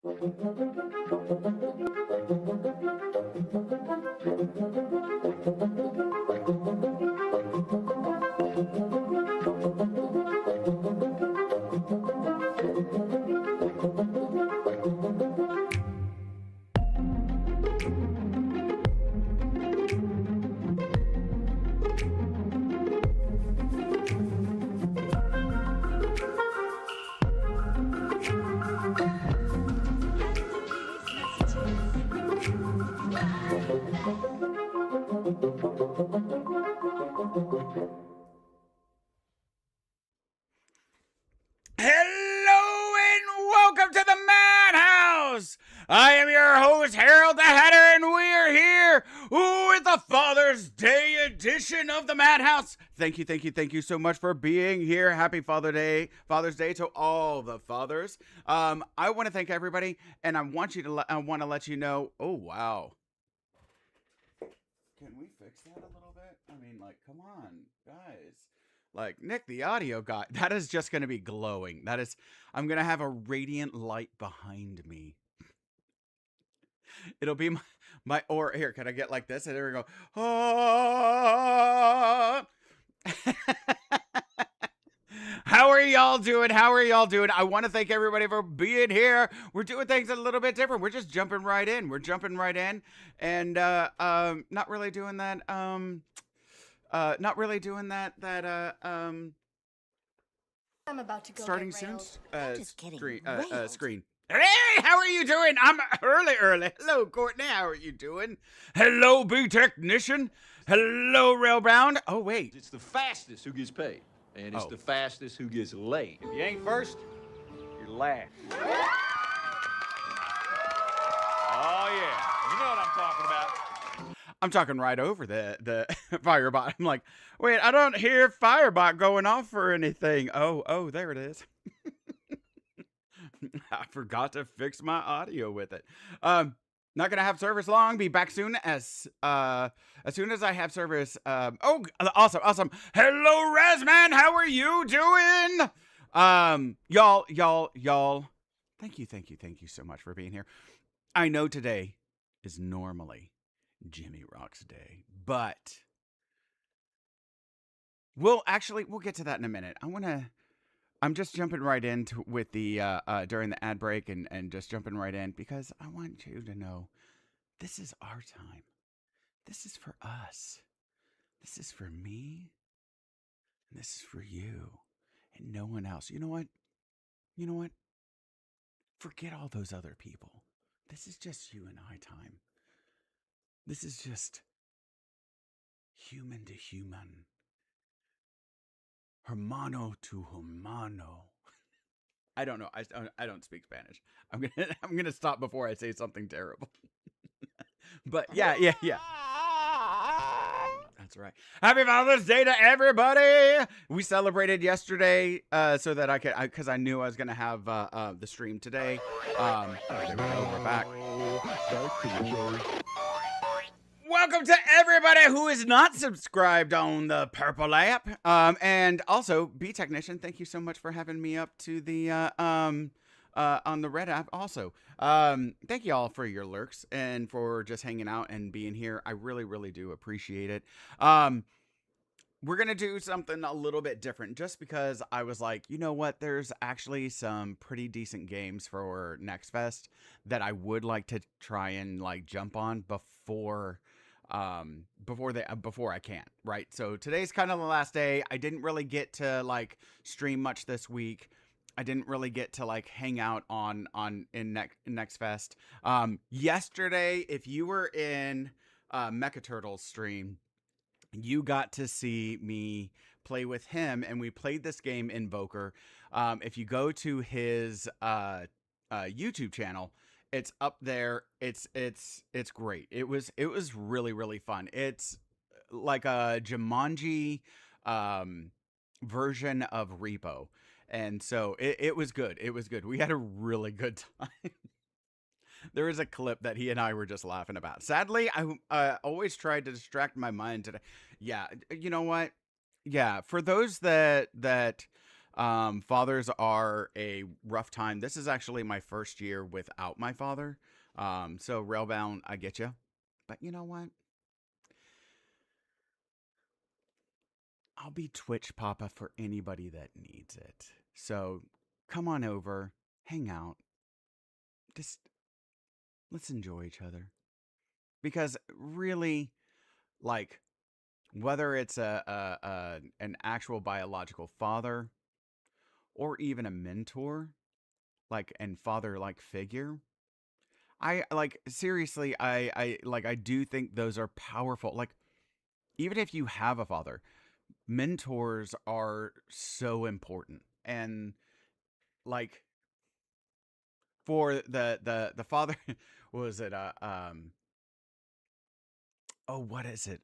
Hello and welcome to the Madhouse! I am your host, Harold the Hatter, and we are here with the Father's Day edition of the Madhouse. Thank you so much for being here. Happy Father's Day to all the fathers. I want to thank everybody, and I want to let you know. Oh wow! Can we fix that a little bit? I mean, like, come on, guys. Like, Nick, the audio guy, that is just going to be glowing. I'm going to have a radiant light behind me. It'll be or here, can I get like this? And there we go. Oh! How are y'all doing? I want to thank everybody for being here. We're doing things a little bit different. We're just jumping right in. And, not really doing that, I'm about to go starting get soon. railed. Screen. Hey, how are you doing? I'm early. Hello, Courtney. How are you doing? Hello, B Technician. Hello, Railbound. Oh, wait. It's the fastest who gets paid, and it's Oh. the fastest who gets laid. If you ain't first, you're last. Oh, yeah. You know what I'm talking about. I'm talking right over the Firebot. I'm like, wait, I don't hear Firebot going off or anything. Oh, there it is. I forgot to fix my audio with it. Not gonna have service long. Be back soon as soon as I have service. Oh, awesome. Hello, Razman. How are you doing? Y'all. Thank you so much for being here. I know today is normally Jimmy Rock's Day, but we'll get to that in a minute. I'm just jumping right into with the during the ad break and just jumping right in because I want you to know this is our time. This is for us. This is for me. And this is for you and no one else. You know what? Forget all those other people. This is just you and I time. This is just human to human. Hermano to hermano. I don't know. I don't speak Spanish. I'm gonna stop before I say something terrible. But yeah. That's right. Happy Father's Day to everybody. We celebrated yesterday, so that because I knew I was gonna have the stream today. There we go. We're back. Welcome to everybody who is not subscribed on the purple app. And also, B Technician, thank you so much for having me up to the on the red app. Also, thank you all for your lurks and for just hanging out and being here. I really do appreciate it. We're gonna do something a little bit different just because I was like, you know what? There's actually some pretty decent games for Next Fest that I would like to try and like jump on before I can, right? So today's kind of the last day. I didn't really get to like stream much this week. I didn't really get to like hang out in Next Fest. Yesterday, if you were in Mecha Turtles stream, you got to see me play with him, and we played this game Invoker. If you go to his YouTube channel, it's up there. It's great. It was really fun. It's like a Jumanji version of Repo. And so it was good. We had a really good time. There was a clip that he and I were just laughing about. Sadly, I always tried to distract my mind today. Yeah, you know what? Yeah, for those that Fathers are a rough time. This is actually my first year without my father. So railbound, I get you. But you know what? I'll be Twitch Papa for anybody that needs it. So come on over, hang out. Just let's enjoy each other. Because really, like, whether it's an actual biological father or even a mentor, like and father like figure, I like seriously, I do think those are powerful. Like, even if you have a father, mentors are so important. And like for the father, what was it? Oh, what is it?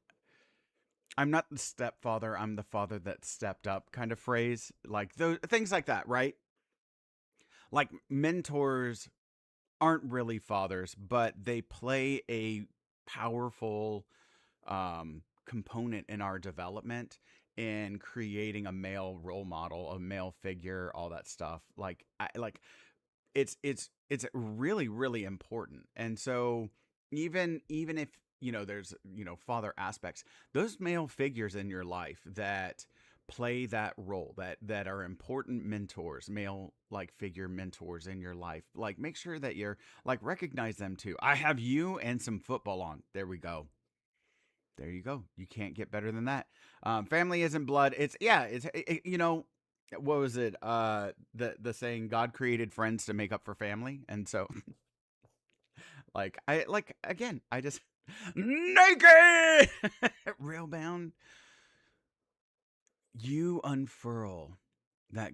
I'm not the stepfather, I'm the father that stepped up kind of phrase. Like those things like that, right? Like mentors aren't really fathers, but they play a powerful component in our development in creating a male role model, a male figure, all that stuff. Like it's really really important. And so even if there's father aspects, those male figures in your life that play that role, that are important mentors, male like figure mentors in your life, like make sure that you're like recognize them too. I have you and some football on. There we go. There you go. You can't get better than that. Family isn't blood. It's yeah. What was it? The saying, God created friends to make up for family, and so like I like again. I just naked railbound. You unfurl that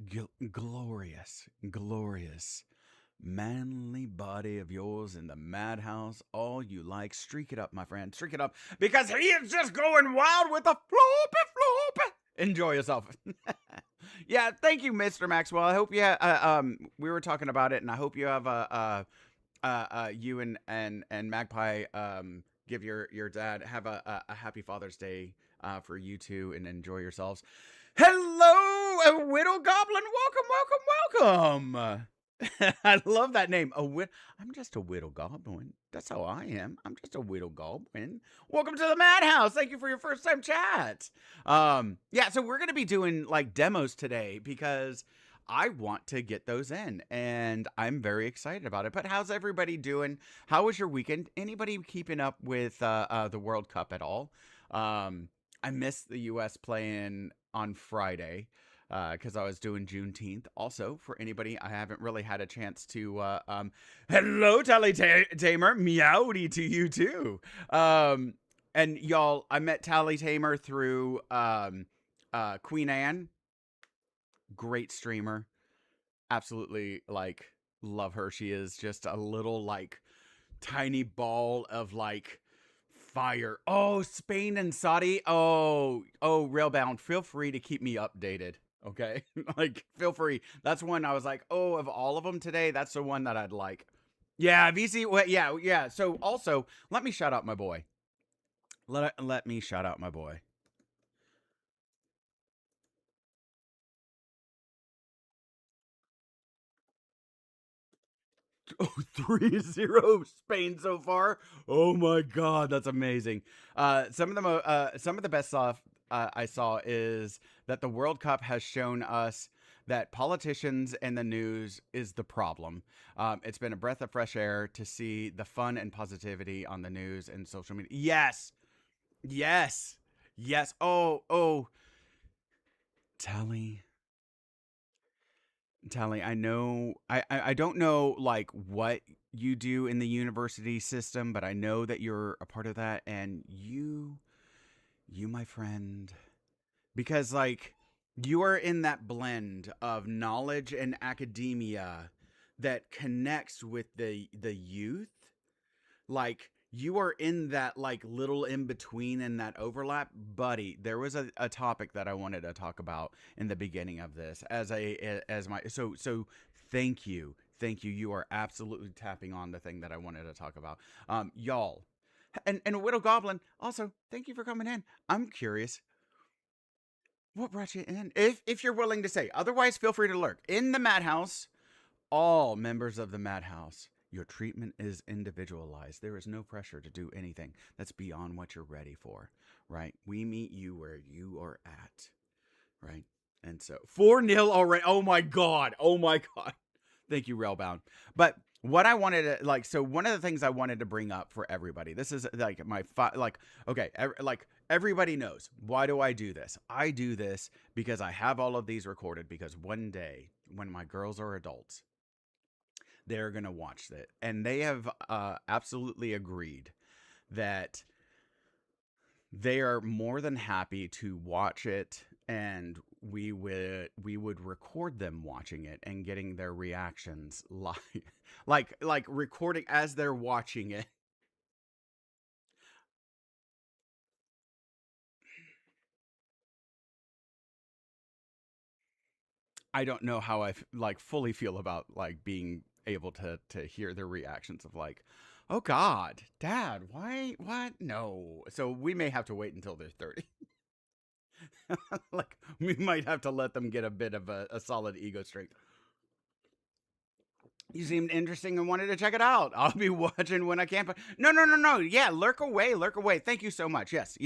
glorious, glorious manly body of yours in the madhouse all you like. Streak it up, my friend. Streak it up, because he is just going wild with the floppy. Enjoy yourself. Yeah, thank you, Mr. Maxwell. I hope you we were talking about it, and I hope you have you and Magpie give your dad have a happy Father's Day for you two, and enjoy yourselves. Hello, a Widow Goblin. Welcome. I love that name. I'm just a Widow Goblin. That's how I am. I'm just a Widow Goblin. Welcome to the Madhouse. Thank you for your first time chat. Yeah, so we're gonna be doing like demos today because I want to get those in, and I'm very excited about it. But how's everybody doing? How was your weekend? Anybody keeping up with the World Cup at all? I missed the U.S. playing on Friday because I was doing Juneteenth. Also, for anybody, I haven't really had a chance to. Hello, Tally Tamer, meowdy to you too. And y'all, I met Tally Tamer through Queen Anne. Great streamer, absolutely like love her. She is just a little like tiny ball of like fire. Oh, Spain and Saudi. Oh, Railbound, feel free to keep me updated. Okay. Like, feel free. That's one I was like, oh, of all of them today, that's the one that I'd like. Yeah, VC. Well, yeah. So also, let me shout out my boy. Let me shout out my boy. Oh, 3-0 Spain so far. Oh my God, that's amazing. Some of the best stuff I saw is that the World Cup has shown us that politicians and the news is the problem. It's been a breath of fresh air to see the fun and positivity on the news and social media. Yes. Oh, Tally. Tally, I know I don't know like what you do in the university system, but I know that you're a part of that, and you my friend, because like you are in that blend of knowledge and academia that connects with the youth. Like you are in that like little in between in that overlap. Buddy, there was a topic that I wanted to talk about in the beginning of this as my so thank you. You are absolutely tapping on the thing that I wanted to talk about. Y'all, and Widow Goblin, also thank you for coming in. I'm curious, What brought you in? If you're willing to say. Otherwise, feel free to lurk. In the madhouse, all members of the madhouse, your treatment is individualized. There is no pressure to do anything that's beyond what you're ready for, right? We meet you where you are at, right? And so 4-0 already. Oh my God. Oh my God. Thank you, Railbound. But what I wanted to so one of the things I wanted to bring up for everybody, this is like okay, like everybody knows. Why do I do this? I do this because I have all of these recorded, because one day when my girls are adults, they're going to watch it. And they have absolutely agreed that they are more than happy to watch it, and we would record them watching it and getting their reactions live, like recording as they're watching it. I don't know how I fully feel about like being able to hear their reactions of like, oh God, Dad, why, what? No. So we may have to wait until they're 30. Like we might have to let them get a bit of a solid ego strength. You seemed interesting and wanted to check it out. I'll be watching when I can. No. Yeah, lurk away, lurk away. Thank you so much. Yes.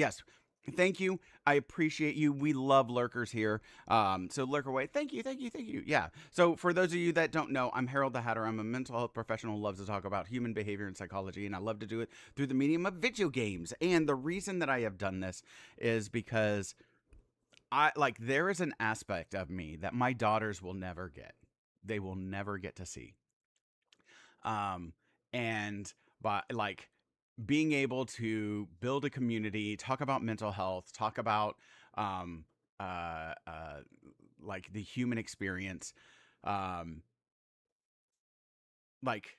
Thank you. I appreciate you. We love lurkers here. So lurk away. Thank you. Yeah. So for those of you that don't know, I'm Harold the Hatter. I'm a mental health professional who loves to talk about human behavior and psychology, and I love to do it through the medium of video games. And the reason that I have done this is because there is an aspect of me that my daughters will never get. They will never get to see. And by being able to build a community, talk about mental health, talk about the human experience, um, like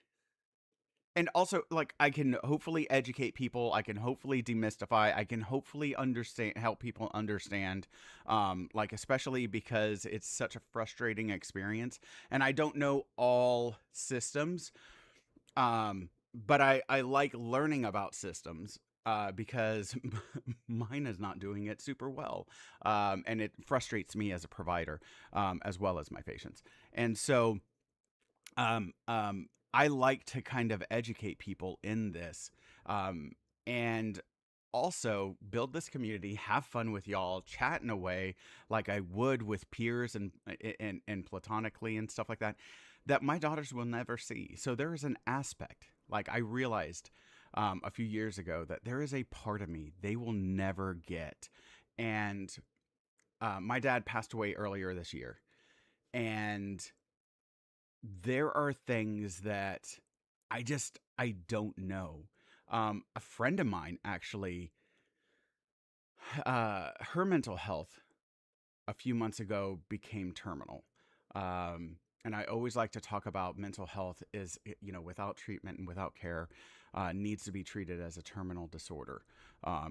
and also I can hopefully educate people, I can hopefully demystify, I can hopefully help people understand, especially because it's such a frustrating experience and I don't know all systems. But I like learning about systems because mine is not doing it super well. And it frustrates me as a provider, as well as my patients. And so I like to kind of educate people in this, and also build this community, have fun with y'all, chat in a way like I would with peers and platonically and stuff like that, that my daughters will never see. So there is an aspect, like I realized a few years ago, that there is a part of me they will never get. And my dad passed away earlier this year, and there are things that I don't know. A friend of mine actually, her mental health a few months ago became terminal. And I always like to talk about mental health is, without treatment and without care, needs to be treated as a terminal disorder.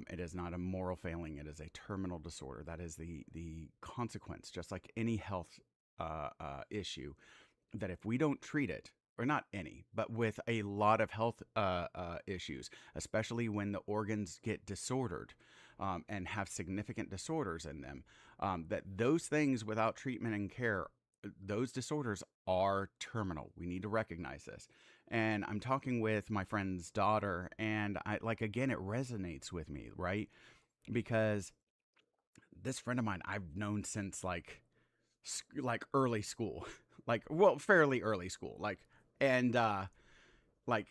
It is not a moral failing. It is a terminal disorder. That is the consequence, just like any health issue, that if we don't treat it, or not any, but with a lot of health issues, especially when the organs get disordered and have significant disorders in them, that those things without treatment and care, those disorders are terminal. We need to recognize this. And I'm talking with my friend's daughter, and again, it resonates with me, right? Because this friend of mine I've known since early school, fairly early school, and like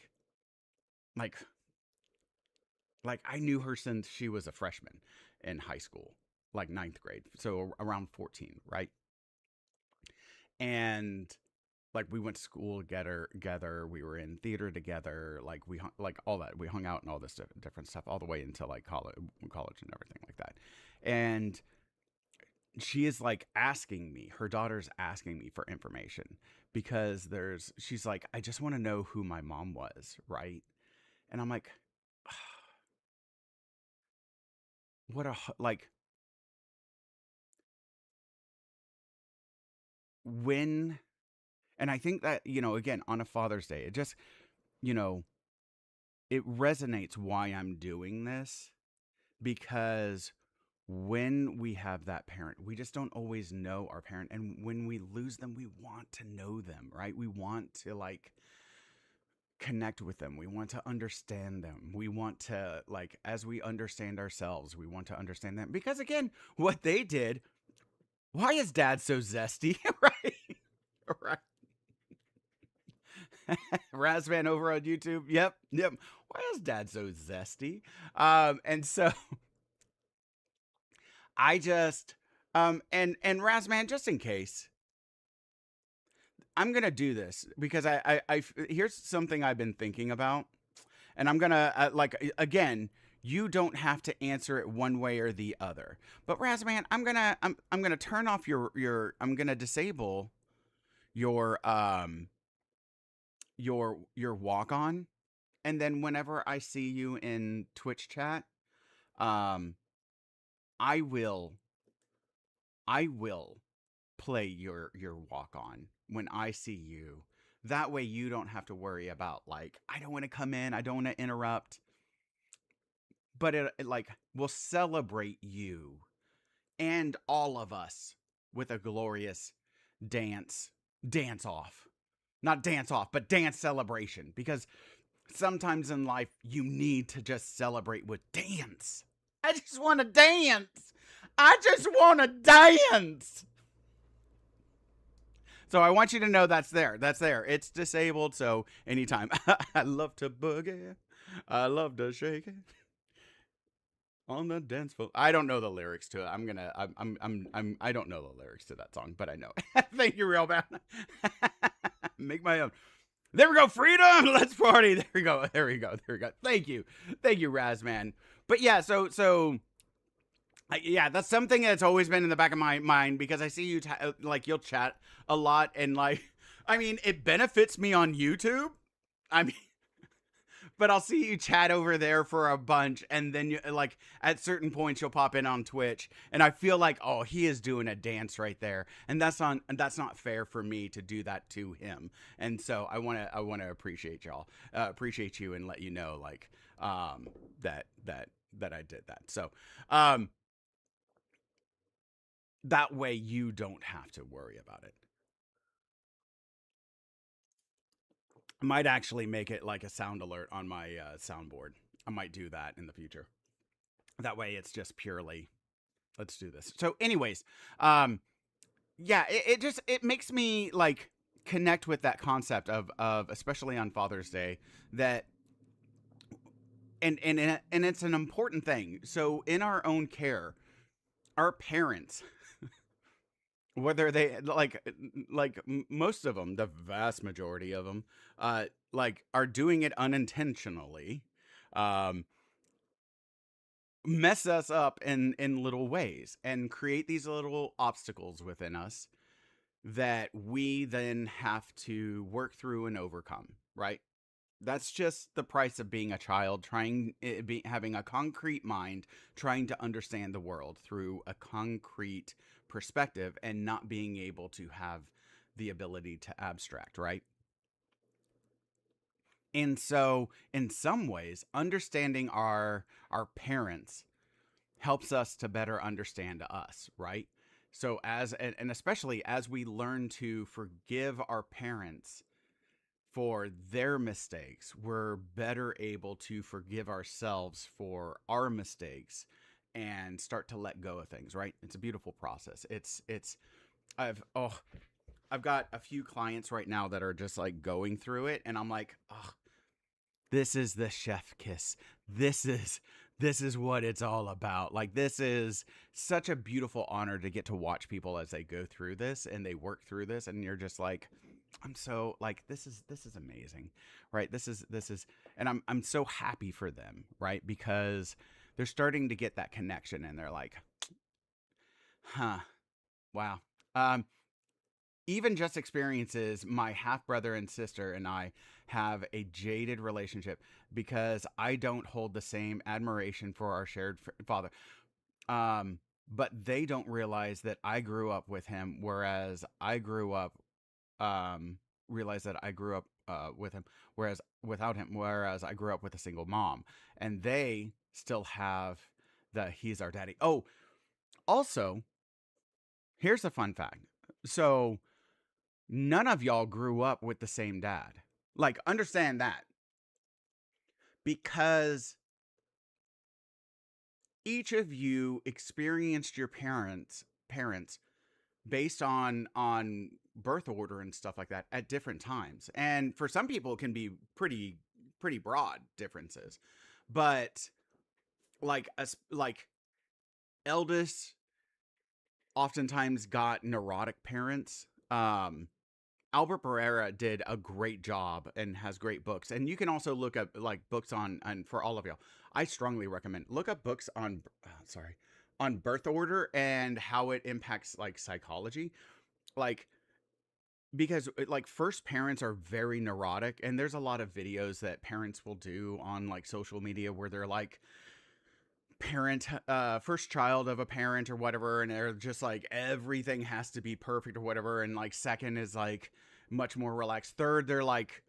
like I knew her since she was a freshman in high school, like ninth grade, so around 14, right? And we went to school together, we were in theater together, we hung, all that, we hung out and all this different stuff all the way until college and everything like that. And she is asking me, her daughter's asking me for information, because she's like, I just want to know who my mom was, right? And I'm like, what when, and I think that, again, on a Father's Day, it just, you know, it resonates why I'm doing this, because when we have that parent, we just don't always know our parent. And when we lose them, we want to know them, right? We want to like connect with them. We want to understand them. We want to, like, as we understand ourselves, we want to understand them. Because again, what they did, why is dad so zesty? Right? Right. Razvan over on YouTube. Yep. Why is dad so zesty? And so I just and Razman, just in case, I'm gonna do this because I here's something I've been thinking about, and I'm gonna again, you don't have to answer it one way or the other. But Razman, I'm gonna turn off your I'm gonna disable your walk on, and then whenever I see you in Twitch chat, um, I will play your walk on when I see you. That way you don't have to worry about like, I don't want to come in, I don't want to interrupt. But it like will celebrate you and all of us with a glorious dance off. Not dance off, but dance celebration, because sometimes in life you need to just celebrate with dance. I just want to dance. I just want to dance. So I want you to know that's there. That's there. It's disabled, so anytime. I love to boogie. I love to shake it on the dance floor. I don't know the lyrics to it. I don't know the lyrics to that song, but I know it. Thank you, real bad. Make my own. There we go. Freedom. Let's party. There we go. Thank you, Razman. But yeah, so. Yeah, that's something that's always been in the back of my mind, because I see you like you'll chat a lot, and like, I mean, it benefits me on YouTube. I mean, but I'll see you chat over there for a bunch, and then you like at certain points you'll pop in on Twitch, and I feel like, oh, he is doing a dance right there, and that's not fair for me to do that to him. And so I want to appreciate y'all, appreciate you, and let you know like that I did that. So that way you don't have to worry about it. I might actually make it like a sound alert on my soundboard. I might do that in the future. That way it's just purely, let's do this. So anyways, yeah, it makes me like connect with that concept of especially on Father's Day, that and it's an important thing. So in our own care, our parents, whether they like most of them, the vast majority of them, like are doing it unintentionally, um, mess us up in little ways and create these little obstacles within us that we then have to work through and overcome, right? That's just the price of being a child, having a concrete mind, trying to understand the world through a concrete perspective, and not being able to have the ability to abstract, right? And so in some ways, understanding our parents helps us to better understand us, right? So and especially as we learn to forgive our parents for their mistakes, we're better able to forgive ourselves for our mistakes and start to let go of things, right? It's a beautiful process. I've got a few clients right now that are just like going through it, and I'm like, oh, this is the chef kiss. This is what it's all about. Like, this is such a beautiful honor to get to watch people as they go through this and they work through this, and you're just like, I'm so like, this is amazing, right? This is, and I'm so happy for them, right? Because they're starting to get that connection, and they're like, huh, wow. Even just experiences, my half brother and sister and I have a jaded relationship because I don't hold the same admiration for our shared father. But they don't realize that I grew up with him, whereas I grew up, realize that I grew up with him, whereas without him, whereas I grew up with a single mom, and they still have the he's our daddy. Oh, Also, here's a fun fact. So, none of y'all grew up with the same dad. Like, understand that. Because each of you experienced your parents based on birth order and stuff like that at different times. And for some people it can be pretty broad differences. But like eldest oftentimes got neurotic parents. Albert Pereira did a great job and has great books. And you can also look up like books on, and for all of y'all, I strongly recommend look up books on birth order and how it impacts like psychology. Like, because like first parents are very neurotic, and there's a lot of videos that parents will do on like social media where they're like first child of a parent or whatever, and they're just like everything has to be perfect or whatever, and like second is like much more relaxed, third they're like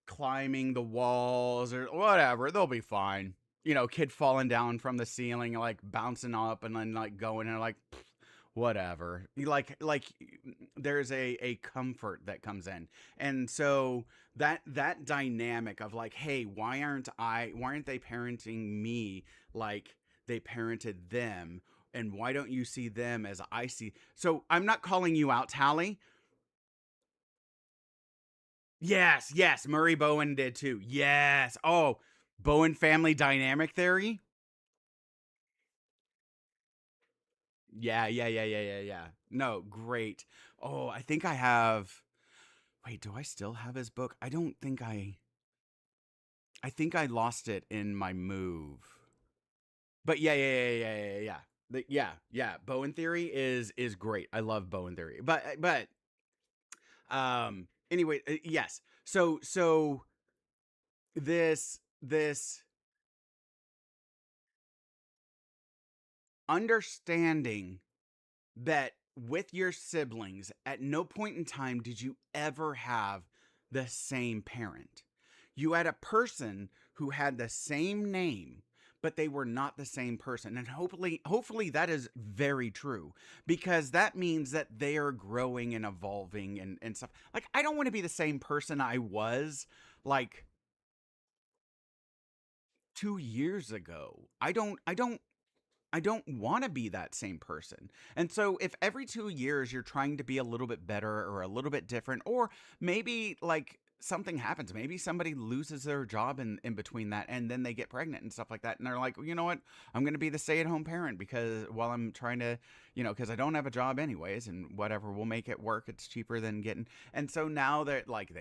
climbing the walls or whatever, they'll be fine, kid falling down from the ceiling like bouncing up and then like going and like whatever, like there's a comfort that comes in. And so that dynamic of like, hey, why aren't they parenting me like they parented them, and why don't you see them as I see? So I'm not calling you out, Tally. Yes, Murray Bowen did too. Yes. Oh, Bowen family dynamic theory. Yeah. No, great. Oh, I think I have. Wait, do I still have his book? I don't think I think I lost it in my move. But yeah. Yeah. Bowen theory is great. I love Bowen theory. But anyway, yes. So this understanding that with your siblings, at no point in time did you ever have the same parent. You had a person who had the same name, but they were not the same person. And hopefully that is very true, because that means that they are growing and evolving and stuff. Like, I don't want to be the same person I was like 2 years ago. I don't want to be that same person. And so if every 2 years you're trying to be a little bit better or a little bit different, or maybe like something happens, maybe somebody loses their job in between that, and then they get pregnant and stuff like that. And they're like, well, you know what? I'm going to be the stay-at-home parent because while I'm trying to, because I don't have a job anyways, and whatever, we'll make it work. It's cheaper than getting. And so now they're like,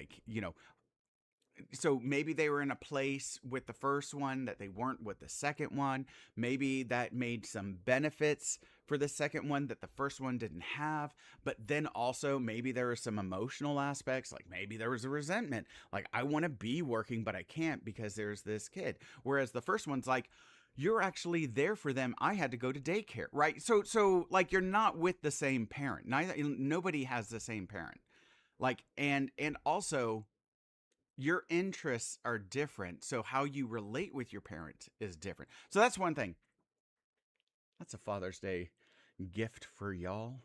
so maybe they were in a place with the first one that they weren't with the second one. Maybe that made some benefits for the second one that the first one didn't have. But then also maybe there were some emotional aspects, like maybe there was a resentment. Like, I want to be working, but I can't because there's this kid. Whereas the first one's like, you're actually there for them. I had to go to daycare, right? So like, you're not with the same parent. Nobody has the same parent. Like, and also, your interests are different, so how you relate with your parent is different. So that's one thing. That's a Father's Day gift for y'all.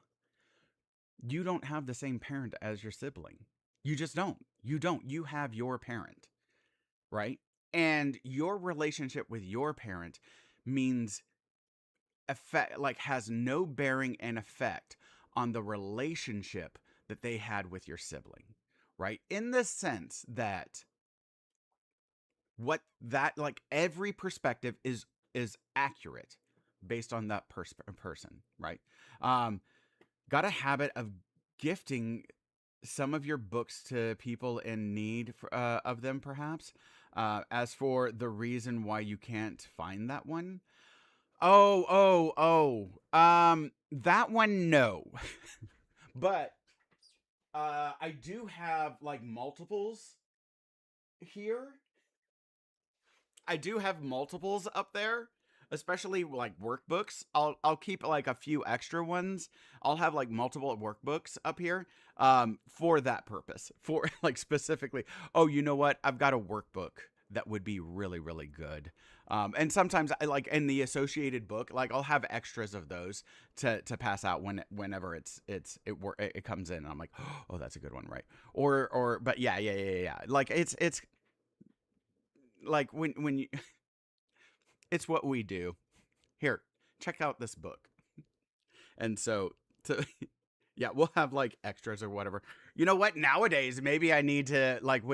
You don't have the same parent as your sibling. You just don't. You don't. You have your parent, right? And your relationship with your parent means has no bearing and effect on the relationship that they had with your sibling, right? In the sense that every perspective is accurate based on that person, right? Got a habit of gifting some of your books to people in need of them, perhaps. As for the reason why you can't find that one, that one, no. But I do have like multiples here. I do have multiples up there, especially like workbooks. I'll keep like a few extra ones. I'll have like multiple workbooks up here for that purpose. For like specifically, oh, you know what? I've got a workbook that would be really, really good. And sometimes I like in the associated book, like I'll have extras of those to pass out whenever it comes in, and I'm like, oh, that's a good one, right? But yeah. Like it's like when you, it's what we do. Here, check out this book, and so to. Yeah, we'll have like extras or whatever. You know what? Nowadays, maybe I need to like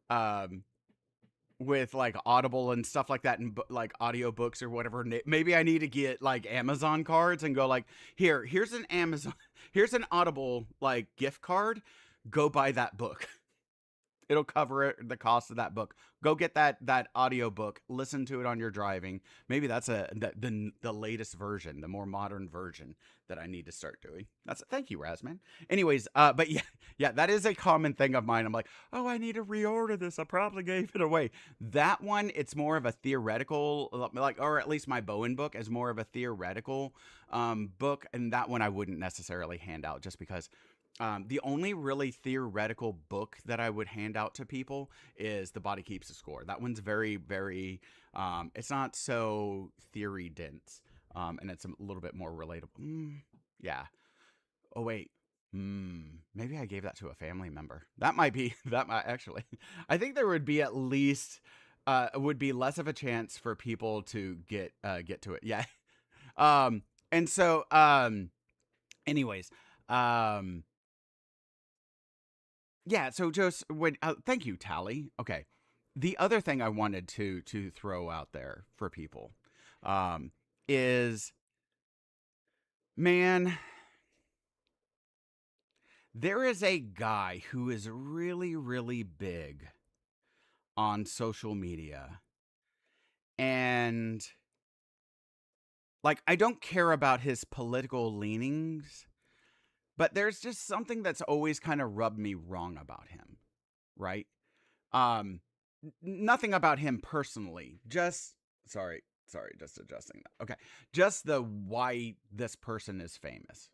um with like Audible and stuff like that, and like audiobooks or whatever. Maybe I need to get like Amazon cards and go like, here's an Amazon, here's an Audible like gift card. Go buy that book. It'll cover the cost of that book. Go get that audio book. Listen to it on your driving. Maybe that's the latest version, the more modern version that I need to start doing. Thank you, Razman. Anyways, but yeah, that is a common thing of mine. I'm like, oh, I need to reorder this. I probably gave it away. That one, it's more of a theoretical, like, or at least my Bowen book is more of a theoretical book, and that one I wouldn't necessarily hand out just because. The only really theoretical book that I would hand out to people is The Body Keeps the Score. That one's very, very, it's not so theory dense, and it's a little bit more relatable. Yeah. Oh, wait. Maybe I gave that to a family member. That might actually. I think there would be at least, would be less of a chance for people to get to it. Yeah. And so, anyways, yeah, so just thank you, Tally. Okay. The other thing I wanted to throw out there for people is, man, there is a guy who is really, really big on social media. And like, I don't care about his political leanings, but there's just something that's always kind of rubbed me wrong about him, right? Nothing about him personally. Just just adjusting that. Okay. Just the why this person is famous.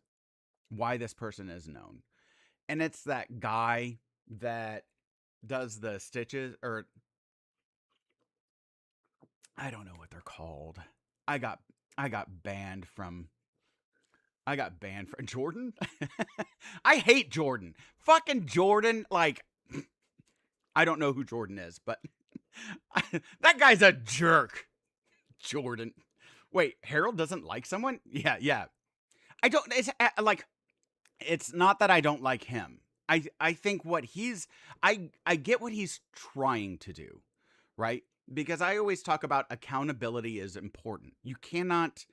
Why this person is known. And it's that guy that does the stitches, or I don't know what they're called. I got banned from Jordan. I hate Jordan. Fucking Jordan. Like, I don't know who Jordan is, but that guy's a jerk. Jordan. Wait, Harold doesn't like someone? Yeah. I don't, it's like, it's not that I don't like him. I think I get what he's trying to do, right? Because I always talk about accountability is important. You cannot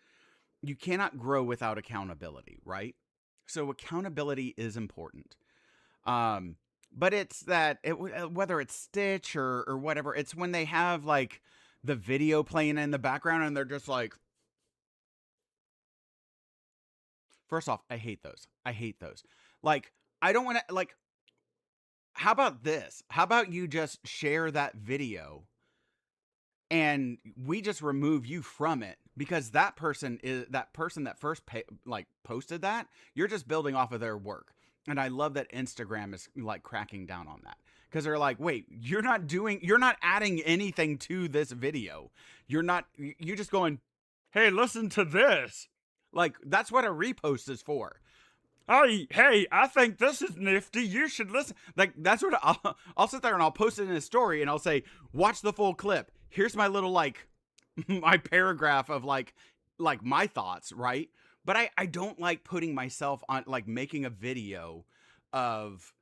grow without accountability, right? So accountability is important. But it's that whether it's Stitch or whatever, it's when they have like the video playing in the background and they're just like, first off, I hate those. Like, I don't want to, like, how about this? How about you just share that video and we just remove you from it, because that person that first posted that, you're just building off of their work. And I love that Instagram is like cracking down on that, because they're like, wait, you're not adding anything to this video. You're just going, hey, listen to this. Like, that's what a repost is for. Hey, I think this is nifty. You should listen. Like, that's what I'll sit there and I'll post it in a story and I'll say, watch the full clip. Here's my little, like, my paragraph of like my thoughts, right? But I don't like putting myself on, like, making a video of,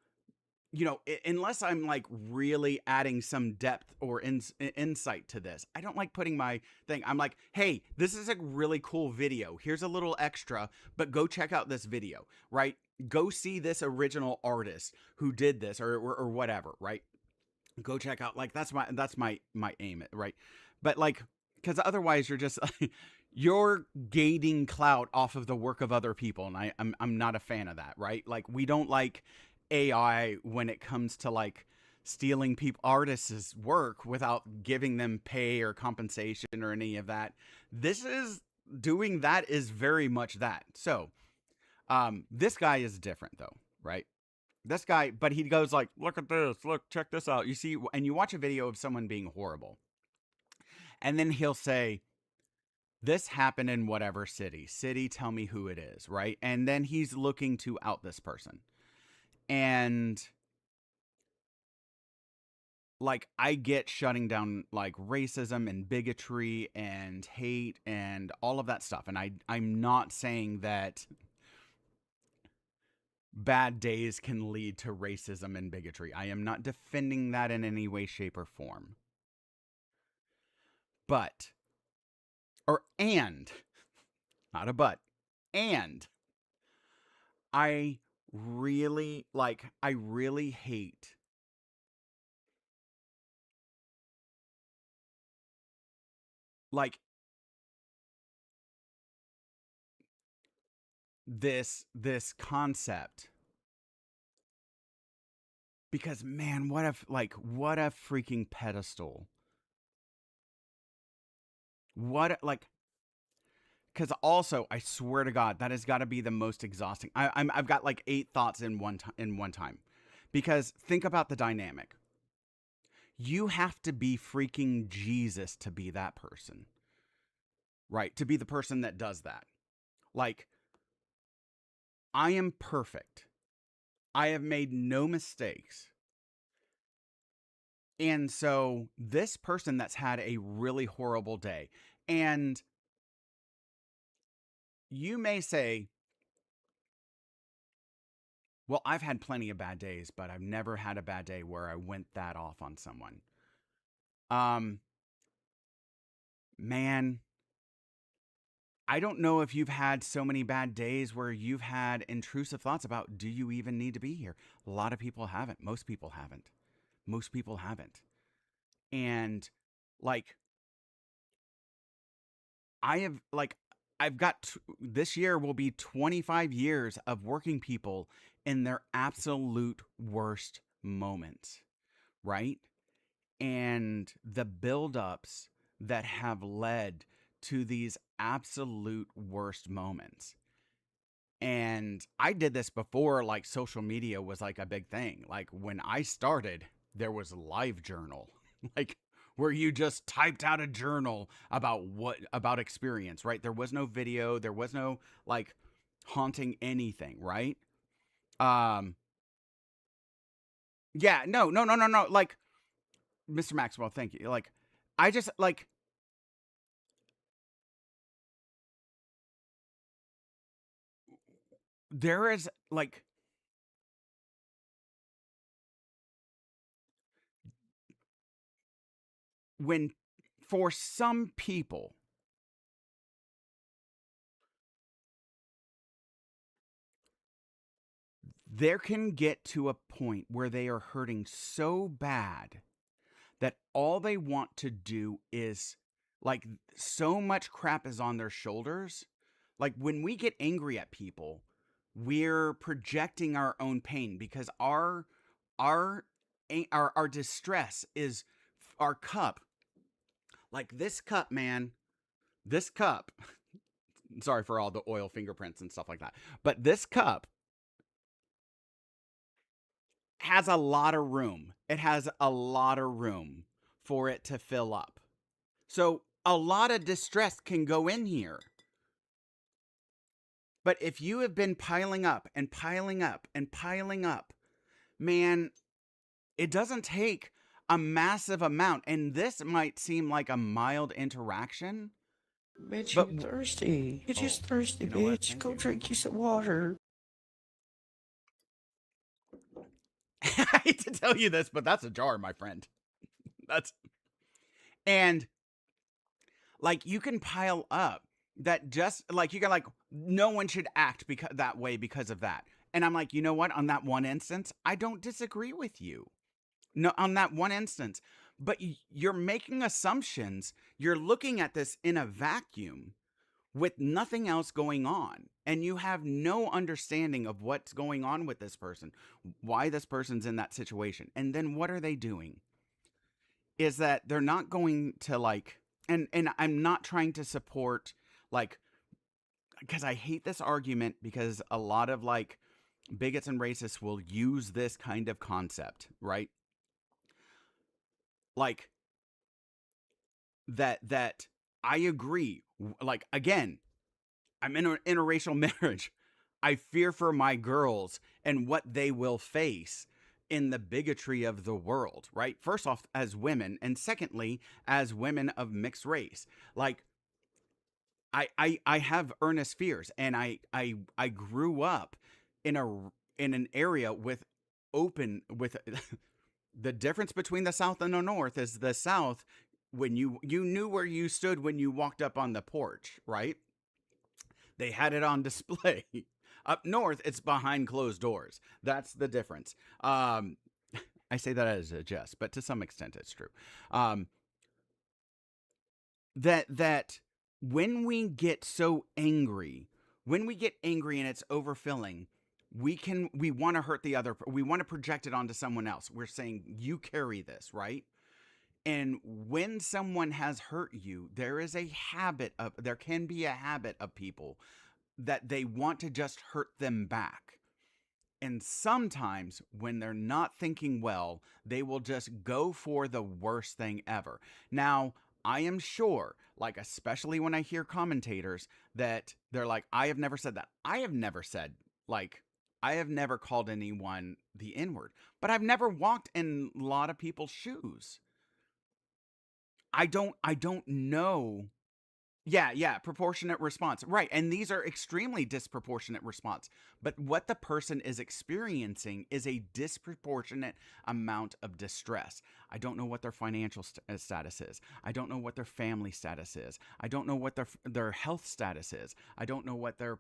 you know, unless I'm like really adding some depth or insight to this. I don't like putting my thing. I'm like, hey, this is a really cool video. Here's a little extra, but go check out this video, right? Go see this original artist who did this or whatever, right? Go check out, like, that's my aim, right? But like, because otherwise you're just you're gaining clout off of the work of other people, and I'm not a fan of that, right? Like, we don't like AI when it comes to like stealing artists' work without giving them pay or compensation or any of that. Doing that is very much that. So, this guy is different though, right? this guy, but he goes like, look at this, look, check this out. You see, and you watch a video of someone being horrible. And then he'll say, this happened in whatever city. City, tell me who it is, right? And then he's looking to out this person. And like, I get shutting down like racism and bigotry and hate and all of that stuff. And I'm not saying that bad days can lead to racism and bigotry. I am not defending that in any way, shape, or form. But, not a but, and I really hate like this concept, because man, what a freaking pedestal. Because also, I swear to God, that has got to be the most exhausting. I've got like 8 thoughts in one time, because think about the dynamic. You have to be freaking Jesus to be that person, right? To be the person that does that. Like, I am perfect. I have made no mistakes. And so this person that's had a really horrible day, and you may say, well, I've had plenty of bad days, but I've never had a bad day where I went that off on someone. Man, I don't know if you've had so many bad days where you've had intrusive thoughts about, do you even need to be here? A lot of people haven't. Most people haven't. And like, I've got, this year will be 25 years of working people in their absolute worst moments, right? And the buildups that have led to these absolute worst moments. And I did this before like social media was like a big thing. Like when I started, there was LiveJournal, like where you just typed out a journal about experience, right? There was no video, there was no like haunting anything, right? Yeah, no. Like, Mr. Maxwell, thank you. Like, I just like, there is like, when for some people, there can get to a point where they are hurting so bad that all they want to do is like, so much crap is on their shoulders. Like when we get angry at people, we're projecting our own pain, because our distress is our cup. Like this cup, man. This cup. Sorry for all the oil fingerprints and stuff like that. But this cup has a lot of room. It has a lot of room for it to fill up. So a lot of distress can go in here. But if you have been piling up and piling up and piling up, man, it doesn't take a massive amount. And this might seem like a mild interaction. Bitch, But you're thirsty. You're just thirsty, you know what? bitch. Thank Go you. drink you some water. I hate to tell you this, but that's a jar, my friend. And like, you can pile up that, just like, you can like, no one should act that way because of that. And I'm like, you know what? On that one instance, I don't disagree with you. No, on that one instance. But you're making assumptions. You're looking at this in a vacuum with nothing else going on. And you have no understanding of what's going on with this person, why this person's in that situation. And then what are they doing? Is that they're not going to like, and I'm not trying to support like, because I hate this argument, because a lot of like bigots and racists will use this kind of concept, right? Like that I agree. Like, again, I'm in an interracial marriage. I fear for my girls and what they will face in the bigotry of the world, right? First off, as women, and secondly, as women of mixed race. Like, I have earnest fears, and I grew up in an area with open with the difference between the South and the North is the South, when you knew where you stood when you walked up on the porch, right? They had it on display. Up north, it's behind closed doors. That's the difference. I say that as a jest, but to some extent, it's true. That when we get so angry, when we get angry and it's overfilling, we want to hurt the other. We want to project it onto someone else. We're saying, you carry this, right? And when someone has hurt you, there can be a habit of people that they want to just hurt them back. And sometimes when they're not thinking well, they will just go for the worst thing ever. Now, I am sure, like, especially when I hear commentators that they're like, I have never said that. I have never said, like, I have never called anyone the N-word, but I've never walked in a lot of people's shoes. I don't know. Yeah, proportionate response. Right. And these are extremely disproportionate response. But what the person is experiencing is a disproportionate amount of distress. I don't know what their financial status is. I don't know what their family status is. I don't know what their health status is. I don't know what their,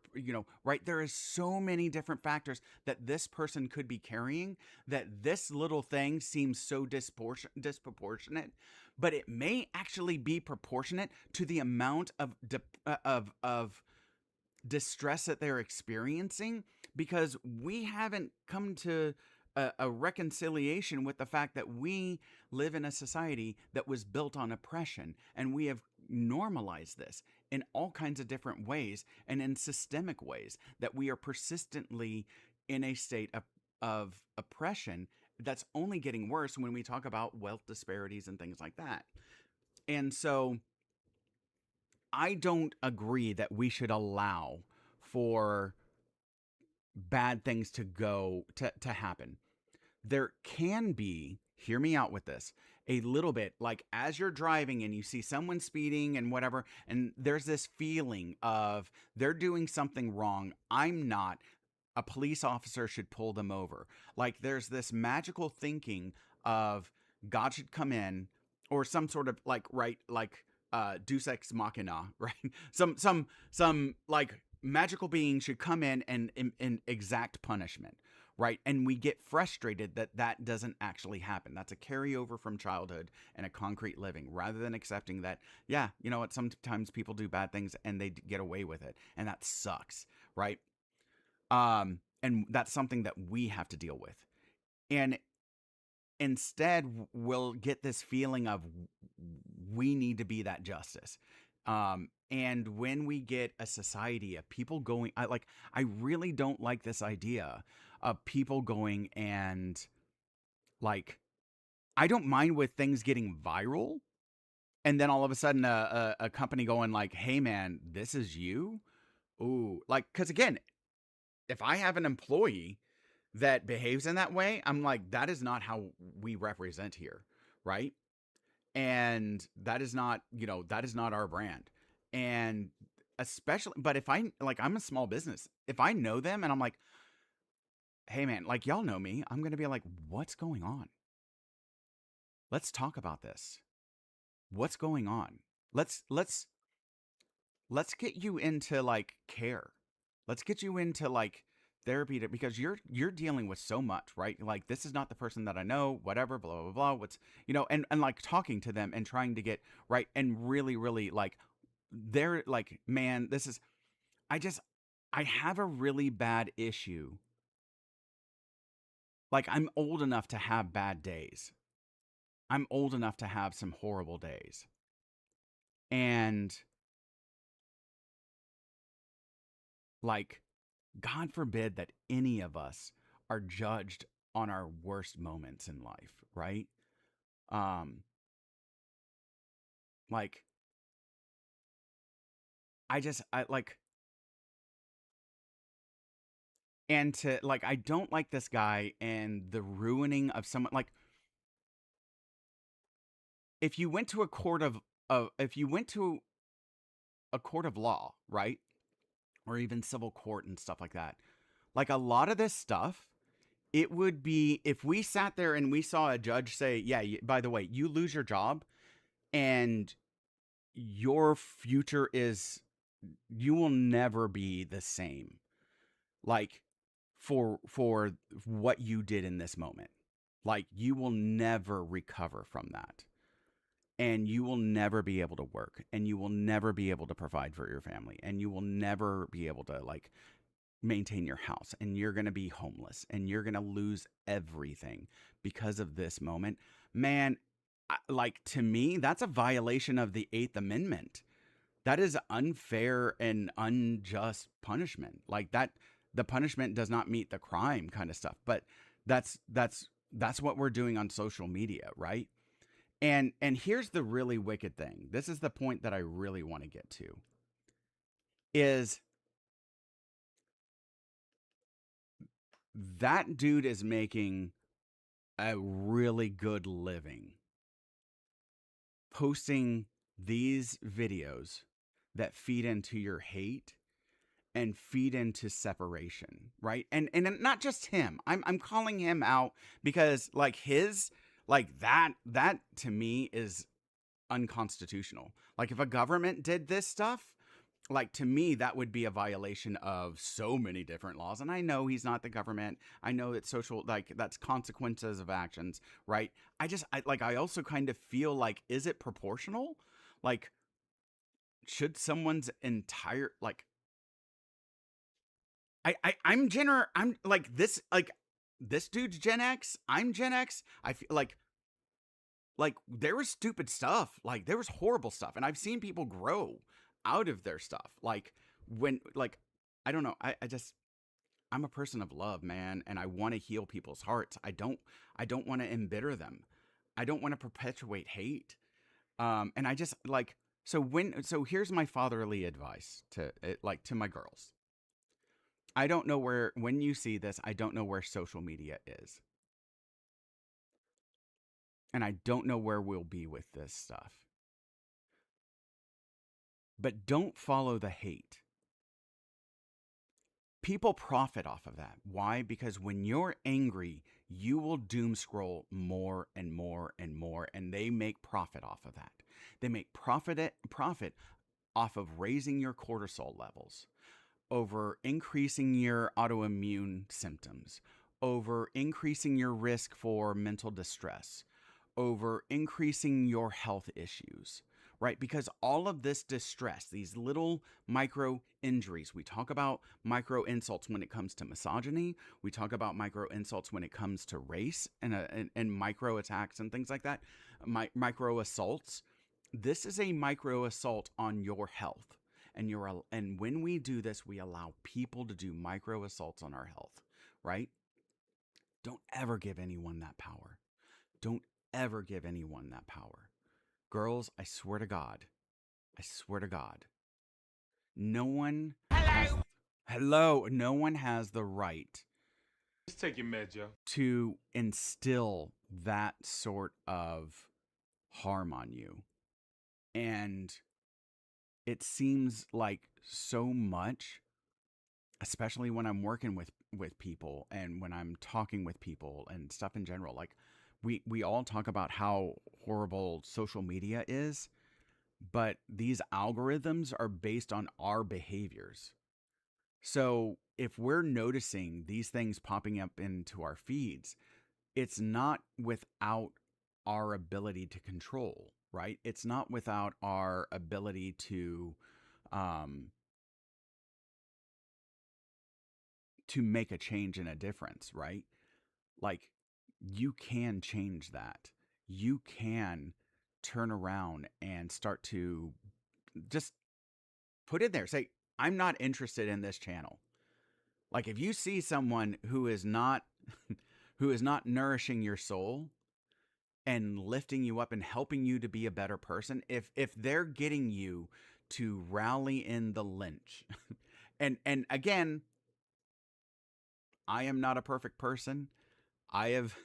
right? There is so many different factors that this person could be carrying, that this little thing seems so disproportionate, but it may actually be proportionate to the amount of distress that they're experiencing, because we haven't come to a reconciliation with the fact that we live in a society that was built on oppression, and we have normalized this in all kinds of different ways and in systemic ways, that we are persistently in a state of oppression that's only getting worse when we talk about wealth disparities and things like that. And so I don't agree that we should allow for bad things to happen. There can be, hear me out with this, a little bit, like, as you're driving and you see someone speeding and whatever, and there's this feeling of they're doing something wrong. I'm not. A police officer should pull them over. Like, there's this magical thinking of God should come in, or some sort of, like, right, like Deus Ex Machina, right? Some like magical being should come in and exact punishment, right? And we get frustrated that doesn't actually happen. That's a carryover from childhood and a concrete living, rather than accepting that, yeah, you know what, sometimes people do bad things and they get away with it, and that sucks, right? And that's something that we have to deal with. And instead, we'll get this feeling of we need to be that justice. And when we get a society of people going, I really don't like this idea of people going and, like, I don't mind with things getting viral, and then all of a sudden a company going like, hey man, this is you. Ooh, like, because again, if I have an employee that behaves in that way, I'm like, that is not how we represent here, right? And that is not, that is not our brand. And especially, but if I'm a small business, if I know them and I'm like, hey man, like, y'all know me, I'm going to be like, what's going on? Let's talk about this. What's going on? Let's get you into, like, care. Let's get you into, like, therapy, because you're dealing with so much, right? Like, this is not the person that I know, whatever, blah, blah, blah. What's, and like talking to them and trying to get right, and really, really, like, they're like, man, this is, I have a really bad issue. Like, I'm old enough to have bad days. I'm old enough to have some horrible days. And, like, God forbid that any of us are judged on our worst moments in life, right? Um, like I like, and to like, I don't like this guy and the ruining of someone. Like, if you went to a court if you went to a court of law, right? Or even civil court and stuff like that. Like, a lot of this stuff, it would be if we sat there and we saw a judge say, yeah, by the way, you lose your job and your future is, you will never be the same. Like, for what you did in this moment. Like, you will never recover from that. And you will never be able to work, and you will never be able to provide for your family, and you will never be able to like maintain your house, and you're going to be homeless, and you're going to lose everything because of this moment. Man, like, to me, that's a violation of the 8th Amendment. That is unfair and unjust punishment. Like, that, the punishment does not meet the crime kind of stuff. But that's what we're doing on social media, right? And here's the really wicked thing. This is the point that I really want to get to. Is that dude is making a really good living posting these videos that feed into your hate and feed into separation, right? And not just him. I'm calling him out because like his, like that to me is unconstitutional. Like, if a government did this stuff, like, to me, that would be a violation of so many different laws. And I know he's not the government. I know it's social, like, that's consequences of actions, right? I also kind of feel like, is it proportional? Like, should someone's entire, like, I'm like this dude's Gen X. I'm Gen X. I feel like there was stupid stuff, like there was horrible stuff, and I've seen people grow out of their stuff. Like, when, like, I don't know, I'm a person of love, man, and I want to heal people's hearts. I don't want to embitter them. I don't want to perpetuate hate. And I just like, so here's my fatherly advice to like, to my girls. I don't know where, when you see this, I don't know where social media is. And I don't know where we'll be with this stuff. But don't follow the hate. People profit off of that. Why? Because when you're angry, you will doom scroll more and more and more, and they make profit off of that. They make profit off of raising your cortisol levels, over increasing your autoimmune symptoms, over increasing your risk for mental distress, over increasing your health issues, right? Because all of this distress, these little micro injuries, we talk about micro insults when it comes to misogyny, we talk about micro insults when it comes to race and micro attacks and things like that, micro assaults. This is a micro assault on your health. And when we do this, we allow people to do micro assaults on our health, right? Don't ever give anyone that power. Don't ever give anyone that power. Girls, I swear to God, no one has, hello, no one has the right Just take your meds, yo. to instill that sort of harm on you. And it seems like so much, especially when I'm working with people and when I'm talking with people and stuff in general. Like, we all talk about how horrible social media is, but these algorithms are based on our behaviors. So if we're noticing these things popping up into our feeds, it's not without our ability to control, right? It's not without our ability um, to make a change and a difference, right? Like, you can change that. You can turn around and start to just put in there, say, I'm not interested in this channel. Like if you see someone who is not who is not nourishing your soul and lifting you up and helping you to be a better person, if they're getting you to rally in the lynch. And again, I am not a perfect person. I have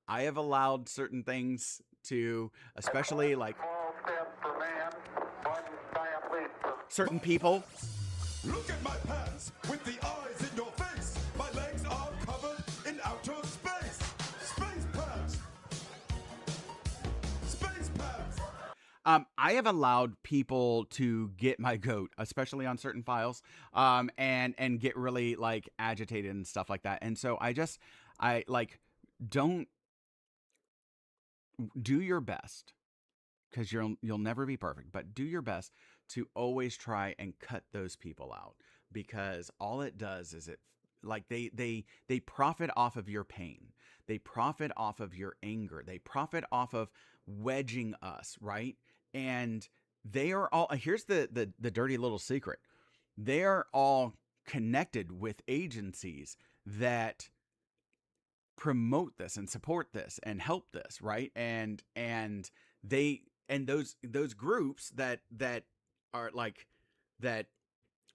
I have allowed certain things to, especially like certain people. Look at my pants with the eyes in your face. My legs are covered in outer space. Space pants. Space pants. I have allowed people to get my goat, especially on certain files, and get really like agitated and stuff like that. And so I like don't do your best, because you'll never be perfect, but do your best to always try and cut those people out, because all it does is it like they profit off of your pain. They profit off of your anger. They profit off of wedging us, right? And they are all, here's the dirty little secret. They are all connected with agencies that promote this and support this and help this, right? And they and those groups that are like that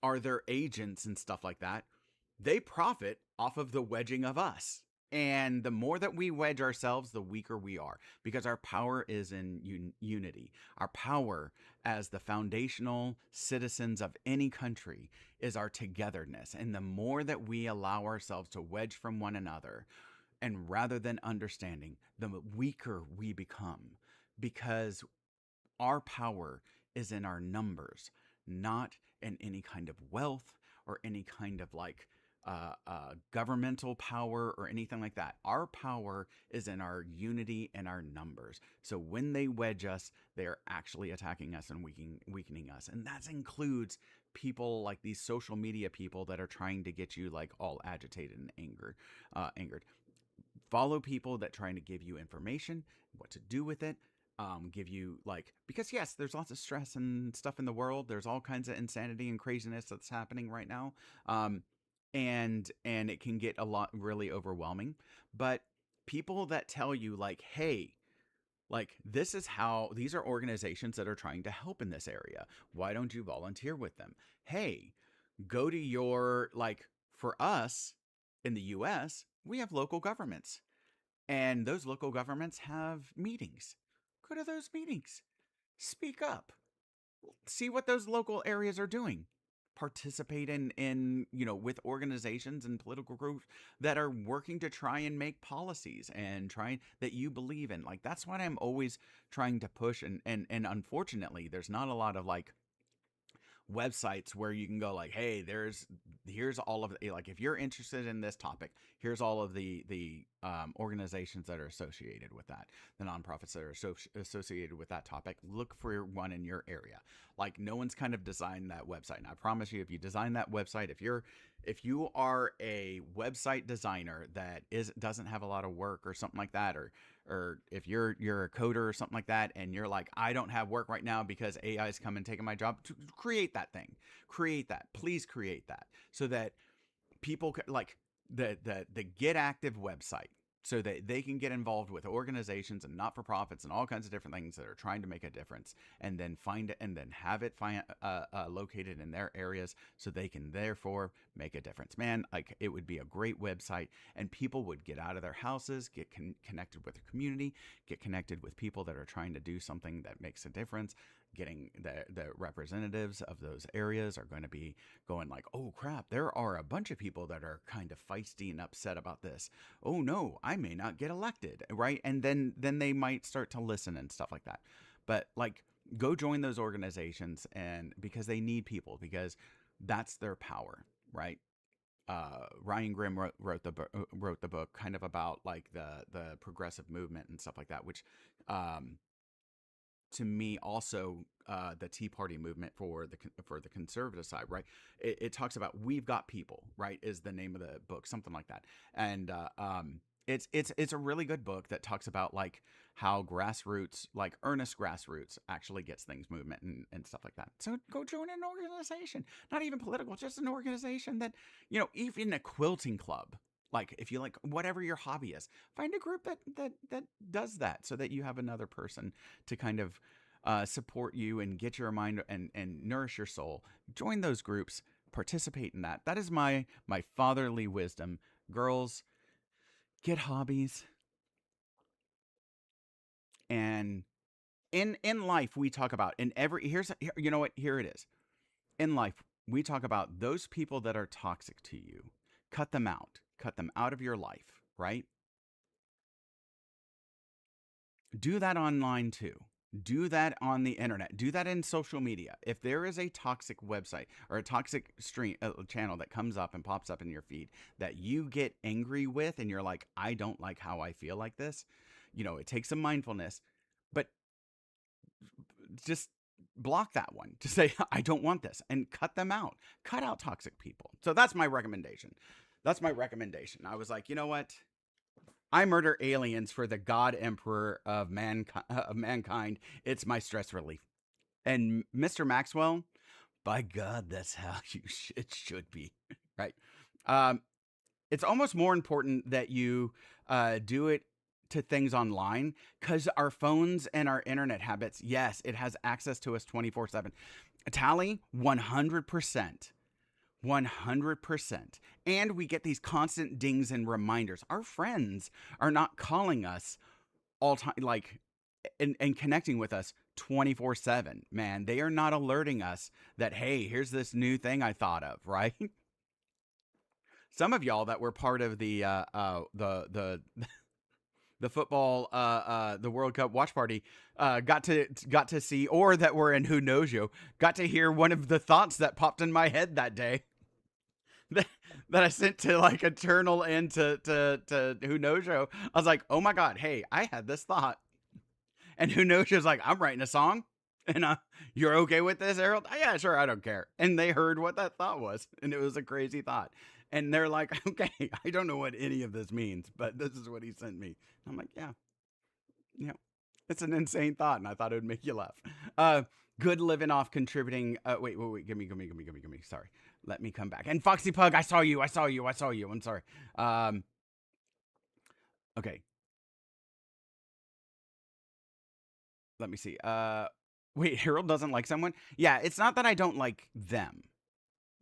are their agents and stuff like that, they profit off of the wedging of us. And the more that we wedge ourselves, the weaker we are, because our power is in unity. Our power as the foundational citizens of any country is our togetherness. And the more that we allow ourselves to wedge from one another, and rather than understanding, the weaker we become, because our power is in our numbers, not in any kind of wealth or any kind of like governmental power or anything like that. Our power is in our unity and our numbers. So when they wedge us, they are actually attacking us and weakening us. And that includes people like these social media people that are trying to get you like all agitated and angered. Follow people that trying to give you information, what to do with it, give you like, because yes, there's lots of stress and stuff in the world. There's all kinds of insanity and craziness that's happening right now. And it can get a lot really overwhelming. But people that tell you like, hey, like this is how, these are organizations that are trying to help in this area. Why don't you volunteer with them? Hey, go to your, like, for us in the US, we have local governments, and those local governments have meetings. Go to those meetings, speak up, see what those local areas are doing, participate in with organizations and political groups that are working to try and make policies and trying that you believe in. Like that's what I'm always trying to push, and unfortunately there's not a lot of like websites where you can go like, hey, here's all of the, like, if you're interested in this topic, here's all of the organizations that are associated with that, the nonprofits that are associated with that topic. Look for one in your area. Like no one's kind of designed that website, and I promise you, if you design that website, if you are a website designer that doesn't have a lot of work or something like that, or if you're a coder or something like that, and you're like, I don't have work right now because AI is coming and taking my job, to create that thing. Create that. Please create that, so that people like the Get Active website, so that they can get involved with organizations and not-for-profits and all kinds of different things that are trying to make a difference, and then find it and then have it located in their areas so they can therefore make a difference. Man, like it would be a great website, and people would get out of their houses, get connected with the community, get connected with people that are trying to do something that makes a difference. Getting the representatives of those areas are going to be going like, oh crap, there are a bunch of people that are kind of feisty and upset about this. Oh no, I may not get elected, right? And then they might start to listen and stuff like that. But like, go join those organizations, and because they need people, because that's their power, right? Ryan Grimm wrote the book kind of about like the progressive movement and stuff like that, which to me also the Tea Party movement for the conservative side, right? It talks about we've got people, right? Is the name of the book, something like that. And It's a really good book that talks about like how grassroots, like earnest grassroots, actually gets things movement and stuff like that. So go join an organization, not even political, just an organization that, even a quilting club. Like if you like whatever your hobby is, find a group that does that, so that you have another person to kind of support you and get your mind and nourish your soul. Join those groups, participate in that. That is my fatherly wisdom. Girls, get hobbies. And in life, we talk about you know what, here it is. In life, we talk about those people that are toxic to you. Cut them out of your life, right? Do that online too. Do that on the internet. Do that in social media. If there is a toxic website or a toxic stream channel that comes up and pops up in your feed that you get angry with, and you're like, I don't like how I feel like this, it takes some mindfulness, but just block that one. Just say, I don't want this, and cut them out. Cut out toxic people. So that's my recommendation. I was like, you know what? I murder aliens for the God Emperor of mankind. It's my stress relief. And Mr. Maxwell, by God, that's how it should be, right? It's almost more important that you do it to things online, because our phones and our internet habits, yes, it has access to us 24/7. Tally, 100%. 100%. And we get these constant dings and reminders. Our friends are not calling us all time, like, and connecting with us 24/7. Man, they are not alerting us that, hey, here's this new thing I thought of, right? Some of y'all that were part of the football, the World Cup watch party, got to see, or that were in Who Knows You, got to hear one of the thoughts that popped in my head that day. That I sent to like Eternal and to Who Knows You. I was like, oh my God, hey, I had this thought. And Who Knows You was like, I'm writing a song. And you're okay with this, Harold? Yeah, sure, I don't care. And they heard what that thought was. And it was a crazy thought. And they're like, okay, I don't know what any of this means, but this is what he sent me. I'm like, yeah, it's an insane thought. And I thought it would make you laugh. Good living off contributing. Wait, give me. Sorry. Let me come back. And Foxy Pug, I saw you. I'm sorry. Okay. Let me see. Wait, Harold doesn't like someone? Yeah, it's not that I don't like them,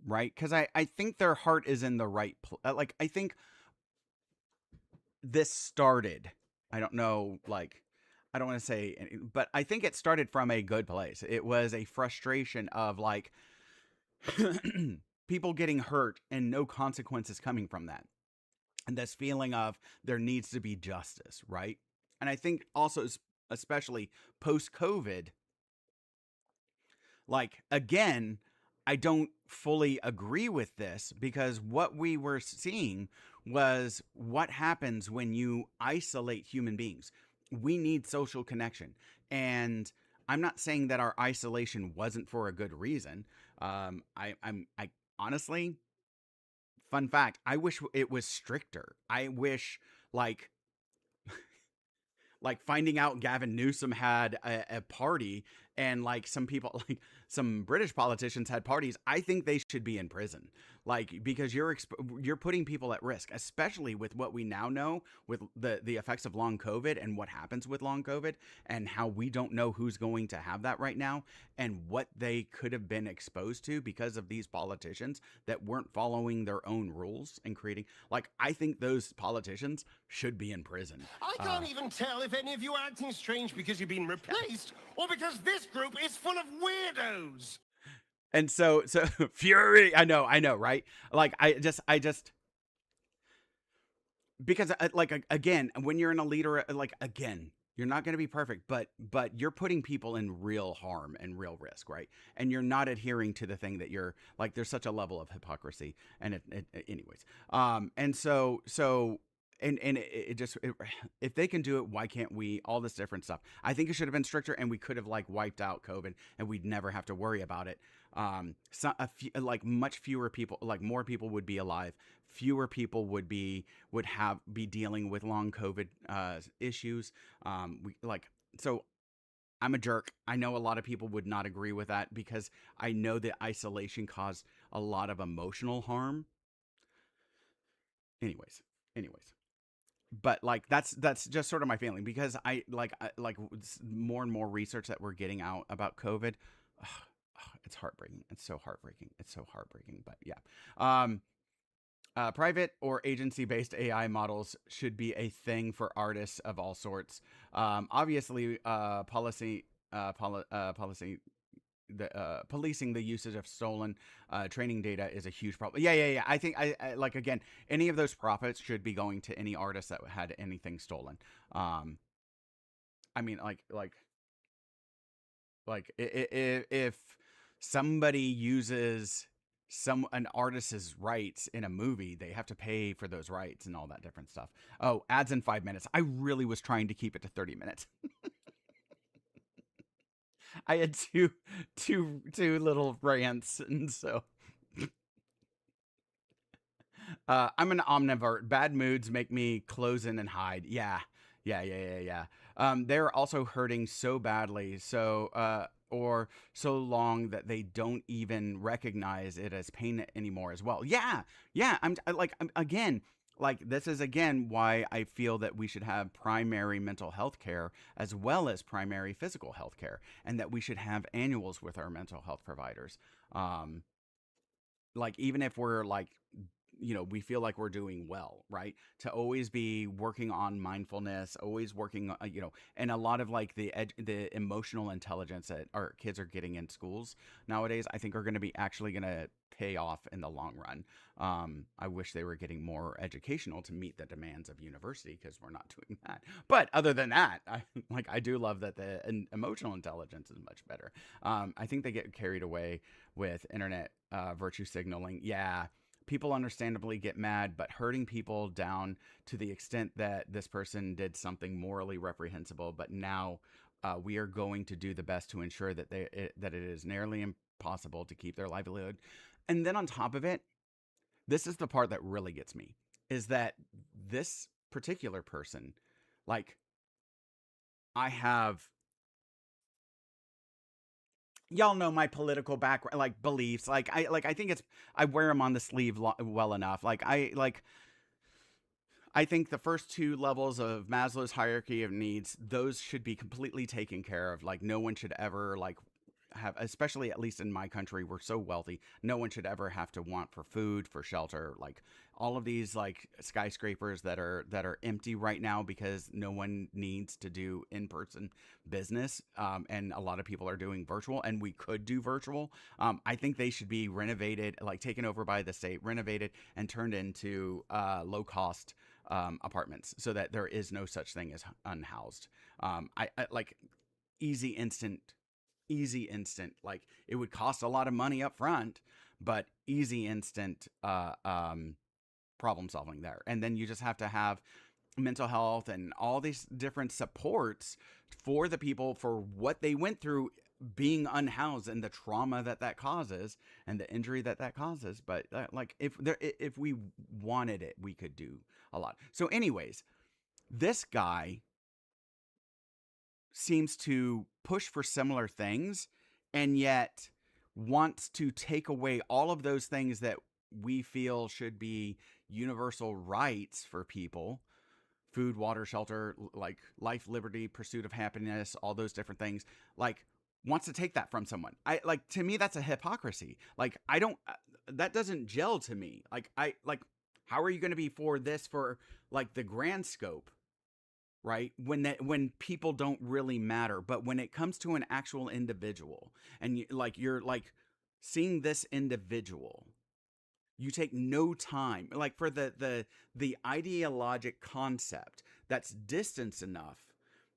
right? Because I think their heart is in the right place. Like, I think this started, I don't know, like, I don't want to say, but I think it started from a good place. It was a frustration of, like, people getting hurt and no consequences coming from that. And this feeling of there needs to be justice, right? And I think also, especially post-COVID, like, again, I don't fully agree with this, because what we were seeing was what happens when you isolate human beings. We need social connection. And I'm not saying that our isolation wasn't for a good reason. I honestly, fun fact, I wish it was stricter. I wish, like finding out Gavin Newsom had a party, and like some people, like some British politicians had parties. I think they should be in prison, like, because you're putting people at risk, especially with what we now know with the effects of long COVID and what happens with long COVID, and how we don't know who's going to have that right now, and what they could have been exposed to because of these politicians that weren't following their own rules and creating, like, I think those politicians should be in prison. I can't even tell if any of you are acting strange because you've been replaced, or because this group is full of weirdos. And so Fury, I know, right? Like, I just, because like, again, when you're in a leader, like, again, you're not going to be perfect, but you're putting people in real harm and real risk, right? And you're not adhering to the thing that you're, like, there's such a level of hypocrisy, and anyways. And so if they can do it, why can't we? All this different stuff. I think it should have been stricter, and we could have like wiped out COVID, and we'd never have to worry about it. Like much fewer people, like more people would be alive. Fewer people would be dealing with long COVID issues. So I'm a jerk. I know a lot of people would not agree with that because I know that isolation caused a lot of emotional harm. Anyways. But like that's just sort of my feeling, because I like more and more research that we're getting out about COVID. It's heartbreaking. It's so heartbreaking. But yeah. Private or agency-based AI models should be a thing for artists of all sorts. Obviously, policing the usage of stolen training data is a huge problem. Yeah. I think I like, again, any of those profits should be going to any artist that had anything stolen. I mean, if somebody uses an artist's rights in a movie, they have to pay for those rights and all that different stuff. Oh, ads in 5 minutes. I really was trying to keep it to 30 minutes. I had two little rants, and so I'm an omnivore. Bad moods make me close in and hide. Yeah. They're also hurting so badly, or so long that they don't even recognize it as pain anymore as well. Yeah. This is again why I feel that we should have primary mental health care as well as primary physical health care, and that we should have annuals with our mental health providers. Even if we're we feel like we're doing well, right? To always be working on mindfulness, always working, and a lot of the emotional intelligence that our kids are getting in schools nowadays, I think are going to pay off in the long run. I wish they were getting more educational to meet the demands of university, because we're not doing that. But other than that, I do love that the emotional intelligence is much better. I think they get carried away with internet virtue signaling. Yeah. People understandably get mad, but hurting people down to the extent that this person did something morally reprehensible, but now we are going to do the best to ensure that that it is nearly impossible to keep their livelihood. And then on top of it, this is the part that really gets me, is that this particular person, y'all know my political background, beliefs. I think I wear them on the sleeve well enough. I think the first two levels of Maslow's hierarchy of needs, those should be completely taken care of. No one should ever have, especially at least in my country, we're so wealthy, no one should ever have to want for food, for shelter. All of these skyscrapers that are empty right now because no one needs to do in-person business, and a lot of people are doing virtual, and we could do virtual. I think they should be renovated, taken over by the state, renovated, and turned into low-cost apartments, so that there is no such thing as unhoused. Easy instant. It would cost a lot of money up front, but easy instant problem solving there. And then you just have to have mental health and all these different supports for the people, for what they went through being unhoused, and the trauma that causes, and the injury that causes. But if we wanted it, we could do a lot. So anyways, this guy seems to push for similar things, and yet wants to take away all of those things that we feel should be universal rights for people: food, water, shelter, life, liberty, pursuit of happiness, all those different things. Wants to take that from someone. To me, that's a hypocrisy. That doesn't gel to me. How are you going to be for this, for the grand scope, right? When people don't really matter, but when it comes to an actual individual, and you're seeing this individual, you take no time, for the ideologic concept that's distance enough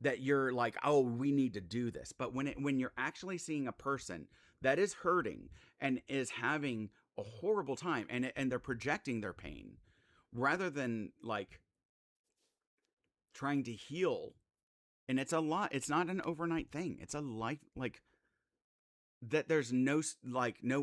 that you're oh, we need to do this. But when you're actually seeing a person that is hurting and is having a horrible time, and they're projecting their pain, rather than trying to heal. And it's a lot. It's not an overnight thing. It's a life, like, that there's no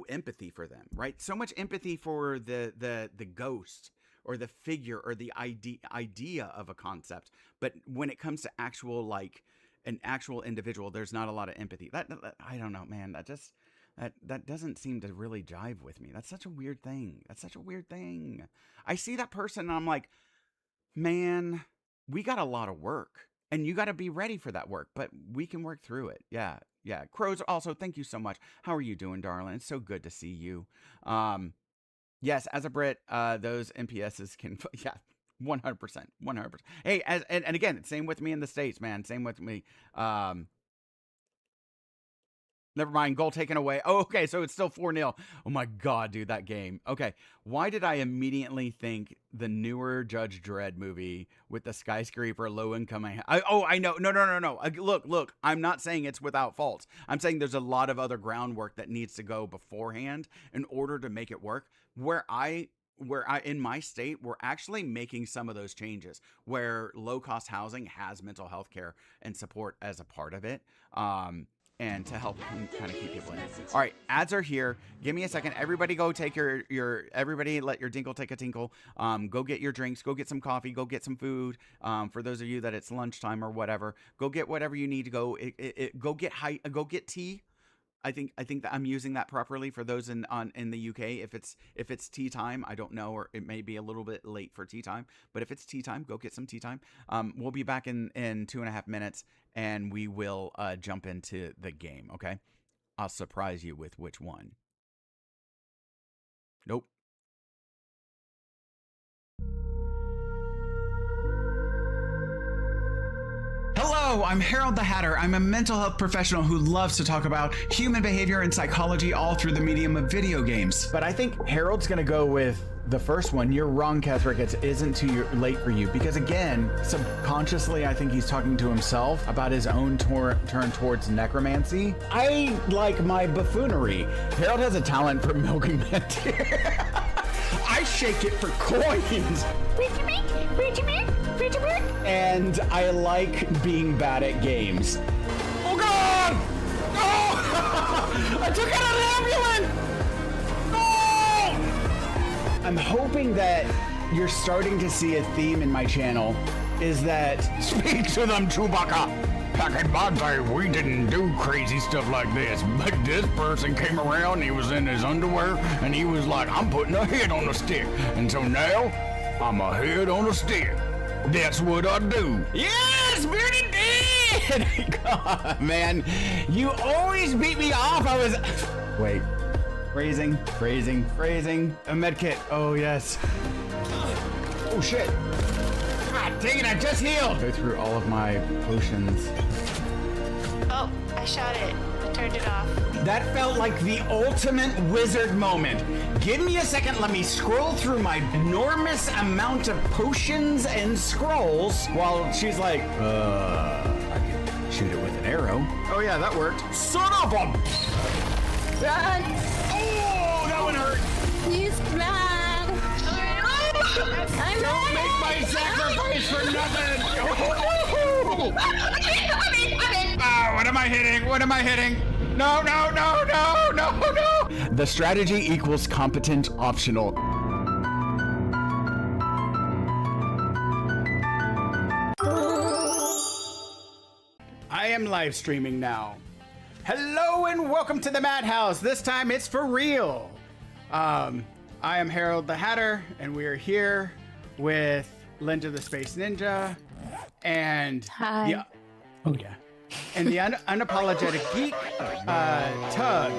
empathy for them, right? So much empathy for the ghost or the figure or the idea of a concept. But when it comes to actual, like, an actual individual, there's not a lot of empathy. That I don't know, man. That doesn't seem to really jive with me. That's such a weird thing. I see that person and I'm like, man, we got a lot of work. And you got to be ready for that work, but we can work through it. Yeah. Crows, also, thank you so much. How are you doing, darling? It's so good to see you. Yes, as a Brit, those NPSs can, yeah, 100%. Hey, and again, same with me in the States, man. Same with me. Never mind, goal taken away. Oh, okay, so it's still 4-0. Oh my God, dude, that game. Okay, why did I immediately think the newer Judge Dredd movie with the skyscraper low-income? I know. No. Look, I'm not saying it's without faults. I'm saying there's a lot of other groundwork that needs to go beforehand in order to make it work. Where I in my state, we're actually making some of those changes where low-cost housing has mental health care and support as a part of it. And to help kind of keep people in. All right, ads are here. Give me a second. Everybody go take everybody let your dinkle take a tinkle. Go get your drinks. Go get some coffee. Go get some food. For those of you that it's lunchtime or whatever, go get whatever you need to go. Go get tea. I think that I'm using that properly for those in the UK. If it's tea time, I don't know, or it may be a little bit late for tea time. But if it's tea time, go get some tea time. We'll be back in 2.5 minutes, and we will jump into the game. Okay, I'll surprise you with which one. Nope. Hello, I'm Harold the Hatter. I'm a mental health professional who loves to talk about human behavior and psychology all through the medium of video games. But I think Harold's gonna go with the first one. You're wrong, Kethrick. It isn't too late for you. Because again, subconsciously, I think he's talking to himself about his own turn towards necromancy. I like my buffoonery. Harold has a talent for milking men. I shake it for coins. And I like being bad at games. Oh God! Oh! I took out an ambulance! No! I'm hoping that you're starting to see a theme in my channel, is that speak to them, Chewbacca. Back in my day, we didn't do crazy stuff like this, but this person came around, he was in his underwear, and he was like, I'm putting a head on a stick. And so now, I'm a head on a stick. That's what I do. Yes, Bearded did! God, man, you always beat me off. Wait. Phrasing. A med kit. Oh, yes. Oh, shit. God dang it, I just healed. Go through all of my potions. Oh, I shot it. I turned it off. That felt like the ultimate wizard moment. Give me a second, let me scroll through my enormous amount of potions and scrolls while she's like, I can shoot it with an arrow. Oh yeah, that worked. Son of a... Run! Oh, that one hurt. Please run! I'm Don't make my sacrifice for nothing. Oh, what am I hitting? No. The strategy equals competent optional. I am live streaming now. Hello and welcome to the Madhouse. This time it's for real. I am Harold the Hatter, and we are here with Linda the Space Ninja and Hi. Oh yeah. And the unapologetic geek, Tug.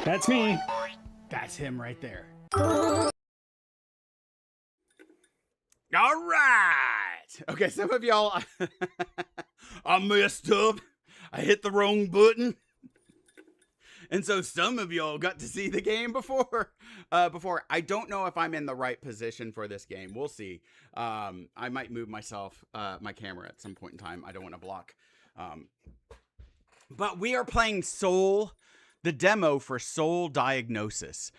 That's me. That's him right there. All right. Okay, some of y'all, I messed up. I hit the wrong button. And so some of y'all got to see the game before. I don't know if I'm in the right position for this game. We'll see. I might move my camera at some point in time. I don't want to block. But we are playing the demo for Soul Diagnosis.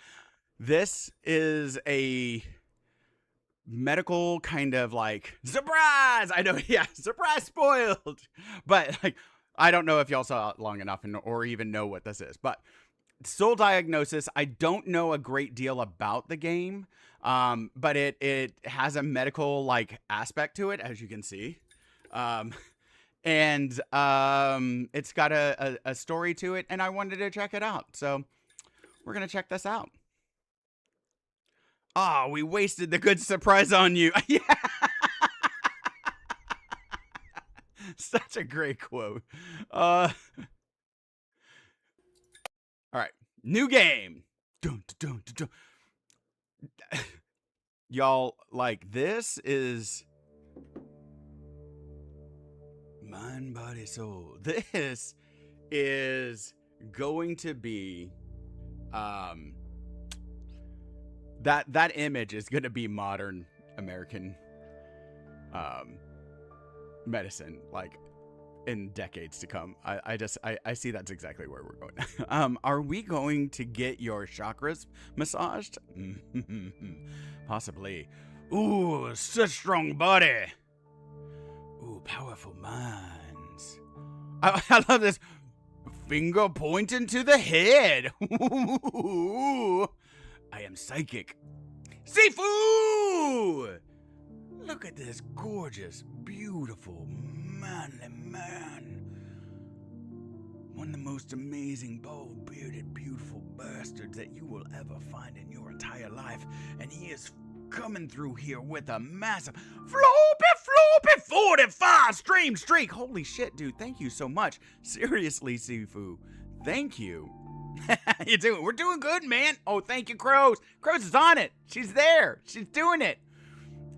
This is a medical kind of like surprise. I know, yeah, surprise spoiled. But like, I don't know if y'all saw it long enough or even know what this is. But Soul Diagnosis, I don't know a great deal about the game, but it has a medical like aspect to it, as you can see, and it's got a story to it, and I wanted to check it out, so we're gonna check this out. Oh, we wasted the good surprise on you. Yeah. Such a great quote. All right. New game. Dun, dun, dun, dun. Y'all, like, this is mind, body, soul. This is going to be that image is going to be modern American medicine, like, in decades to come. I see that's exactly where we're going. Are we going to get your chakras massaged? Possibly. Ooh, such strong body. Ooh, powerful minds. I love this. Finger pointing to the head. Ooh, I am psychic. Sifu! Look at this gorgeous, beautiful, manly man. One of the most amazing, bald-bearded, beautiful bastards that you will ever find in your entire life. And he is coming through here with a massive floppy 45 stream streak. Holy shit, dude. Thank you so much. Seriously, Sifu. Thank you. We're doing good, man. Oh, thank you, Crows. Crows is on it. She's there. She's doing it.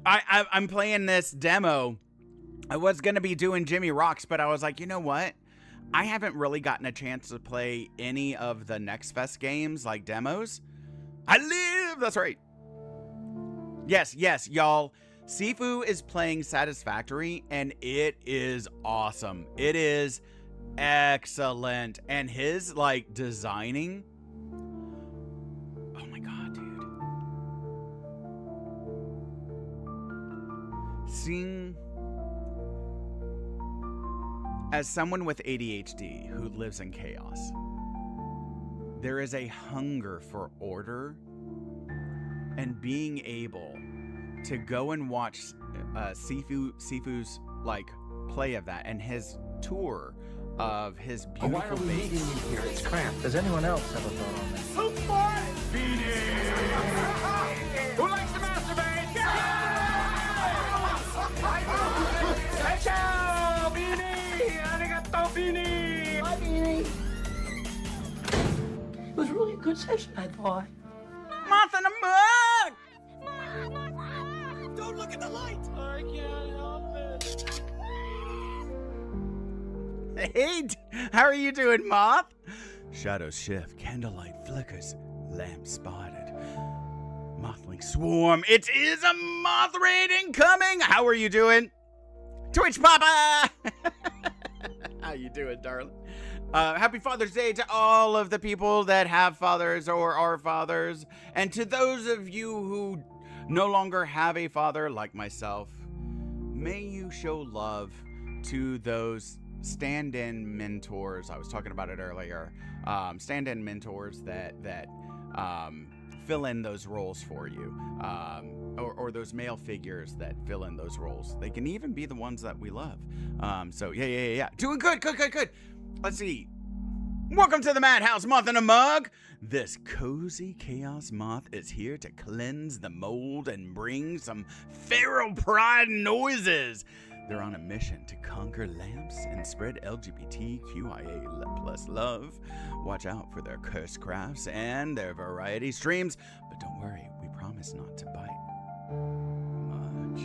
I'm playing this demo. I was going to be doing Jimmy Rocks, but I was like, you know what? I haven't really gotten a chance to play any of the Next Fest games, like demos. I live! That's right. Yes, y'all. Sifu is playing Satisfactory, and it is awesome. It is excellent. And his, like, designing... Oh my god, dude. Seeing... As someone with ADHD who lives in chaos, there is a hunger for order, and being able to go and watch Sifu's like play of that and his tour of his beautiful Why are we base. meeting you here? It's cramped. Does anyone else have a thought on that? Who likes to masturbate? It was really a good session, I thought. Moth in a mug! Don't look at the light! I can't help it. Hey, how are you doing, Moth? Shadows shift, candlelight flickers, lamp spotted. Mothling swarm. It is a moth raid incoming. How are you doing? Twitch Papa! How you doing, darling? Happy Father's Day to all of the people that have fathers or are fathers. And to those of you who no longer have a father like myself, may you show love to those stand-in mentors. I was talking about it earlier. Stand-in mentors that fill in those roles for you. Or those male figures that fill in those roles. They can even be the ones that we love. So yeah. Doing good. Let's see. Welcome to the Madhouse Moth in a Mug. This cozy chaos moth is here to cleanse the mold and bring some feral pride noises. They're on a mission to conquer lamps and spread LGBTQIA plus love. Watch out for their cursed crafts and their variety streams. But don't worry, we promise not to bite much.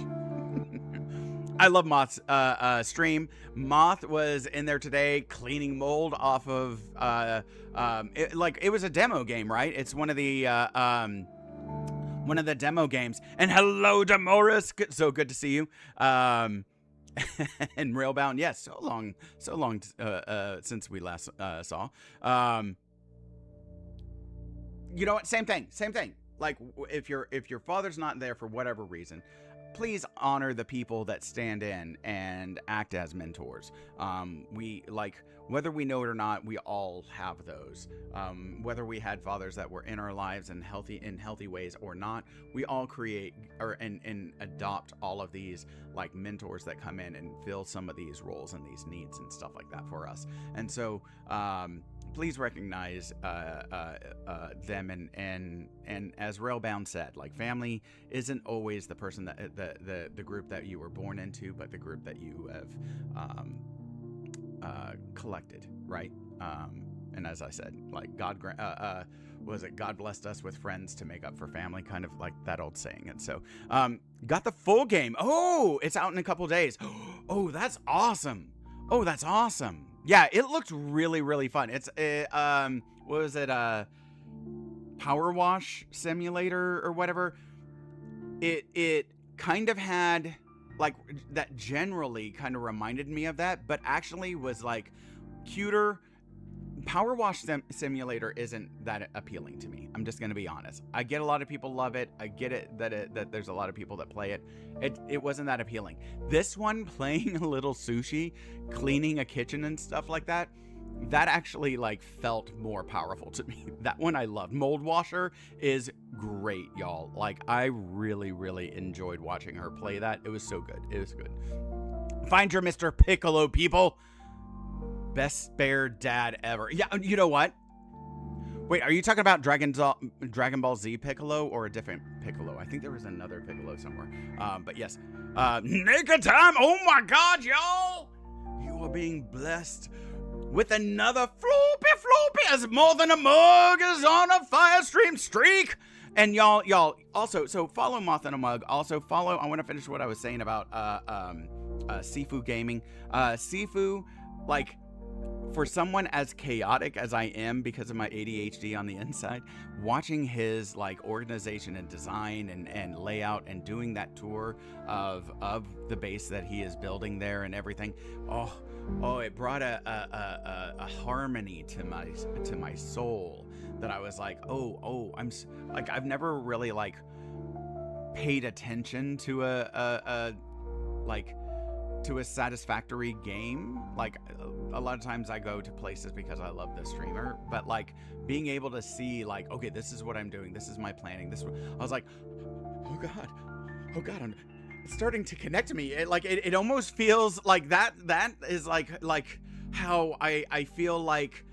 I love Moth's stream. Moth was in there today cleaning mold off of it was a demo game, right? It's one of the demo games. And hello, Demoris. So good to see you. And Railbound, yes, so long since we last saw. You know what? Same thing. like if your father's not there for whatever reason, please honor the people that stand in and act as mentors. We like, whether we know it or not, we all have those. Whether we had fathers that were in our lives and in healthy ways or not, we all create and adopt all of these like mentors that come in and fill some of these roles and these needs and stuff like that for us. And so please recognize them, and as Railbound said, like, family isn't always the person that the group that you were born into, but the group that you have collected, right? And as I said, like, God blessed us with friends to make up for family, kind of like that old saying. And so got the full game. Oh, it's out in a couple days. Oh, that's awesome. Oh, that's awesome. Yeah, it looked really, really fun. It's what was it? Power Wash Simulator or whatever. It kind of had like that, generally kind of reminded me of that, but actually was like cuter. Power Wash Simulator isn't that appealing to me. I'm just going to be honest. I get a lot of people love it. I get it that there's a lot of people that play it. It wasn't that appealing. This one, playing a little sushi, cleaning a kitchen and stuff like that, that actually like felt more powerful to me. That one I loved. Mold Washer is great, y'all. Like, I really, really enjoyed watching her play that. It was so good. It was good. Find your Mr. Piccolo, people. Best spare dad ever. Yeah, you know what? Wait, are you talking about Dragon Ball Z Piccolo or a different Piccolo? I think there was another Piccolo somewhere. But yes. Naked time! Oh my God, y'all! You are being blessed with another floopy as More Than a Mug is on a fire stream streak. And y'all also, so follow Moth and a Mug. Also follow, I want to finish what I was saying about Sifu Gaming. Sifu, like, for someone as chaotic as I am because of my ADHD on the inside, watching his like organization and design and layout and doing that tour of the base that he is building there and everything, oh, it brought a harmony to my soul that I was like, oh, I'm like, I've never really like paid attention to a satisfactory game. Like, a lot of times I go to places because I love the streamer, but like being able to see like, okay, this is what I'm doing, this is my planning, I was like, oh God, it's starting to connect to me. It almost feels like that is like how I feel like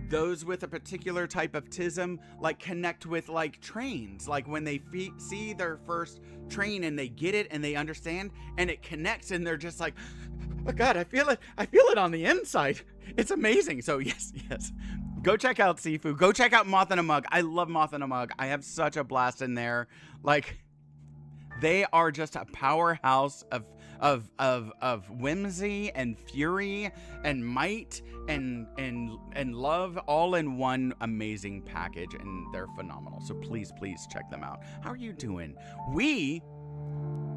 those with a particular type of tism like connect with like trains, like when they see their first train and they get it and they understand and it connects and they're just like, oh God, I feel it on the inside. It's amazing. So yes, go check out Sifu. Go check out Moth and a Mug. I love Moth and a Mug. I have such a blast in there. Like, they are just a powerhouse of whimsy and fury and might and love all in one amazing package, and they're phenomenal. So please check them out. How are you doing? We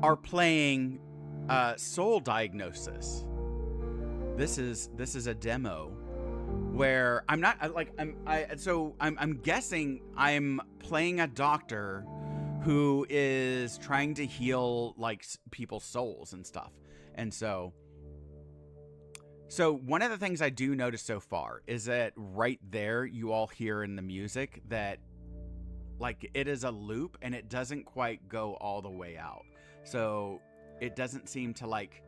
are playing Soul Diagnosis. This is a demo where I'm guessing I'm playing a doctor who is trying to heal like people's souls and stuff. And so one of the things I do notice so far is that right there, you all hear in the music that like it is a loop and it doesn't quite go all the way out. So it doesn't seem to like,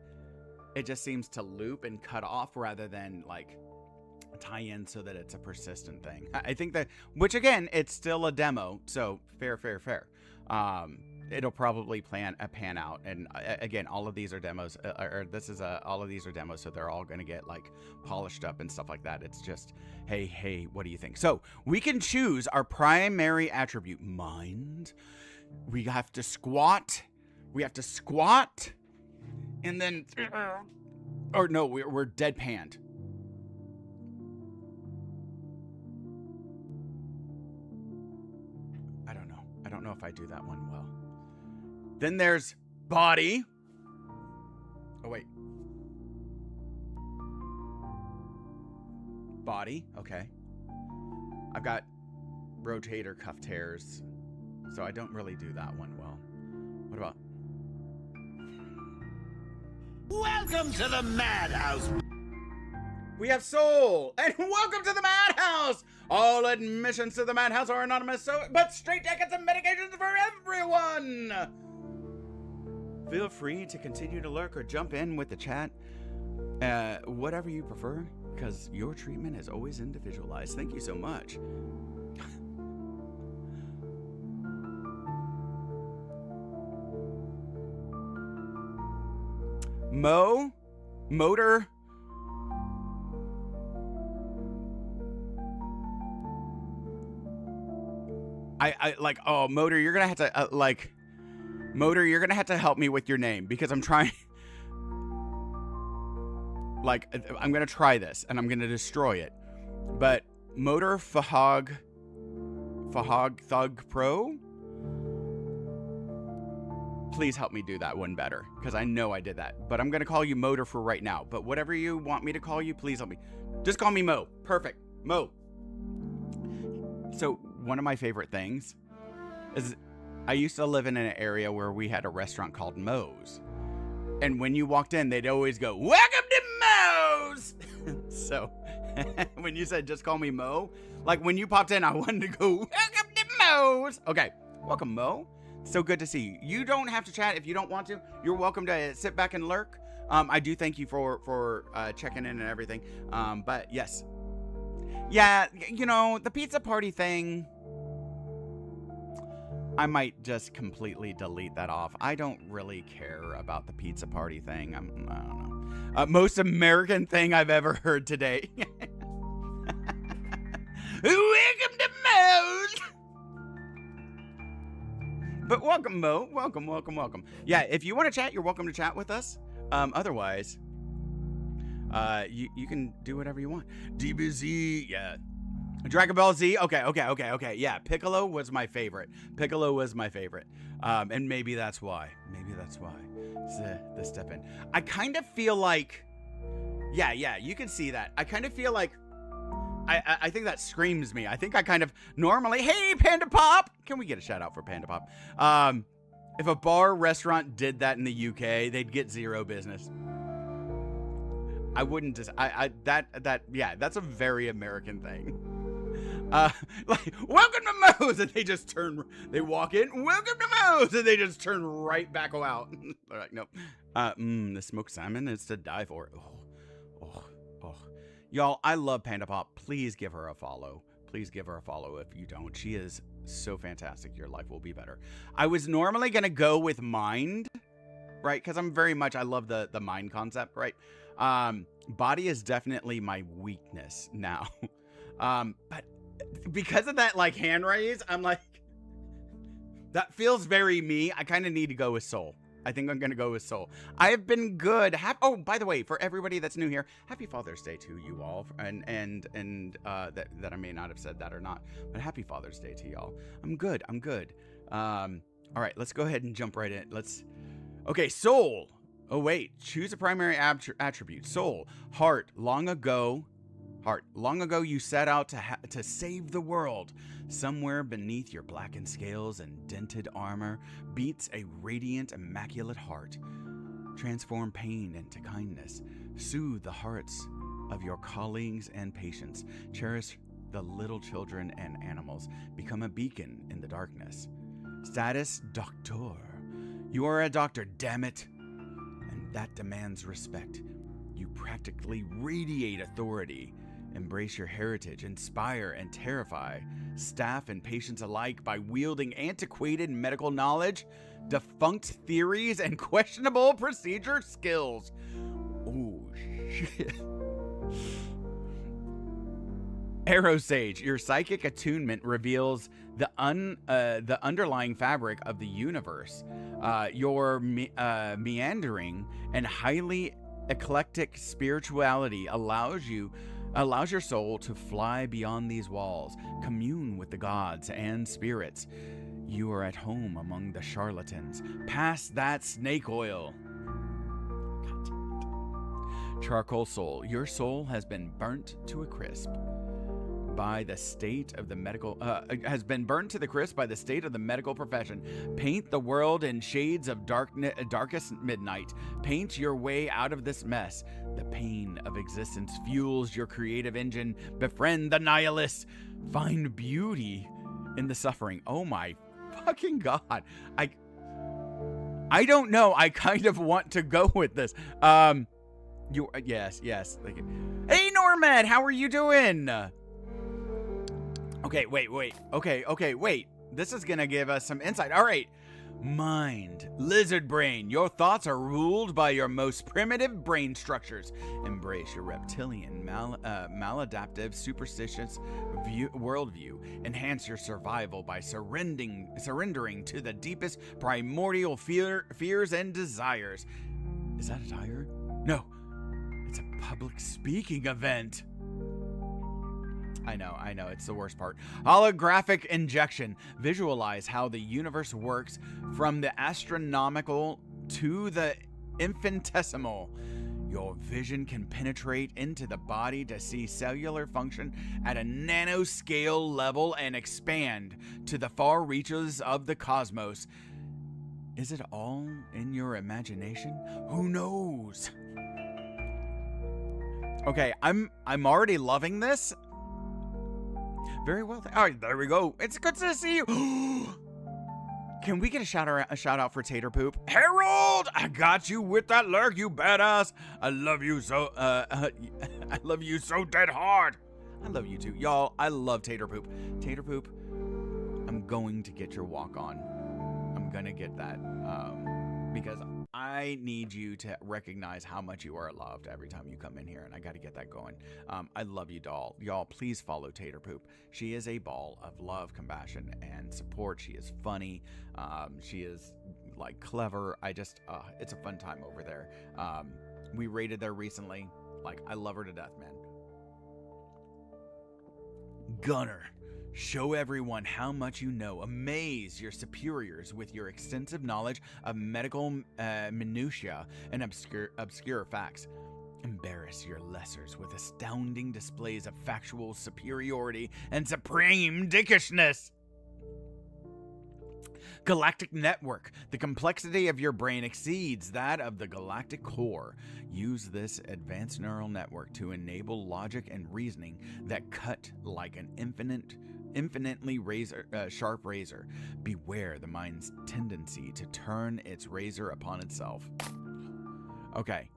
it just seems to loop and cut off rather than like tie in so that it's a persistent thing. I think that, which again, it's still a demo. So fair. It'll probably pan out. And again, all of these are demos, all of these are demos. So they're all going to get like polished up and stuff like that. It's just, hey, what do you think? So we can choose our primary attribute, mind. We have to squat. And then, or no, we're deadpanned. I don't know if I do that one well. Then there's body. Oh, wait. Body, okay. I've got rotator cuff tears, So I don't really do that one well. What about? Welcome to the madhouse. We have Soul, and welcome to the Madhouse! All admissions to the Madhouse are anonymous, but straight jackets and medications for everyone! Feel free to continue to lurk or jump in with the chat, whatever you prefer, because your treatment is always individualized. Thank you so much. Motor. I like, oh, Motor, you're gonna have to, Motor, you're gonna have to help me with your name, because I'm trying, like, I'm gonna try this, and I'm gonna destroy it, but Motor Fahog Thug Pro? Please help me do that one better, because I know I did that, but I'm gonna call you Motor for right now, but whatever you want me to call you, please help me. Just call me Mo. Perfect. Mo. So, one of my favorite things is I used to live in an area where we had a restaurant called Mo's. And when you walked in, they'd always go, "Welcome to Mo's!" So, when you said, just call me Mo, like when you popped in, I wanted to go, "Welcome to Mo's!" Okay, welcome, Mo. So good to see you. You don't have to chat if you don't want to. You're welcome to sit back and lurk. I do thank you for checking in and everything. But yes. Yeah, you know, the pizza party thing, I might just completely delete that off. I don't really care about the pizza party thing. I don't know. Most American thing I've ever heard today. Welcome to Mo's! But welcome, Mo. Welcome. Yeah, if you want to chat, you're welcome to chat with us. Otherwise, you can do whatever you want. DBZ, yeah. Dragon Ball Z, okay. Yeah, Piccolo was my favorite. And maybe that's why. The step in. I kind of feel like, yeah, you can see that. I kind of feel like, I think that screams me. I think I kind of normally, hey, Panda Pop! Can we get a shout out for Panda Pop? If a bar restaurant did that in the UK, they'd get zero business. I wouldn't just, yeah, that's a very American thing. Like, welcome to Mo's, and they walk in, welcome to Mo's, and they just turn right back out. They're like, nope. The smoked salmon is to die for. Oh. Y'all, I love Panda Pop. Please give her a follow. If you don't. She is so fantastic. Your life will be better. I was normally going to go with Mind, right? Because I love the Mind concept, right? Body is definitely my weakness now. But because of that, like, hand raise, I'm like, that feels very me. I kind of need to go with Soul. I think I'm going to go with Soul. I have been good. Oh, by the way, for everybody that's new here, happy Father's Day to you all. And that I may not have said that or not, but happy Father's Day to y'all. I'm good. All right, let's go ahead and jump right in. Okay, Soul. Oh, wait. Choose a primary attribute. Soul. Heart. Long ago, you set out to save the world. Somewhere beneath your blackened scales and dented armor beats a radiant, immaculate heart. Transform pain into kindness. Soothe the hearts of your colleagues and patients. Cherish the little children and animals. Become a beacon in the darkness. Status, doctor. You are a doctor, damn it. And that demands respect. You practically radiate authority. Embrace your heritage, inspire and terrify staff and patients alike by wielding antiquated medical knowledge, defunct theories, and questionable procedure skills. Oh, shit. Arrow Sage, your psychic attunement reveals the underlying fabric of the universe. Your meandering and highly eclectic spirituality allows your soul to fly beyond these walls, commune with the gods and spirits. You are at home among the charlatans. Pass that snake oil. God damn it. Charcoal Soul. Your soul has been burnt to a crisp. by the state of the medical has been burned to the crisp by the state of the medical profession. Paint the world in shades of darkest midnight. Paint your way out of this mess. The pain of existence fuels your creative engine. Befriend the nihilists. Find beauty in the suffering. Oh my fucking God. I don't know. I kind of want to go with this. Yes. Like, hey Norman, how are you doing? Okay, wait. Okay, wait. This is gonna give us some insight. All right. Mind, lizard brain. Your thoughts are ruled by your most primitive brain structures. Embrace your reptilian, maladaptive, superstitious worldview. Enhance your survival by surrendering to the deepest primordial fears and desires. Is that a tiger? No, it's a public speaking event. I know, it's the worst part. Holographic injection. Visualize how the universe works from the astronomical to the infinitesimal. Your vision can penetrate into the body to see cellular function at a nanoscale level and expand to the far reaches of the cosmos. Is it all in your imagination? Who knows? Okay, I'm already loving this. Very well. All right, there we go. It's good to see you. Can we get a shout out for Tater Poop? Harold, I got you with that lurk, you badass. I love you so. I love you so dead hard. I love you too, y'all. I love Tater Poop. Tater Poop, I'm going to get your walk on. I'm gonna get that because I need you to recognize how much you are loved every time you come in here, and I got to get that going. I love you, doll. Y'all, please follow Tater Poop. She is a ball of love, compassion, and support. She is funny. She is like clever. It's a fun time over there. We raided there recently. Like, I love her to death, man. Gunner. Show everyone how much you know. Amaze your superiors with your extensive knowledge of medical minutiae and obscure facts. Embarrass your lessers with astounding displays of factual superiority and supreme dickishness. Galactic network. The complexity of your brain exceeds that of the galactic core. Use this advanced neural network to enable logic and reasoning that cut like an infinitely sharp razor. Beware the mind's tendency to turn its razor upon itself. Okay.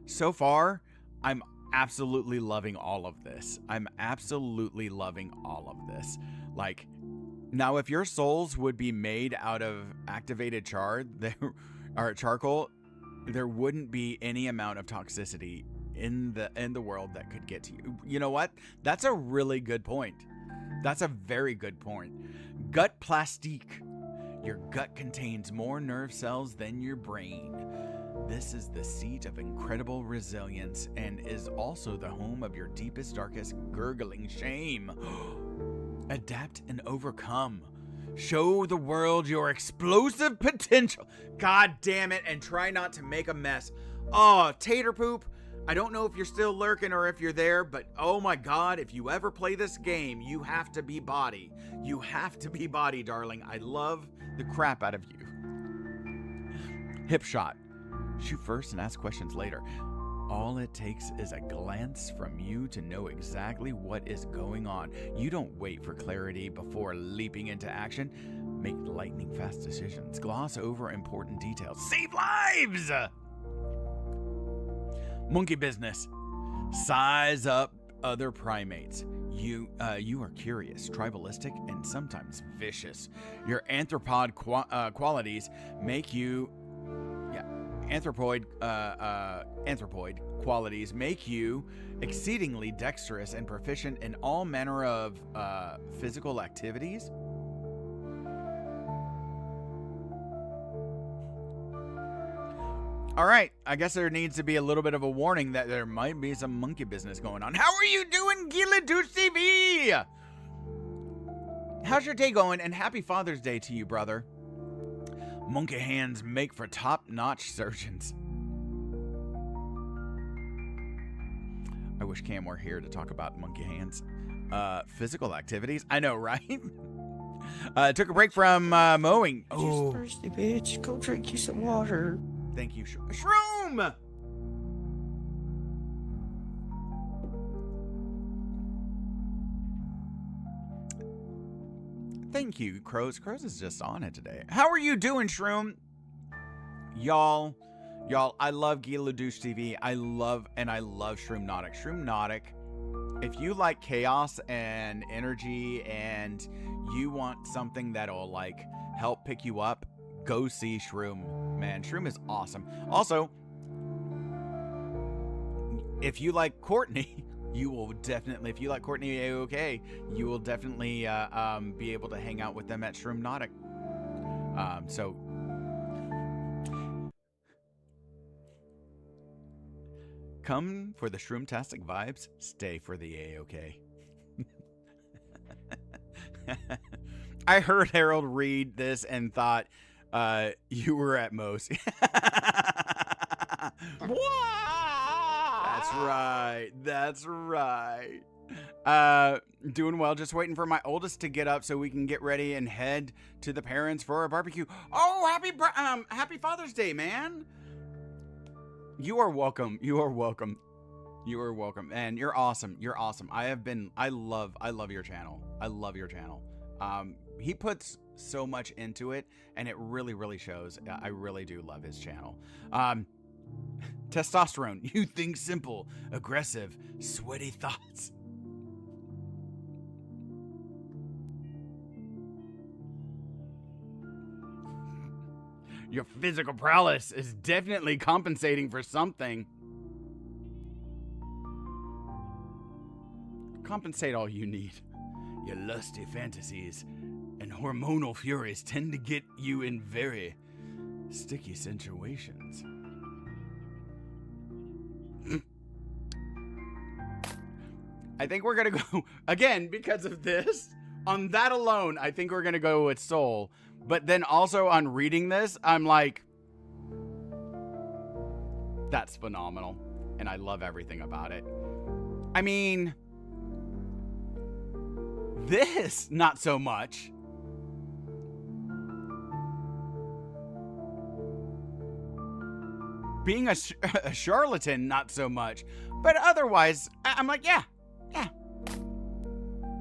So far, I'm absolutely loving all of this. Like, now if your souls would be made out of activated charcoal, there wouldn't be any amount of toxicity in the world that could get to you. You know what? That's a really good point. That's a very good point. Gut plastique. Your gut contains more nerve cells than your brain. This is the seat of incredible resilience and is also the home of your deepest, darkest, gurgling shame. Adapt and overcome. Show the world your explosive potential. God damn it, and try not to make a mess. Oh, Tater Poop. I don't know if you're still lurking or if you're there, but oh my God, if you ever play this game, you have to be body. You have to be body, darling. I love the crap out of you. Hip shot. Shoot first and ask questions later. All it takes is a glance from you to know exactly what is going on. You don't wait for clarity before leaping into action. Make lightning fast decisions. Gloss over important details. Save lives! Monkey business. Size up other primates. You are curious, tribalistic, and sometimes vicious. Your anthropoid qualities make you... Anthropoid qualities make you exceedingly dexterous and proficient in all manner of physical activities. All right, I guess there needs to be a little bit of a warning that there might be some monkey business going on. How are you doing, Gila Douche TV? How's your day going? And happy Father's Day to you, brother. Monkey hands make for top-notch surgeons. I wish Cam were here to talk about monkey hands. Physical activities? I know, right? Took a break from mowing. Oh, thirsty, bitch. Go drink you some water. thank you, Shroom. Thank you, Crows. Crows is just on it today. How are you doing, Shroom? Y'all, I love Gila Douche TV. I love Shroomnotic. Shroomnotic, if you like chaos and energy and you want something that'll like help pick you up, go see Shroom. Man, Shroom is awesome. Also, if you like Courtney, you will definitely, if you like Courtney AOK, you will definitely be able to hang out with them at Shroomnotic. So come for the Shroomtastic vibes, stay for the AOK. I heard Harold read this and thought you were at Moe's. That's right. Doing well, just waiting for my oldest to get up so we can get ready and head to the parents for a barbecue. Oh, happy Father's Day, man. You are welcome. You are welcome. You are welcome. And you're awesome. You're awesome. I love your channel. I love your channel. He puts so much into it and it really, really shows. I really do love his channel. Testosterone. You think simple, aggressive, sweaty thoughts. Your physical prowess is definitely compensating for something. Compensate all you need. Your lusty fantasies and hormonal furies tend to get you in very sticky situations. I think we're gonna go, again, because of this, on that alone, I think we're gonna go with Soul. But then also on reading this, I'm like, that's phenomenal. And I love everything about it. I mean, this, not so much. Being a charlatan, not so much. But otherwise, I'm like, yeah.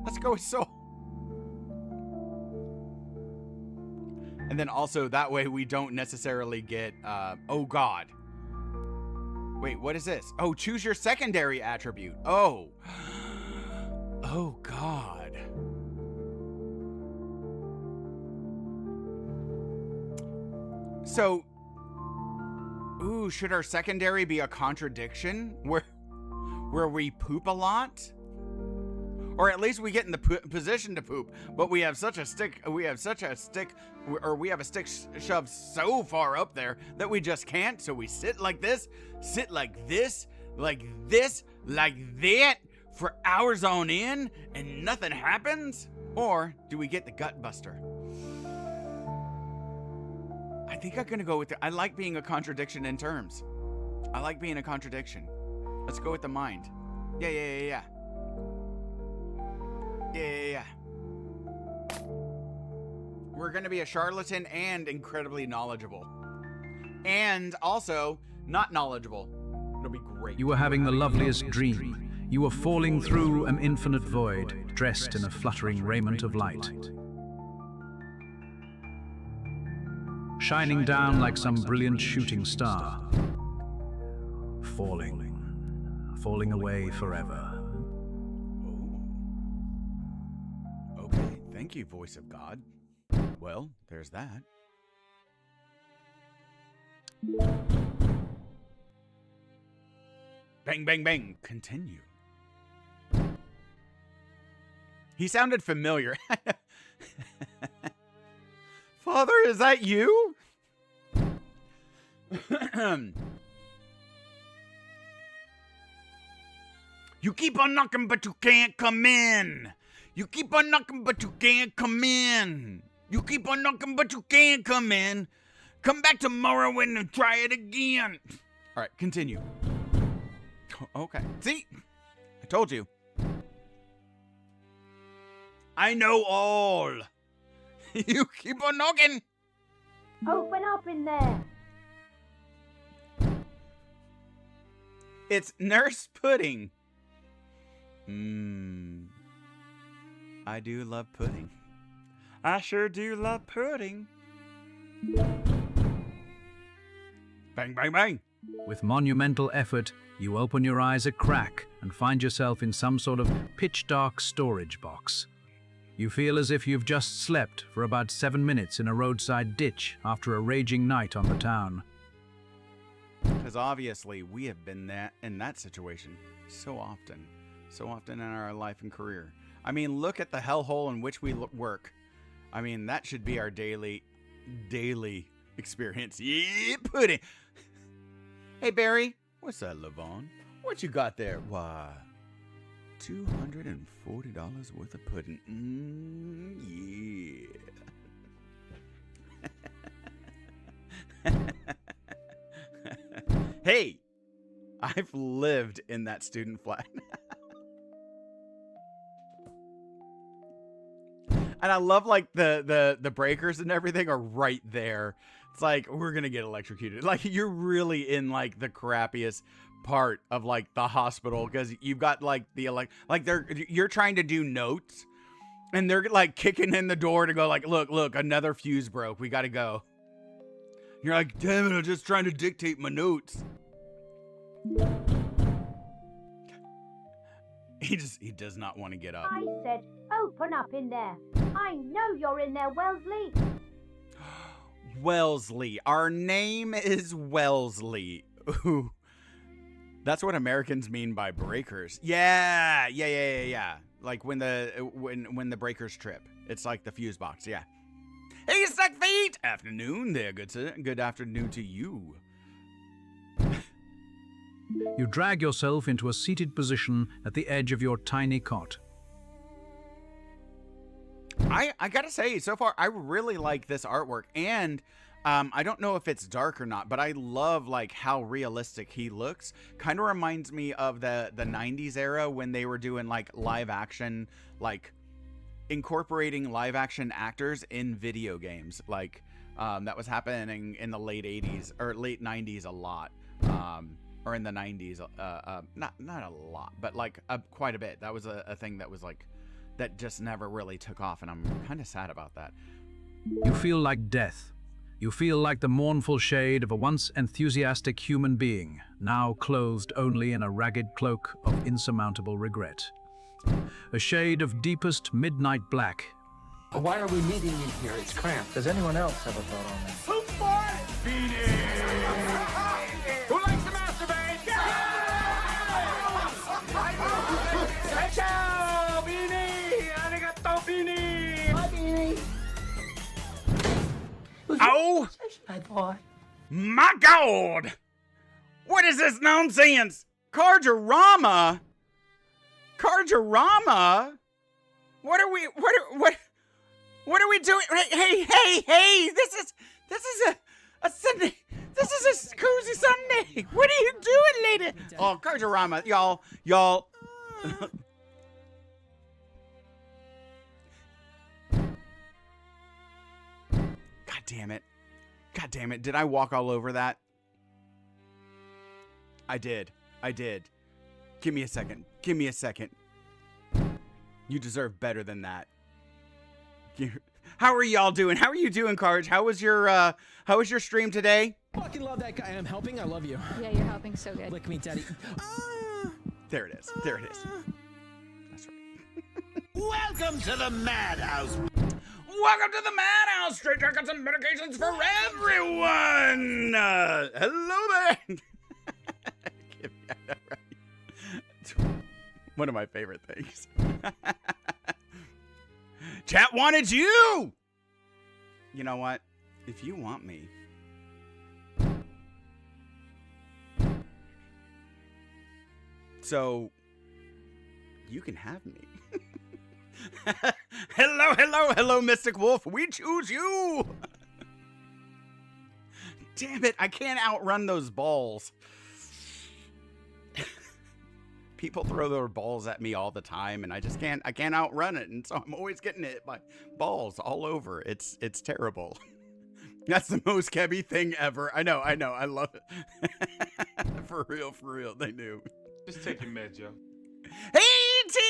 Let's go with Soul. And then also, that way we don't necessarily get, oh God. Wait, what is this? Oh, choose your secondary attribute. Oh. Oh God. So, ooh, should our secondary be a contradiction where we poop a lot? Or at least we get in the position to poop, but we have such a stick, we have a stick shoved so far up there that we just can't, so we sit like this, like that, for hours on end, and nothing happens? Or do we get the gut buster? I think I'm gonna go with I like being a contradiction in terms. I like being a contradiction. Let's go with the mind. Yeah. We're gonna be a charlatan and incredibly knowledgeable. And also, not knowledgeable. It'll be great. You were having the loveliest dream. You were falling through an infinite void, dressed in a fluttering raiment of light. Shining down like some brilliant shooting star. Falling away forever. Okay, thank you, voice of God. Well, there's that. Bang, bang, bang. Continue. He sounded familiar. Father, is that you? You keep on knocking, but you can't come in. You keep on knocking, but you can't come in. You keep on knocking, but you can't come in. Come back tomorrow and try it again. All right, continue. Okay. See? I told you. I know all. You keep on knocking. Open up in there. It's Nurse Pudding. I do love pudding. I sure do love pudding. Bang, bang, bang. With monumental effort, you open your eyes a crack and find yourself in some sort of pitch-dark storage box. You feel as if you've just slept for about 7 minutes in a roadside ditch after a raging night on the town. Because obviously we have been in that situation so often in our life and career. I mean, look at the hellhole in which we work. I mean, that should be our daily experience. Yeah, pudding. Hey, Barry. What's that, Levon? What you got there? Why, $240 worth of pudding. Yeah. Hey, I've lived in that student flat. And I love like the breakers and everything are right there. It's like, we're gonna get electrocuted. Like, you're really in like the crappiest part of like the hospital, because you've got like you're trying to do notes and they're like kicking in the door to go like, look, another fuse broke, we gotta go. You're like, damn it, I'm just trying to dictate my notes. He does not want to get up. I said, open up in there. I know you're in there, Wellesley. Wellesley. Our name is Wellesley. Ooh. That's what Americans mean by breakers. Yeah. Like when the breakers trip. It's like the fuse box, yeah. Hey, Stuck Feet! Afternoon there, good sir. Good afternoon to you. You drag yourself into a seated position at the edge of your tiny cot. I gotta say, so far, I really like this artwork. And I don't know if it's dark or not, but I love like how realistic he looks. Kind of reminds me of the 90s era when they were doing like live action, like incorporating live action actors in video games. Like that was happening in the late 80s or late 90s a lot. Or in the 90s, not a lot, but like quite a bit. That was a thing that was like, that just never really took off, and I'm kind of sad about that. You feel like death. You feel like the mournful shade of a once enthusiastic human being, now clothed only in a ragged cloak of insurmountable regret. A shade of deepest midnight black. Why are we meeting in here? It's cramped. Does anyone else have a thought on that? Who likes to masturbate? Ciao, Beanie! Arigato, Beanie! Hi, Beanie. Oh! I thought. My God! What is this nonsense? Carjarama? What are we doing? Hey! This is a Sunday. This is a cozy Sunday. What are you doing, lady? Oh, Carjarama, y'all. God damn it. Did I walk all over that? I did. Give me a second. You deserve better than that. How are y'all doing? How are you doing, Carge? How was your stream today? Fucking love that guy. I'm helping. I love you. Yeah, you're helping so good. Lick me, Daddy. There it is. That's right. Welcome to the madhouse. Welcome to the madhouse. Straight jackets and medications for everyone. Hello there. It's one of my favorite things. Chat wanted you. You know what? If you want me, so you can have me. Hello, Mystic Wolf. We choose you. Damn it, I can't outrun those balls. people throw their balls at me all the time, and I can't outrun it, and so I'm always getting hit by balls all over. It's terrible. That's the most Kebby thing ever. I know, I love it. For real, they do. Just take your meds, yo. Hey T,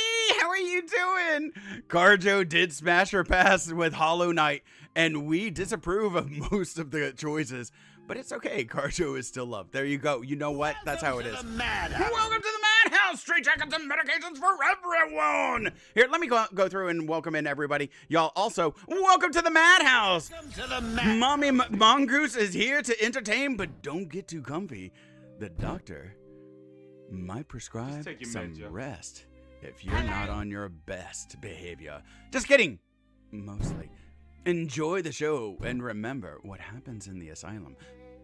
how are you doing? Carjo did smash her pass with Hollow Knight, and we disapprove of most of the choices, but it's okay. Carjo is still loved. There you go. You know what? That's how it is. Welcome to the Madhouse. Straight jackets and medications for everyone. Here, let me go through and welcome in everybody. Y'all also, welcome to the Madhouse. Mommy Mongoose is here to entertain, but don't get too comfy. The doctor might prescribe some rest if you're not on your best behavior. Just kidding. Mostly. Enjoy the show, and remember, what happens in the asylum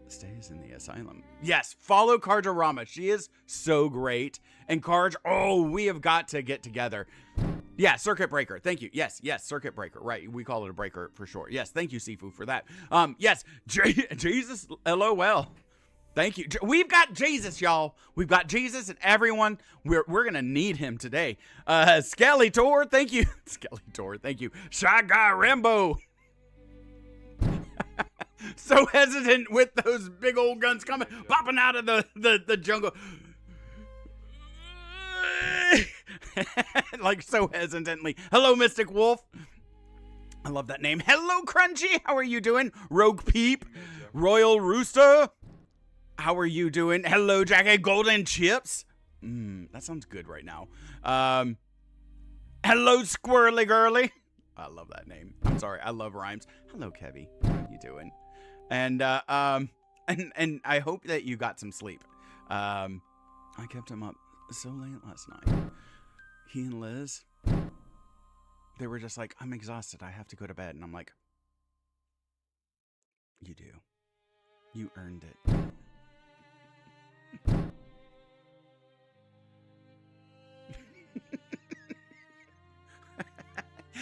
stays in the asylum. Yes, follow Karjarama. She is so great. And Karj, oh, we have got to get together. Yeah, Circuit Breaker. Thank you. Yes, Circuit Breaker. Right, we call it a breaker for short. Yes, thank you, Sifu, for that. Yes, Jesus, LOL. Thank you. We've got Jesus, y'all. We've got Jesus, and everyone, we're gonna need him today. Skeletor, thank you. Skeletor, thank you. Shy Guy Rambo. So hesitant with those big old guns coming, popping out of the jungle. Like so hesitantly. Hello, Mystic Wolf. I love that name. Hello, Crunchy. How are you doing? Rogue Peep. Royal Rooster. How are you doing? Hello, Jackie. Golden Chips. That sounds good right now. Hello, Squirrely Girly. I love that name. I'm sorry. I love rhymes. Hello, Kevy. How are you doing? And I hope that you got some sleep. I kept him up so late last night. He and Liz, they were just like, I'm exhausted. I have to go to bed. And I'm like, you do. You earned it.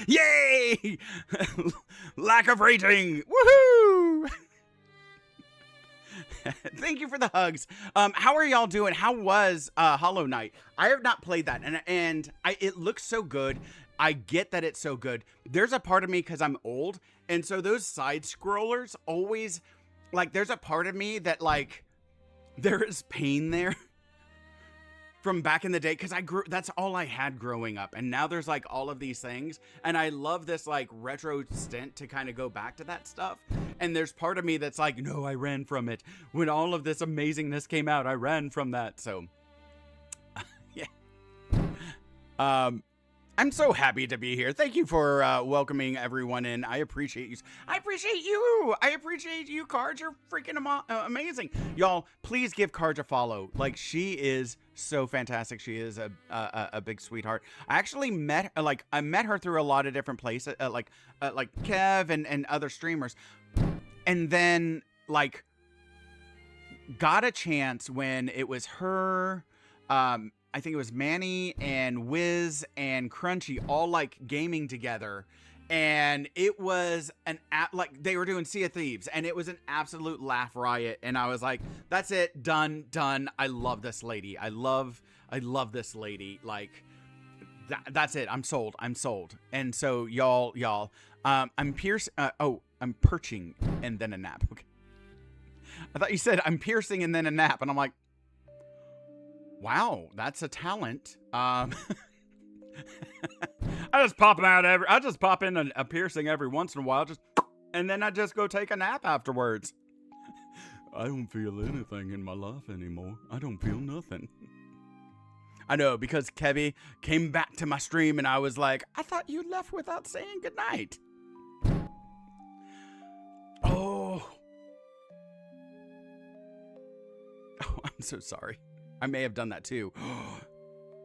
Yay! Lack of rating. Woohoo! Thank you for the hugs. How are y'all doing? How was Hollow Knight? I have not played that, and it looks so good. I get that it's so good. There's a part of me, because I'm old, and so those side scrollers always, like, there's a part of me that, like, there is pain there from back in the day, because that's all I had growing up, and now there's like all of these things, and I love this like retro stint to kind of go back to that stuff. And there's part of me that's like, no, I ran from it when all of this amazingness came out. I ran from that. So yeah. I'm so happy to be here. Thank you for welcoming everyone in. I appreciate you. I appreciate you, Karj. You're freaking amazing. Y'all, please give Karj a follow. Like, she is so fantastic. She is a big sweetheart. I actually met her through a lot of different places, like Kev and other streamers. And then, like, got a chance when it was her, I think it was Manny and Wiz and Crunchy all like gaming together, and it was like they were doing Sea of Thieves, and it was an absolute laugh riot. And I was like, that's it, done. I love this lady. I love this lady. Like, that's it. I'm sold. And so y'all, I'm perching and then a nap. Okay. I thought you said I'm piercing and then a nap, and I'm like, wow, that's a talent. I just pop in a piercing every once in a while, and then I just go take a nap afterwards. I don't feel anything in my life anymore. I don't feel nothing. I know, because Kevy came back to my stream and I was like, I thought you left without saying goodnight. Oh, I'm so sorry. I may have done that too.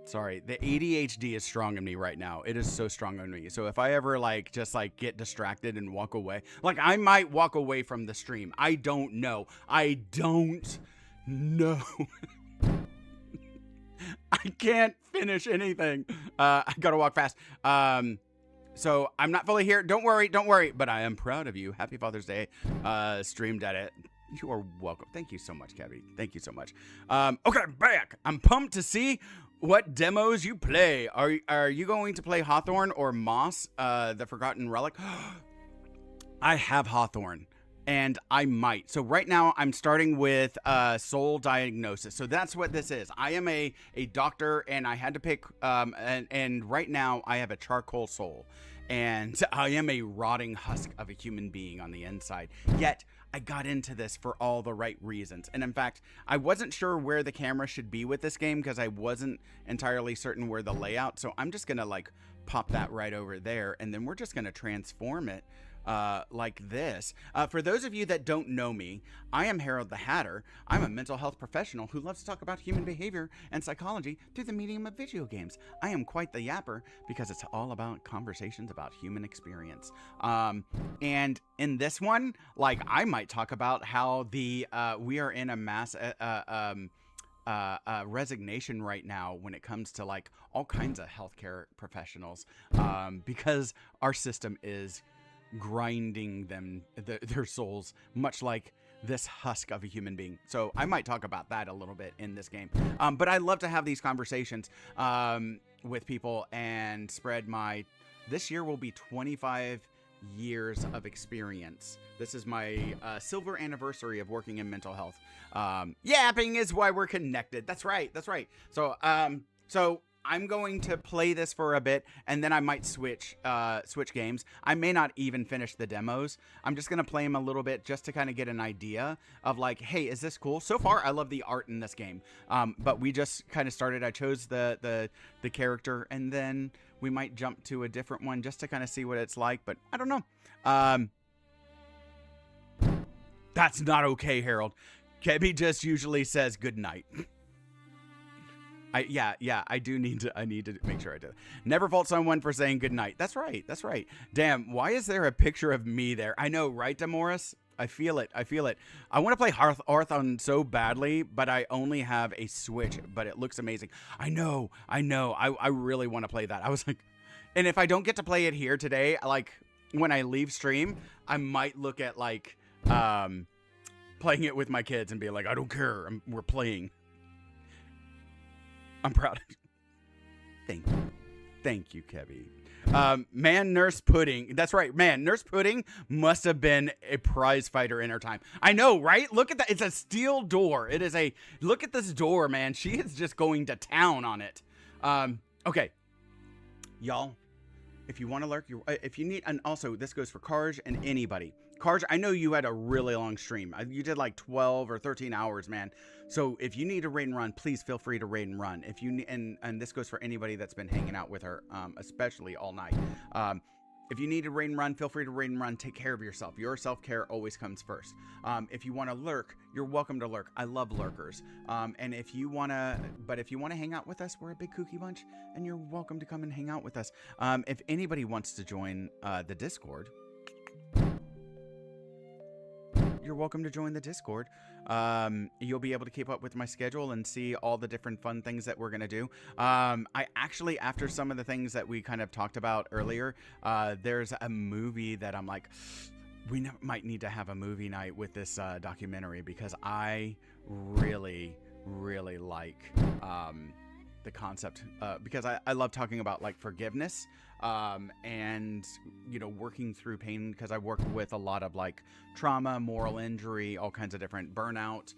Sorry, the ADHD is strong in me right now. It is so strong on me. So if I ever just get distracted and walk away, like I might walk away from the stream. I don't know. I can't finish anything. I gotta walk fast. So I'm not fully here. Don't worry. But I am proud of you. Happy Father's Day. Streamed at it. You are welcome. Thank you so much, Kevin. Thank you so much. Okay, back. I'm pumped to see what demos you play? Are you going to play Hawthorne or Moss, the Forgotten Relic? I have Hawthorne, and I might. So right now I'm starting with soul diagnosis. So that's what this is. I am a doctor, and I had to pick, and right now I have a charcoal soul. And I am a rotting husk of a human being on the inside. Yet, I got into this for all the right reasons. And in fact, I wasn't sure where the camera should be with this game because I wasn't entirely certain where the layout. So I'm just going to like pop that right over there. And then we're just going to transform it like this. For those of you that don't know me, I am Harold the Hatter. I'm a mental health professional who loves to talk about human behavior and psychology through the medium of video games. I am quite the yapper because it's all about conversations about human experience. And in this one, like, I might talk about how the we are in a mass resignation right now when it comes to like all kinds of healthcare professionals, because our system is grinding their souls, much like this husk of a human being. So I might talk about that a little bit in this game. But I love to have these conversations with people and spread this year will be 25 years of experience. This is my silver anniversary of working in mental health. Yapping is why we're connected. That's right. So I'm going to play this for a bit, and then I might switch games. I may not even finish the demos. I'm just going to play them a little bit just to kind of get an idea of like, hey, is this cool? So far, I love the art in this game. But we just kind of started. I chose the character, and then we might jump to a different one just to kind of see what it's like. But I don't know. That's not okay, Harold. Kebby just usually says good night. I need to make sure I do that. Never fault someone for saying goodnight. That's right. Damn, why is there a picture of me there? I know, right, Demoris? I feel it. I want to play Hearthstone so badly, but I only have a Switch, but it looks amazing. I know. I really want to play that. I was like, and if I don't get to play it here today, like when I leave stream, I might look at like playing it with my kids and be like, I don't care. We're playing. I'm proud of you. Thank you, Kebby. Man, Nurse Pudding. That's right, man. Nurse Pudding must have been a prize fighter in her time. I know, right? Look at that. It's a steel door. Look at this door, man. She is just going to town on it. Okay. Y'all, if you want to lurk, if you need, and also this goes for Karj and anybody. Karj, I know you had a really long stream. You did like 12 or 13 hours, man. So if you need to raid and run, please feel free to raid and run. If you need, and this goes for anybody that's been hanging out with her, especially all night. If you need to raid and run, feel free to raid and run. Take care of yourself. Your self-care always comes first. If you want to lurk, you're welcome to lurk. I love lurkers. And if you want to hang out with us, we're a big kooky bunch, and you're welcome to come and hang out with us. If anybody wants to join the Discord, you're welcome to join the Discord. You'll be able to keep up with my schedule and see all the different fun things that we're going to do. I actually, after some of the things that we kind of talked about earlier, there's a movie that I'm like, we might need to have a movie night with this documentary, because I really, really like the concept, because I love talking about like forgiveness and, you know, working through pain, because I work with a lot of like trauma, moral injury, all kinds of different burnout,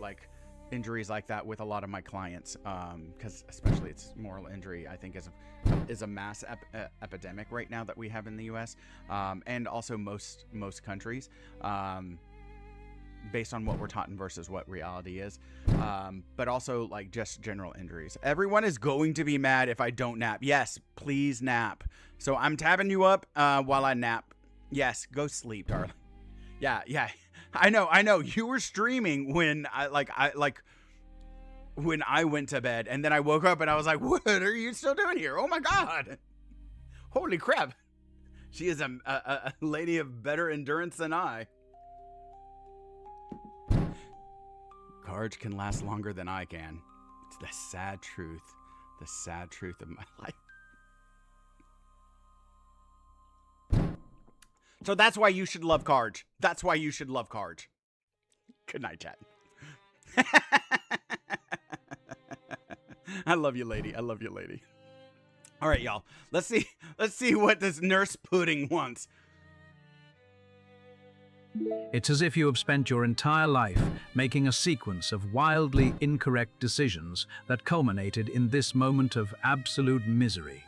like injuries like that with a lot of my clients, because especially it's moral injury, I think is a mass epidemic right now that we have in the US, and also most countries, based on what we're taught versus what reality is, but also like just general injuries. Everyone is going to be mad if I don't nap. Yes, please nap. So I'm tabbing you up while I nap. Yes, go sleep, darling. Yeah. I know. You were streaming when when I went to bed, and then I woke up and I was like, what are you still doing here? Oh my God. Holy crap. She is a lady of better endurance than I. Karj can last longer than I can. It's the sad truth of my life. So that's why you should love Karj. Good night, chat. I love you, lady. I love you, lady. All right, y'all. Let's see what this nurse pudding wants. It's as if you have spent your entire life making a sequence of wildly incorrect decisions that culminated in this moment of absolute misery.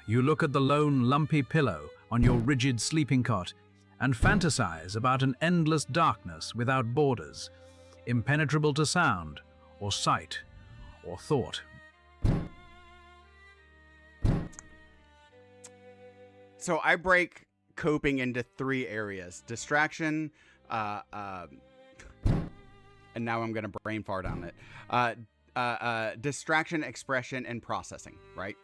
You look at the lone, lumpy pillow on your rigid sleeping cot and fantasize about an endless darkness without borders, impenetrable to sound, or sight, or thought. So I break coping into 3 areas: distraction, and now I'm gonna brain fart on it. Distraction, expression, and processing, right?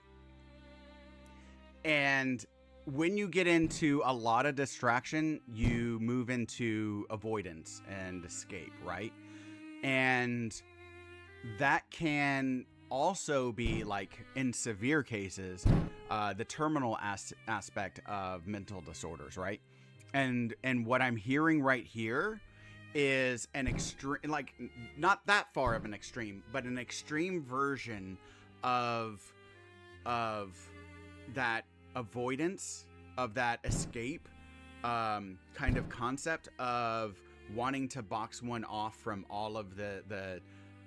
And when you get into a lot of distraction, you move into avoidance and escape, right? And that can also be, like, in severe cases, the terminal aspect of mental disorders, right? And what I'm hearing right here is an extreme, like, not that far of an extreme, but an extreme version of that avoidance, of that escape kind of concept of wanting to box one off from all of the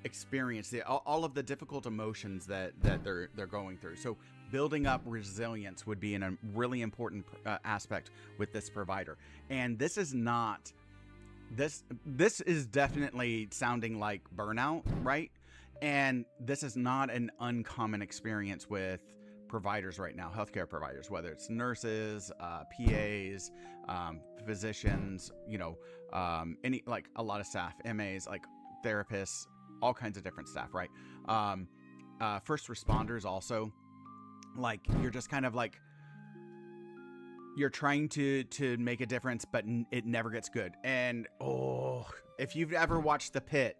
experience, all of the difficult emotions that they're going through. So building up resilience would be a really important aspect with this provider. And this is not, this is definitely sounding like burnout, right? And this is not an uncommon experience with providers right now, healthcare providers, whether it's nurses, PAs, physicians, you know, any, like, a lot of staff, MAs, like therapists, all kinds of different staff, right? First responders also, like, you're just kind of like, you're trying to make a difference, but it never gets good. And if you've ever watched The Pit,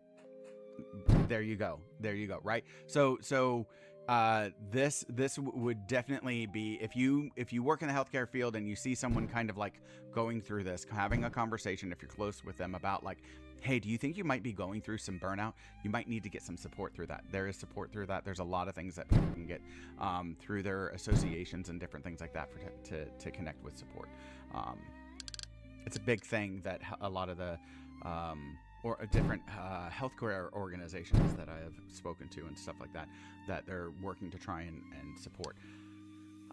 there you go, right? So this would definitely be, if you work in the healthcare field and you see someone kind of like going through this, having a conversation, if you're close with them, about like, hey, do you think you might be going through some burnout? You might need to get some support through that. There is support through that. There's a lot of things that people can get through their associations and different things like that to connect with support. It's a big thing that a lot of the or different healthcare organizations that I have spoken to and stuff like that, that they're working to try and support.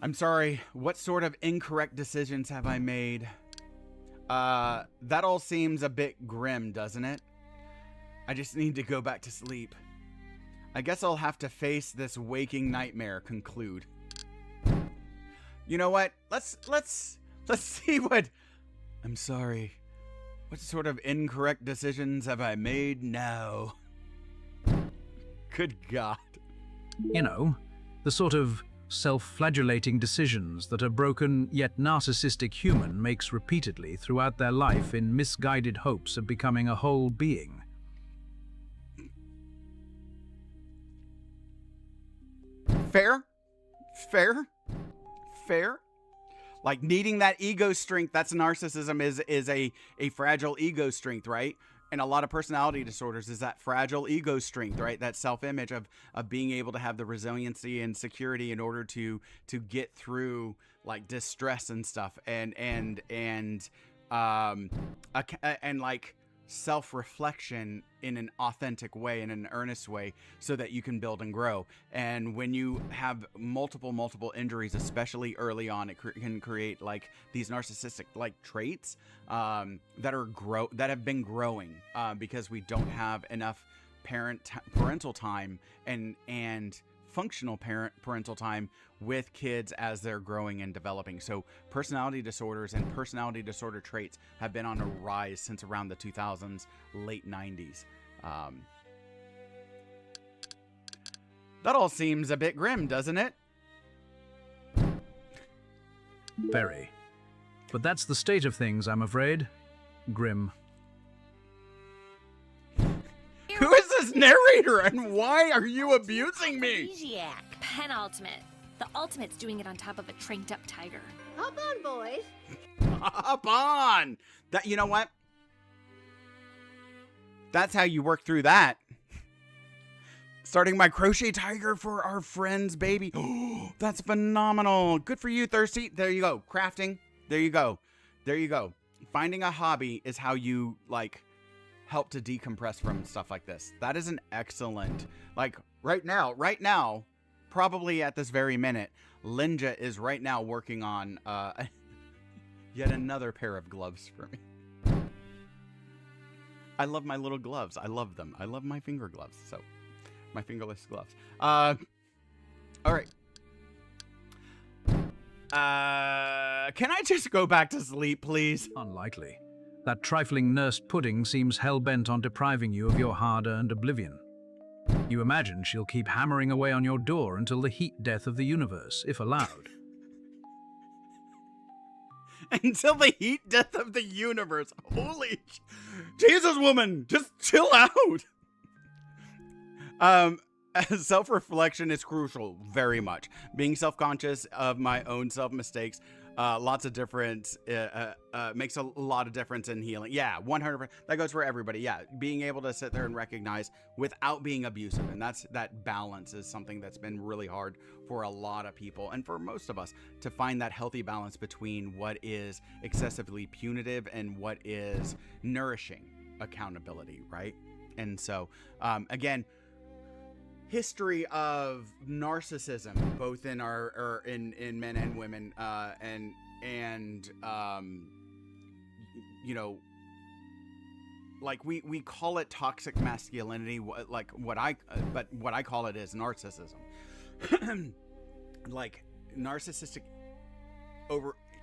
I'm sorry, what sort of incorrect decisions have I made? That all seems a bit grim, doesn't it? I just need to go back to sleep. I guess I'll have to face this waking nightmare. Conclude. You know what? Let's see what... I'm sorry. What sort of incorrect decisions have I made now? Good God. You know, the sort of self-flagellating decisions that a broken yet narcissistic human makes repeatedly throughout their life in misguided hopes of becoming a whole being. Fair? Like, needing that ego strength, that's narcissism, is a fragile ego strength, right? And a lot of personality disorders is that fragile ego strength, right? That self-image of being able to have the resiliency and security in order to get through, like, distress and stuff, and like self-reflection in an authentic way, in an earnest way, so that you can build and grow. And when you have multiple injuries, especially early on, it can create like these narcissistic like traits that have been growing because we don't have enough parental time and functional parental time with kids as they're growing and developing. So personality disorders and personality disorder traits have been on a rise since around the 2000s, late 90s. That all seems a bit grim, doesn't it? Very. But that's the state of things, I'm afraid. Grim. Who is this narrator and why are you abusing me? Amnesiac. Penultimate. The ultimate's doing it on top of a tranked up tiger. Hop on, boys. Hop on! That, you know what? That's how you work through that. Starting my crochet tiger for our friend's baby. Oh, that's phenomenal. Good for you, Thirsty. There you go. Crafting. There you go. There you go. Finding a hobby is how you, like, help to decompress from stuff like this. That is an excellent, like, right now, probably at this very minute, Linja is right now working on yet another pair of gloves for me. I love my little gloves. I love them. I love my finger gloves. So, my fingerless gloves. All right. Can I just go back to sleep, please? Unlikely. That trifling nurse Pudding seems hell-bent on depriving you of your hard-earned oblivion. You imagine she'll keep hammering away on your door until the heat death of the universe, if allowed. Until the heat death of the universe. Holy Jesus, woman, just chill out. Self-reflection is crucial, very much. Being self-conscious of my own self-mistakes, lots of difference, makes a lot of difference in healing. Yeah, 100%. That goes for everybody. Yeah, being able to sit there and recognize without being abusive. And that balance is something that's been really hard for a lot of people. And for most of us to find that healthy balance between what is excessively punitive and what is nourishing accountability, right? And so, again, history of narcissism, both in our in men and women, and you know, like we call it toxic masculinity, like what I call it is narcissism. Like narcissistic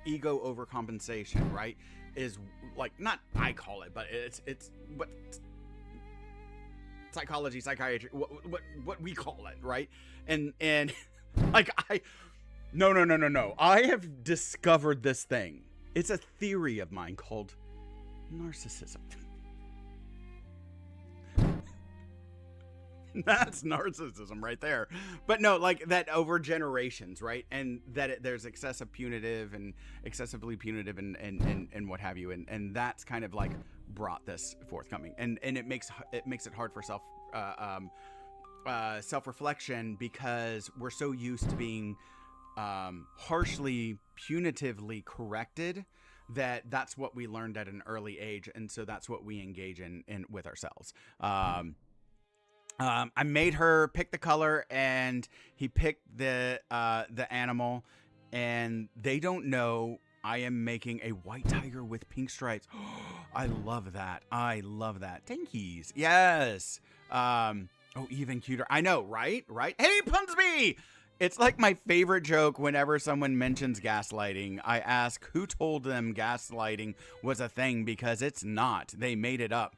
ego overcompensation, right? Is like, not I call it, but it's what psychology, psychiatry, what we call it, right? And like no. I have discovered this thing. It's a theory of mine called narcissism. That's narcissism right there. But no, like that over generations, right? And that there's excessively punitive and what have you, and that's kind of like brought this forthcoming, and it makes it hard for self-reflection, because we're so used to being harshly punitively corrected that's what we learned at an early age, and so that's what we engage in with ourselves. I made her pick the color, and he picked the animal, and they don't know I am making a white tiger with pink stripes. I love that. I love that. Tankies. Yes. Oh, even cuter. I know, right? Right? Hey, Punsby! It's like my favorite joke whenever someone mentions gaslighting. I ask who told them gaslighting was a thing, because it's not. They made it up.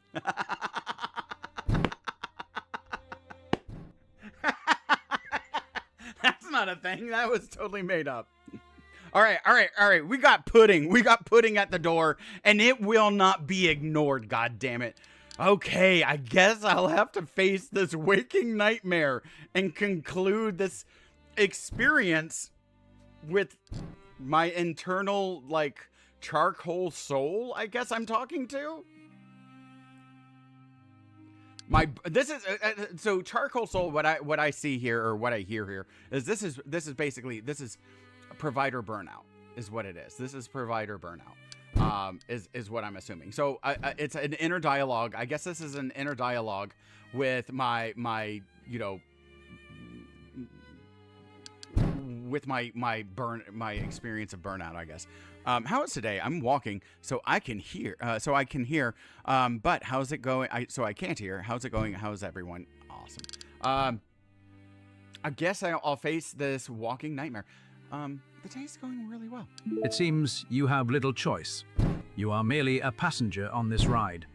That's not a thing. That was totally made up. All right. We got pudding. We got pudding at the door, and it will not be ignored, god damn it. Okay, I guess I'll have to face this waking nightmare and conclude this experience with my internal, like, charcoal soul, I guess I'm talking to. So charcoal soul, what I see here, or what I hear here, is this is basically provider burnout is what it is. This is provider burnout, is what I'm assuming. So it's an inner dialogue. I guess this is an inner dialogue with my experience of burnout, I guess. How is today? I'm walking, so I can hear. But how's it going? So I can't hear. How's it going? How's everyone? Awesome. I guess I'll face this walking nightmare. The day's going really well. It seems you have little choice. You are merely a passenger on this ride.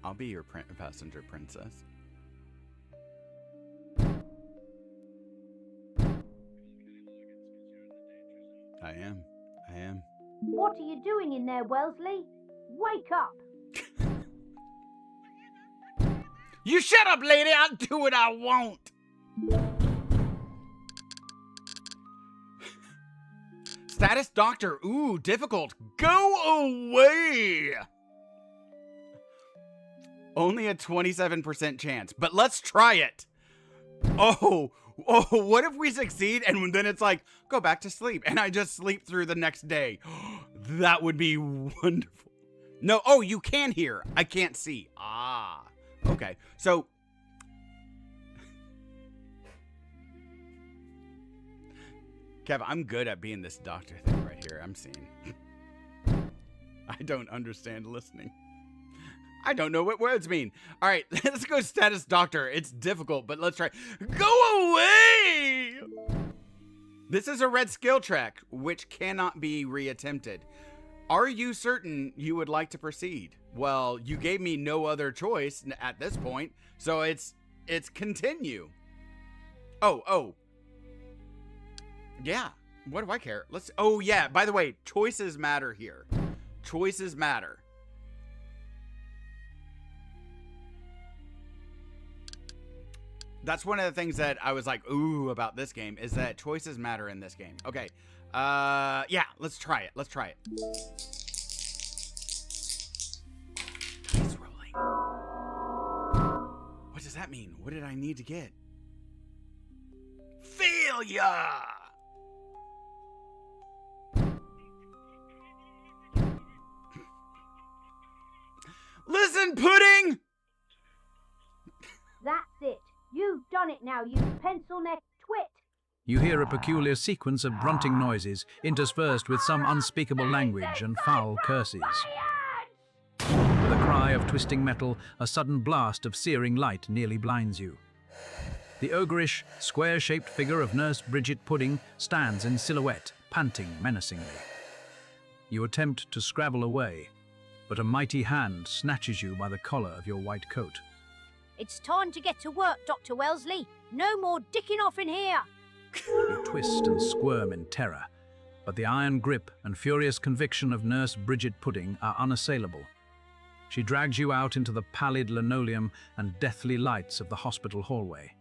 I'll be your passenger princess. I am. What are you doing in there, Wellesley? Wake up! You shut up, lady! I'll do what I want! Status doctor. Ooh, difficult. Go away! Only a 27% chance, but let's try it. Oh, what if we succeed and then it's like, go back to sleep, and I just sleep through the next day? That would be wonderful. No, oh, you can hear. I can't see. Ah, okay. So, Kev, I'm good at being this doctor thing right here. I'm seeing. I don't understand listening. I don't know what words mean. All right, let's go status doctor. It's difficult, but let's try. Go away! This is a red skill track, which cannot be reattempted. Are you certain you would like to proceed? Well, you gave me no other choice at this point, so it's continue. Oh. Yeah, what do I care? Oh yeah, by the way, choices matter here. Choices matter. That's one of the things that I was like, ooh, about this game, is that choices matter in this game. Okay. Yeah, let's try it. Let's try it. Dice rolling. What does that mean? What did I need to get? Failure! Listen, Pudding! That's it. You've done it now, you pencil-neck twit. You hear a peculiar sequence of grunting noises, interspersed with some unspeakable language and foul curses. With a cry of twisting metal, a sudden blast of searing light nearly blinds you. The ogreish, square-shaped figure of Nurse Bridget Pudding stands in silhouette, panting menacingly. You attempt to scrabble away, but a mighty hand snatches you by the collar of your white coat. It's time to get to work, Dr. Wellesley. No more dicking off in here. You twist and squirm in terror, but the iron grip and furious conviction of Nurse Bridget Pudding are unassailable. She drags you out into the pallid linoleum and deathly lights of the hospital hallway.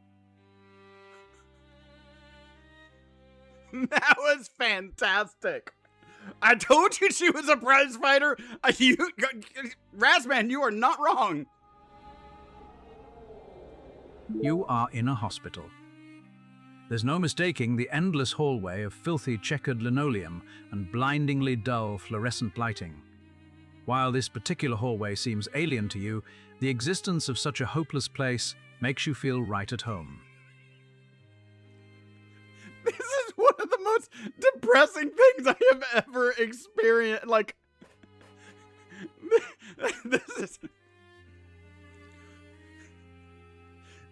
That was fantastic. I told you she was a prize fighter. Razman, you are not wrong. You are in a hospital. There's no mistaking the endless hallway of filthy checkered linoleum and blindingly dull fluorescent lighting. While this particular hallway seems alien to you, the existence of such a hopeless place makes you feel right at home. This is one of the most depressing things I have ever experienced. Like, this is...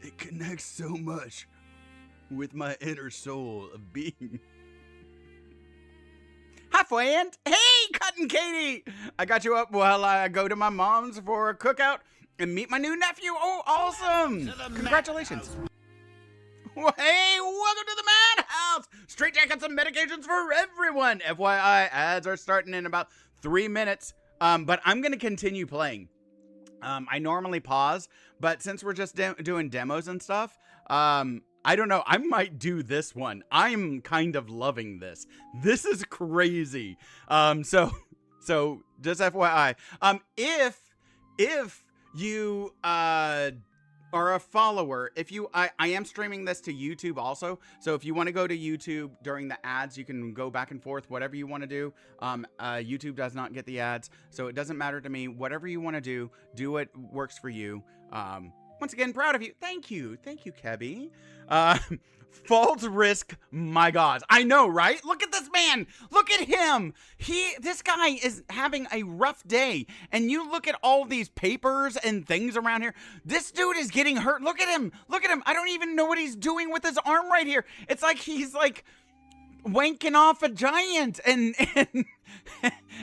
It connects so much with my inner soul of being. Hi, friend. Hey, Cotton Katie. I got you up while I go to my mom's for a cookout and meet my new nephew. Oh, awesome. Congratulations. Well, hey, welcome to the Madhouse. Straight jackets and medications for everyone. FYI, ads are starting in about 3 minutes, but I'm going to continue playing. I normally pause, but since we're just doing demos and stuff, I don't know. I might do this one. I'm kind of loving this. This is crazy. So just FYI, if you are a follower, I am streaming this to YouTube also. So if you want to go to YouTube during the ads, you can go back and forth, whatever you want to do. YouTube does not get the ads, so it doesn't matter to me. Whatever you want to do what works for you. Once again, proud of you. Thank you, Kebby. False risk, my God. I know, right? Look at this man. Look at him. This guy is having a rough day. And you look at all these papers and things around here. This dude is getting hurt. Look at him. Look at him. I don't even know what he's doing with his arm right here. It's like he's like wanking off a giant, and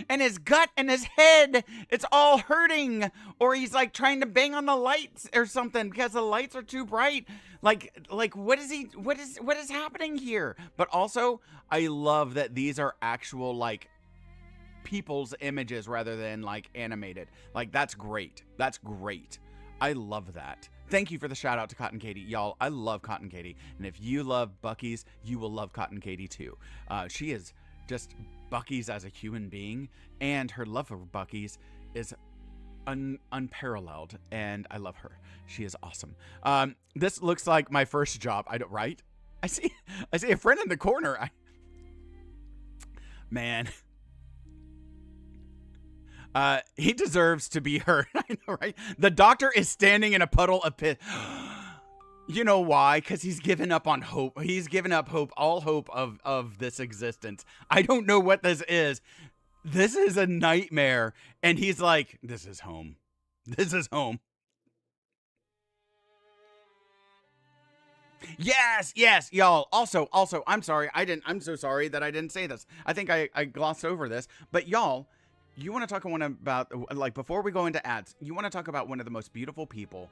his gut and his head, it's all hurting. Or he's like trying to bang on the lights or something because the lights are too bright. Like what is happening here? But also, I love that these are actual like people's images rather than like animated. Like, that's great. That's great. I love that. Thank you for the shout out to Cotton Katie. Y'all, I love Cotton Katie. And if you love Buc-ee's, you will love Cotton Katie too. She is just Buc-ee's as a human being, and her love for Buc-ee's is unparalleled, and I love her. She is awesome. This looks like my first job. I don't, right? I see a friend in the corner. Man. He deserves to be hurt. I know, right? The doctor is standing in a puddle of piss. You know why? Because he's given up on hope. He's given up hope, all hope of this existence. I don't know what this is. This is a nightmare. And he's like, this is home. This is home. Yes, y'all. Also, I'm sorry. I'm so sorry that I didn't say this. I think I glossed over this. But y'all, you want to talk about, like, before we go into ads, you want to talk about one of the most beautiful people.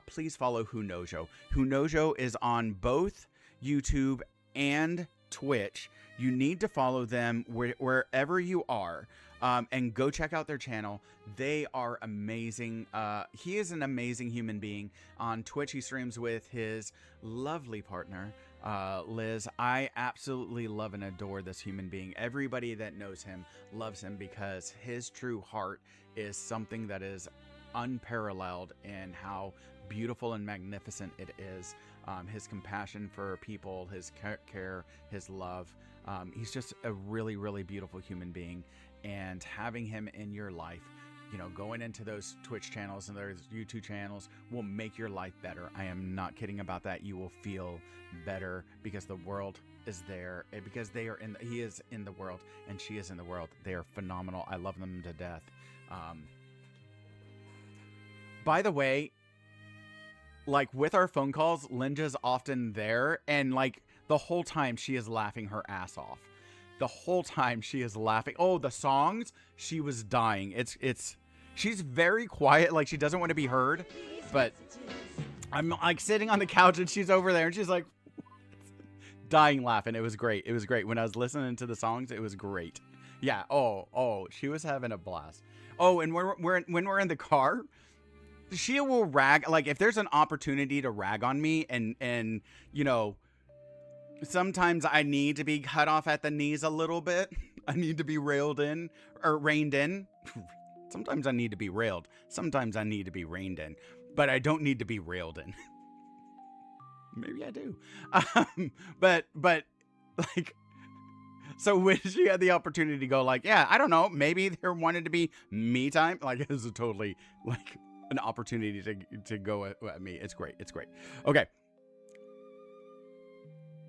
Please follow Hunojo. Hunojo is on both YouTube and Twitch. You need to follow them wherever you are, and go check out their channel. They are amazing. He is an amazing human being. On Twitch, he streams with his lovely partner, Liz. I absolutely love and adore this human being. Everybody that knows him loves him because his true heart is something that is unparalleled in how beautiful and magnificent it is. His compassion for people, his care, his love. He's just a really, really beautiful human being. And having him in your life, you know, going into those Twitch channels and those YouTube channels will make your life better. I am not kidding about that. You will feel better because the world is there, because they are he is in the world and she is in the world. They are phenomenal. I love them to death. By the way, like with our phone calls, Linja's often there, and like the whole time she is laughing her ass off. The whole time she is laughing. Oh, the songs, she was dying. She's very quiet, like she doesn't want to be heard, but I'm like sitting on the couch and she's over there and she's like dying laughing. It was great. It was great. When I was listening to the songs, it was great. Yeah. Oh, she was having a blast. Oh, and when we're in the car, she will rag, like if there's an opportunity to rag on me and you know, sometimes I need to be cut off at the knees a little bit. I need to be reined in. Sometimes I need to be railed. Sometimes I need to be reined in. But I don't need to be railed in. Maybe I do. But like, so when she had the opportunity to go like, yeah, I don't know, maybe there wanted to be me time. Like it was a totally like an opportunity to go at me. It's great. It's great. Okay.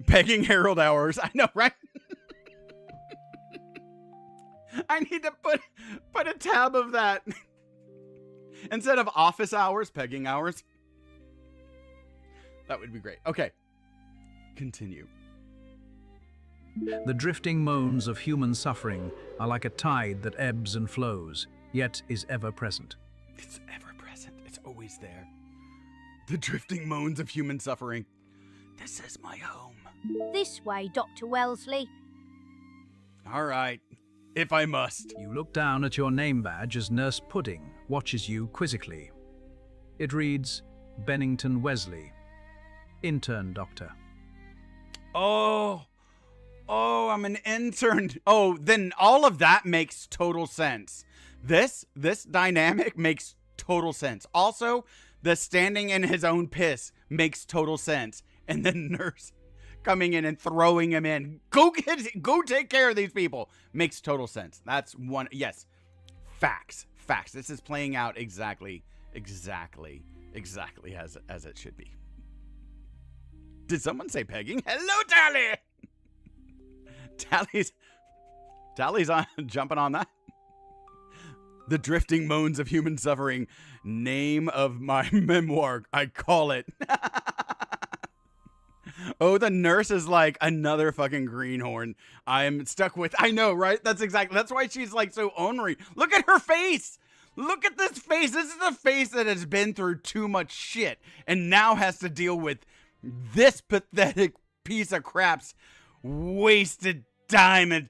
Pegging Harold hours. I know, right? I need to put a tab of that. Instead of office hours, pegging hours. That would be great. Okay. Continue. The drifting moans of human suffering are like a tide that ebbs and flows, yet is ever present. It's ever present. It's always there. The drifting moans of human suffering. This is my home. This way, Dr. Wellesley. All right, if I must. You look down at your name badge as Nurse Pudding watches you quizzically. It reads, Bennington Wesley, intern doctor. Oh, I'm an intern. Oh, then all of that makes total sense. This dynamic makes total sense. Also, the standing in his own piss makes total sense. And then Nurse coming in and throwing him in. Go take care of these people. Makes total sense. That's one. Yes. Facts. This is playing out exactly as it should be. Did someone say pegging? Hello, Tally. Tally's on jumping on that. The drifting moans of human suffering. Name of my memoir. I call it. Oh, the nurse is like another fucking greenhorn. I'm stuck with. I know, right? That's why she's like so ornery. Look at her face. Look at this face. This is a face that has been through too much shit and now has to deal with this pathetic piece of crap's wasted time. And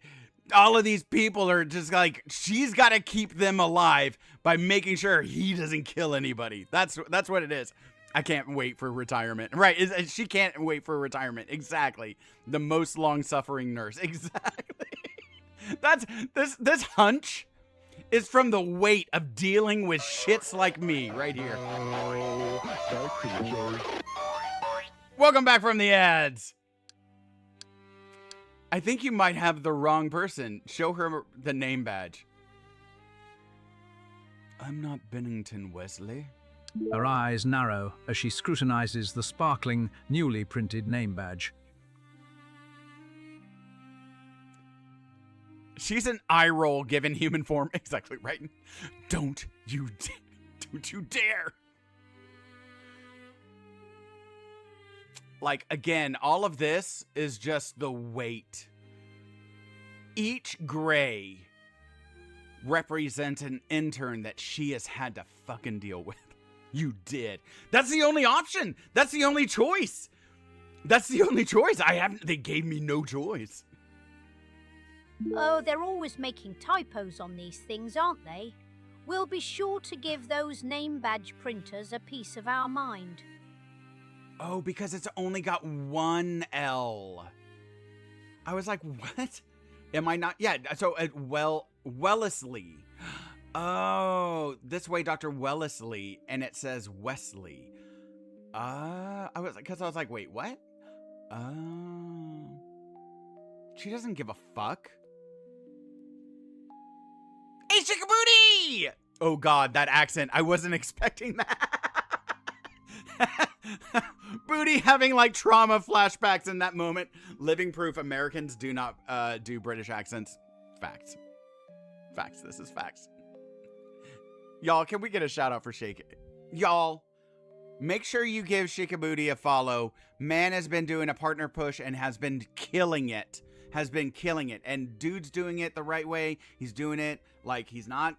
all of these people are just like, she's got to keep them alive by making sure he doesn't kill anybody. That's what it is. I can't wait for retirement. Right. She can't wait for retirement. Exactly. The most long-suffering nurse. Exactly. That's this hunch. is from the weight of dealing with shits like me right here. Welcome back from the ads. I think you might have the wrong person. Show her the name badge. I'm not Bennington Wesley. Her eyes narrow as she scrutinizes the sparkling, newly printed name badge. She's an eye roll given human form. Exactly right. Don't you dare. Like, again, all of this is just the weight. Each gray represents an intern that she has had to fucking deal with. You did. That's the only option. That's the only choice. That's the only choice. They gave me no choice. Oh, they're always making typos on these things, aren't they? We'll be sure to give those name badge printers a piece of our mind. Oh, because it's only got one L. I was like, what? Am I not? Yeah, so Wellesley. Oh, this way, Dr. Wellesley, and it says Wesley. I was like, wait, what? She doesn't give a fuck. Hey, Chickabooty! Oh God, that accent. I wasn't expecting that. Booty having like trauma flashbacks in that moment. Living proof Americans do not do British accents. Facts. Facts. This is facts. Y'all, can we get a shout out for Shake? Y'all, make sure you give Shikabooty a follow. Man has been doing a partner push and has been killing it. And dude's doing it the right way. He's doing it like he's not.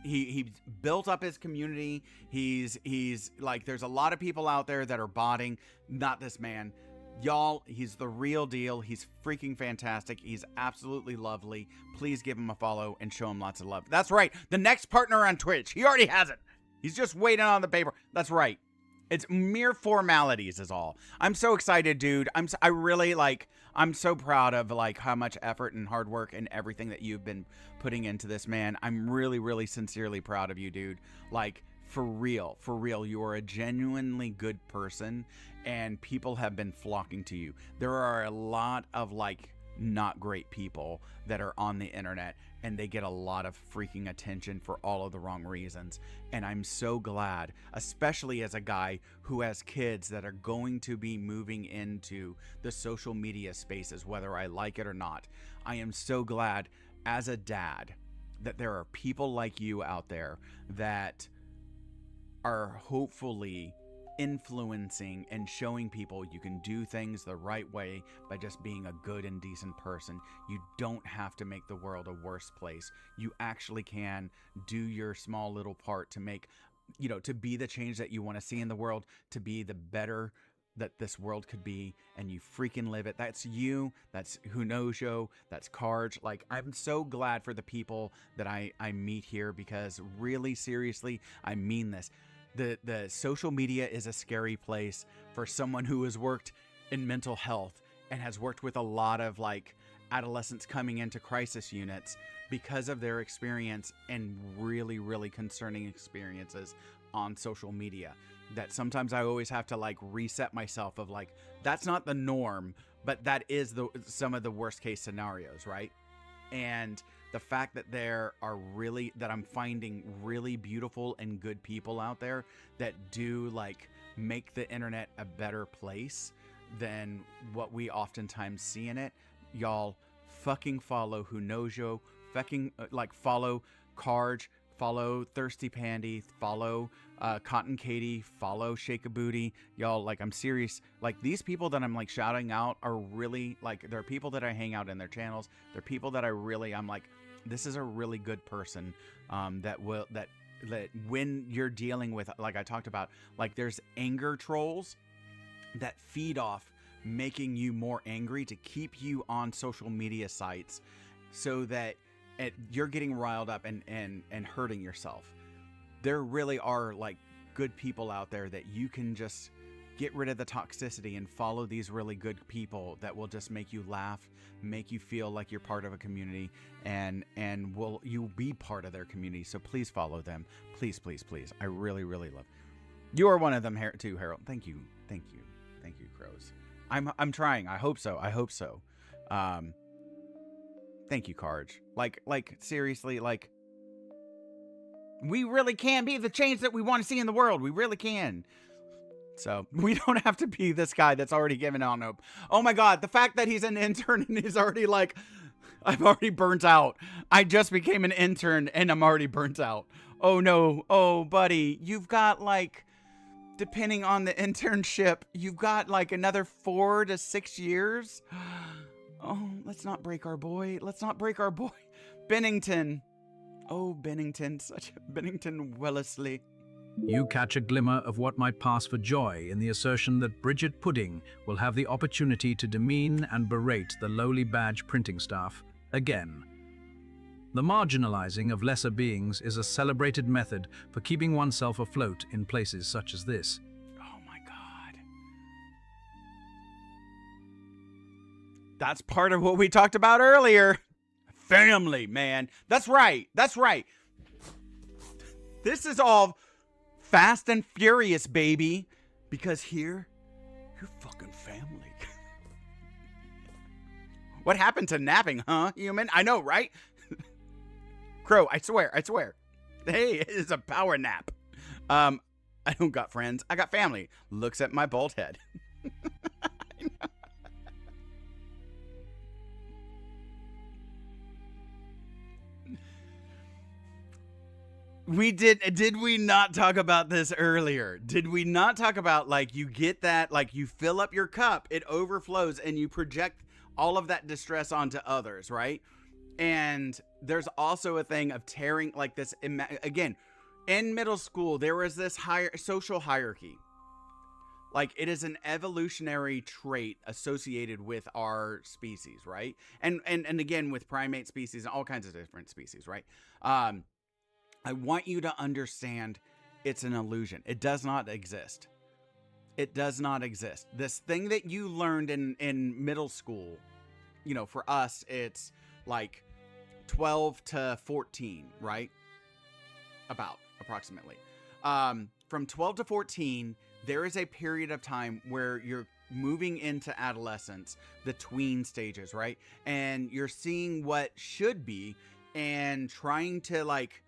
He built up his community. He's like, there's a lot of people out there that are botting. Not this man. Y'all, he's the real deal. He's freaking fantastic. He's absolutely lovely. Please give him a follow and show him lots of love. That's right. The next partner on Twitch. He already has it. He's just waiting on the paper. That's right. It's mere formalities is all. I'm so excited, dude. I'm so proud of like how much effort and hard work and everything that you've been putting into this, man. I'm really, really sincerely proud of you, dude. Like, for real, you are a genuinely good person and people have been flocking to you. There are a lot of like not great people that are on the internet and they get a lot of freaking attention for all of the wrong reasons. And I'm so glad, especially as a guy who has kids that are going to be moving into the social media spaces, whether I like it or not. I am so glad as a dad that there are people like you out there that are hopefully influencing and showing people you can do things the right way by just being a good and decent person. You don't have to make the world a worse place. You actually can do your small little part to make, to be the change that you want to see in the world, to be the better that this world could be, and you freaking live it. That's you. That's Who Knows Yo. That's Karj. Like, I'm so glad for the people that I meet here, because really, seriously, I mean this. The social media is a scary place for someone who has worked in mental health and has worked with a lot of like adolescents coming into crisis units because of their experience and really, really concerning experiences on social media. That sometimes I always have to like reset myself of like, that's not the norm, but that is some of the worst case scenarios, right? And the fact that I'm finding really beautiful and good people out there that do like make the internet a better place than what we oftentimes see in it. Y'all fucking follow Who Knows Yo, fucking follow Karj, follow Thirsty Pandy, follow Cotton Katie, follow Shake a Booty. Y'all, like, I'm serious. Like, these people that I'm like shouting out are really like, they're people that I hang out in their channels. They're people that I'm like, this is a really good person that when you're dealing with, like I talked about, like there's anger trolls that feed off making you more angry to keep you on social media sites so that you're getting riled up and hurting yourself. There really are like good people out there that you can just get rid of the toxicity and follow these really good people that will just make you laugh, make you feel like you're part of a community, and will you be part of their community. So please follow them. Please, please, please. I really, really love. You are one of them too, Harold. Thank you. Thank you. Thank you, Crows. I'm trying. I hope so. I hope so. Thank you, Karj. Like seriously, like we really can be the change that we want to see in the world. We really can. So we don't have to be this guy that's already given on hope. Oh my God, the fact that he's an intern and he's already like, I'm already burnt out. I just became an intern and I'm already burnt out. Oh no. Oh, buddy, you've got like, depending on the internship, you've got like another 4 to 6 years. Oh, let's not break our boy. Let's not break our boy. Bennington. Oh, Bennington. Bennington Wellesley. You catch a glimmer of what might pass for joy in the assertion that Bridget Pudding will have the opportunity to demean and berate the lowly badge printing staff again. The marginalizing of lesser beings is a celebrated method for keeping oneself afloat in places such as this. Oh my God. That's part of what we talked about earlier. Family, man. That's right. That's right. This is all Fast and Furious, baby. Because here, you're fucking family. What happened to napping, huh, human? I know, right? Crow, I swear. Hey, it is a power nap. I don't got friends. I got family. Looks at my bald head. I know. Did we not talk about this earlier? Did we not talk about, like, you get that, like, you fill up your cup, it overflows, and you project all of that distress onto others, right? And there's also a thing of tearing, like this, again, in middle school, there was this social hierarchy. Like, it is an evolutionary trait associated with our species, right? And again, with primate species and all kinds of different species, right? I want you to understand it's an illusion. It does not exist. It does not exist. This thing that you learned in middle school, you know, for us, it's like 12 to 14, right? About, approximately. From 12 to 14, there is a period of time where you're moving into adolescence, the tween stages, right? And you're seeing what should be and trying to, like,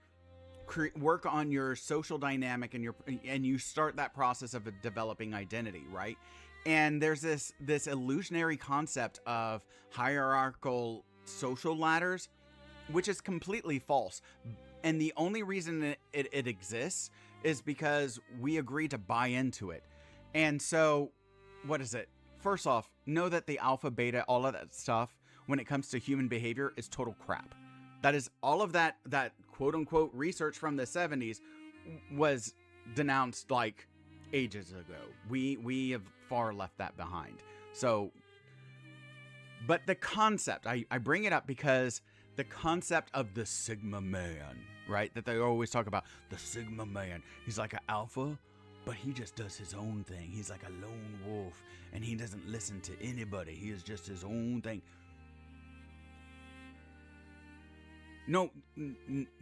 work on your social dynamic and you start that process of developing identity, right? And there's this illusionary concept of hierarchical social ladders, which is completely false. And the only reason it exists is because we agree to buy into it. And so, what is it? First off, know that the alpha, beta, all of that stuff, when it comes to human behavior, is total crap. That is all of that quote unquote research from the 70s was denounced like ages ago. We have far left that behind. So, but the concept, I bring it up because the concept of the Sigma man, right? That they always talk about, the Sigma man. He's like an alpha, but he just does his own thing. He's like a lone wolf and he doesn't listen to anybody. He is just his own thing. No,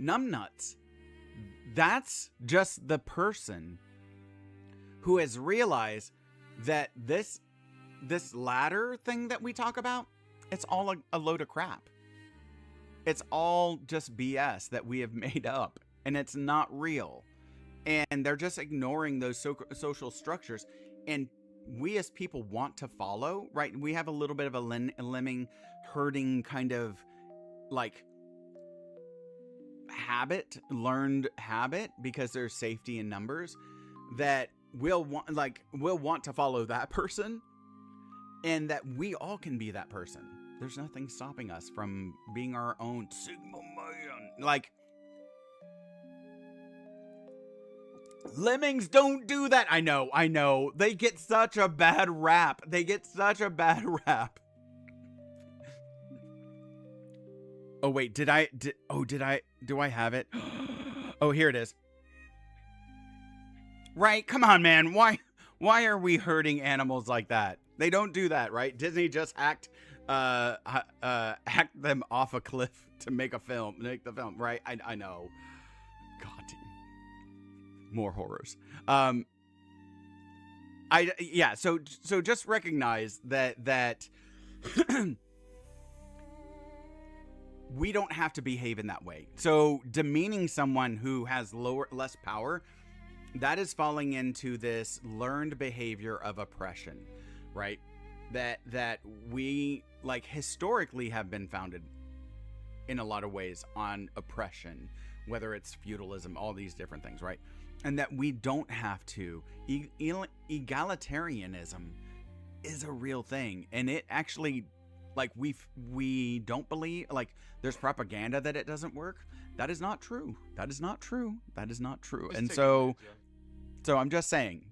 numbnuts. That's just the person who has realized that this ladder thing that we talk about, it's all a load of crap. It's all just BS that we have made up, and it's not real. And they're just ignoring those social structures. And we as people want to follow, right? We have a little bit of a lemming herding kind of like learned habit, because there's safety in numbers, that we'll want to follow that person, and that we all can be that person. There's nothing stopping us from being our own Sigma man. Like, lemmings don't do that. I know. They get such a bad rap. Oh wait, do I have it? Oh, here it is. Right, come on, man. Why Why are we hurting animals like that? They don't do that, right? Disney just hacked them off a cliff to make the film, right? I know. God damn. More horrors. So just recognize that we don't have to behave in that way. So demeaning someone who has less power, that is falling into this learned behavior of oppression, right? That we like historically have been founded in a lot of ways on oppression, whether it's feudalism, all these different things, right? And that we don't have to. Egalitarianism is a real thing, and it actually, like, we don't believe, like, there's propaganda that it doesn't work. That is not true. That is not true. That is not true. And so I'm just saying,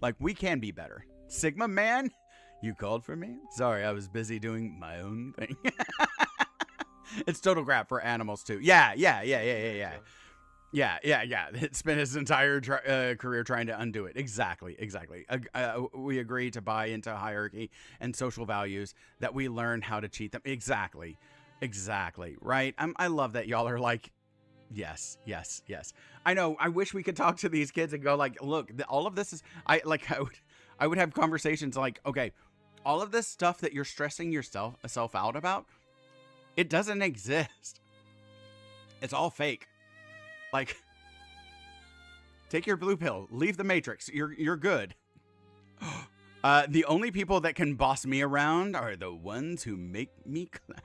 like, we can be better. Sigma man, you called for me? Sorry, I was busy doing my own thing. It's total crap for animals too. Yeah. It spent his entire career trying to undo it. Exactly. We agree to buy into hierarchy and social values, that we learn how to cheat them. Exactly. Right? I love that y'all are like, yes. I know. I wish we could talk to these kids and go like, look, all of this is, I would have conversations like, okay, all of this stuff that you're stressing yourself out about, it doesn't exist. It's all fake. Like, take your blue pill, leave the matrix. You're good. The only people that can boss me around are the ones who make me climax.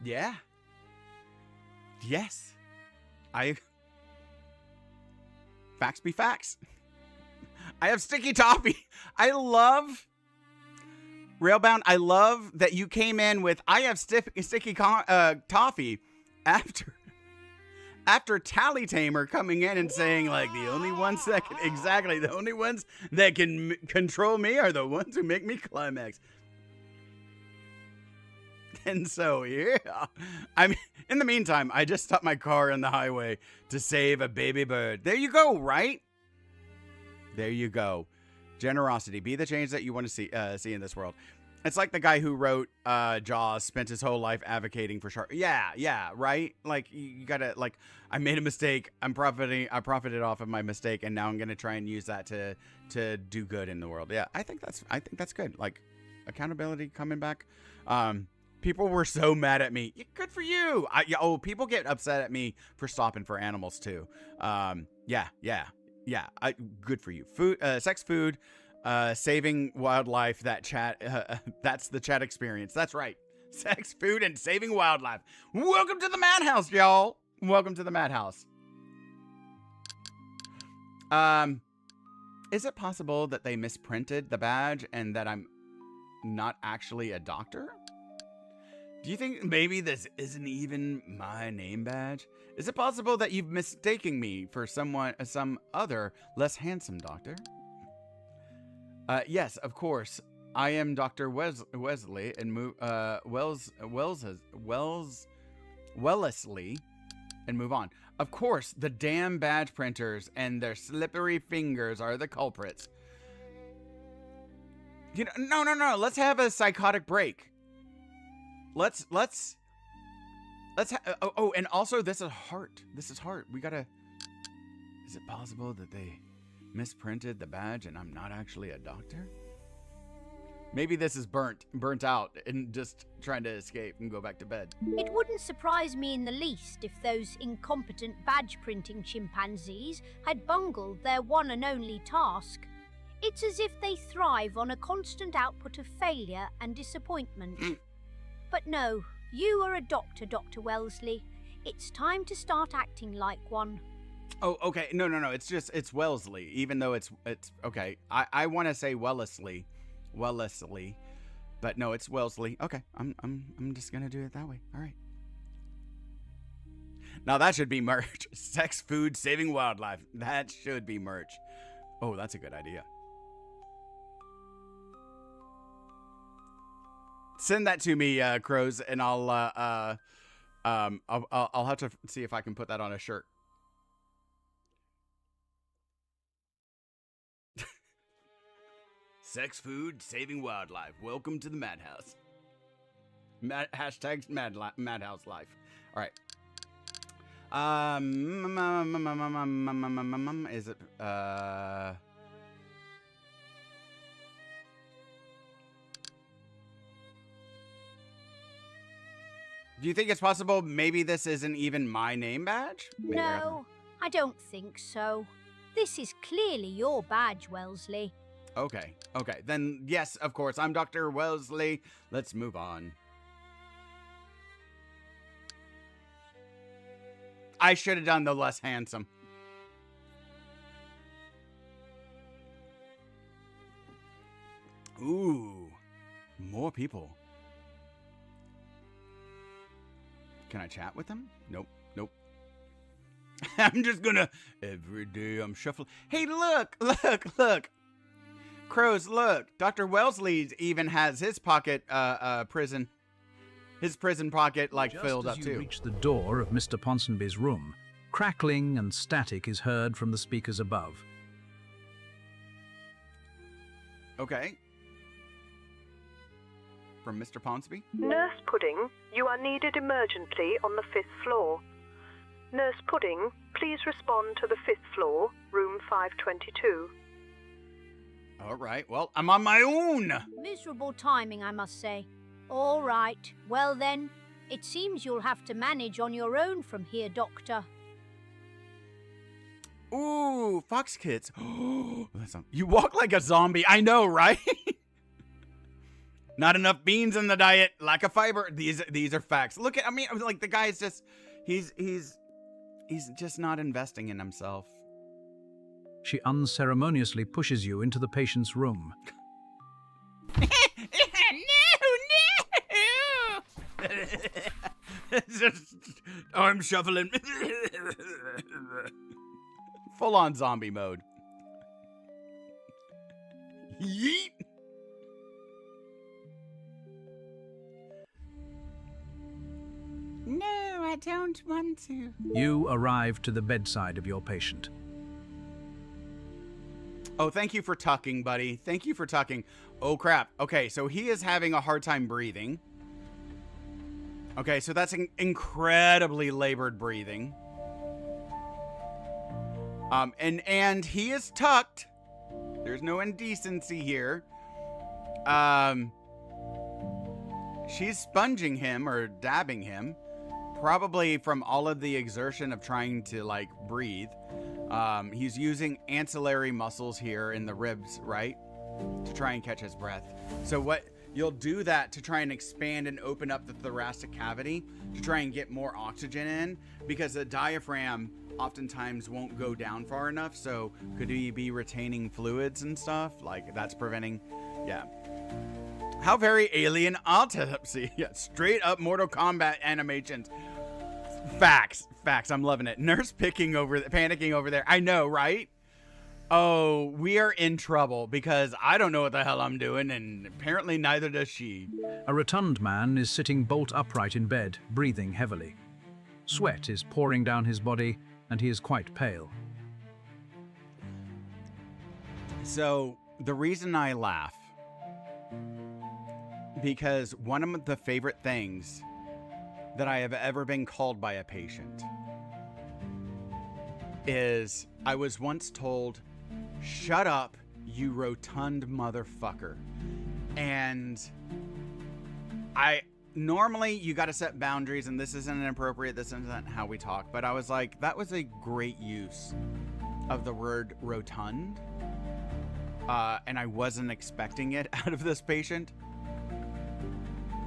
Yeah. Yes. Facts be facts. I have sticky toffee. I love Railbound. I love that you came in with I have sticky toffee after Tally Tamer coming in and saying like the only ones that can control me are the ones who make me climax. And so, yeah. I mean, in the meantime, I just stopped my car on the highway to save a baby bird. There you go, right? There you go. Generosity. Be the change that you want to see in this world. It's like the guy who wrote Jaws spent his whole life advocating for sharks. Yeah, right? Like, you gotta, like, I made a mistake. I profited off of my mistake, and now I'm gonna try and use that to do good in the world. Yeah, I think that's good. Like, accountability coming back. People were so mad at me. Good for you. People get upset at me for stopping for animals too. Yeah. Good for you. Food, sex, food, saving wildlife. That chat. That's the chat experience. That's right. Sex, food, and saving wildlife. Welcome to the madhouse, y'all. Welcome to the madhouse. Is it possible that they misprinted the badge and that I'm not actually a doctor? Do you think maybe this isn't even my name badge? Is it possible that you've mistaken me for some other less handsome doctor? Yes, of course. I am Dr. Wesley and Wellesley and move on. Of course, the damn badge printers and their slippery fingers are the culprits. You know, no. Let's have a psychotic break. Let's and also this is heart. We gotta, is it possible that they misprinted the badge and I'm not actually a doctor? Maybe this is burnt out and just trying to escape and go back to bed. It wouldn't surprise me in the least if those incompetent badge printing chimpanzees had bungled their one and only task. It's as if they thrive on a constant output of failure and disappointment. But no, you are a doctor, Dr. Wellesley. It's time to start acting like one. Oh, okay. No. It's Wellesley, even though it's okay. I want to say Wellesley, but no, it's Wellesley. Okay, I'm just gonna do it that way. All right. Now that should be merch. Sex, food, saving wildlife. That should be merch. Oh, that's a good idea. Send that to me, Crows, and I'll have to see if I can put that on a shirt. Sex food, saving wildlife. Welcome to the madhouse. Hashtag madhouse life. All right. Is it do you think it's possible maybe this isn't even my name badge? Maybe No, I don't think so. This is clearly your badge, Wellesley. Okay. Then yes, of course, I'm Dr. Wellesley. Let's move on. I should have done the less handsome. Ooh, more people. Can I chat with them? Nope. I'm just gonna, every day I'm shuffling. Hey, look. Crows, look. Dr. Wellesley even has his pocket, prison. His prison pocket, like, filled up, too. Just as you reach the door of Mr. Ponsonby's room, crackling and static is heard from the speakers above. Okay. From Mr. Ponsonby? Nurse Pudding, you are needed emergently on the 5th floor. Nurse Pudding, please respond to the 5th floor, room 522. All right, well, I'm on my own. Miserable timing, I must say. All right, well then, it seems you'll have to manage on your own from here, Doctor. Ooh, Fox Kids. You walk like a zombie. I know, right? Not enough beans in the diet, lack of fiber. These are facts. Look at, I mean, like, the guy is just, he's just not investing in himself. She unceremoniously pushes you into the patient's room. No. I'm shuffling. Full on zombie mode. Yeet. No, I don't want to. You arrive to the bedside of your patient. Oh, thank you for tucking, buddy. Thank you for tucking. Oh, crap. Okay, so he is having a hard time breathing. Okay, so that's incredibly labored breathing. And he is tucked. There's no indecency here. She's sponging him or dabbing him, probably from all of the exertion of trying to, like, breathe. He's using ancillary muscles here in the ribs, right? To try and catch his breath. So what you'll do that to try and expand and open up the thoracic cavity to try and get more oxygen in, because the diaphragm oftentimes won't go down far enough. So could he be retaining fluids and stuff? Like, that's preventing, yeah. How very alien autopsy. Yeah, straight up Mortal Kombat animations. Facts. I'm loving it. Nurse panicking over there. I know, right? Oh, we are in trouble because I don't know what the hell I'm doing, and apparently neither does she. A rotund man is sitting bolt upright in bed, breathing heavily. Sweat is pouring down his body, and he is quite pale. So, the reason I laugh, because one of the favorite things that I have ever been called by a patient is I was once told, "Shut up, you rotund motherfucker." And normally you got to set boundaries, and this isn't inappropriate, this isn't how we talk, but I was like, that was a great use of the word rotund. And I wasn't expecting it out of this patient.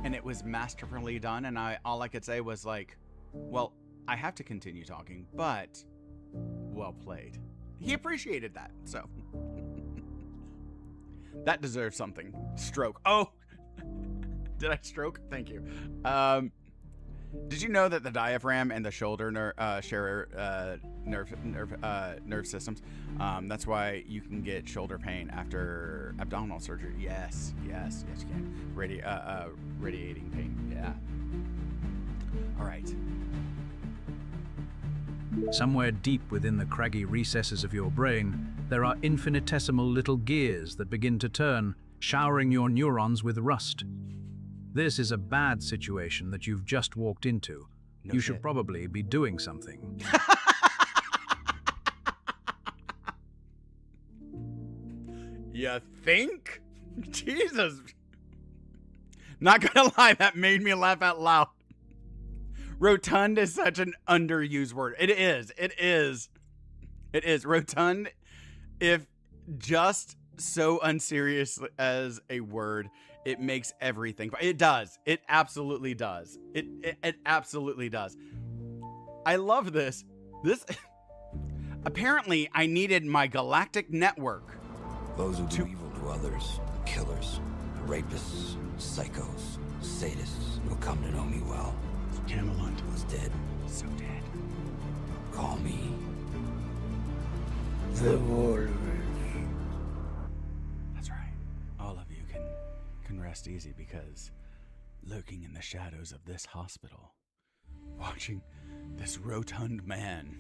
And it was masterfully done, and all I could say was like, well, I have to continue talking, but well played. He appreciated that, so. That deserves something. Stroke. Oh! Did I stroke? Thank you. Did you know that the diaphragm and the shoulder share nerve systems. That's why you can get shoulder pain after abdominal surgery. Yes, you can. Radiating pain. Yeah. All right. Somewhere deep within the craggy recesses of your brain, there are infinitesimal little gears that begin to turn, showering your neurons with rust. This is a bad situation that you've just walked into. You should probably be doing something. You think? Jesus. Not gonna lie, that made me laugh out loud. Rotund is such an underused word. It is. Rotund, if just so unserious as a word, it makes everything. It does. It absolutely does. It absolutely does. I love this. Apparently, I needed my galactic network. Those who do evil to others, killers, rapists, psychos, sadists, will come to know me well. Camelot was dead. So dead. Call me the Walrus. That's right. All of you can rest easy because lurking in the shadows of this hospital, watching this rotund man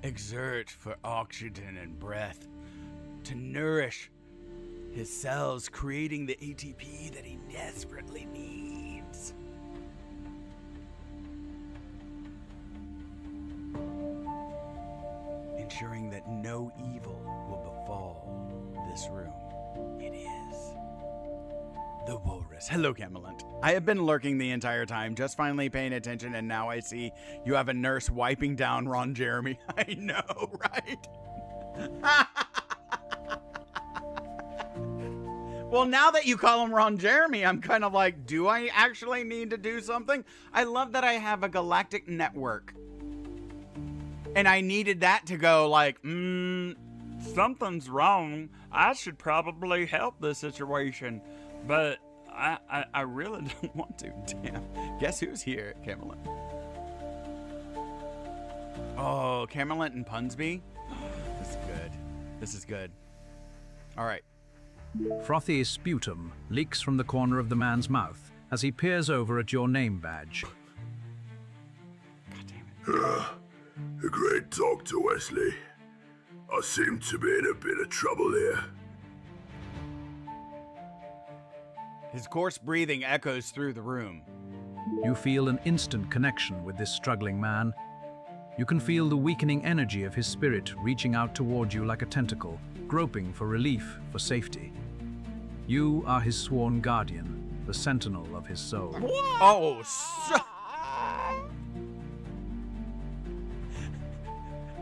exert for oxygen and breath to nourish his cells, creating the ATP that he desperately needs. Ensuring that no evil will befall this room. It is the Walrus. Hello, Camelot. I have been lurking the entire time, just finally paying attention, and now I see you have a nurse wiping down Ron Jeremy. I know, right? Well, now that you call him Ron Jeremy, I'm kind of like, do I actually need to do something? I love that I have a galactic network. And I needed that to go like, something's wrong. I should probably help this situation. But I really don't want to. Damn. Guess who's here, Camelot? Oh, Camelot and Punsby? This is good. This is good. All right. Frothy sputum leaks from the corner of the man's mouth as he peers over at your name badge. God damn it. A great talk to Wesley. I seem to be in a bit of trouble here. His coarse breathing echoes through the room. You feel an instant connection with this struggling man. You can feel the weakening energy of his spirit reaching out toward you like a tentacle, groping for relief, for safety. You are his sworn guardian, the sentinel of his soul. Oh,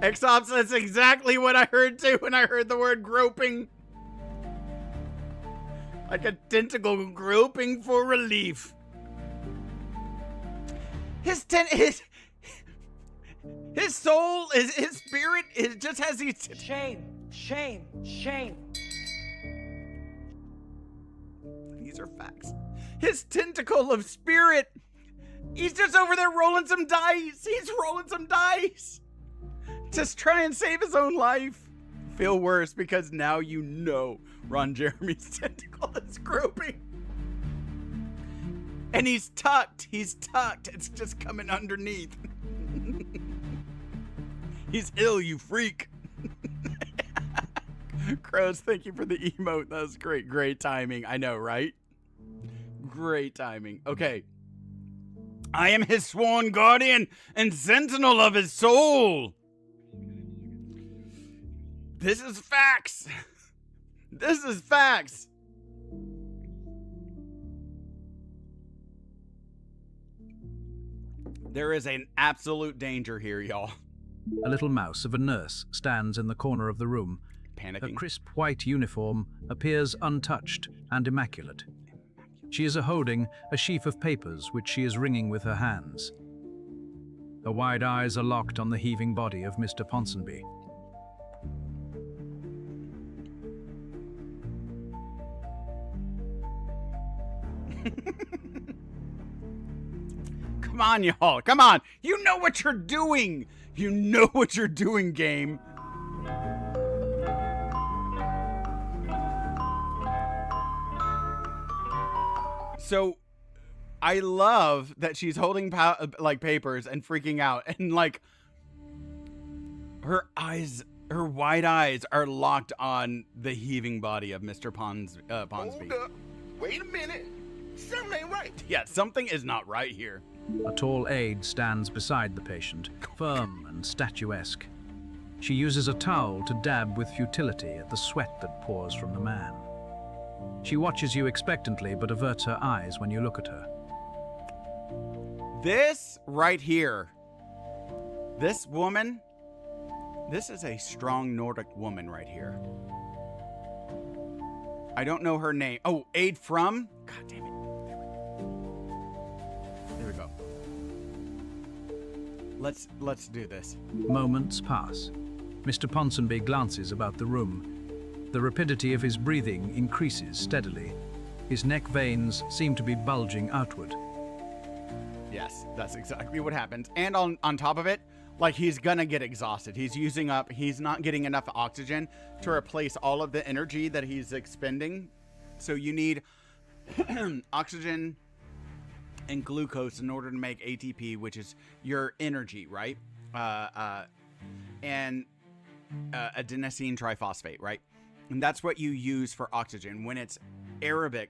Exops, that's exactly what I heard too when I heard the word groping. Like a tentacle groping for relief. His soul, his spirit, it just has these... Shame. These are facts. His tentacle of spirit, he's just over there rolling some dice. He's rolling some dice. Just try and save his own life. Feel worse because now you know Ron Jeremy's tentacle is groping. And he's tucked. It's just coming underneath. He's ill, you freak. Crows, thank you for the emote. That was great. Great timing. I know, right? Great timing. Okay. I am his sworn guardian and sentinel of his soul. This is facts. This is facts. There is an absolute danger here, y'all. A little mouse of a nurse stands in the corner of the room. Panicking. Her crisp white uniform appears untouched and immaculate. She is holding a sheaf of papers which she is wringing with her hands. Her wide eyes are locked on the heaving body of Mr. Ponsonby. Come on, y'all. Come on. You know what you're doing. You know what you're doing, game. So I love that she's holding like papers and freaking out, and like her wide eyes are locked on the heaving body of Mr. Ponsby. Hold up. Wait a minute. Something ain't right. Yeah, something is not right here. A tall aide stands beside the patient, firm and statuesque. She uses a towel to dab with futility at the sweat that pours from the man. She watches you expectantly but averts her eyes when you look at her. This right here, this woman, this is a strong Nordic woman right here. I don't know her name. Oh, aide from? God damn it. There we go. Let's do this. Moments pass. Mr. Ponsonby glances about the room. The rapidity of his breathing increases steadily. His neck veins seem to be bulging outward. Yes, that's exactly what happens. And on top of it, like, he's gonna get exhausted. He's not getting enough oxygen to replace all of the energy that he's expending. So you need oxygen and glucose in order to make ATP, which is your energy, right? And adenosine triphosphate, right? And that's what you use for oxygen when it's aerobic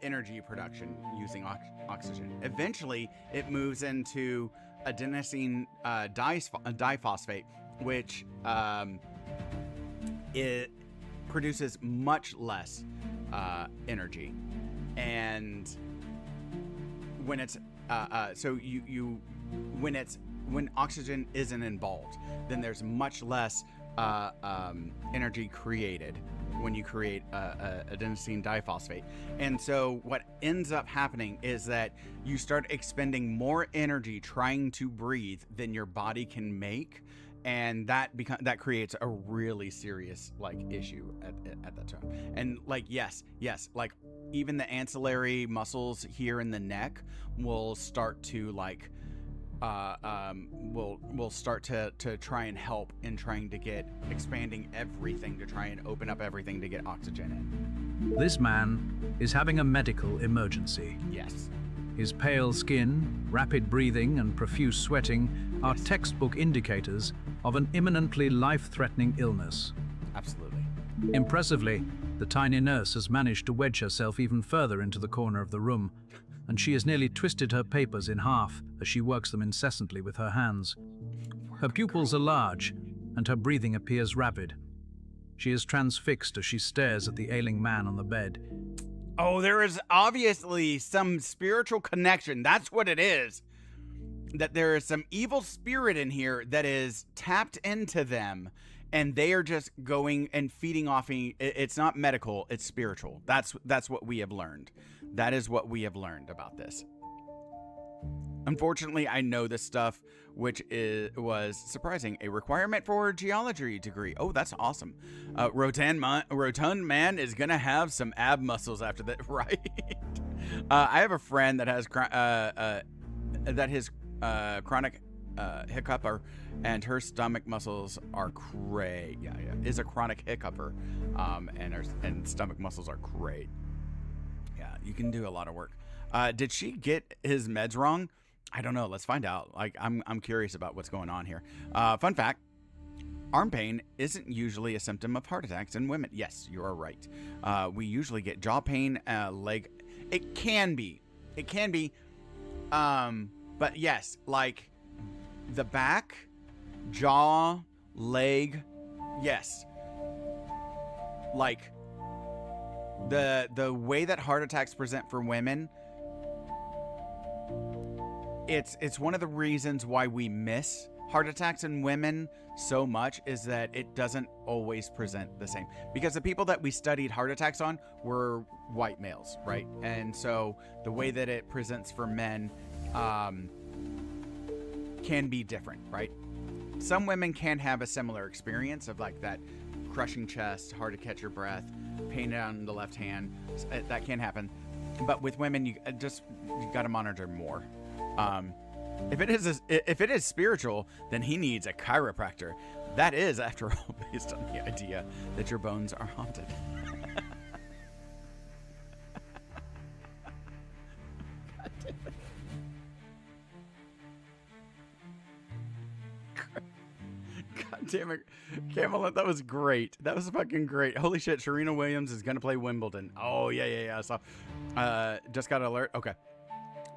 energy production using oxygen. Eventually, it moves into adenosine diphosphate, which it produces much less energy. And when it's when oxygen isn't involved, then there's much less energy created when you create adenosine diphosphate. And so what ends up happening is that you start expending more energy trying to breathe than your body can make, and that creates a really serious like issue at that time. And like yes, like even the ancillary muscles here in the neck will start to like will start to try and help in trying to get expanding everything to try and open up everything to get oxygen in. This man is having a medical emergency. Yes. His pale skin, rapid breathing, and profuse sweating are textbook indicators of an imminently life-threatening illness. Absolutely. Impressively, the tiny nurse has managed to wedge herself even further into the corner of the room, and she has nearly twisted her papers in half as she works them incessantly with her hands. Her pupils are large, and her breathing appears rapid. She is transfixed as she stares at the ailing man on the bed. Oh, there is obviously some spiritual connection. That's what it is. That there is some evil spirit in here that is tapped into them, and they are just going and feeding off. It's not medical, it's spiritual. That's what we have learned. That is what we have learned about this. Unfortunately, I know this stuff, which was surprising. A requirement for a geology degree. Oh, that's awesome. Rotund man is gonna have some ab muscles after that, right? I have a friend that has chronic hiccuper, and her stomach muscles are great. Yeah, is a chronic hiccuper, and stomach muscles are great. Yeah, you can do a lot of work. Did she get his meds wrong? I don't know. Let's find out. Like, I'm curious about what's going on here. Fun fact: arm pain isn't usually a symptom of heart attacks in women. Yes, you are right. We usually get jaw pain, leg. It can be. But yes, like the back, jaw, leg. Yes. Like the way that heart attacks present for women, it's one of the reasons why we miss heart attacks in women so much, is that it doesn't always present the same, because the people that we studied heart attacks on were white males, right? And so the way that it presents for men can be different, right? Some women can have a similar experience of like that crushing chest, hard to catch your breath, pain down the left hand. That can happen. But with women, you got to monitor more. If it is spiritual, then he needs a chiropractor. That is, after all, based on the idea that your bones are haunted. God damn it. God damn it. Camelot, that was great. That was fucking great. Holy shit, Serena Williams is going to play Wimbledon. Oh, yeah. So, just got an alert. Okay.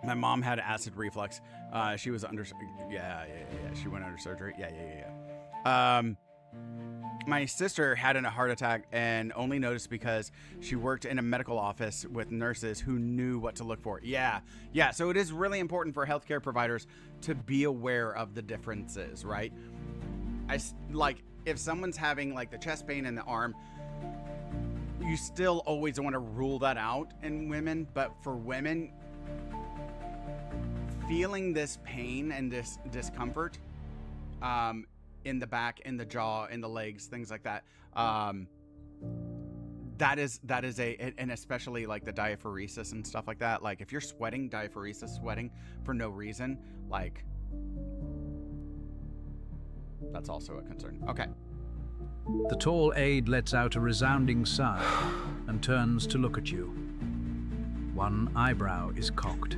My mom had acid reflux. She was under... Yeah. She went under surgery. Yeah. My sister had a heart attack and only noticed because she worked in a medical office with nurses who knew what to look for. Yeah. So it is really important for healthcare providers to be aware of the differences, right? Like, if someone's having like the chest pain in the arm, you still always want to rule that out in women. But for women, feeling this pain and this discomfort in the back, in the jaw, in the legs, things like that, that is and especially like the diaphoresis and stuff like that. Like if you're sweating, sweating for no reason, like that's also a concern. Okay. The tall aide lets out a resounding sigh and turns to look at you. One eyebrow is cocked.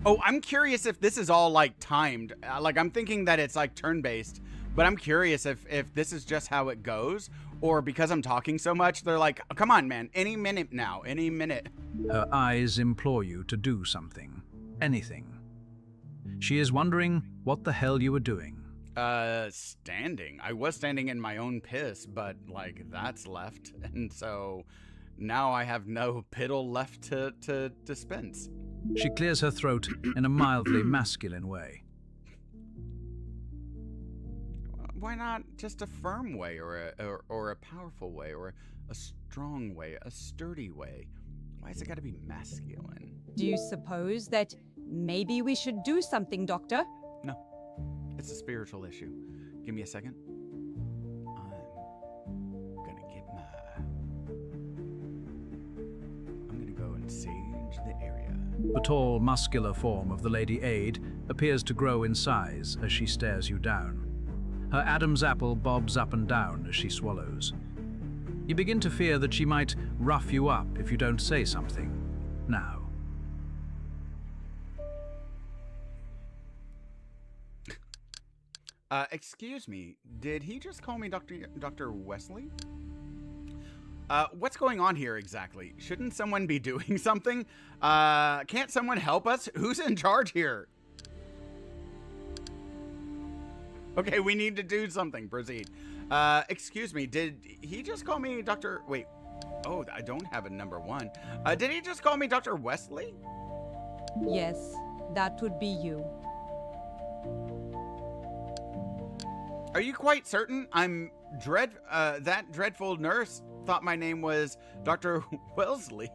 Oh, I'm curious if this is all like timed. Like I'm thinking that it's like turn-based, but I'm curious if this is just how it goes, or because I'm talking so much, they're like, oh, come on, man, any minute now, any minute. Her eyes implore you to do something. Anything. She is wondering what the hell you were doing. Standing. I was standing in my own piss, but like that's left, and so now I have no piddle left to dispense. She clears her throat in a mildly masculine way. Why not just a firm way, or a powerful way, or a strong way, a sturdy way? Why has it got to be masculine? Do you suppose that maybe we should do something, Doctor? No. It's a spiritual issue. Give me a second. I'm gonna go and sage the area. The tall, muscular form of the Lady Aide appears to grow in size as she stares you down. Her Adam's apple bobs up and down as she swallows. You begin to fear that she might rough you up if you don't say something. Now. Excuse me, did he just call me Dr. Wesley? What's going on here exactly? Shouldn't someone be doing something? Can't someone help us? Who's in charge here? Okay, we need to do something. Proceed. Excuse me, did he just call me Dr. Wait. Oh, I don't have a number one. Did he just call me Dr. Wesley? Yes, that would be you. Are you quite certain? That dreadful nurse thought my name was Dr. Wellesley.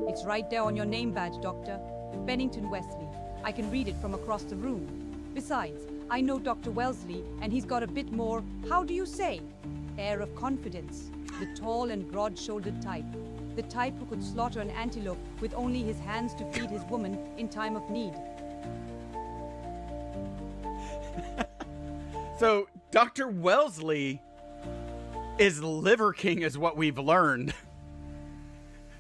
It's right there on your name badge, Doctor. Bennington Wesley. I can read it from across the room. Besides, I know Dr. Wellesley, and he's got a bit more, how do you say, air of confidence. The tall and broad-shouldered type. The type who could slaughter an antelope with only his hands to feed his woman in time of need. So, Dr. Wellesley is Liver King is what we've learned.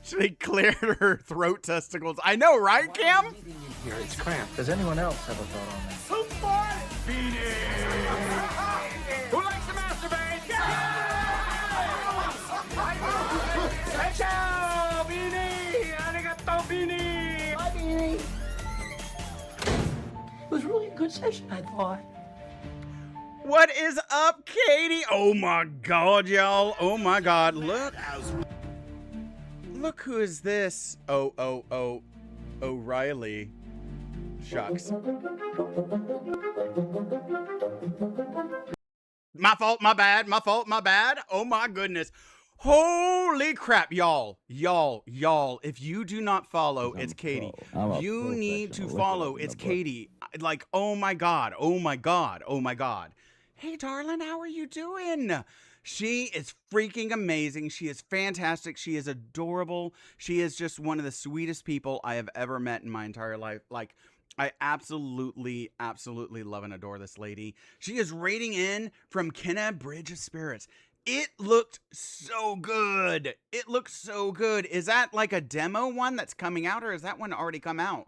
She cleared her throat testicles. I know, right, Cam? Here, it's cramped. Does anyone else have a thought on that? Somebody! Beanie! Who likes to masturbate? Ciao, Beanie! Arigato, Beanie! Bye, Beanie. It was really a good session, I thought. What is up, Katie? Oh my God, y'all. Oh my God. Look who is this. O'Reilly. Shucks. My fault, my bad. My fault, my bad. Oh my goodness. Holy crap, y'all. If you do not follow, it's Katie. You need to follow, it's Katie. Like, oh my God. Hey, darling, how are you doing? She is freaking amazing. She is fantastic. She is adorable. She is just one of the sweetest people I have ever met in my entire life. Like, I absolutely, absolutely love and adore this lady. She is rating in from Kenna Bridge of Spirits. It looked so good. It looked so good. Is that like a demo one that's coming out, or is that one already come out?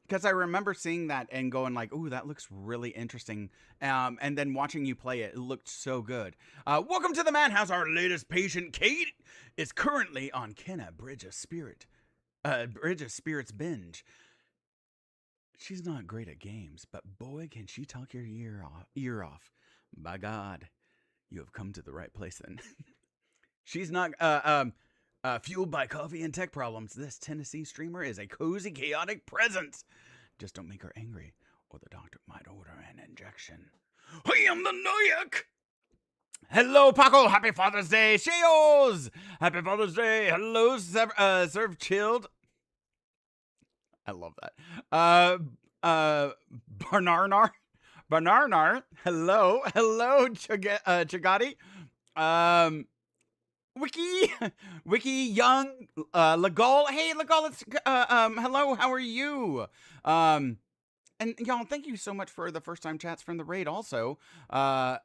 Because I remember seeing that and going like, ooh, that looks really interesting. And then watching you play it, it looked so good. Welcome to the Madhouse. Our latest patient, Kate, is currently on Kenna Bridge of Spirits binge. She's not great at games, but boy, can she talk your ear off. By God, you have come to the right place then. She's not fueled by coffee and tech problems. This Tennessee streamer is a cozy, chaotic presence. Just don't make her angry, or the doctor might order an injection. I am the Noyak! Hello, Paco. Happy Father's Day. Sheos! Happy Father's Day. Hello, Serve Chilled. I love that. Barnarnar. Hello, Chagati. Wiki Young, Legol. Hey, Legol, it's, hello, how are you? And y'all, thank you so much for the first time chats from the raid also. You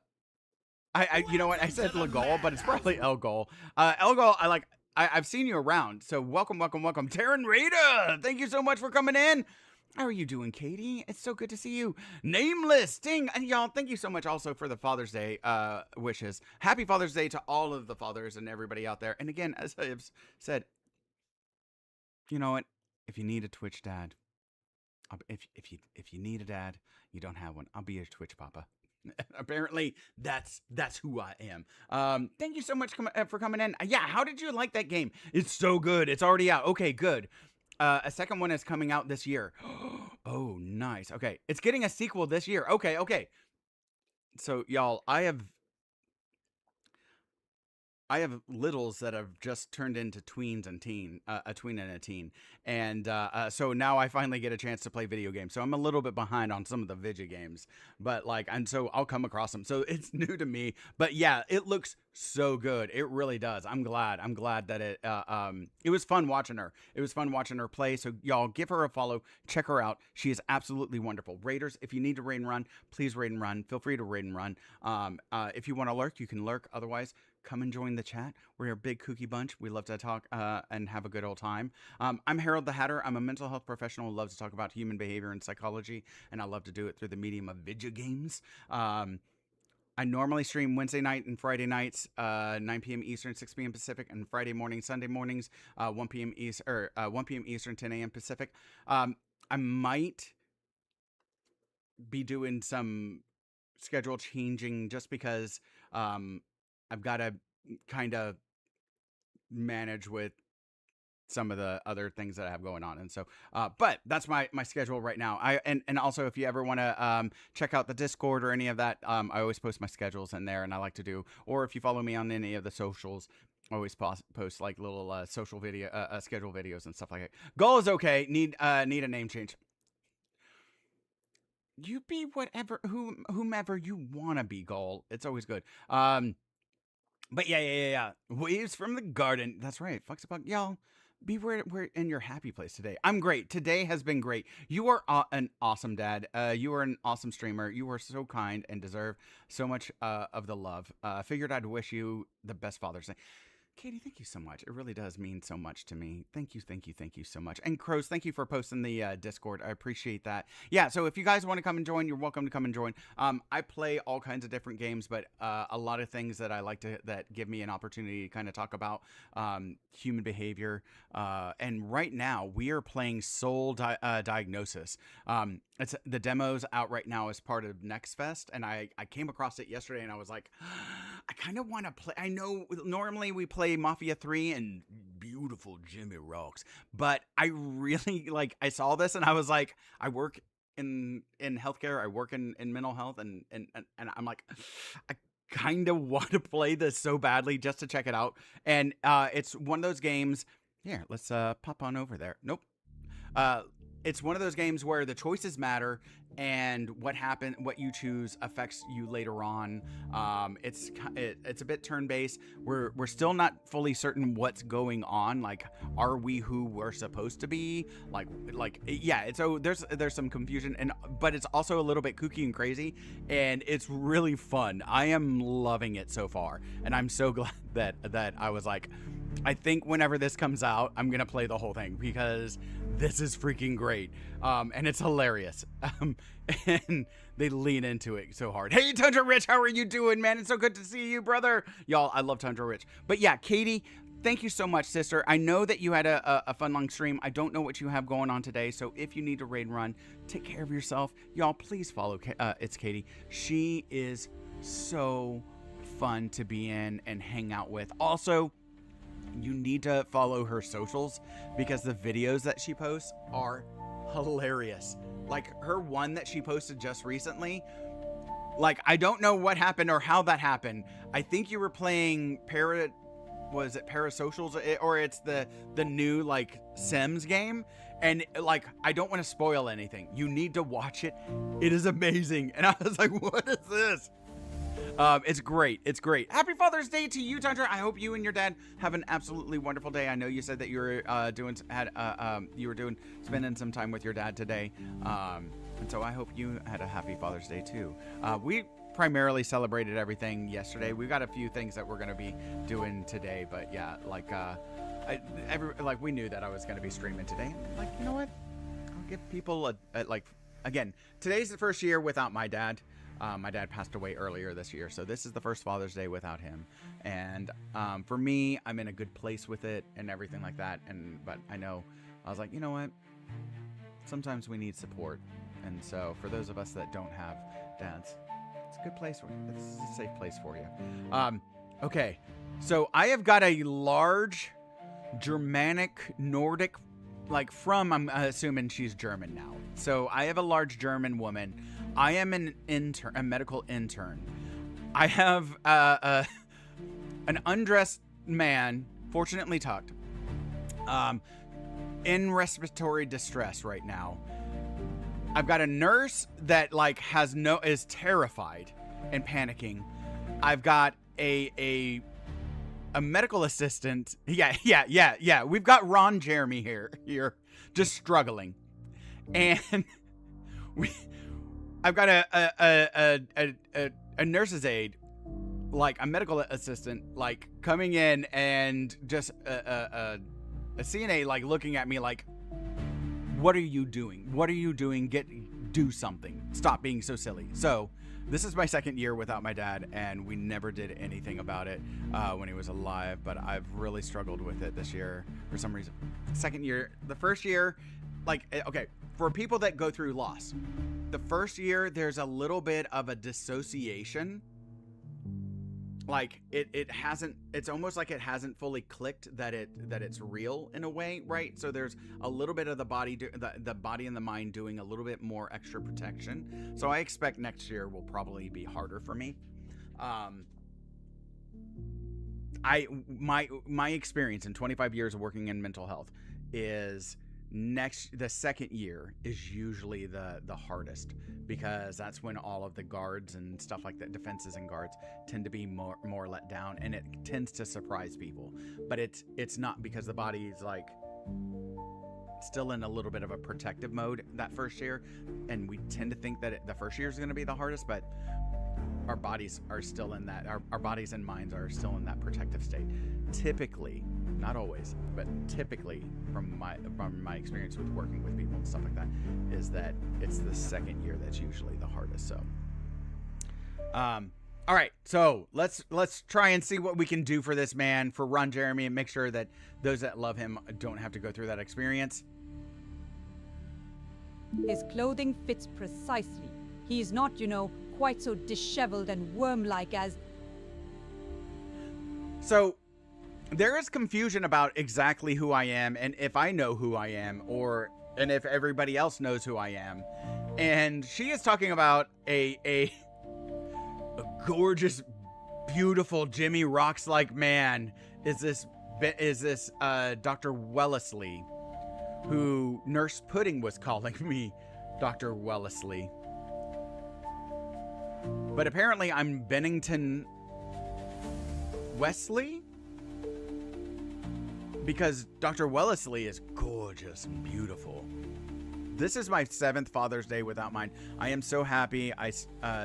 know what, I said Legol, but it's probably Elgol. Elgol, I've seen you around, so welcome. Taryn Raider, thank you so much for coming in. How are you doing, Katie? It's so good to see you. Nameless Sting, and y'all, thank you so much also for the Father's Day wishes. Happy Father's Day to all of the fathers and everybody out there. And again, as I've said, you know what? If you need a Twitch dad, if you need a dad, you don't have one, I'll be your Twitch papa. Apparently, that's who I am. Thank you so much for coming in. Yeah, how did you like that game? It's so good. It's already out. Okay, good. A second one is coming out this year. Oh, nice. Okay, it's getting a sequel this year. Okay. So, y'all, I have littles that have just turned into tweens and a tween and a teen. And so now I finally get a chance to play video games. So I'm a little bit behind on some of the video games, but and so I'll come across them. So it's new to me, but yeah, it looks so good. It really does. I'm glad that it was fun watching her. It was fun watching her play. So y'all give her a follow, check her out. She is absolutely wonderful. Raiders, if you need to raid and run, please raid and run. Feel free to raid and run. If you want to lurk, you can lurk. Otherwise, come and join the chat. We're a big kooky bunch. We love to talk and have a good old time. I'm Harold the Hatter. I'm a mental health professional who loves to talk about human behavior and psychology, and I love to do it through the medium of video games. I normally stream Wednesday night and Friday nights, 9 p.m. Eastern, 6 p.m. Pacific, and Friday morning, Sunday mornings, 1 p.m. Eastern, 10 a.m. Pacific. I might be doing some schedule changing just because I've got to kind of manage with some of the other things that I have going on. And so, but that's my schedule right now. And also, if you ever want to check out the Discord or any of that, I always post my schedules in there, and I like to do, or if you follow me on any of the socials, I always post like little social video, schedule videos and stuff like that. Goal is okay. Need a name change. You be whomever you want to be, Goal. It's always good. But yeah. Waves from the garden. That's right. Flexibuck. Y'all, be where in your happy place today. I'm great. Today has been great. You are an awesome dad. You are an awesome streamer. You are so kind and deserve so much of the love. Figured I'd wish you the best Father's Day. Katie, thank you so much. It really does mean so much to me. Thank you so much. And Crows, thank you for posting the Discord. I appreciate that. Yeah, so if you guys want to come and join, you're welcome to come and join. I play all kinds of different games, but a lot of things that I like to, that give me an opportunity to kind of talk about human behavior. And right now, we are playing Soul Diagnosis. It's the demo's out right now as part of Next Fest, and I came across it yesterday, and I was like, I kind of want to play. I know normally we play Mafia 3 and beautiful Jimmy Rocks, but I really I saw this and I was like, I work in healthcare, I work in mental health, and I'm like, I kind of want to play this so badly just to check it out. And it's one of those games. Here, let's pop on over there. Nope. It's one of those games where the choices matter. and what you choose affects you later on. It's a bit turn-based. We're still not fully certain what's going on. Like, are we who we're supposed to be? Yeah. So there's some confusion, but it's also a little bit kooky and crazy, and it's really fun. I am loving it so far, and I'm so glad that I was like, I think whenever this comes out, I'm gonna play the whole thing because this is freaking great, and it's hilarious, and they lean into it so hard. Hey, Tundra Rich, how are you doing, man? It's so good to see you, brother. Y'all, I love Tundra Rich. But yeah, Katie, thank you so much, sister. I know that you had a fun long stream. I don't know what you have going on today, so if you need to raid run, take care of yourself. Y'all, please follow It's Katie. She is so fun to be in and hang out with. Also, you need to follow her socials because the videos that she posts are hilarious. Like her one that she posted just recently, like, I don't know what happened or how that happened. I think you were playing Parasocials, or it's the new like Sims game, and like, I don't want to spoil anything. You need to watch it. It is amazing. And I was like, what is this? It's great. It's great. Happy Father's Day to you, Tundra. I hope you and your dad have an absolutely wonderful day. I know you said that you were spending some time with your dad today. And so I hope you had a happy Father's Day too. We primarily celebrated everything yesterday. We've got a few things that we're going to be doing today, but yeah, like, we knew that I was going to be streaming today. Like, you know what? I'll give people again, today's the first year without my dad. My dad passed away earlier this year, so this is the first Father's Day without him. And for me, I'm in a good place with it and everything like that. But I know, I was like, you know what? Sometimes we need support. And so for those of us that don't have dads, it's a good place. It's a safe place for you. Okay, so I have got a large Germanic Nordic, I'm assuming she's German now. So I have a large German woman. I am a medical intern. I have an undressed man, fortunately tucked, in respiratory distress right now. I've got a nurse that is terrified and panicking. I've got a medical assistant. Yeah. We've got Ron Jeremy here, just struggling, and I've got a nurse's aide, like a medical assistant, like coming in, and just a CNA like looking at me like, what are you doing? What are you doing? Do something. Stop being so silly. So this is my second year without my dad, and we never did anything about it when he was alive, but I've really struggled with it this year for some reason. Second year, the first year, okay, for people that go through loss, the first year there's a little bit of a dissociation. Like it's almost like it hasn't fully clicked that it's real in a way, right? So there's a little bit of the body and the mind doing a little bit more extra protection. So I expect next year will probably be harder for me. My experience in 25 years of working in mental health is the second year is usually the hardest, because that's when all of the guards and stuff like that, defenses and guards, tend to be more let down, and it tends to surprise people. But it's not, because the body is like still in a little bit of a protective mode that first year, and we tend to think that the first year is going to be the hardest, but our bodies are still in that, our bodies and minds are still in that protective state. Typically, not always, but typically from my experience with working with people and stuff like that, is that it's the second year that's usually the hardest. So all right, so let's try and see what we can do for this man, for Ron Jeremy, and make sure that those that love him don't have to go through that experience. His clothing fits precisely. He is not, quite so disheveled and worm-like as... So there is confusion about exactly who I am, and if I know who I am, and if everybody else knows who I am. And she is talking about a gorgeous, beautiful Jimmy Rocks-like man is this Dr. Wellesley, who Nurse Pudding was calling me Dr. Wellesley. But apparently I'm Bennington Wesley, because Dr. Wellesley is gorgeous and beautiful. This is my 7th Father's Day without mine. I am so happy I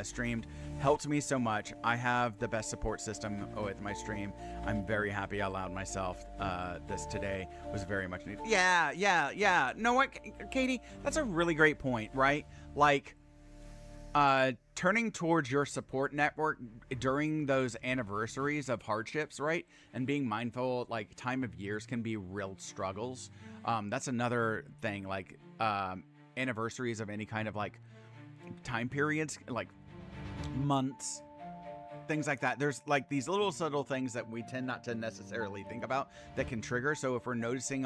streamed. Helped me so much. I have the best support system with my stream. I'm very happy I allowed myself this today. Was very much needed. Yeah. Know what, Katie? That's a really great point, right? Like, turning towards your support network during those anniversaries of hardships, right? And being mindful, like, time of years can be real struggles. That's another thing, like, anniversaries of any kind of, like, time periods, like months, things like that. There's, like, these little subtle things that we tend not to necessarily think about that can trigger. So if we're noticing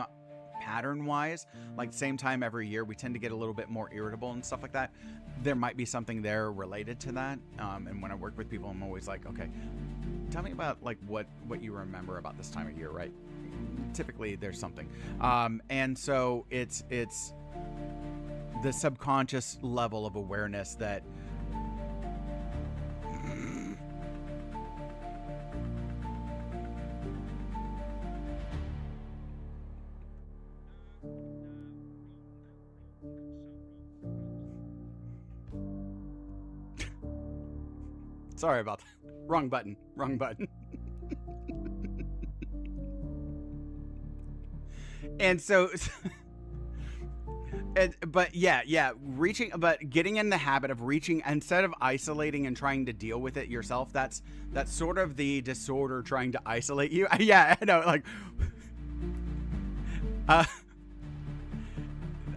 pattern-wise, like, same time every year, we tend to get a little bit more irritable and stuff like that. There might be something there related to that. And when I work with people, I'm always like, okay, tell me about, like, what you remember about this time of year, right? Typically there's something. And so it's the subconscious level of awareness that sorry about that. Wrong button. And so, but getting in the habit of reaching, instead of isolating and trying to deal with it yourself, that's sort of the disorder trying to isolate you. Yeah, I know, like,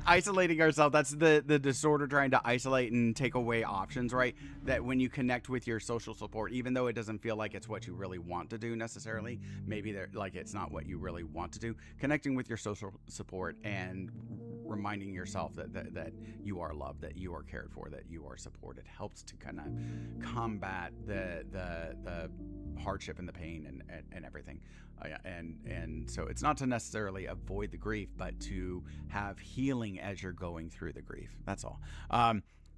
isolating ourselves, that's the disorder trying to isolate and take away options, right? That when you connect with your social support, even though it doesn't feel like it's what you really want to do necessarily, maybe like it's not what you really want to do, connecting with your social support and reminding yourself that you are loved, that you are cared for, that you are supported, helps to kind of combat the hardship and the pain and everything. And so it's not to necessarily avoid the grief, but to have healing as you're going through the grief. That's all.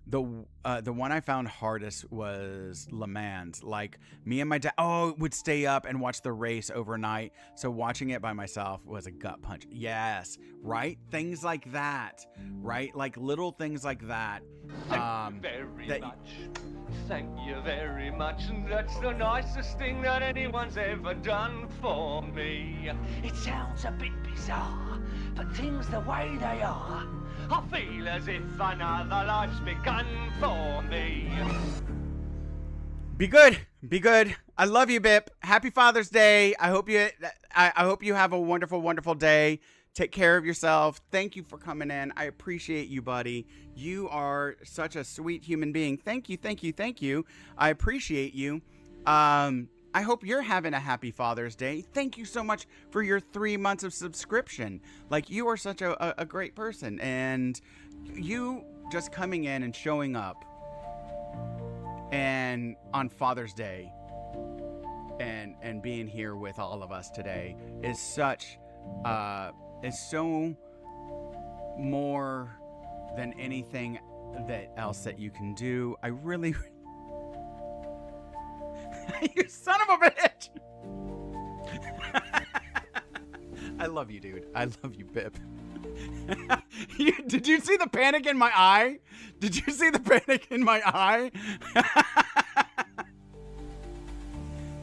The one I found hardest was Le Mans. Like, me and my dad would stay up and watch the race overnight. So watching it by myself was a gut punch. Yes, right? Things like that, right? Like little things like that. Thank you very much, and that's the nicest thing that anyone's ever done for me. It sounds a bit bizarre, but things the way they are. I feel as if another life's begun for me. Be good. I love you, Bip. Happy Father's Day. I hope you have a wonderful, wonderful day. Take care of yourself. Thank you for coming in. I appreciate you, buddy. You are such a sweet human being. Thank you. I appreciate you. I hope you're having a happy Father's Day. Thank you so much for your 3 months of subscription. Like, you are such a great person. And you just coming in and showing up and on Father's Day and being here with all of us today is so more than anything else that you can do. I really you son of a bitch. I love you, dude. I love you, Bip. Did you see the panic in my eye?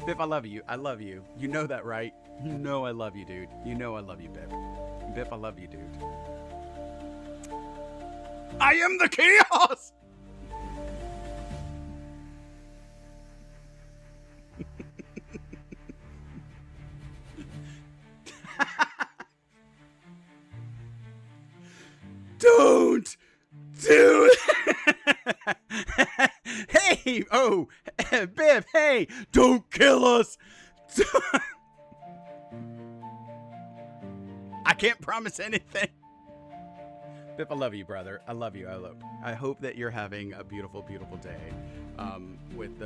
Bip, I love you. You know that, right? You know I love you, dude. You know I love you, Bip. Bip, I love you, dude. I am the chaos! Don't do it! Hey! Oh! Biff, hey! Don't kill us! I can't promise anything. Bip, I love you, brother. I love you. I hope that you're having a beautiful, beautiful day with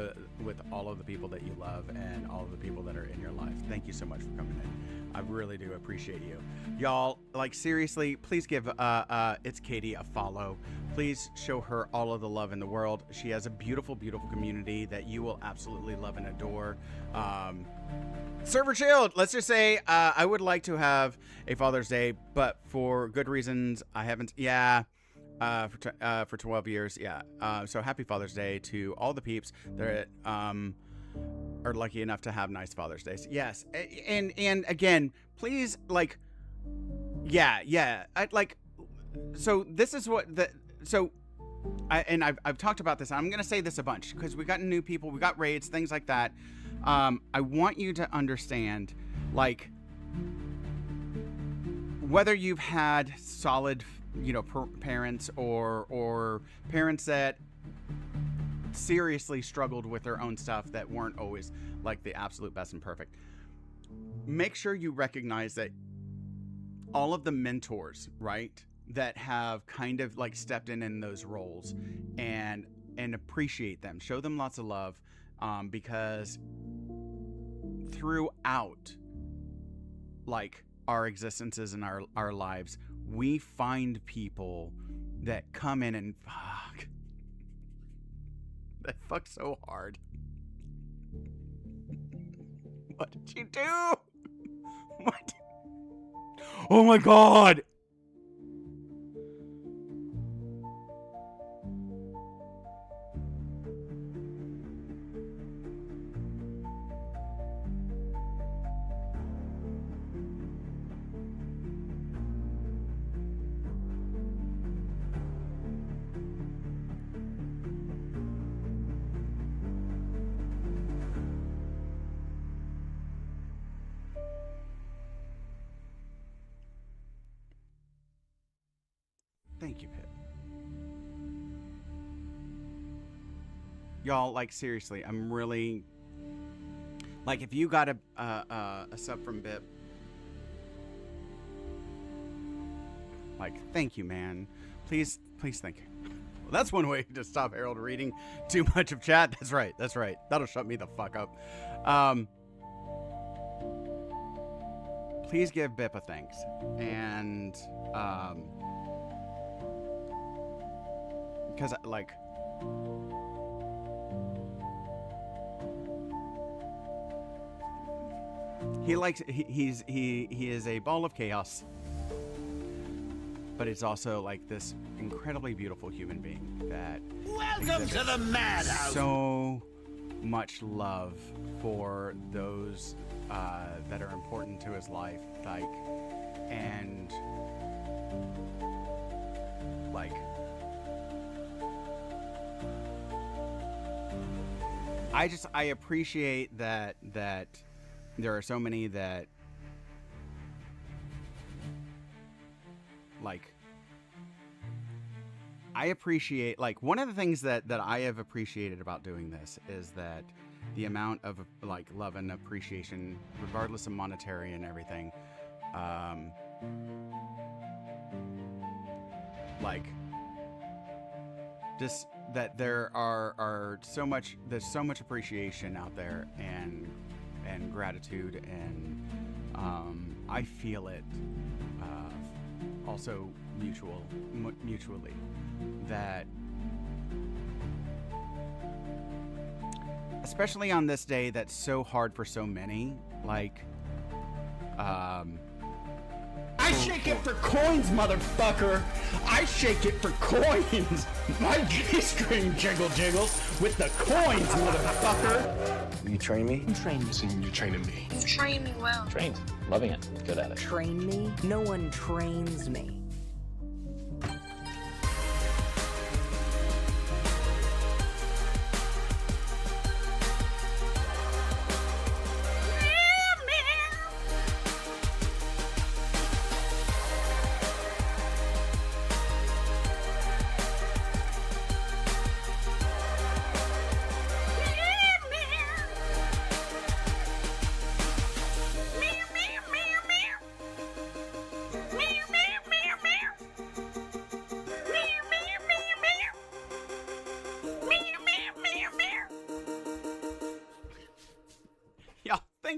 all of the people that you love and all of the people that are in your life. Thank you so much for coming in. I really do appreciate you. Y'all, like, seriously, please give It's Katie a follow. Please show her all of the love in the world. She has a beautiful, beautiful community that you will absolutely love and adore. Server chilled. Let's just say I would like to have a Father's Day, but for good reasons, I haven't. Yeah, for 12 years. Yeah. So happy Father's Day to all the peeps that are lucky enough to have nice Father's Days. Yes, and again, please, like, yeah. So this is what the so. I've talked about this. I'm gonna say this a bunch because we got new people, we got raids, things like that. I want you to understand, like, whether you've had solid, parents or parents that seriously struggled with their own stuff that weren't always like the absolute best and perfect. Make sure you recognize that all of the mentors, right, that have kind of like stepped in those roles and appreciate them, show them lots of love, because throughout like our existences and our lives, we find people that come in and fuck so hard. What did you do? What? Oh my God. Thank you, Pip. Y'all, like, seriously, I'm really, like, if you got a sub from Bip, like, thank you, man. Please thank you. Well, that's one way to stop Harold reading too much of chat. That's right. That'll shut me the fuck up. Please give Bip a thanks. And, because, like, he is a ball of chaos, but it's also like this incredibly beautiful human being that Welcome to the madhouse. So much love for those that are important to his life, like, and like, I appreciate that there are so many that, like, I appreciate, like, one of the things that I have appreciated about doing this is that the amount of, like, love and appreciation, regardless of monetary and everything, like, just that there are so much, there's so much appreciation out there and gratitude, and I feel it also mutually, that especially on this day that's so hard for so many, like, I shake it for coins, motherfucker! I shake it for coins! My G-string jiggles with the coins, motherfucker! You train me? You train me. You're training me. You train me well. Trained. Loving it. Good at it. Train me? No one trains me.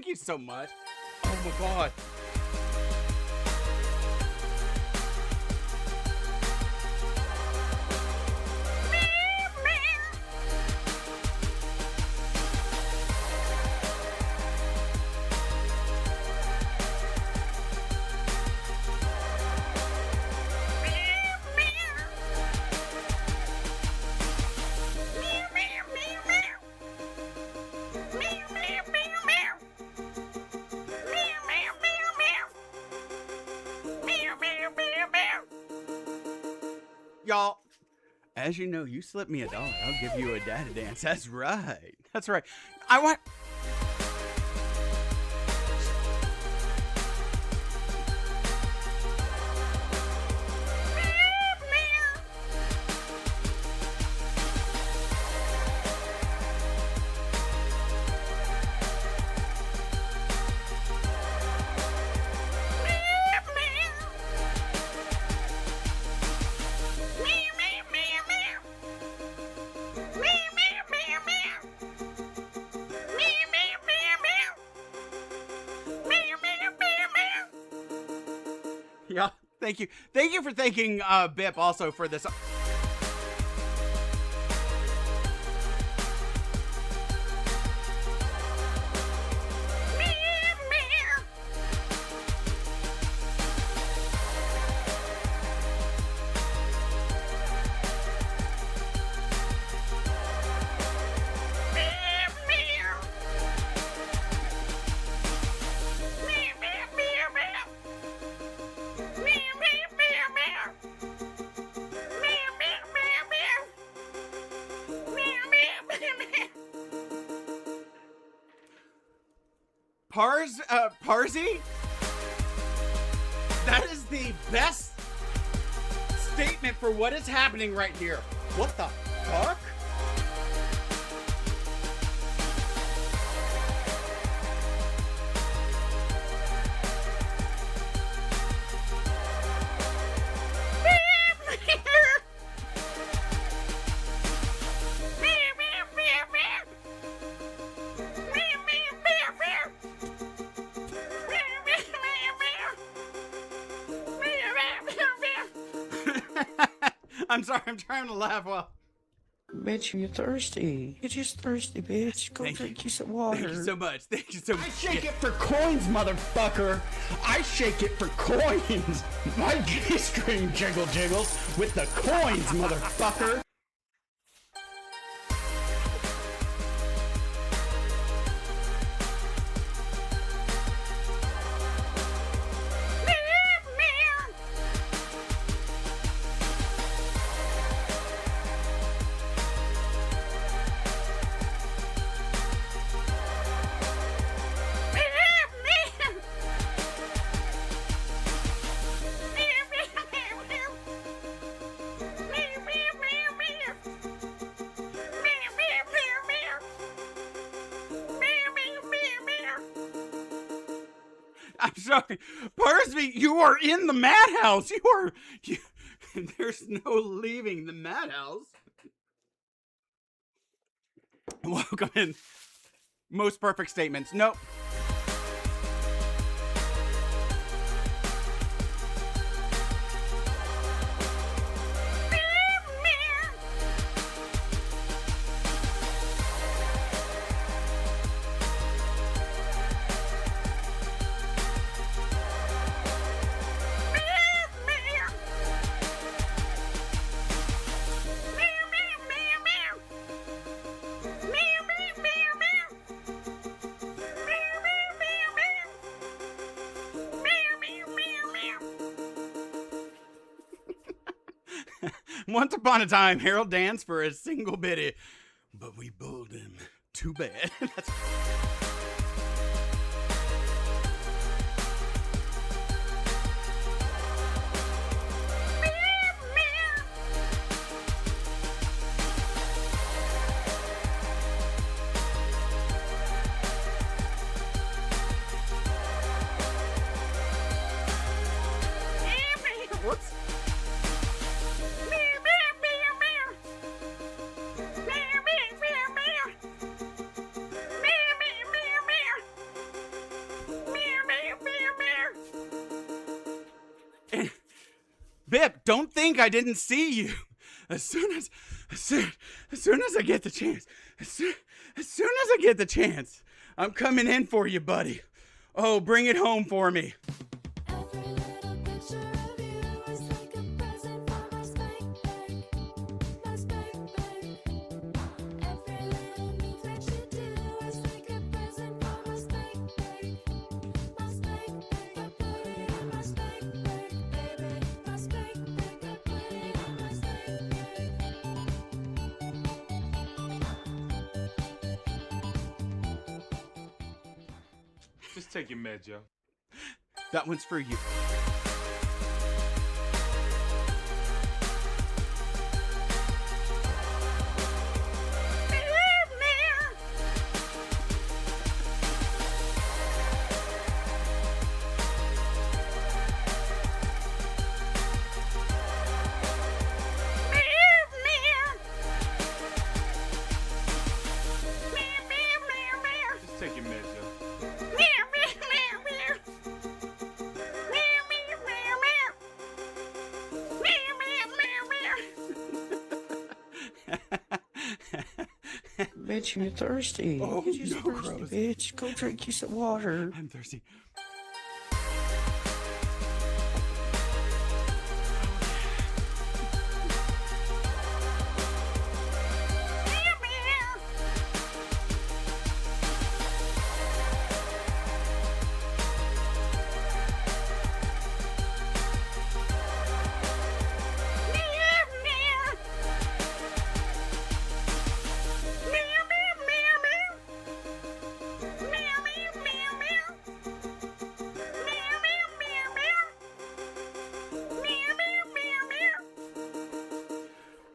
Thank you so much. Oh my God. Y'all, as you know, you slip me $1, I'll give you a data dance. That's right. That's right. I want... Yeah, thank you. Thank you for thanking Bip also for this. Parsi? That is the best statement for what is happening right here. What the fuck? I'm sorry, I'm trying to laugh while... Bitch, you're thirsty. You're just thirsty, bitch. Go drink you some water. Thank you so much. Thank you so much. I shake it for coins, motherfucker. I shake it for coins. My G-string jiggles with the coins, motherfucker. I'm sorry. Parsby, you are in the madhouse. There's no leaving the madhouse. Welcome in. Most perfect statements. Nope. Once upon a time, Harold danced for a single biddy, but we bowled him. Too bad. That's... Whoops. And Bip, don't think I didn't see you. As soon as I get the chance, as soon as I get the chance, I'm coming in for you, buddy. Oh, bring it home for me. Just take your meds, yo. That one's for you. Just take your meds, yo. Bitch, you're thirsty. Oh, You're just no, thirsty, gross. bitch. Go drink you some water. I'm thirsty.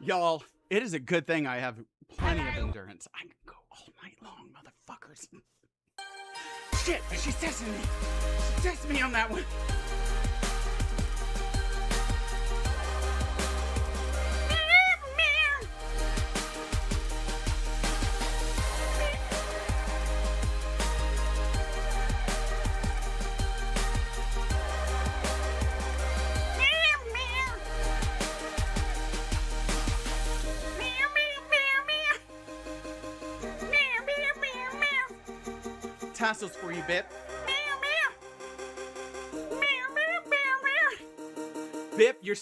Y'all, it is a good thing I have plenty of endurance. I can go all night long, motherfuckers. Shit, she's testing me. She's testing me on that one. Tassels for you, Bip. Bip, you're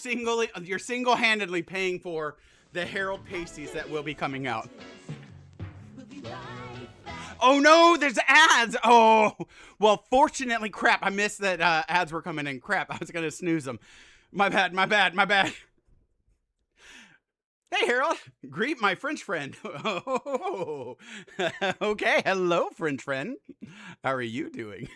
single-handedly paying for the Harold pasties that will be coming out. Oh no, there's ads. Oh, well, fortunately, crap. I missed that ads were coming in. Crap, I was gonna snooze them. My bad. Hey, Harold, greet my French friend. Oh, okay, hello, French friend. How are you doing?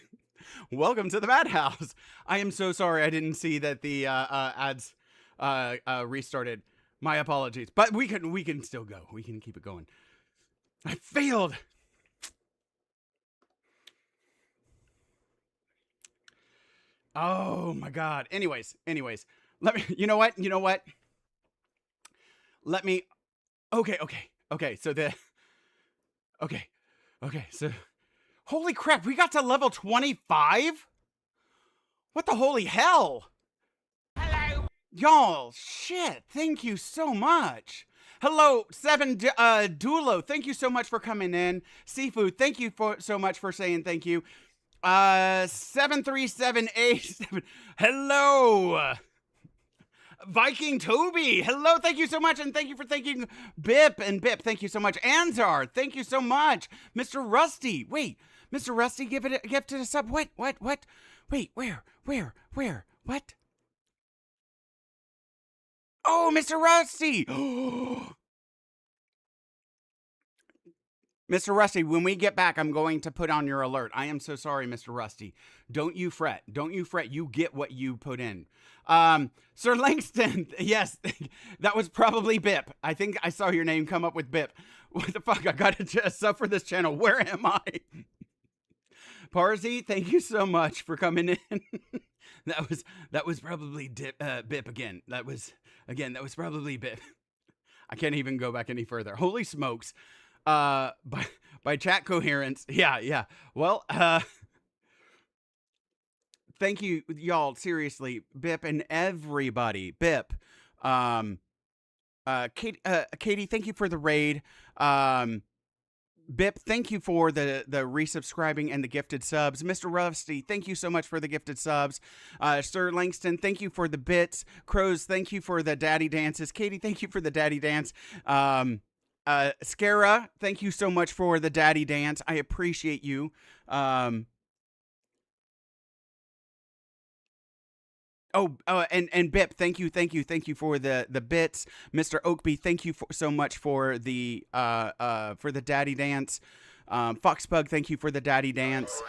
Welcome to the madhouse. I am so sorry I didn't see that the ads restarted. My apologies, but we can still go. We can keep it going. I failed. Oh my God. Anyways. Let me. You know what? Let me. Okay. So, holy crap, we got to level 25? What the holy hell? Hello. Y'all, shit, thank you so much. Hello, 7 Dulo, thank you so much for coming in. Seafood, thank you so much for saying thank you. 73787, hello. Viking Toby, hello, thank you so much, and thank you for thanking Bip, thank you so much. Anzar, thank you so much. Mr. Rusty, wait, Mr. Rusty, give it a gift to the sub. What? Wait, where? What? Oh, Mr. Rusty! Mr. Rusty, when we get back, I'm going to put on your alert. I am so sorry, Mr. Rusty. Don't you fret. You get what you put in. Sir Langston, yes, that was probably Bip. I think I saw your name come up with Bip. What the fuck? I gotta sub for this channel. Where am I? Parsi, thank you so much for coming in. That was probably Bip again. That was probably Bip. I can't even go back any further. Holy smokes. By chat coherence. Yeah. Well, thank you, y'all. Seriously, Bip and everybody. Bip, Katie, thank you for the raid. Bip, thank you for the resubscribing and the gifted subs. Mr. Rusty, thank you so much for the gifted subs. Sir Langston, thank you for the bits. Crows, thank you for the daddy dances. Katie, thank you for the daddy dance. Scara, thank you so much for the daddy dance. I appreciate you. And Bip, thank you for the bits. Mr. Oakby, thank you so much for the daddy dance. Foxbug, thank you for the daddy dance.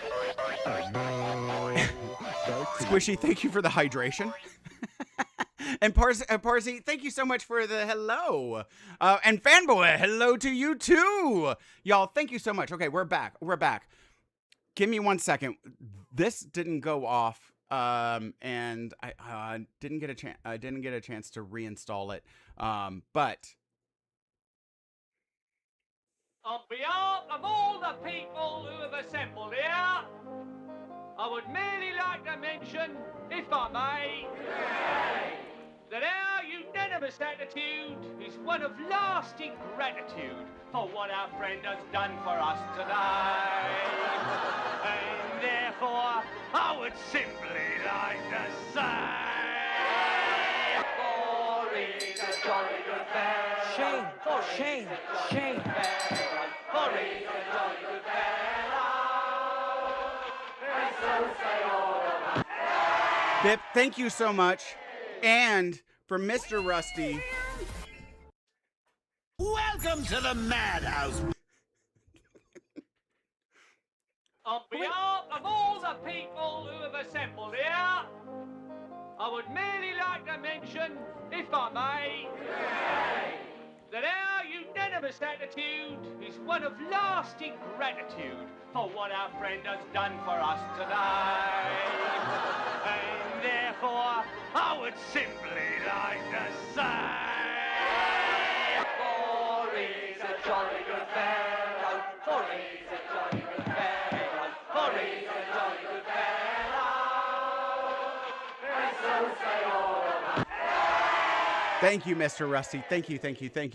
Squishy, thank you for the hydration. And Parsi, thank you so much for the hello. And Fanboy, hello to you too. Y'all, thank you so much. Okay, we're back. Give me 1 second. This didn't go off. And I didn't get a chance. I didn't get a chance to reinstall it. But on behalf of all the people who have assembled here, I would merely like to mention, if I may, that our unanimous attitude is one of lasting gratitude for what our friend has done for us tonight. And therefore, I would simply like to say, for he's a jolly good fellow. Shame, shame, shame. For he's a jolly good fellow. And so say all of us. Bip, thank you so much. And for Mr. Rusty, welcome to the madhouse. On behalf of all the people who have assembled here, I would merely like to mention, if I may, that our unanimous attitude is one of lasting gratitude for what our friend has done for us tonight. And therefore, I would simply like to say, for he's a jolly good fellow, for he's a jolly good fellow, for he's a jolly good fellow, and so say all of us. thank you, Mr. Rusty. Thank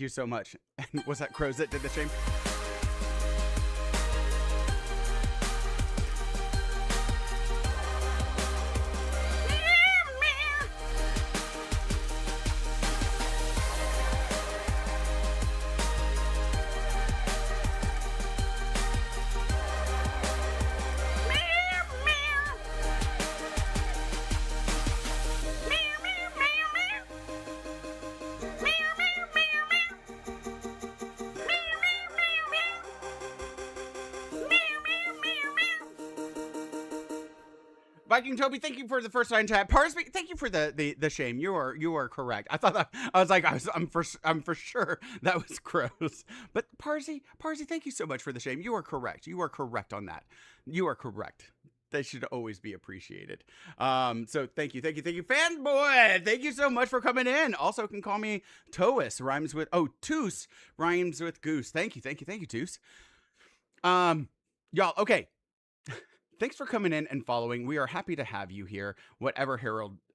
you so much. And was that Crows that did the shame? Viking Toby, thank you for the first line chat. Parsby, thank you for the shame. You are correct. I thought that, I'm for sure that was Crows. But Parsy, thank you so much for the shame. You are correct. You are correct on that. You are correct. They should always be appreciated. So thank you. Fanboy, thank you so much for coming in. Also can call me Toas, rhymes with, Toos, rhymes with goose. Thank you, Toos. Y'all, okay. Thanks for coming in and following. We are happy to have you here. Whatever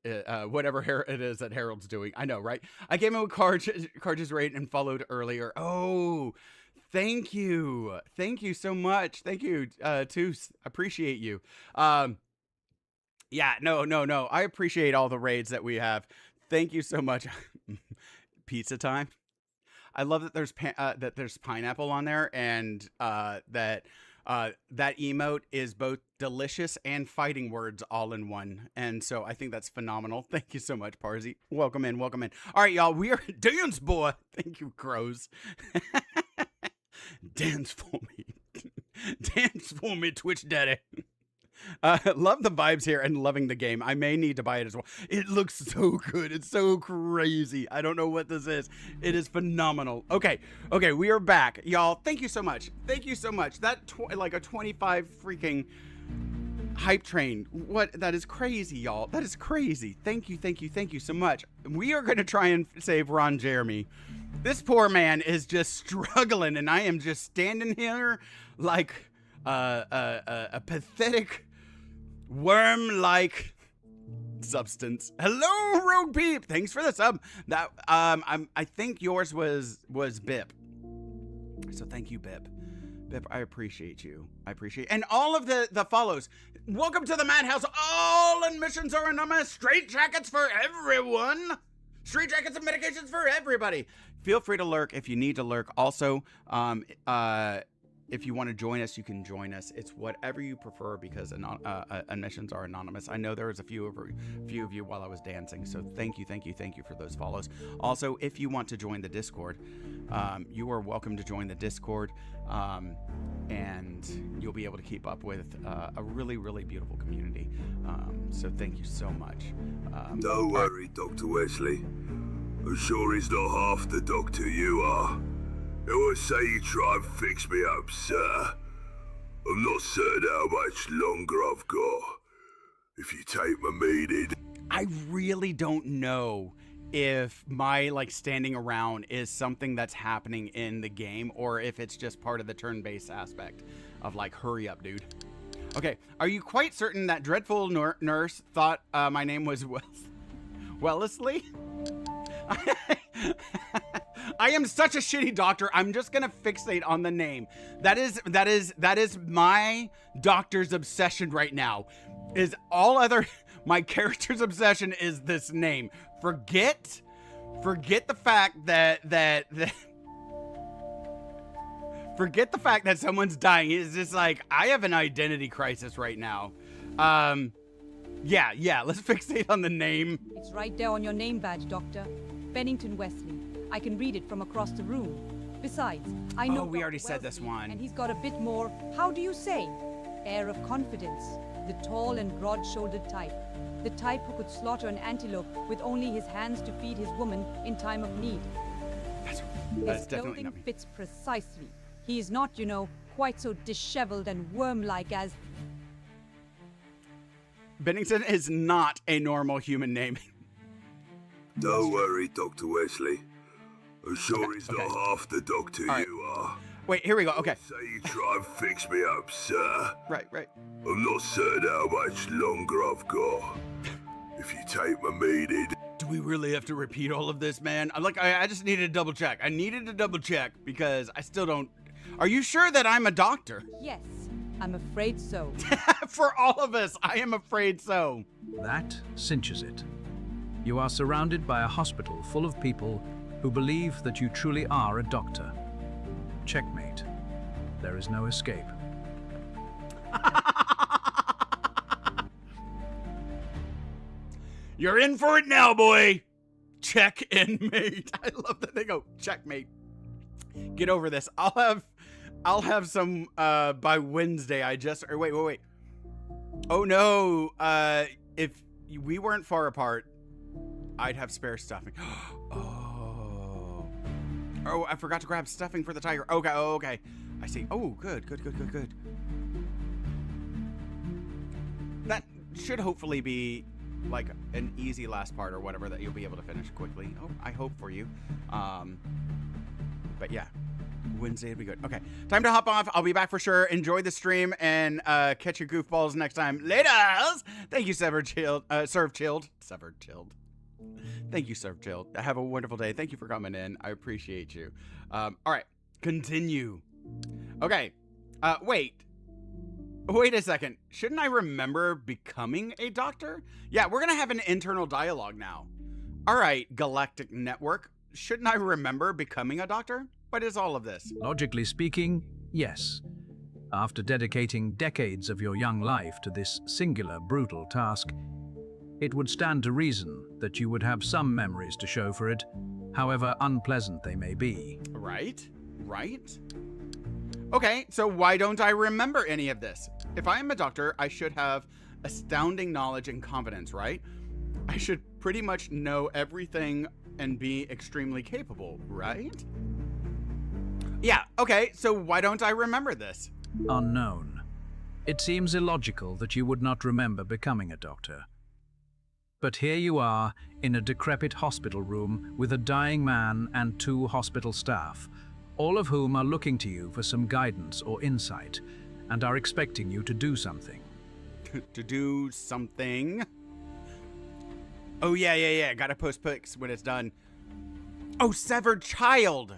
it is that Harold's doing. I know, right? I gave him a Carge's rate and followed earlier. Oh, thank you. Thank you so much. Thank you, Toos. Appreciate you. Yeah, no. I appreciate all the raids that we have. Thank you so much. Pizza time. I love that there's pineapple on there, and that emote is both delicious and fighting words all in one. And so I think that's phenomenal. Thank you so much, Parsi. Welcome in. All right, y'all, we are Dance Boy. Thank you, Crows. Dance for me, Twitch Daddy. Love the vibes here and loving the game. I may need to buy it as well. It looks so good. It's so crazy. I don't know what this is. It is phenomenal. Okay, we are back. Y'all, thank you so much. That like a 25 freaking hype train. That is crazy, y'all. That is crazy. Thank you so much. We are going to try and save Ron Jeremy. This poor man is just struggling, and I am just standing here like a pathetic worm-like substance. Hello, Rogue Peep. Thanks for the sub. That I think yours was Bip. So thank you, Bip. Bip, I appreciate you. I appreciate, and all of the follows. Welcome to the Madhouse. All admissions are anonymous. Straight jackets for everyone. Straight jackets and medications for everybody. Feel free to lurk if you need to lurk. Also, if you want to join us, you can join us. It's whatever you prefer because admissions are anonymous. I know there was a few of you while I was dancing, so thank you for those follows. Also, if you want to join the Discord, you are welcome to join the Discord, and you'll be able to keep up with a really, really beautiful community. So thank you so much. Don't worry, Dr. Wesley. I'm sure he's not half the doctor you are. I won't say you try and fix me up, sir. I'm not certain how much longer I've got. If you take my meaning. I really don't know if my standing around is something that's happening in the game or if it's just part of the turn-based aspect of hurry up, dude. Okay, are you quite certain that dreadful nurse thought my name was Wellesley? I am such a shitty doctor. I'm just gonna fixate on the name. That is my doctor's obsession right now. My character's obsession is this name. Forget the fact that forget the fact that someone's dying. It's just I have an identity crisis right now. Yeah, let's fixate on the name. It's right there on your name badge, Doctor. Bennington Wesley. I can read it from across the room. Besides, I know we already said this one. And he's got a bit more, how do you say, air of confidence. The tall and broad-shouldered type. The type who could slaughter an antelope with only his hands to feed his woman in time of need. His clothing fits precisely. He is not, quite so disheveled and worm-like as... Bennington is not a normal human name. Don't worry, Dr. Wesley. I'm sure he's not half the doctor you are. Wait, here we go. Okay. Say you try and fix me up, sir. Right. I'm not certain how much longer I've got. If you take my meaning. Do we really have to repeat all of this, man? I just needed to double check. I needed to double check because I still don't. Are you sure that I'm a doctor? Yes, I'm afraid so. For all of us, I am afraid so. That cinches it. You are surrounded by a hospital full of people who believe that you truly are a doctor. Checkmate. There is no escape. You're in for it now, boy. Check and mate. I love that they go checkmate. Get over this. I'll have some by Wednesday. Wait. Oh no. If we weren't far apart, I'd have spare stuffing. Oh, I forgot to grab stuffing for the tiger. Okay. I see. Oh, good. That should hopefully be an easy last part or whatever that you'll be able to finish quickly. Oh, I hope for you. But yeah, Wednesday would be good. Okay, time to hop off. I'll be back for sure. Enjoy the stream and catch your goofballs next time. Laters! Thank you, Serve Chilled. Thank you, Serve Chilled. Have a wonderful day. Thank you for coming in. I appreciate you. All right, continue. Okay, wait a second. Shouldn't I remember becoming a doctor? Yeah, we're gonna have an internal dialogue now. All right, Galactic Network. Shouldn't I remember becoming a doctor? What is all of this? Logically speaking, yes. After dedicating decades of your young life to this singular, brutal task, it would stand to reason that you would have some memories to show for it, however unpleasant they may be. Right? Okay, so why don't I remember any of this? If I am a doctor, I should have astounding knowledge and confidence, right? I should pretty much know everything and be extremely capable, right? Yeah, okay, so why don't I remember this? Unknown. It seems illogical that you would not remember becoming a doctor. But here you are, in a decrepit hospital room with a dying man and 2 hospital staff, all of whom are looking to you for some guidance or insight, and are expecting you to do something. to do something. Oh, yeah. Gotta post pics when it's done. Oh, severed child.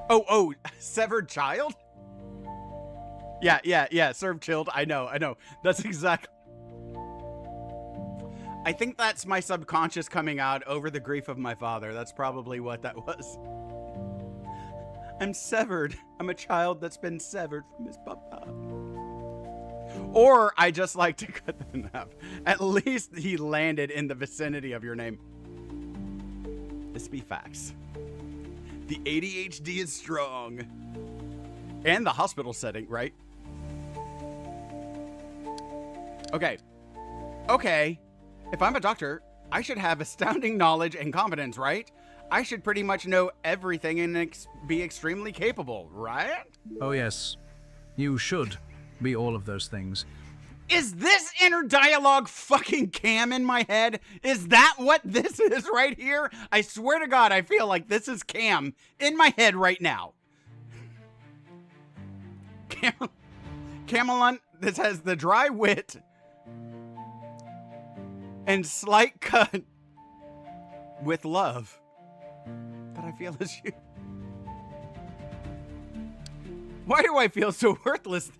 Oh, severed child? Yeah. Serve chilled. I know. That's exactly. I think that's my subconscious coming out over the grief of my father. That's probably what that was. I'm severed. I'm a child that's been severed from his papa. Or I just like to cut them in half. At least he landed in the vicinity of your name. This be facts. The ADHD is strong. And the hospital setting, right? Okay. If I'm a doctor, I should have astounding knowledge and competence, right? I should pretty much know everything and be extremely capable, right? Oh yes, you should be all of those things. Is this inner dialogue fucking Cam in my head? Is that what this is right here? I swear to God, I feel like this is Cam in my head right now. Camelon, this has the dry wit and slight cut with love that I feel is you. Why do I feel so worthless?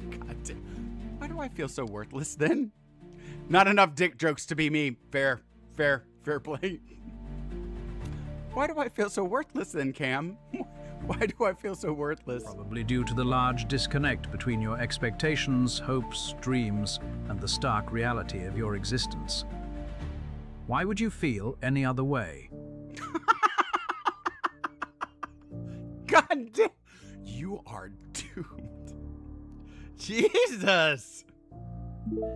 God damn. Why do I feel so worthless then? Not enough dick jokes to be me. Fair play. Why do I feel so worthless then, Cam? Why do I feel so worthless? Probably due to the large disconnect between your expectations, hopes, dreams, and the stark reality of your existence. Why would you feel any other way? God damn. You are doomed. Jesus.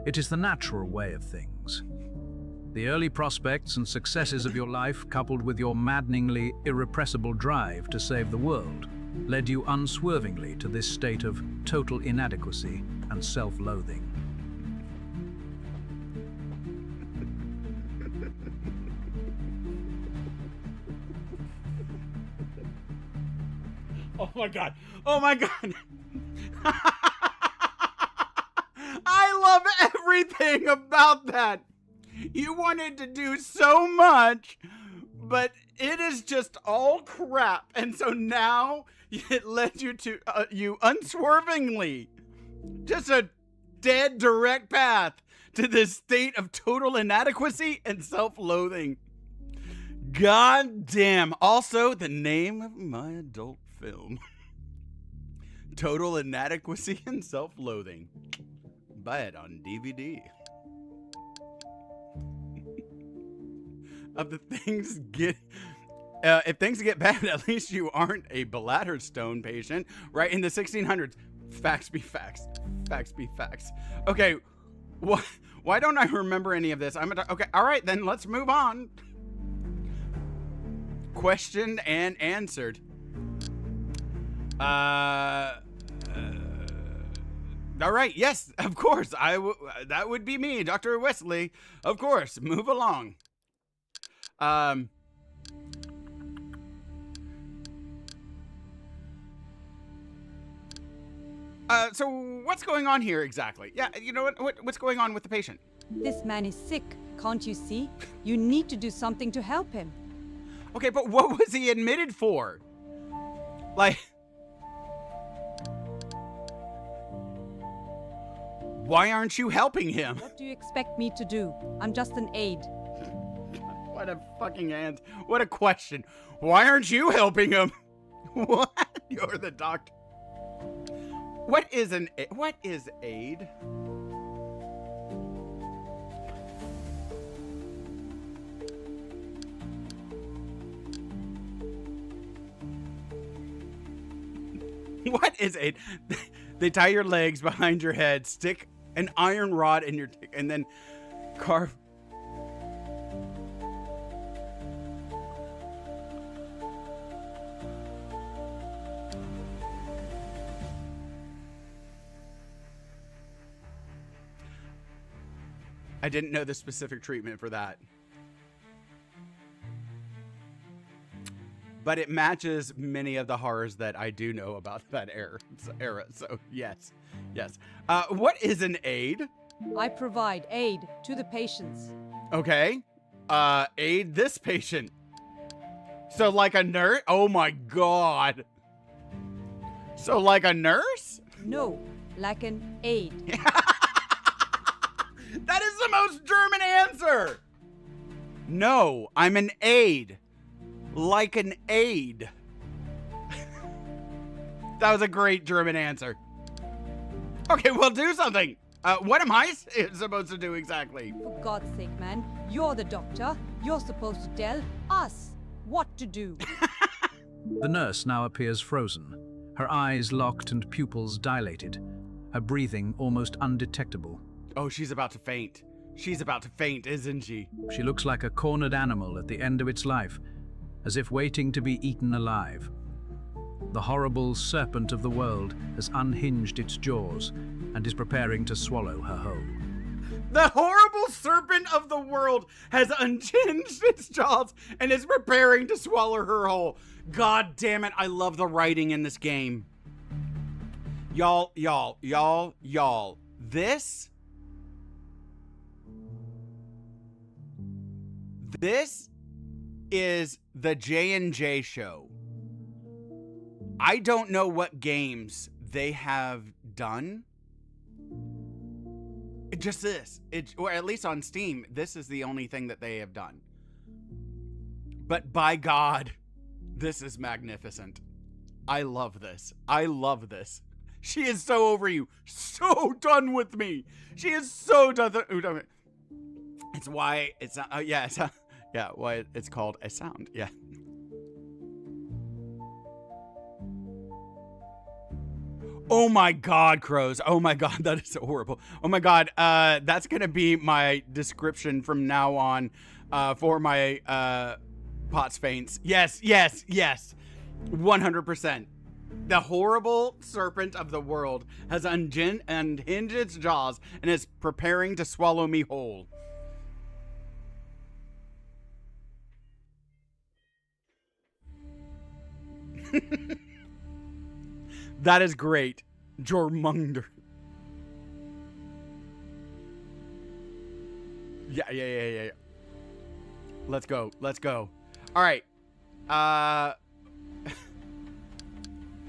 It is the natural way of things. The early prospects and successes of your life, coupled with your maddeningly irrepressible drive to save the world, led you unswervingly to this state of total inadequacy and self-loathing. Oh my God. I love everything about that. You wanted to do so much, but it is just all crap. And so now it led you to, you unswervingly, just a dead direct path to this state of total inadequacy and self-loathing. God damn. Also, the name of my adult film. Total Inadequacy and Self-Loathing. Buy it on DVD. Of the things get... if things get bad, at least you aren't a bladder stone patient. Right? In the 1600s. Facts be facts. Facts be facts. Okay. Why don't I remember any of this? Okay. All right. Then let's move on. Questioned and answered. All right. Yes, of course. That would be me, Dr. Wesley. Of course. Move along. So what's going on here exactly? Yeah, you know what's going on with the patient? This man is sick, can't you see? You need to do something to help him. Okay, but what was he admitted for? Like... Why aren't you helping him? What do you expect me to do? I'm just an aide. What a fucking ant. What a question. Why aren't you helping him? What? You're the doctor. What is aid? What is aid? They tie your legs behind your head, stick an iron rod in your dick, and then carve. I didn't know the specific treatment for that. but it matches many of the horrors that I do know about that era. So yes. What is an aid? I provide aid to the patients. Okay. Aid this patient. So like a nurse? Oh my God. So like a nurse? No, like an aid. That is the most German answer. No, I'm an aid. Like an aid. That was a great German answer. Okay, well, do something. What am I supposed to do exactly? For God's sake, man, you're the doctor. You're supposed to tell us what to do. The nurse now appears frozen, her eyes locked and pupils dilated, her breathing almost undetectable. Oh, she's about to faint. She's about to faint, isn't she? She looks like a cornered animal at the end of its life, as if waiting to be eaten alive. The horrible serpent of the world has unhinged its jaws and is preparing to swallow her whole. The horrible serpent of the world has unhinged its jaws and is preparing to swallow her whole. God damn it, I love the writing in this game. Y'all. This is the J&J show. I don't know what games they have done. Just this. Or at least on Steam, this is the only thing that they have done. But by God, this is magnificent. I love this. I love this. She is so over you. So done with me. She is so done. It's why it's why it's called a sound. Yeah. Oh my God, crows. Oh my God, that is so horrible. Oh my God, that's gonna be my description from now on for my Potts faints. Yes. 100%. The horrible serpent of the world has unhinged its jaws and is preparing to swallow me whole. That is great. Jormunder. Yeah. Let's go. All right.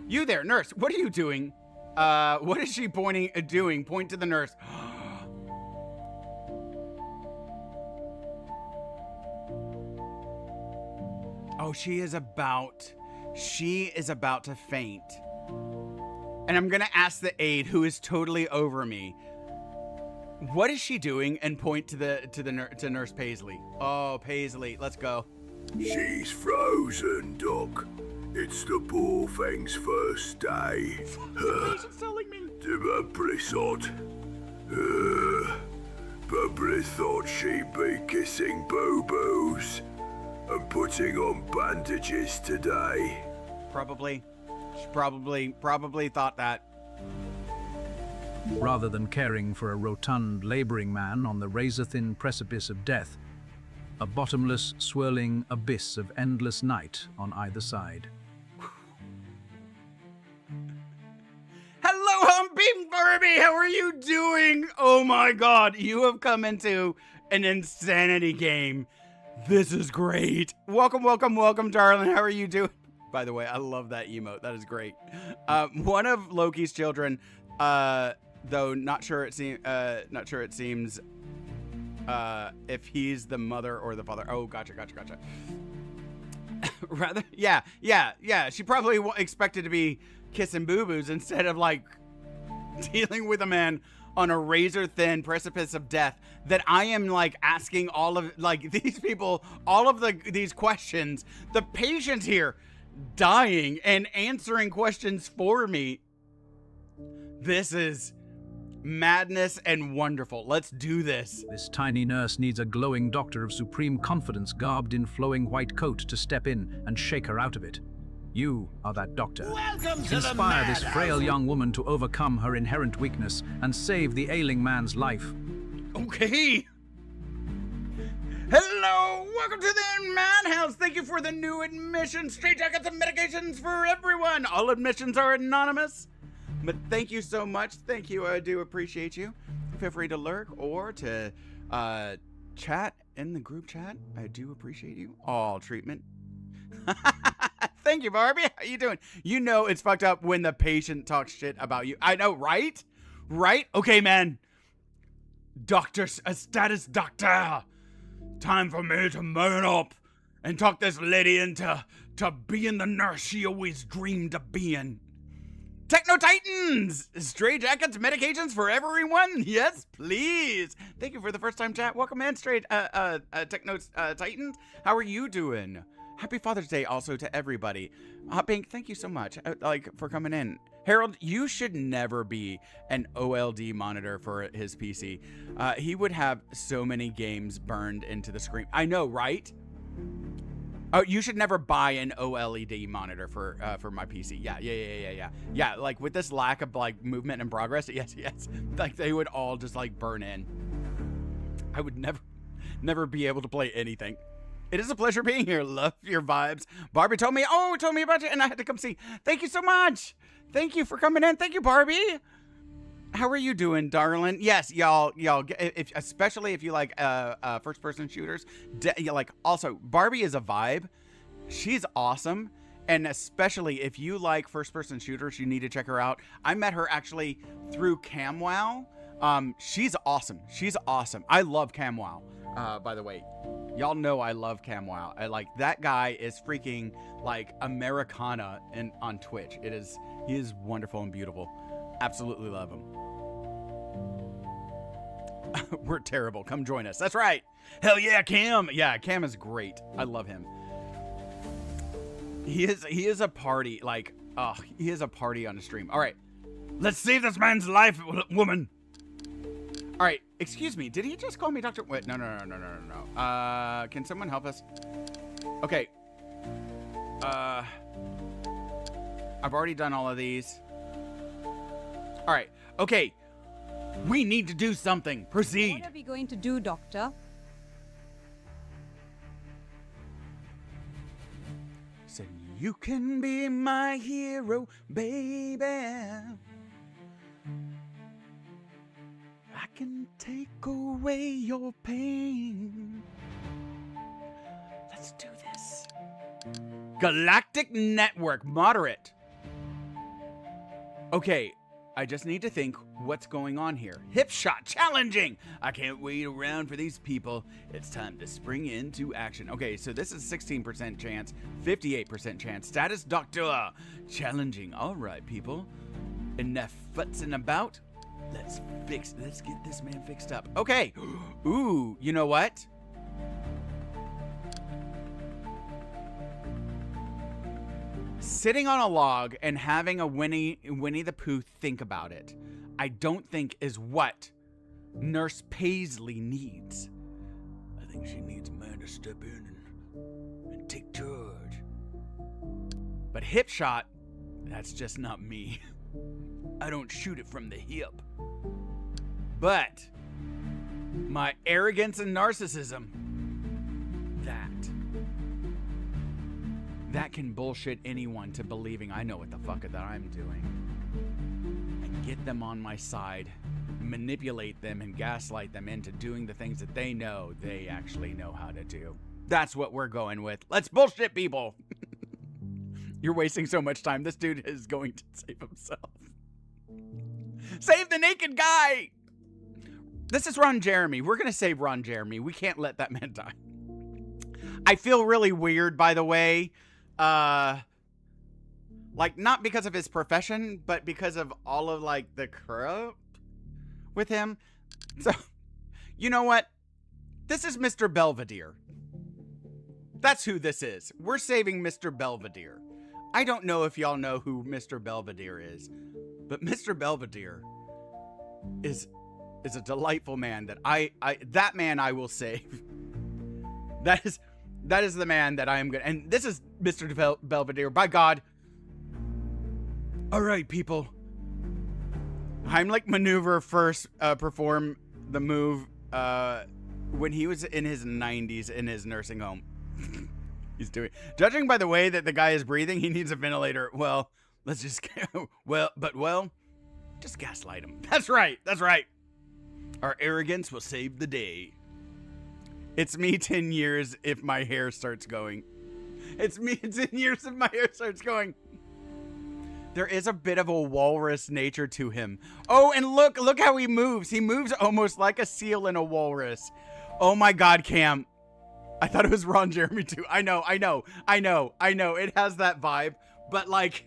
You there, nurse. What are you doing? What is she doing? Point to the nurse. Oh, she is about to faint. And I'm gonna ask the aide, who is totally over me, what is she doing? And point to Nurse Paisley. Oh, Paisley, let's go. She's frozen, Doc. It's the poor thing's first day. Barbara thought she'd be kissing boo-boos and putting on bandages today. Probably. She probably thought that. Rather than caring for a rotund, laboring man on the razor-thin precipice of death, a bottomless, swirling abyss of endless night on either side. Hello, Humpy Barbie! How are you doing? Oh my God, you have come into an insanity game. This is great. Welcome, darling. How are you doing? By the way, I love that emote. That is great. One of Loki's children, though not sure it seems if he's the mother or the father. Oh, gotcha. Rather, yeah. She probably expected to be kissing boo-boos instead of like dealing with a man on a razor-thin precipice of death that I am like asking all of like these people, all of these questions. The patient here dying and answering questions for me. This is madness and wonderful. Let's do this. This tiny nurse needs a glowing doctor of supreme confidence garbed in flowing white coat to step in and shake her out of it. You are that doctor. Welcome to Inspire this frail young woman to overcome her inherent weakness and save the ailing man's life. Okay. Hello, welcome to the Madhouse. Thank you for the new admission. Straight jackets and medications for everyone. All admissions are anonymous, but thank you so much. Thank you. I do appreciate you. Feel free to lurk or to chat in the group chat. I do appreciate you. All treatment. Thank you, Barbie. How you doing? You know it's fucked up when the patient talks shit about you. I know, right? Right? Okay, man. Doctor, a status doctor. Time for me to man up and talk this lady into being the nurse she always dreamed of being. Techno Titans! Stray jackets, medications for everyone? Yes, please. Thank you for the first time chat. Welcome in, Stray Techno Titans. How are you doing? Happy Father's Day also to everybody. Hot Pink, thank you so much for coming in. Harold, you should never be an OLED monitor for his PC. He would have so many games burned into the screen. I know, right? Oh, you should never buy an OLED monitor for my PC. Yeah, like with this lack of like movement and progress, yes. Like they would all just like burn in. I would never be able to play anything. It is a pleasure being here. Love your vibes. Barbie told me about you, and I had to come see. Thank you so much. Thank you for coming in. Thank you, Barbie. How are you doing, darling? Yes, y'all, especially if you like first-person shooters. Also, Barbie is a vibe. She's awesome, and especially if you like first-person shooters, you need to check her out. I met her actually through CamWow. She's awesome. She's awesome. I love CamWow. By the way, y'all know I love CamWow. That guy is freaking like Americana on Twitch. He is wonderful and beautiful. Absolutely love him. We're terrible. Come join us. That's right. Hell yeah, Cam. Yeah, Cam is great. I love him. He is a party. He is a party on the stream. All right. Let's save this man's life, woman. All right, excuse me. Did he just call me Doctor? Wait, no. Can someone help us? Okay. I've already done all of these. All right. Okay. We need to do something. Proceed. What are we going to do, Doctor? Said you can be my hero, baby. I can take away your pain. Let's do this. Galactic Network, moderate. Okay, I just need to think what's going on here. Hip shot, challenging. I can't wait around for these people. It's time to spring into action. Okay, so this is 16% chance, 58% chance. Status doctor, challenging. All right, people. Enough futzing about. Let's get this man fixed up. Okay. Ooh, you know what? Sitting on a log and having a Winnie the Pooh think about it, I don't think is what Nurse Paisley needs. I think she needs a man to step in and take charge. But hip shot, that's just not me. I don't shoot it from the hip. But my arrogance and narcissism, that can bullshit anyone to believing I know what the fuck that I'm doing. And get them on my side, manipulate them and gaslight them into doing the things that they know they actually know how to do. That's what we're going with. Let's bullshit people. You're wasting so much time. This dude is going to save himself. Save the naked guy! This is Ron Jeremy. We're going to save Ron Jeremy. We can't let that man die. I feel really weird, by the way. Not because of his profession, but because of all of, the corrupt with him. So, you know what? This is Mr. Belvedere. That's who this is. We're saving Mr. Belvedere. I don't know if y'all know who Mr. Belvedere is, but Mr. Belvedere is a delightful man that that man I will save. That is the man that I am good. And this is Mr. Belvedere, by God. All right, people. Heimlich maneuver first, perform the move, when he was in his 90s in his nursing home. He's doing, judging by the way that the guy is breathing, he needs a ventilator. Well, let's just just gaslight him. That's right. Our arrogance will save the day. It's me 10 years if my hair starts going. It's me 10 years if my hair starts going. There is a bit of a walrus nature to him. Oh, and look how he moves. He moves almost like a seal in a walrus. Oh my God, Cam. I thought it was Ron Jeremy too. I know. It has that vibe, but like,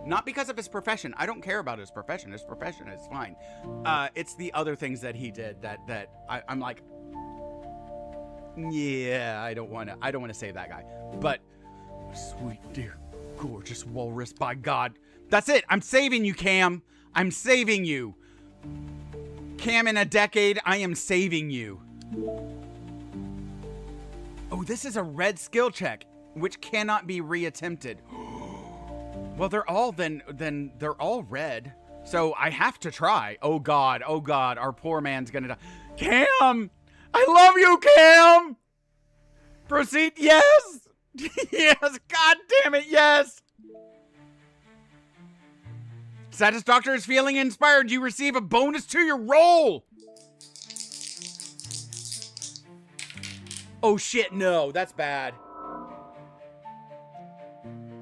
not because of his profession. I don't care about his profession. His profession is fine. It's the other things that he did that I'm like, yeah, I don't want to save that guy. But sweet dear, gorgeous walrus, by God, that's it. I'm saving you, Cam. I'm saving you, Cam. In a decade, I am saving you. Oh, this is a red skill check, which cannot be reattempted. Well, they're all then they're all red, so I have to try. Oh God, our poor man's gonna die. Cam, I love you, Cam. Proceed. Yes, yes. God damn it, yes. Status Doctor is feeling inspired. You receive a bonus to your roll. Oh shit, no, that's bad.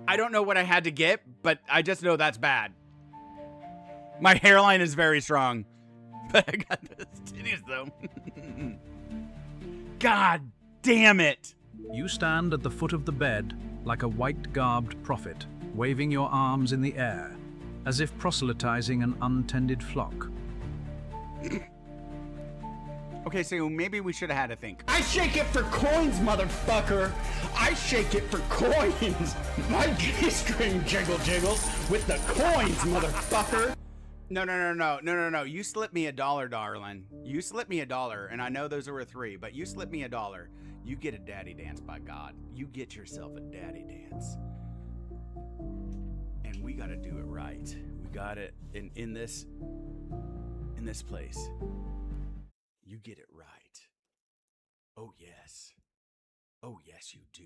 I don't know what I had to get, but I just know that's bad. My hairline is very strong. But I got those titties though. God damn it. You stand at the foot of the bed like a white-garbed prophet, waving your arms in the air, as if proselytizing an untended flock. Okay, so maybe we should have had a think. I shake it for coins, motherfucker. I shake it for coins. My G-string jiggles with the coins, motherfucker. No. You slipped me $1, darling. You slipped me $1, and I know those were 3, but you slipped me $1. You get a daddy dance, by God. You get yourself a daddy dance. And we gotta do it right. We got it in this place. You get it right. Oh, yes. Oh, yes, you do.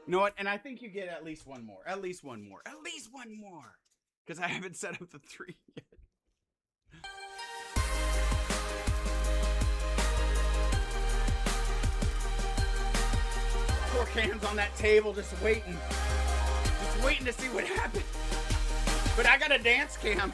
You know what? And I think you get at least one more. At least one more. Because I haven't set up the 3 yet. Poor Cam's on that table just waiting. Just waiting to see what happens. But I got a dance, Cam.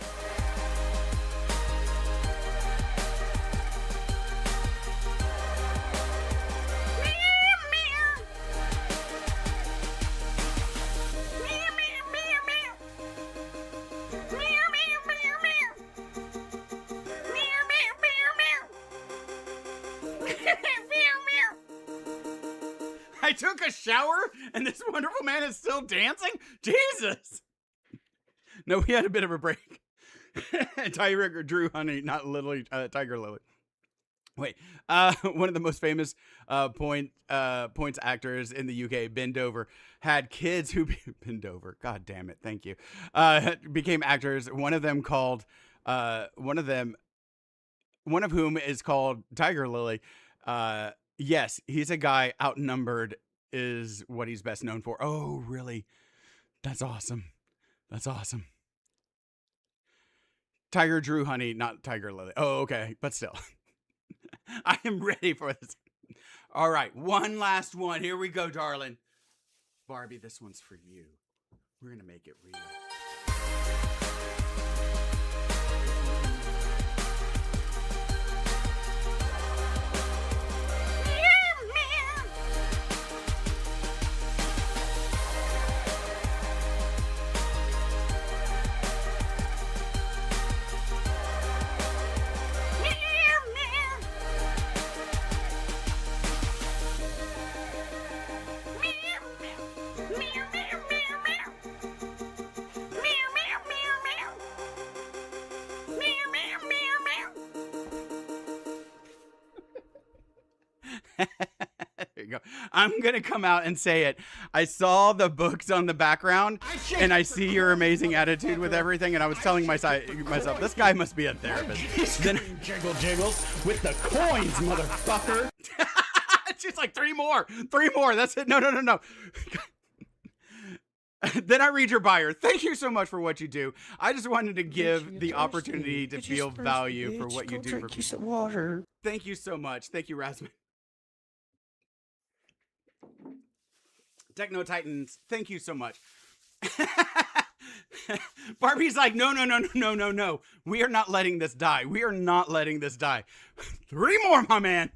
I took a shower and this wonderful man is still dancing? Jesus! No, we had a bit of a break. Tiger Drew Honey, not Lily, Tiger Lily. Wait, one of the most famous points actors in the UK, Bendover, had kids who Bendover. God damn it, thank you. Became actors. One of whom is called Tiger Lily. Yes, he's a guy. Outnumbered is what he's best known for. Oh, really? That's awesome. That's awesome. Tiger Drew Honey, not Tiger Lily. Oh, okay, but still. I am ready for this. All right, one last one. Here we go, darling. Barbie, this one's for you. We're going to make it real. There you go. I'm going to come out and say it. I saw the books on the background, and I see your amazing attitude with everything, and I was telling myself, this guy must be a therapist. Then Jiggles with the coins, motherfucker. She's like, 3 more. That's it. No. Then I read your bio. Thank you so much for what you do. I just wanted to give the opportunity to feel value for what you do for people. Some water. Thank you so much. Thank you, Rasmus. Techno Titans, thank you so much. Barbie's like, no. We are not letting this die. 3 more, my man.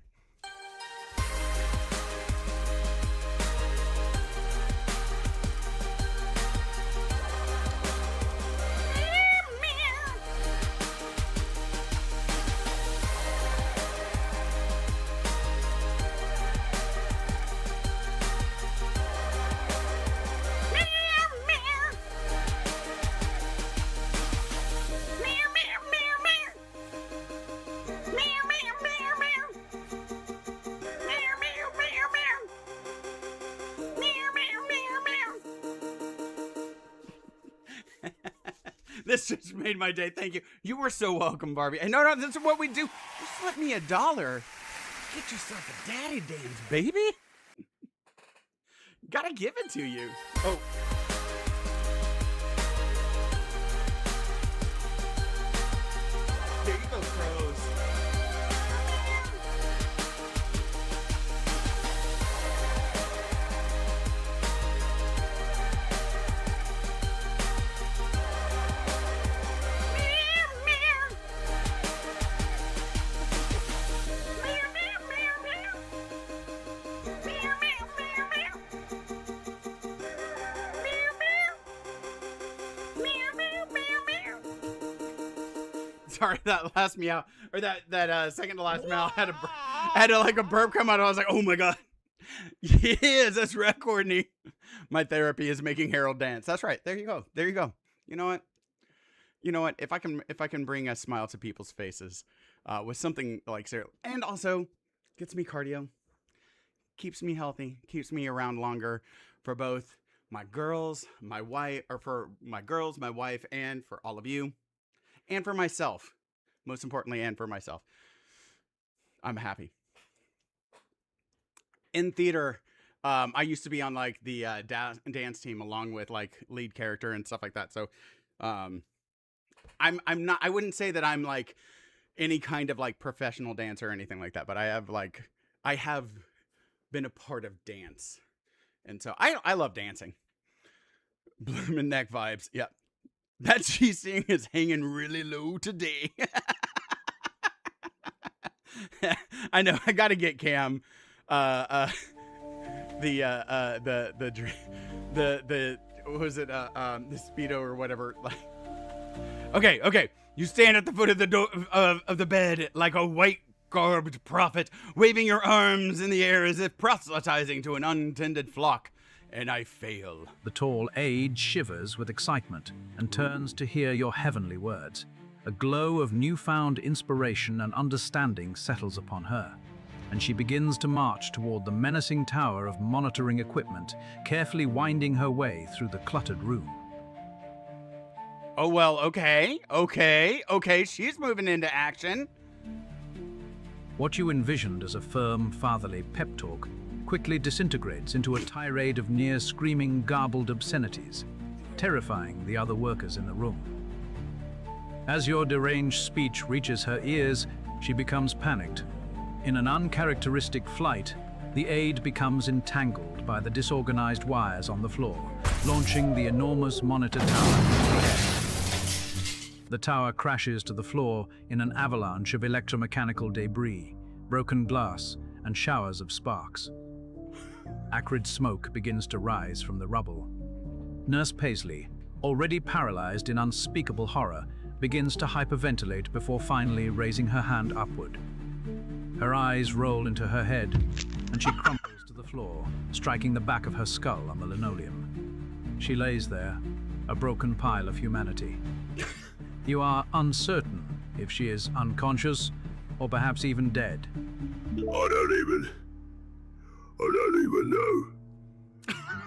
This just made my day. Thank you. You were so welcome, Barbie. And no, this is what we do. Just slip me $1. Get yourself a daddy dance, baby. Gotta give it to you. Oh. There you go, pros. Sorry, that last meow, or that second to last meow had a burp come out. I was like, oh my god, yes, that's right, Courtney. My therapy is making Harold dance. That's right. There you go. You know what? If I can bring a smile to people's faces, with something like cereal, and also gets me cardio, keeps me healthy, keeps me around longer for both my girls, my wife, and for all of you. And for myself, most importantly, and for myself, I'm happy. In theater, I used to be on like the dance team along with like lead character and stuff like that. So, I'm not. I wouldn't say that I'm like any kind of like professional dancer or anything like that. But I have been a part of dance, and so I love dancing. Bloomin' neck vibes. Yep. That G-string is hanging really low today. I know. I gotta get Cam. The what was it? The Speedo or whatever. Like, okay. You stand at the foot of the door of the bed like a white-garbed prophet, waving your arms in the air as if proselytizing to an untended flock. And I fail. The tall aide shivers with excitement and turns to hear your heavenly words. A glow of newfound inspiration and understanding settles upon her, and she begins to march toward the menacing tower of monitoring equipment, carefully winding her way through the cluttered room. Oh, well, okay. She's moving into action. What you envisioned as a firm, fatherly pep talk quickly disintegrates into a tirade of near-screaming, garbled obscenities, terrifying the other workers in the room. As your deranged speech reaches her ears, she becomes panicked. In an uncharacteristic flight, the aide becomes entangled by the disorganized wires on the floor, launching the enormous monitor tower into the air. The tower crashes to the floor in an avalanche of electromechanical debris, broken glass, and showers of sparks. Acrid smoke begins to rise from the rubble. Nurse Paisley, already paralyzed in unspeakable horror, begins to hyperventilate before finally raising her hand upward. Her eyes roll into her head, and she crumples to the floor, striking the back of her skull on the linoleum. She lays there, a broken pile of humanity. You are uncertain if she is unconscious, or perhaps even dead. I don't even I don't even know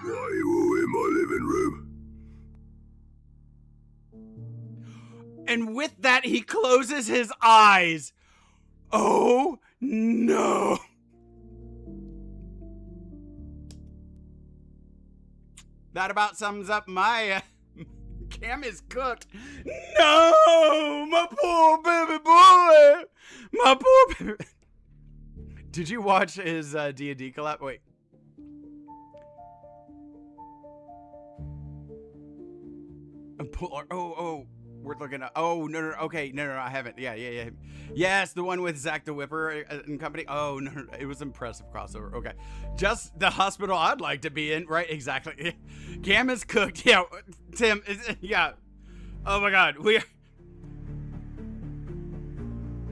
why you were in my living room. And with that, he closes his eyes. Oh, no. That about sums up my... Cam is cooked. No! My poor baby boy! My poor baby... Did you watch his D&D collab? Wait. Oh, we're looking at... Oh, no, okay, no, I haven't. Yeah. Yes, the one with Zach the Whipper and company. Oh, no, it was impressive crossover. Okay. Just the hospital I'd like to be in, right? Exactly. Cam is cooked. Yeah, Tim, yeah. Oh my God,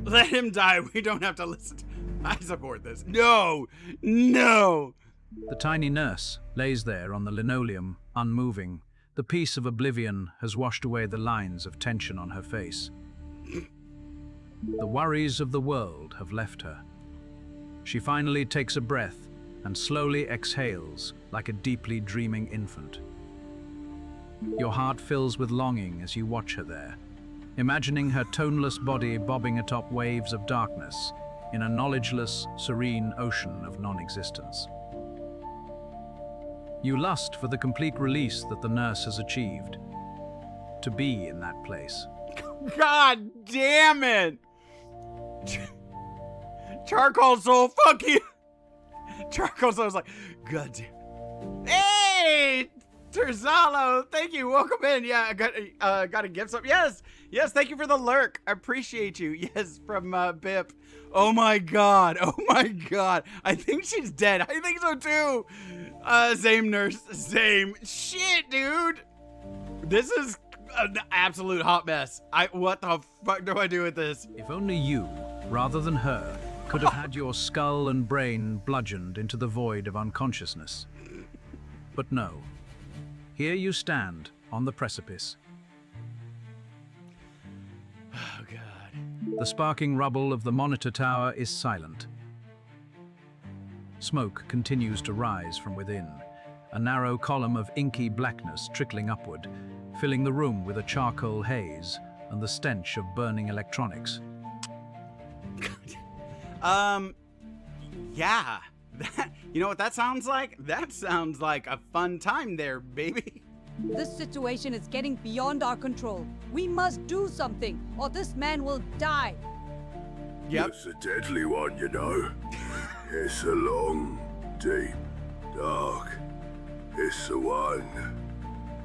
let him die. We don't have to listen to... I support this. No. The tiny nurse lays there on the linoleum, unmoving. The peace of oblivion has washed away the lines of tension on her face. The worries of the world have left her. She finally takes a breath and slowly exhales like a deeply dreaming infant. Your heart fills with longing as you watch her there, imagining her toneless body bobbing atop waves of darkness in a knowledgeless, serene ocean of non-existence. You lust for the complete release that the nurse has achieved. To be in that place. God damn it! Charcoal Soul, fuck you! Charcoal Soul's like, God damn. Hey! Terzalo, thank you. Welcome in. Yeah, I got a gift. Yes, thank you for the lurk. I appreciate you. Yes, from Bip. Oh my God. I think she's dead. I think so too. Same nurse. Same. Shit, dude. This is an absolute hot mess. What the fuck do I do with this? If only you, rather than her, could have had your skull and brain bludgeoned into the void of unconsciousness. But no. Here you stand, on the precipice. Oh, God. The sparking rubble of the monitor tower is silent. Smoke continues to rise from within, a narrow column of inky blackness trickling upward, filling the room with a charcoal haze and the stench of burning electronics. Yeah. You know what that sounds like? That sounds like a fun time there, baby. This situation is getting beyond our control. We must do something, or this man will die. Yep. It's a deadly one, you know. It's a long, deep, dark. It's the one.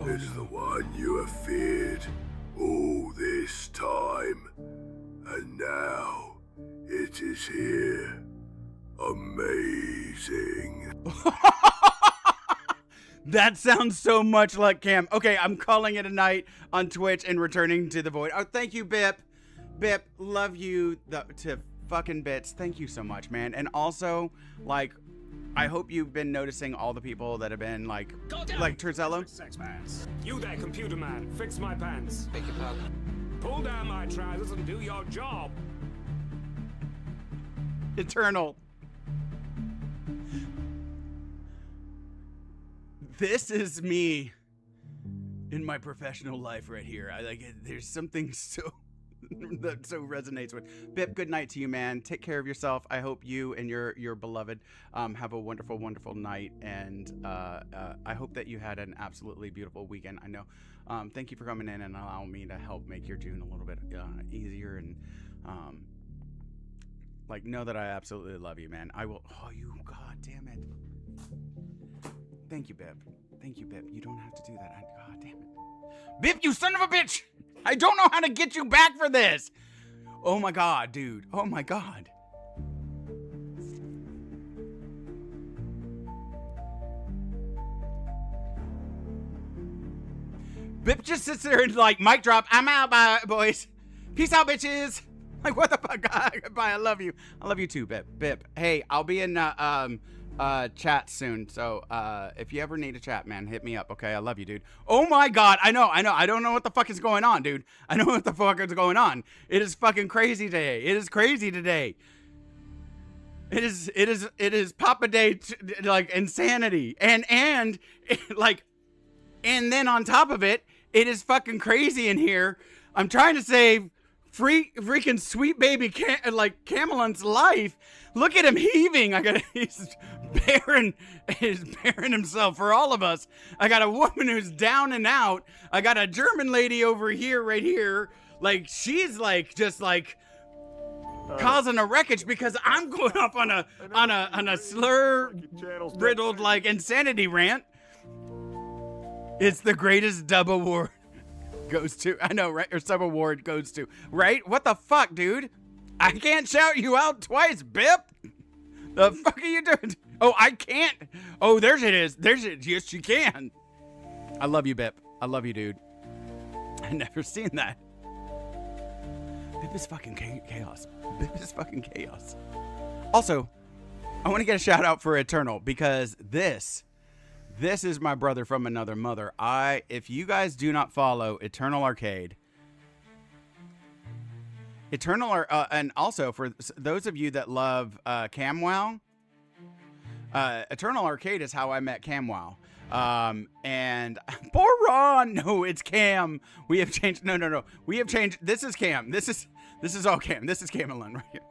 It's the one you have feared all this time. And now it is here. Amazing. That sounds so much like Cam. Okay, I'm calling it a night on Twitch and returning to the void. Oh, thank you, Bip. Bip, love you to fucking bits. Thank you so much, man. And also, like, I hope you've been noticing all the people that have been like Terzello. Sex pants. You there, computer man, fix my pants. Beg your pardon. Pull down my trousers and do your job. Eternal. This is me in my professional life right here. I like it. There's something so that so resonates with. Bip, good night to you, man. Take care of yourself. I hope you and your beloved have a wonderful, wonderful night. And I hope that you had an absolutely beautiful weekend. I know. Thank you for coming in and allowing me to help make your June a little bit easier. And like, know that I absolutely love you, man. I will. Oh, you. God damn it. Thank you, Bip. Thank you, Bip. You don't have to do that. God damn it. Bip, you son of a bitch! I don't know how to get you back for this! Oh my God, dude. Oh my God. Bip just sits there and like, mic drop. I'm out, bye, boys. Peace out, bitches. Like, what the fuck? Bye, I love you. I love you too, Bip. Bip, hey, I'll be in, chat soon, so if you ever need a chat, man, hit me up. Okay, I love you, dude. Oh my God, I know. I don't know what the fuck is going on, dude. I know what the fuck is going on. It is fucking crazy today. It is crazy today. It is Papa Day, like, insanity. And like, and then on top of it, it is fucking crazy in here. I'm trying to save freaking sweet baby Camelon's life. Look at him heaving. He's bearing himself for all of us. I got a woman who's down and out. I got a German lady over here, right here. Like, she's like, just like, causing a wreckage because I'm going off on a slur riddled like insanity rant. It's the greatest dub award goes to, I know, right? Or sub award goes to, right? What the fuck, dude? I can't shout you out twice, Bip. The fuck are you doing? Oh, I can't. Oh, there's it is. There's it. Yes, you can. I love you, Bip. I love you, dude. I never seen that. Bip is fucking chaos. Bip is fucking chaos. Also, I want to get a shout out for Eternal because this is my brother from another mother. If you guys do not follow Eternal Arcade, and also for those of you that love CamWow, Eternal Arcade is how I met CamWow. And poor Ron. No, it's Cam. We have changed. No. We have changed. This is Cam. This is all Cam. This is Camelon right here.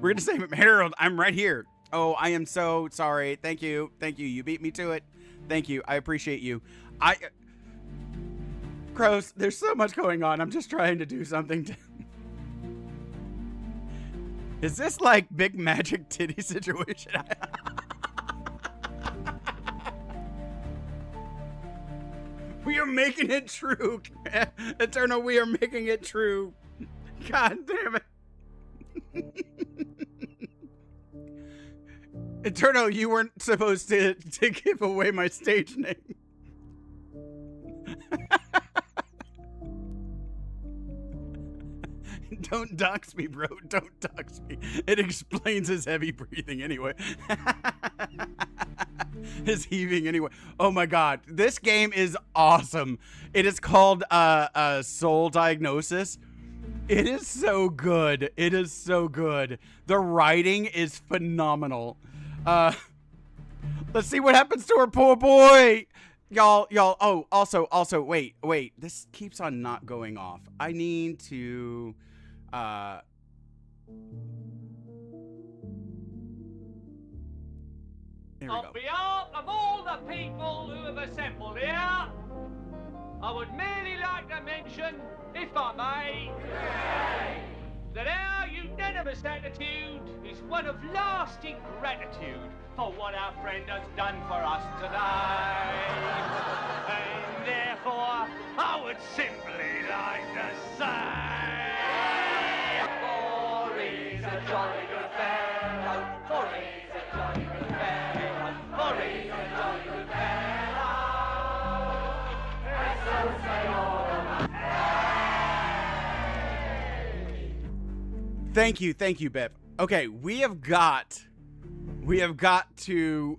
We're gonna say, Harold, I'm right here. Oh, I am so sorry. Thank you. You beat me to it. Thank you. I appreciate you. Gross. There's so much going on. I'm just trying to do something to. Is this like big magic titty situation? We are making it true. Eternal, we are making it true. God damn it. Eternal, you weren't supposed to give away my stage name. Don't dox me, bro. Don't dox me. It explains his heavy breathing anyway. His heaving anyway. Oh my god. This game is awesome. It is called Soul Diagnosis. It is so good. It is so good. The writing is phenomenal. Let's see what happens to our poor boy. Y'all. Oh, also, wait. This keeps on not going off. I need to, There we go. On behalf of all the people who have assembled here, I would merely like to mention, if I may, that our unanimous attitude is one of lasting gratitude for what our friend has done for us tonight. And therefore, I would simply like to say, for he's a jolly good fellow, for he's a jolly good fellow, for he's a jolly good fellow, and so say all of us. Thank you, Bip. Okay, we have got to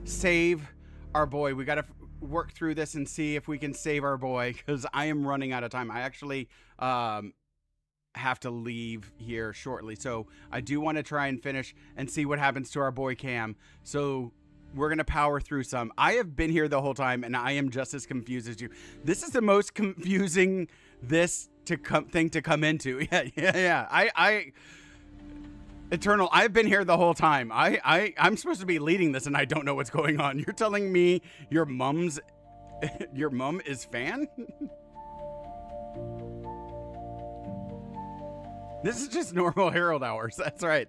save our boy. We got to work through this and see if we can save our boy because I am running out of time. I actually have to leave here shortly, so I do want to try and finish and see what happens to our boy Cam. So we're gonna power through some. I have been here the whole time, and I am just as confused as you. This is the most confusing thing to come into. Yeah. I Eternal, I've been here the whole time. I'm supposed to be leading this, and I don't know what's going on. You're telling me your mum is fan? This is just normal Harold hours. That's right.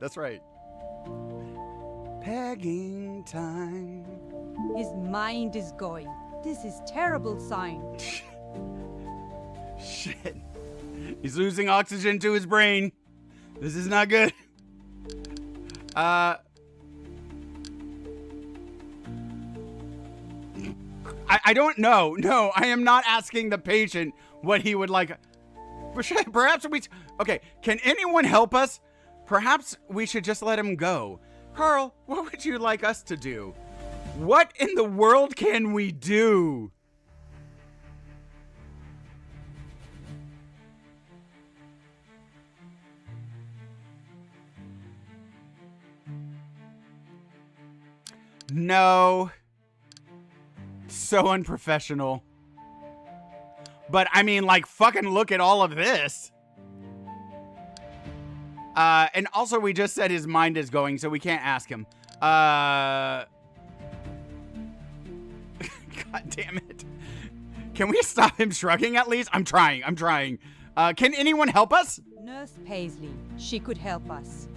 Pegging time. His mind is going. This is terrible sign. Shit. He's losing oxygen to his brain. This is not good. I don't know. No, I am not asking the patient what he would like. Perhaps okay, can anyone help us? Perhaps we should just let him go. Carl, what would you like us to do? What in the world can we do? No. So unprofessional. But I mean, like, fucking look at all of this. And also we just said his mind is going, so we can't ask him. God damn it. Can we stop him shrugging at least? I'm trying. Can anyone help us? Nurse Paisley. She could help us.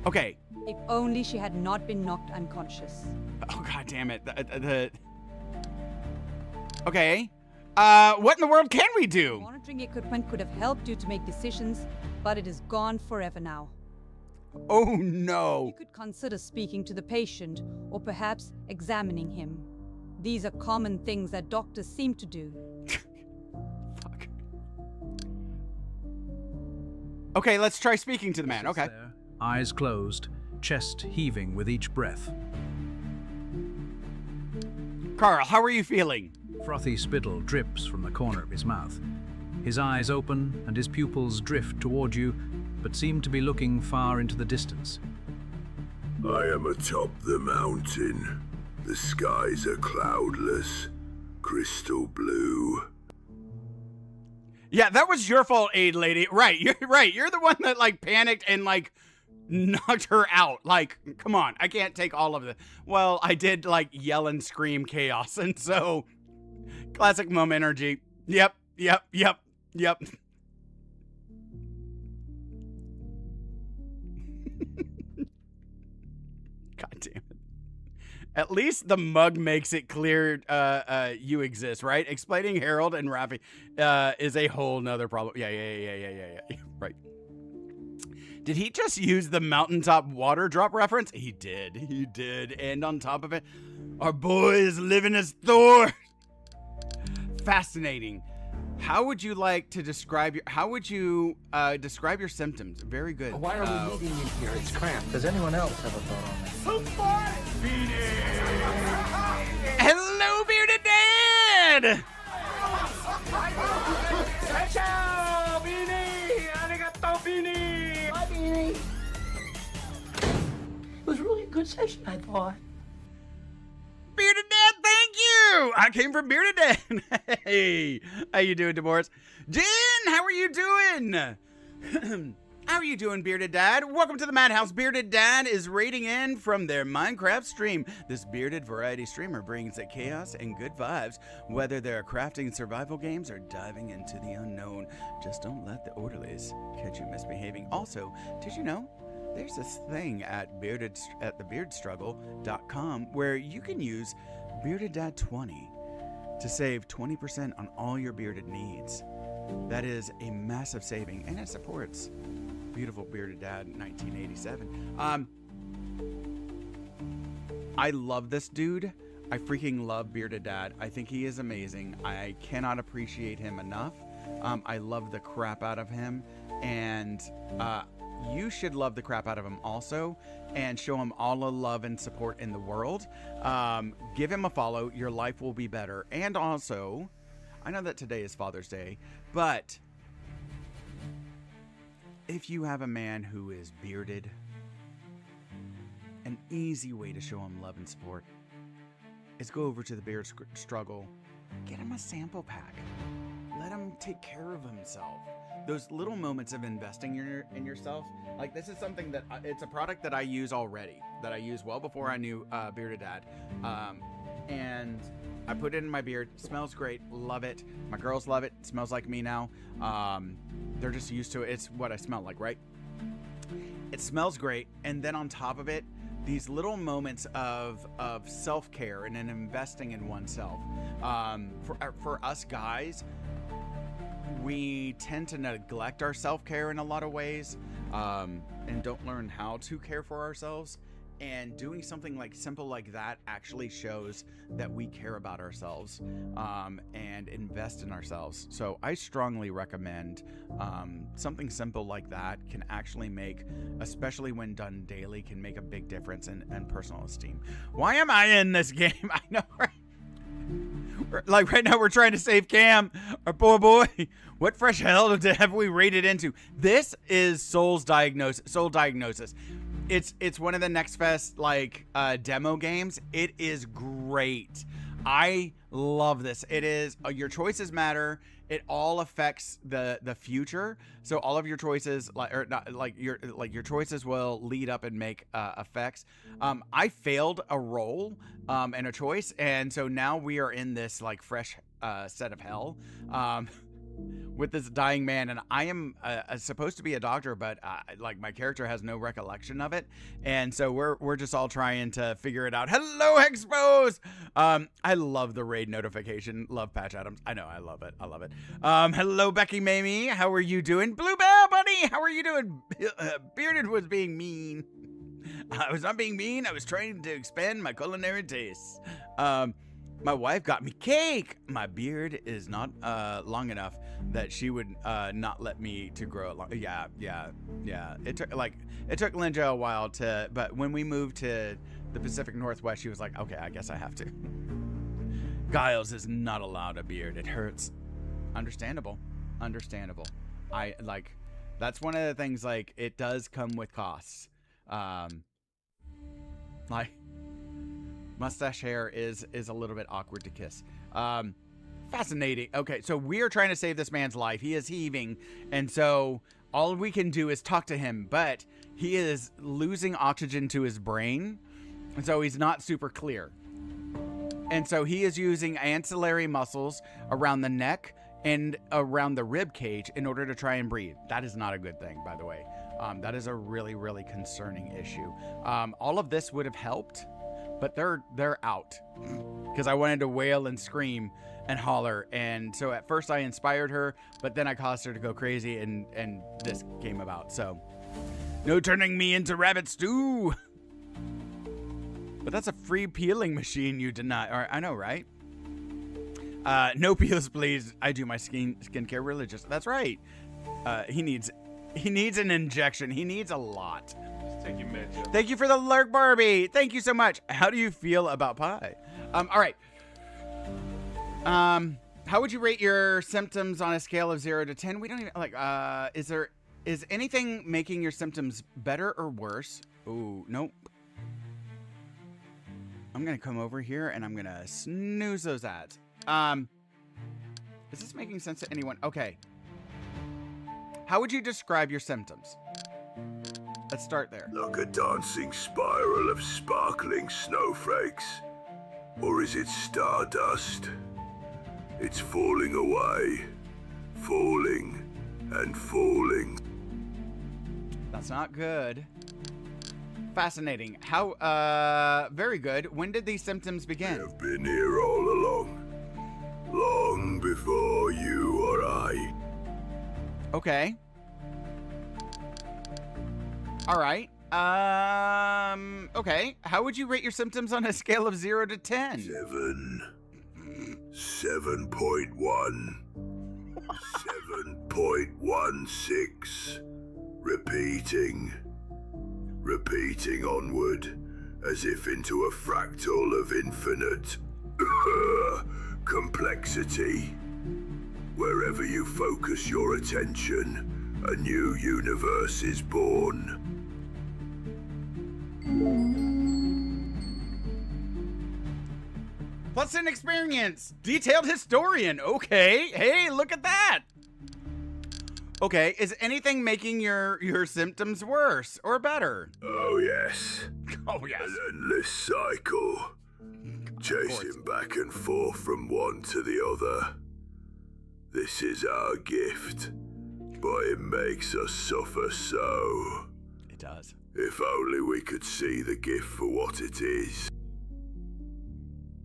Okay. If only she had not been knocked unconscious. Oh, god damn it. Okay. What in the world can we do? Monitoring equipment could have helped you to make decisions, but it is gone forever now. Oh, no. You could consider speaking to the patient, or perhaps examining him. These are common things that doctors seem to do. Fuck. Okay, let's try speaking to the man. Okay. There, eyes closed, chest heaving with each breath. Carl, how are you feeling? Frothy spittle drips from the corner of his mouth. His eyes open and his pupils drift toward you, but seem to be looking far into the distance. I am atop the mountain. The skies are cloudless, crystal blue. Yeah, that was your fault, aid lady. Right, you're right. You're the one that, like, panicked and, like, knocked her out. Like, come on, I can't take all of it. Well, I did, like, yell and scream chaos, and so... Classic mom energy. Yep. God damn it. At least the mug makes it clear you exist, right? Explaining Harold and Rafi is a whole nother problem. Yeah. Right. Did he just use the mountaintop water drop reference? He did. And on top of it, our boy is living as Thor. Fascinating. How would you like to describe describe your symptoms? Very good. Why are we meeting in here? It's cramped. Does anyone else have a thought on that? Hello, Bearded Dad! Ciao, Beanie! Arigato, Beanie! Bye, Beanie! It was really a good session, I thought. Bearded Dad, thank you! I came from Bearded Dad. Hey, how you doing, Demoris? Jen, how are you doing? How are you doing, Bearded Dad? Welcome to the Madhouse. Bearded Dad is raiding in from their Minecraft stream. This bearded variety streamer brings the chaos and good vibes, whether they're crafting survival games or diving into the unknown. Just don't let the orderlies catch you misbehaving. Also, did you know there's this thing at thebeardstruggle.com where you can use Bearded Dad 20 to save 20% on all your bearded needs. That is a massive saving, and it supports beautiful Bearded Dad 1987. I love this dude. I freaking love Bearded Dad. I think he is amazing. I cannot appreciate him enough. I love the crap out of him, and you should love the crap out of him also, and show him all the love and support in the world. Give him a follow. Your life will be better. And also, I know that today is Father's Day, but if you have a man who is bearded, an easy way to show him love and support is go over to the Beard Struggle, get him a sample pack, let him take care of himself. Those little moments of investing in yourself, like this is something that it's a product that I use already, that I used well before I knew Bearded Dad, and I put it in my beard. Smells great. Love it. My girls love it. It smells like me now. They're just used to it. It's what I smell like, right? It smells great. And then on top of it, these little moments of self-care and then investing in oneself. For us guys, we tend to neglect our self-care in a lot of ways, and don't learn how to care for ourselves. And doing something like simple like that actually shows that we care about ourselves, and invest in ourselves. So I strongly recommend something simple like that can actually make, especially when done daily, can make a big difference in personal esteem. Why am I in this game? I know, right? Like right now we're trying to save Cam, our poor boy. What fresh hell have we raided into? This is soul diagnosis. It's one of the Next Fest like demo games. It is great. I love this. It is your choices matter. It all affects the future. So all of your choices your choices will lead up and make effects. I failed a roll and a choice, and so now we are in this like fresh set of hell with this dying man, and I am supposed to be a doctor, but like my character has no recollection of it, and so we're just all trying to figure it out. Hello, Expos! I love the raid notification. Love Patch Adams. I know, I love it. Hello, Becky Mamie. How are you doing? Bluebell Bunny, how are you doing? Bearded was being mean. I was not being mean. I was trying to expand my culinary tastes. My wife got me cake. My beard is not long enough that she would not let me to grow it long. Yeah. It took Linja a while but when we moved to the Pacific Northwest, she was like, okay, I guess I have to. Giles is not allowed a beard. It hurts. Understandable. That's one of the things, like, it does come with costs. Like, mustache hair is a little bit awkward to kiss. Fascinating. Okay, so we are trying to save this man's life. He is heaving, and so all we can do is talk to him, but he is losing oxygen to his brain, and so he's not super clear. And so he is using ancillary muscles around the neck and around the rib cage in order to try and breathe. That is not a good thing, by the way. That is a really, really concerning issue. All of this would have helped, but they're out because I wanted to wail and scream and holler. And so at first I inspired her, but then I caused her to go crazy, and this came about. So no turning me into rabbit stew. But that's a free peeling machine you deny. Or I know, right? No peels, please. I do my skincare religious. That's right. He needs an injection. He needs a lot. Just take your meds, yo. Thank you for the lurk, Barbie. Thank you so much. How do you feel about pie? All right. How would you rate your symptoms on a scale of 0 to 10? We don't even like. Is anything making your symptoms better or worse? Ooh, nope. I'm gonna come over here and I'm gonna snooze those ads. Is this making sense to anyone? Okay. How would you describe your symptoms? Let's start there. Like a dancing spiral of sparkling snowflakes. Or is it stardust? It's falling away. Falling and falling. That's not good. Fascinating. How, very good. When did these symptoms begin? I've been here all along. Long before you or I. Okay. All right. Okay. How would you rate your symptoms on a scale of 0 to 10? 7.1. 7.16. Repeating onward, as if into a fractal of infinite complexity. Wherever you focus your attention, a new universe is born. Plus an experience. Detailed historian. Okay. Hey, look at that. Okay, is anything making your symptoms worse or better? Oh, yes. Oh, yes. An endless cycle. Chasing back and forth from one to the other. This is our gift, but it makes us suffer so. It does. If only we could see the gift for what it is.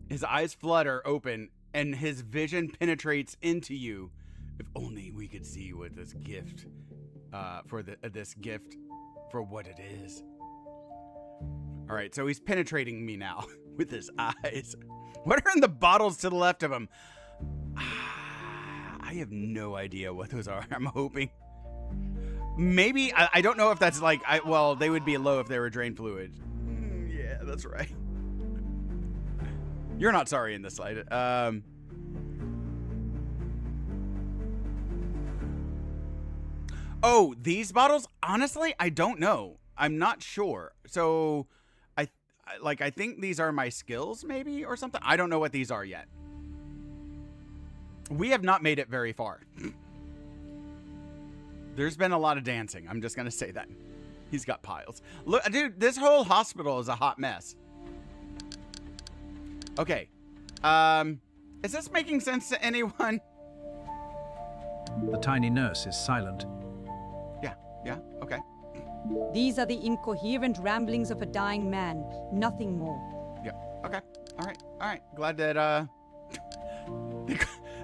His eyes flutter open, and his vision penetrates into you. If only we could see what this gift, this gift for what it is. All right, so he's penetrating me now with his eyes. What are in the bottles to the left of him? I have no idea what those are. I'm hoping. Maybe, I don't know if that's like, well, they would be low if they were drain fluid. Yeah, that's right. You're not sorry in this slide. Oh, these bottles? Honestly, I don't know. I'm not sure. So I think these are my skills maybe or something. I don't know what these are yet. We have not made it very far. There's been a lot of dancing. I'm just going to say that. He's got piles. Look, dude, this whole hospital is a hot mess. Okay. Is this making sense to anyone? The tiny nurse is silent. Yeah, okay. These are the incoherent ramblings of a dying man, nothing more. Yeah, okay. All right. Glad that,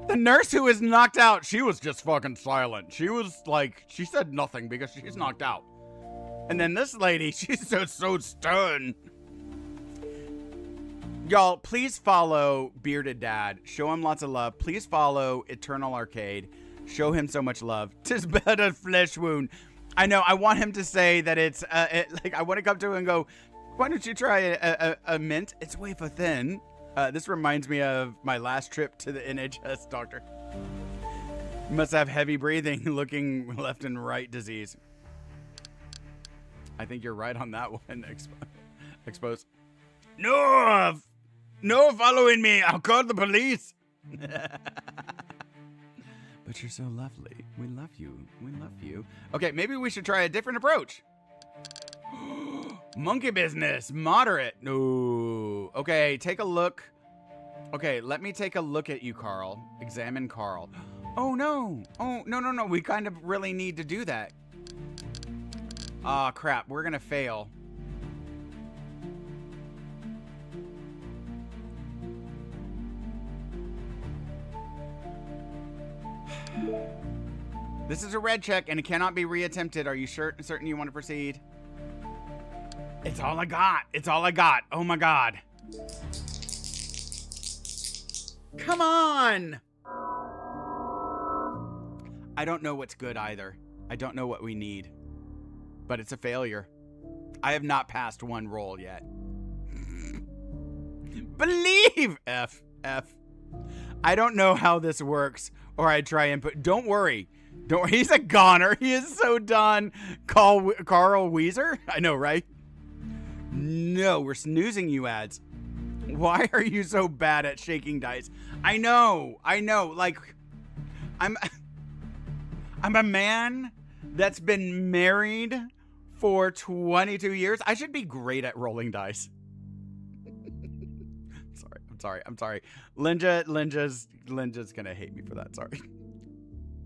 the nurse who was knocked out, she was just fucking silent. She was like, she said nothing because she's knocked out. And then this lady, she's so stern. Y'all, please follow Bearded Dad. Show him lots of love. Please follow Eternal Arcade. Show him so much love. 'Tis but a flesh wound. I know, I want him to say that it's, like, I want to come to him and go, why don't you try a mint? It's wafer thin. This reminds me of my last trip to the NHS doctor. You must have heavy breathing, looking left and right disease. I think you're right on that one, Expose. No, following me. I'll call the police. But you're so lovely. We love you. We love you. Okay, maybe we should try a different approach. Monkey business. Moderate. No. Okay, take a look. Okay, let me take a look at you, Carl. Examine Carl. Oh, no. Oh, no. We kind of really need to do that. Aw, crap. We're going to fail. This is a red check, and it cannot be reattempted. Are you certain you want to proceed? It's all I got. It's all I got. Oh, my God. Come on. I don't know what's good either. I don't know what we need. But it's a failure. I have not passed one roll yet. Believe! F. I don't know how this works, or I try and put... Don't worry. He's a goner. He is so done. Carl Weezer? I know, right? No, we're snoozing you ads. Why are you so bad at shaking dice? I know. Like, I'm a man that's been married for 22 years. I should be great at rolling dice. I'm sorry. Linja's gonna hate me for that. Sorry.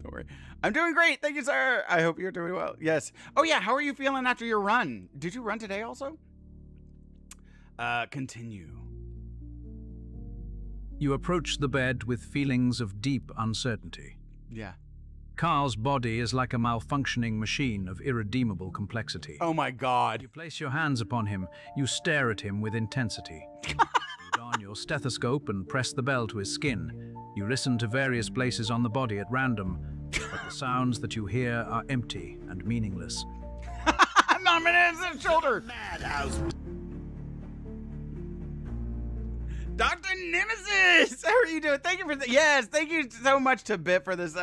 Don't worry. I'm doing great. Thank you, sir. I hope you're doing well. Yes. Oh, yeah. How are you feeling after your run? Did you run today also? Continue. You approach the bed with feelings of deep uncertainty. Yeah. Carl's body is like a malfunctioning machine of irredeemable complexity. Oh my God. You place your hands upon him. You stare at him with intensity. You don your stethoscope and press the bell to his skin. You listen to various places on the body at random, but the sounds that you hear are empty and meaningless. I'm in his shoulder. Madhouse. Dr. Nemesis, how are you doing? Thank you for yes, thank you so much to Bip for this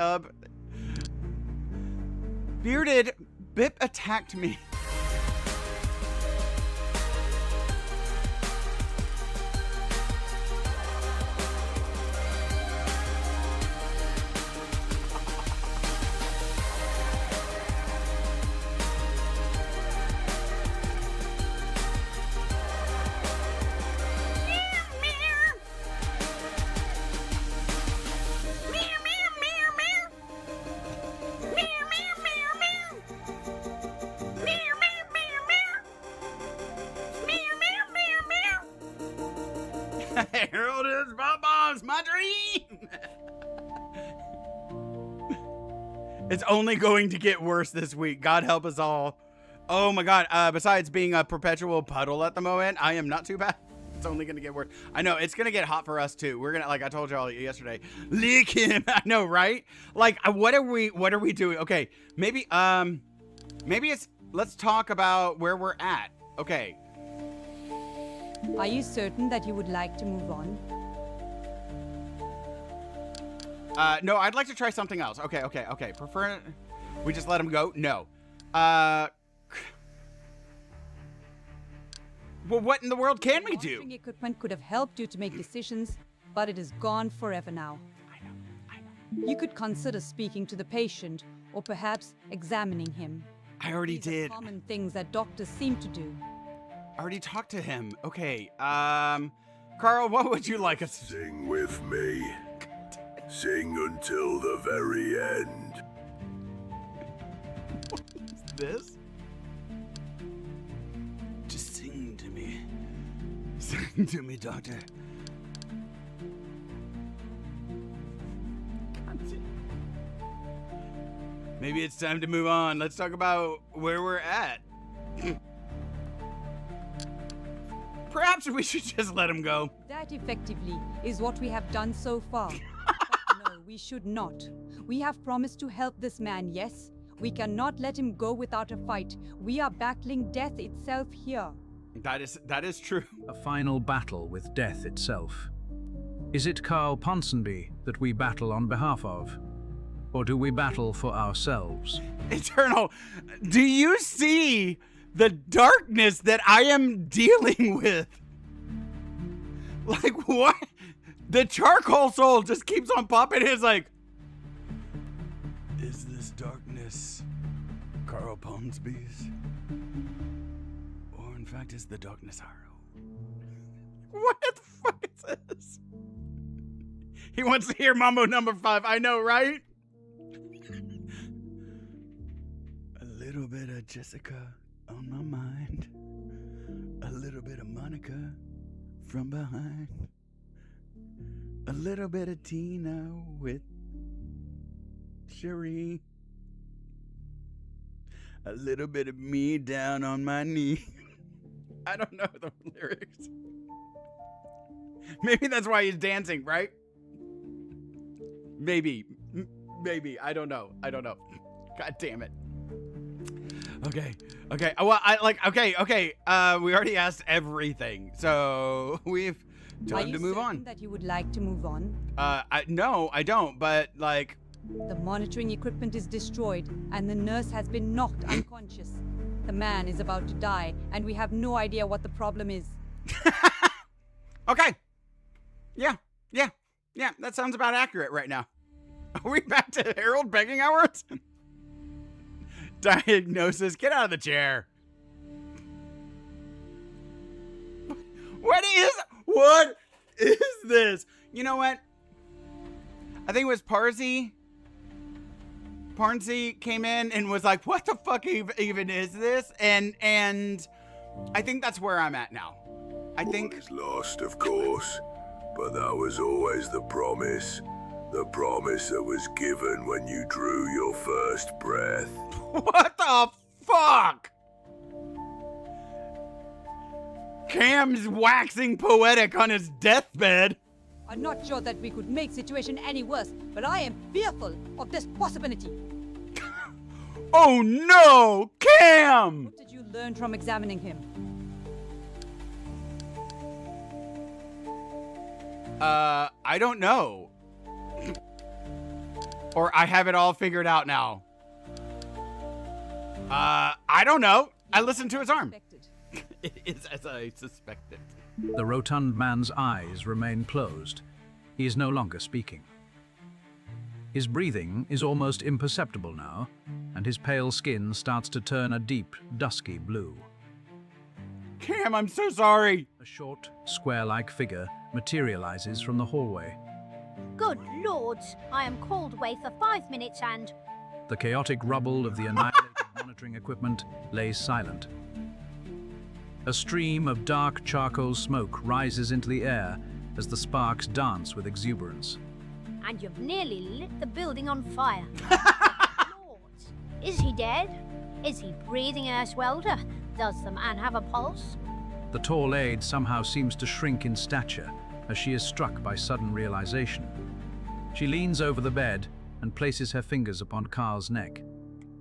Bearded, Bip attacked me. Harold is Bob-Bombs, my dream. It's only going to get worse this week. God help us all. Oh my God. Besides being a perpetual puddle at the moment, I am not too bad. It's only going to get worse. I know it's going to get hot for us too. We're going to, like I told y'all yesterday, lick him. I know, right? Like, what are we doing? Okay. Maybe let's talk about where we're at. Okay. Are you certain that you would like to move on? No, I'd like to try something else. Okay. Prefer we just let him go? No. Well, what in the world can we Monitoring do? equipment could have helped you to make decisions, but it is gone forever now. I know. You could consider speaking to the patient, or perhaps examining him. I already These are did. common things that doctors seem to do. I already talked to him. Okay, Carl, what would you like us to Sing with me. Sing until the very end. What is this? Just sing to me. Sing to me, doctor. Maybe it's time to move on. Let's talk about where we're at. Perhaps we should just let him go. That effectively is what we have done so far. But no, we should not. We have promised to help this man, yes? We cannot let him go without a fight. We are battling death itself here. That is true. A final battle with death itself. Is it Carl Ponsonby that we battle on behalf of? Or do we battle for ourselves? Eternal, do you see the darkness that I am dealing with? Like, what? The charcoal soul just keeps on popping. It's like, is this darkness Carl Ponsby's? Or in fact, is the darkness Harold? What the fuck is this? He wants to hear Mambo number 5. I know, right? A little bit of Jessica on my mind. A little bit of Monica from behind. A little bit of Tina with Cherie. A little bit of me down on my knee. I don't know the lyrics. Maybe that's why he's dancing, right? Maybe. Maybe. I don't know. God damn it. Okay. Well, okay. We already asked everything. So we've time to move on. That you would like to move on? No, I don't, but like... The monitoring equipment is destroyed and the nurse has been knocked unconscious. The man is about to die and we have no idea what the problem is. Okay. Yeah. That sounds about accurate right now. Are we back to Harold begging hours? Diagnosis. Get out of the chair. What is this? You know what? I think it was Parnsy came in and was like, what the fuck even is this? And I think that's where I'm at now. I think... All is lost, of course, but that was always the promise. The promise that was given when you drew your first breath. What the fuck? Cam's waxing poetic on his deathbed. I'm not sure that we could make situation any worse, but I am fearful of this possibility. Oh no, Cam! What did you learn from examining him? I don't know. Or I have it all figured out now. I don't know. I listened to his arm. It is as I suspected. The rotund man's eyes remain closed. He is no longer speaking. His breathing is almost imperceptible now, and his pale skin starts to turn a deep, dusky blue. Cam, I'm so sorry. A short, square-like figure materializes from the hallway. Good lords, I am called away for 5 minutes and... The chaotic rubble of the annihilated monitoring equipment lays silent. A stream of dark charcoal smoke rises into the air as the sparks dance with exuberance. And you've nearly lit the building on fire. Lords, is he dead? Is he breathing air welder? Does the man have a pulse? The tall aide somehow seems to shrink in stature as she is struck by sudden realization. She leans over the bed and places her fingers upon Carl's neck.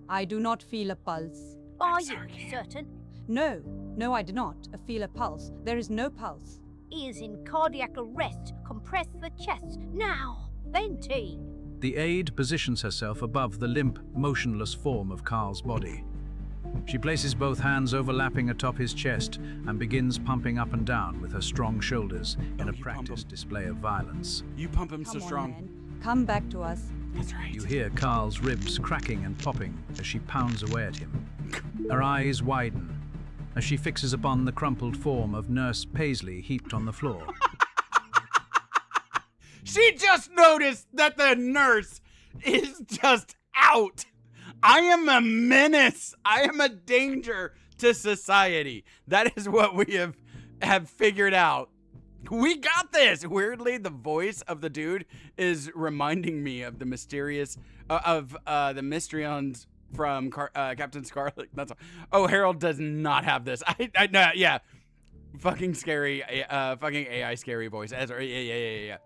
I do not feel a pulse. Are you certain? No, I do not feel a pulse. There is no pulse. He is in cardiac arrest. Compress the chest. Now. Venti. The aide positions herself above the limp, motionless form of Carl's body. She places both hands overlapping atop his chest and begins pumping up and down with her strong shoulders in a practiced display of violence. You pump him Come on, man. Come back to us. That's right. You hear Carl's ribs cracking and popping as she pounds away at him. Her eyes widen as she fixes upon the crumpled form of Nurse Paisley heaped on the floor. She just noticed that the nurse is just out. I am a menace. I am a danger to society. That is what we have figured out. We got this. Weirdly, the voice of the dude is reminding me of the mysterious the Mystrions from Captain Scarlet. That's all. Oh, Harold does not have this. I know. Yeah, fucking scary. Fucking AI scary voice. Yeah.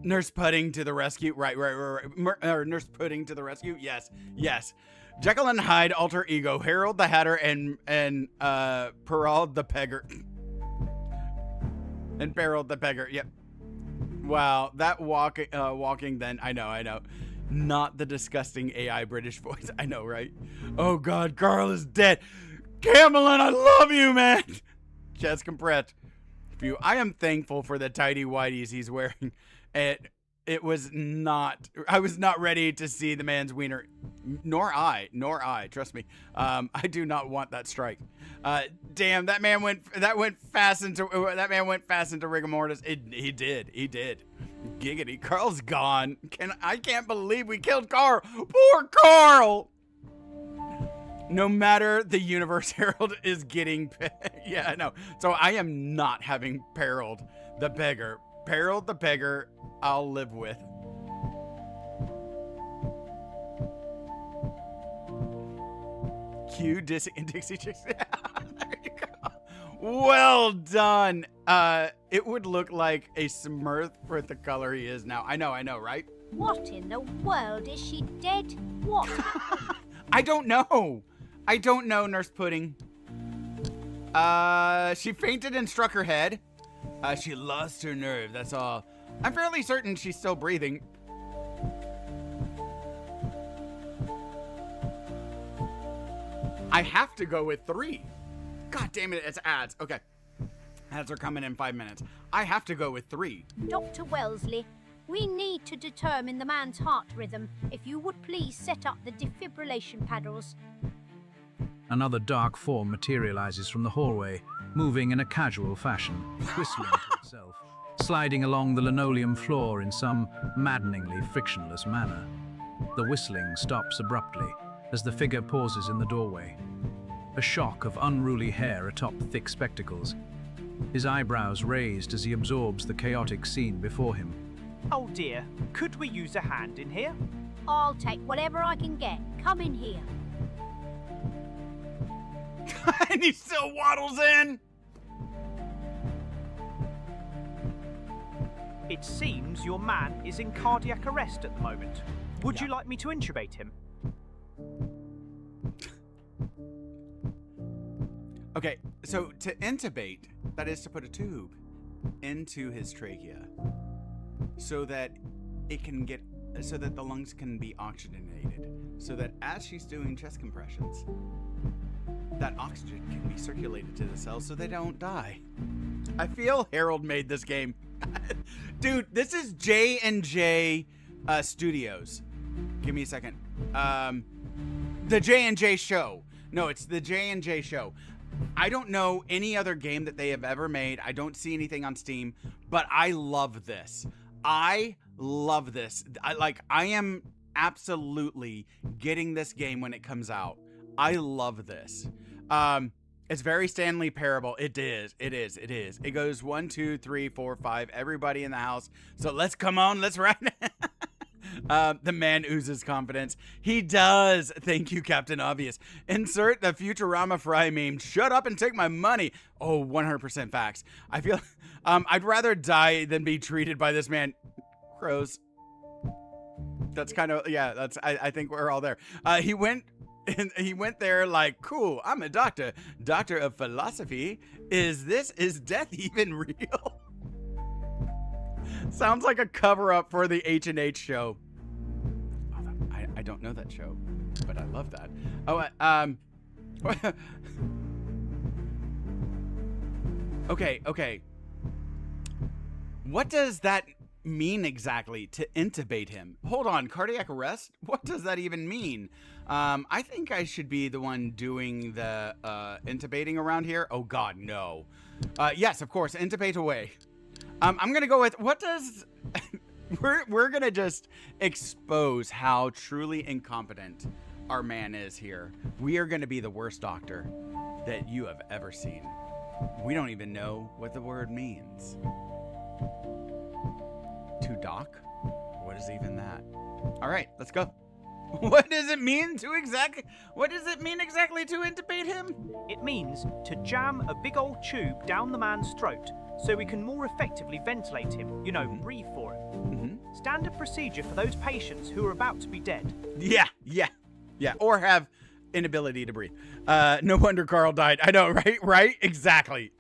Nurse Pudding to the rescue. Right. Nurse Pudding to the rescue. Yes. Jekyll and Hyde alter ego. Harold the Hatter and Perrault the Pegger. And Perrault the Pegger. Yep. Wow. That walking then. I know. Not the disgusting AI British voice. I know, right? Oh God, Carl is dead. Camelin, I love you, man. Chest compressed. I am thankful for the tidy whities he's wearing. I was not ready to see the man's wiener, nor I, trust me. I do not want that strike. Damn, that man went fast into rigor mortis. He did. Giggity. Carl's gone. I can't believe we killed Carl. Poor Carl. No matter the universe, Harold is getting yeah, I know. So I am not having Harold the Beggar. Harold the Beggar, I'll live with. Cue Dixie Chicks. There you go. Well done. It would look like a Smurf with the color he is now. I know, right? What in the world? Is she dead? What? I don't know, Nurse Pudding. She fainted and struck her head. She lost her nerve, that's all. I'm fairly certain she's still breathing. I have to go with 3. God damn it, it's ads. Okay. Ads are coming in 5 minutes. I have to go with 3. Dr. Wellesley, we need to determine the man's heart rhythm. If you would please set up the defibrillation paddles. Another dark form materializes from the hallway, moving in a casual fashion, whistling to itself, sliding along the linoleum floor in some maddeningly frictionless manner. The whistling stops abruptly as the figure pauses in the doorway, a shock of unruly hair atop thick spectacles, his eyebrows raised as he absorbs the chaotic scene before him. Oh dear, could we use a hand in here? I'll take whatever I can get. Come in here. And he still waddles in. It seems your man is in cardiac arrest at the moment. Would you like me to intubate him? Okay, so to intubate, that is to put a tube into his trachea so that the lungs can be oxygenated, so that as she's doing chest compressions, that oxygen can be circulated to the cells so they don't die. I feel Harold made this game. Dude, this is J&J Studios. Give me a second. The J&J show. No, it's the J&J show. I don't know any other game that they have ever made. I don't see anything on Steam, but I love this. I am absolutely getting this game when it comes out. I love this. It's very Stanley Parable. It is. It goes 1, 2, 3, 4, 5. Everybody in the house. So let's ride. The man oozes confidence. He does. Thank you, Captain Obvious. Insert the Futurama Fry meme. Shut up and take my money. Oh, 100% facts. I feel I'd rather die than be treated by this man. Crows. That's kind of, yeah, that's, I think we're all there. He went there like, cool, I'm a doctor of philosophy. Is death even real? Sounds like a cover up for the H&H show. I I don't know that show, but I love that. Oh, okay. What does that mean exactly, to intubate him? Hold on, cardiac arrest? What does that even mean? I think I should be the one doing the intubating around here. Oh God, no. Yes, of course, intubate away. I'm gonna go with, what does... we're gonna just expose how truly incompetent our man is here. We are gonna be the worst doctor that you have ever seen. We don't even know what the word means. To doc? What is even that? All right, let's go. What does it mean to exactly to intubate him? It means to jam a big old tube down the man's throat so we can more effectively ventilate him, you know, breathe for him. Standard procedure for those patients who are about to be dead. Yeah, or have inability to breathe. No wonder Carl died. I know, right? Exactly.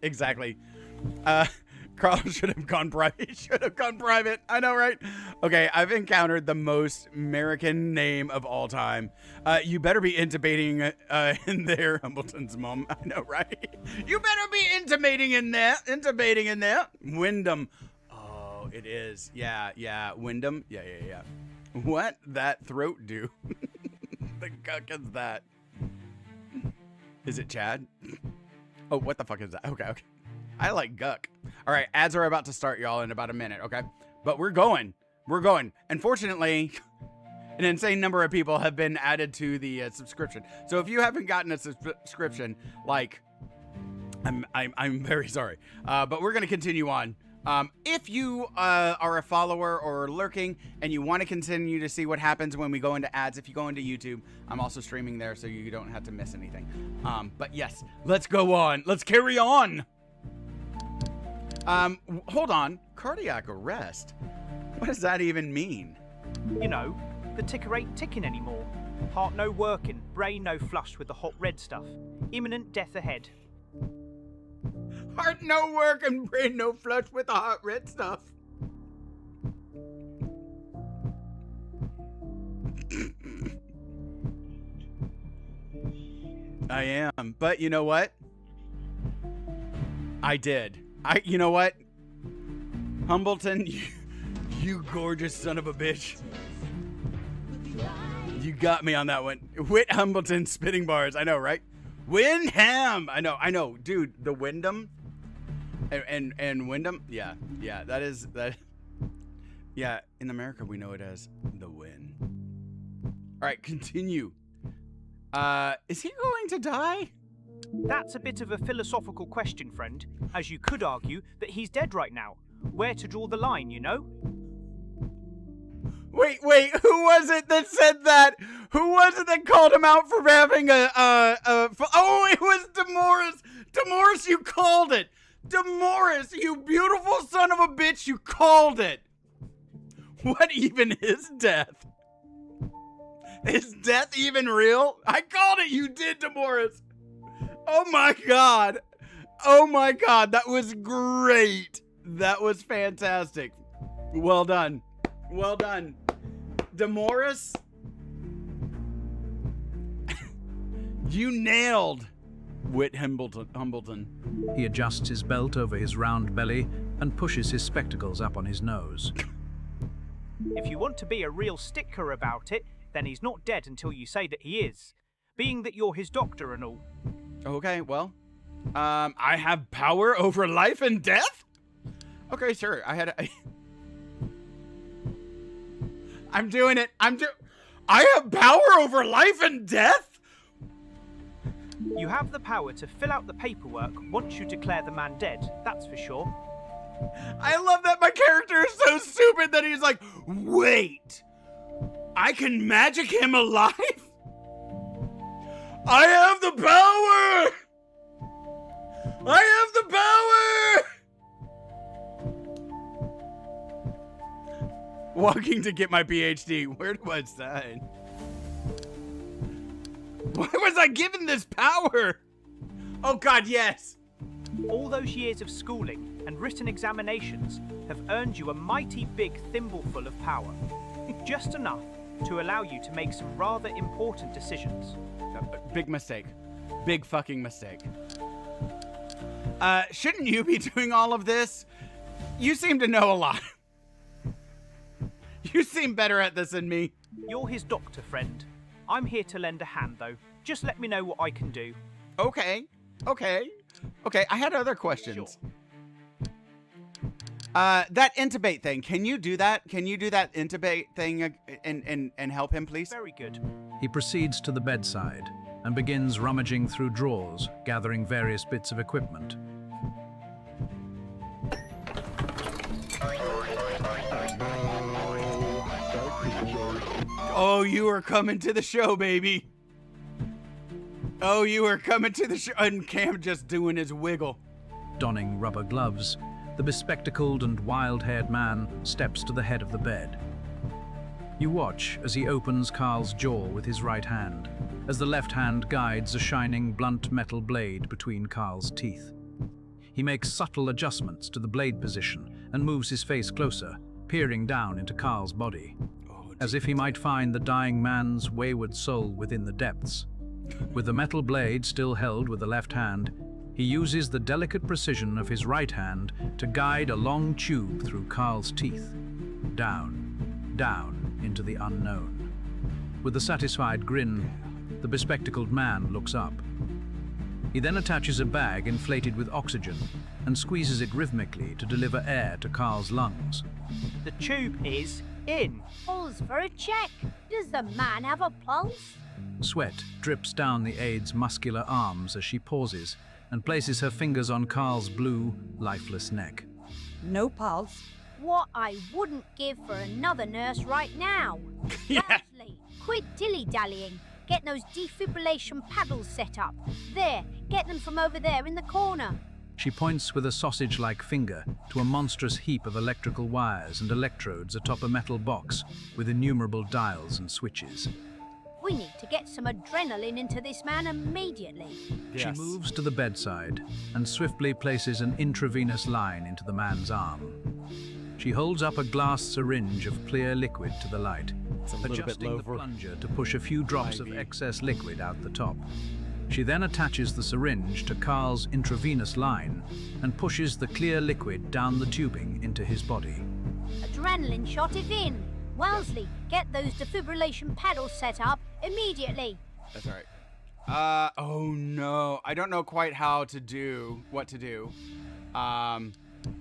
Carl should have gone private. I know, right? Okay, I've encountered the most American name of all time. You better be intubating in there, Humbleton's mom. I know, right? You better be intubating in there. Wyndham. Oh, it is. Yeah. Wyndham. Yeah. What that throat do? The guck is that? Is it Chad? Oh, what the fuck is that? Okay. I like guck. All right, ads are about to start, y'all, in about a minute, okay? But we're going. Unfortunately, an insane number of people have been added to the subscription. So if you haven't gotten a subscription, like, I'm very sorry. But we're gonna continue on. If you are a follower or lurking and you want to continue to see what happens when we go into ads, if you go into YouTube, I'm also streaming there so you don't have to miss anything. But yes, let's go on. Let's carry on. Hold on. Cardiac arrest? What does that even mean? You know, the ticker ain't ticking anymore. Heart no working, brain no flushed with the hot red stuff. Imminent death ahead. Heart no working, brain no flushed with the hot red stuff. I am, but you know what? I did. You know what? Humbleton, you gorgeous son of a bitch. You got me on that one. Whit Humbleton spitting bars. I know, right? Windham. I know. Dude, the Wyndham and Wyndham. Yeah, that is that. Yeah, in America, we know it as the Win. All right, continue. Is he going to die? That's a bit of a philosophical question, friend, as you could argue that he's dead right now. Where to draw the line, you know? Wait, who was it that said that? Who was it that called him out for having oh, it was Demoris. Demoris, you called it. Demoris, you beautiful son of a bitch, you called it. What even is death? Is death even real? I called it, you did, Demoris. Oh my god. That was great. That was fantastic. Well done. Demoris, you nailed Whit Humbleton. He adjusts his belt over his round belly and pushes his spectacles up on his nose. If you want to be a real sticker about it, then he's not dead until you say that he is, being that you're his doctor and all. Okay, well, I have power over life and death? Okay, sure. I'm doing it. I have power over life and death? You have the power to fill out the paperwork once you declare the man dead, that's for sure. I love that my character is so stupid that he's like, wait, I can magic him alive? I have the power! Walking to get my PhD. Where do I sign? Why was I given this power? Oh God, yes. All those years of schooling and written examinations have earned you a mighty big thimbleful of power. Just enough to allow you to make some rather important decisions. Big mistake. Big fucking mistake. Shouldn't you be doing all of this? You seem to know a lot. You seem better at this than me. You're his doctor friend. I'm here to lend a hand, though. Just let me know what I can do. Okay. I had other questions. Sure. That intubate thing. Can you do that? Can you do that intubate thing and help him, please? Very good. He proceeds to the bedside and begins rummaging through drawers, gathering various bits of equipment. Oh, you are coming to the show, baby. Oh, you are coming to the show. And Cam just doing his wiggle. Donning rubber gloves, the bespectacled and wild-haired man steps to the head of the bed. You watch as he opens Carl's jaw with his right hand, as the left hand guides a shining blunt metal blade between Carl's teeth. He makes subtle adjustments to the blade position and moves his face closer, peering down into Carl's body, as if he might find the dying man's wayward soul within the depths. With the metal blade still held with the left hand, he uses the delicate precision of his right hand to guide a long tube through Carl's teeth, down into the unknown. With a satisfied grin, the bespectacled man looks up. He then attaches a bag inflated with oxygen and squeezes it rhythmically to deliver air to Carl's lungs. The tube is in. Pulse for a check. Does the man have a pulse? Sweat drips down the aide's muscular arms as she pauses and places her fingers on Carl's blue, lifeless neck. No pulse. What I wouldn't give for another nurse right now. Wellesley, quit dilly-dallying. Get those defibrillation paddles set up. There, get them from over there in the corner. She points with a sausage-like finger to a monstrous heap of electrical wires and electrodes atop a metal box with innumerable dials and switches. We need to get some adrenaline into this man immediately. She moves to the bedside and swiftly places an intravenous line into the man's arm. She holds up a glass syringe of clear liquid to the light, adjusting the plunger to push a few drops of excess liquid out the top. She then attaches the syringe to Carl's intravenous line and pushes the clear liquid down the tubing into his body. Adrenaline shot it in. Wellesley, get those defibrillation paddles set up immediately. That's all right. Oh no. I don't know quite what to do.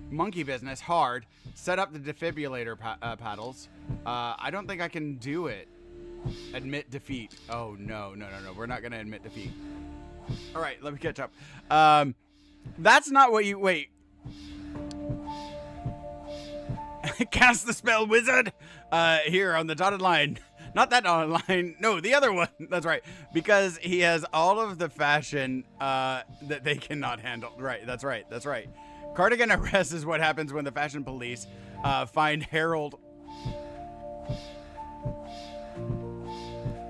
Monkey business, hard. Set up the defibrillator paddles. I don't think I can do it. Admit defeat. Oh, no. We're not going to admit defeat. All right, let me catch up. That's not what you... Wait. Cast the spell, wizard. Here on the dotted line. Not that dotted line. No, the other one. That's right. Because he has all of the fashion that they cannot handle. Right, that's right. Cardigan arrest is what happens when the fashion police find Harold.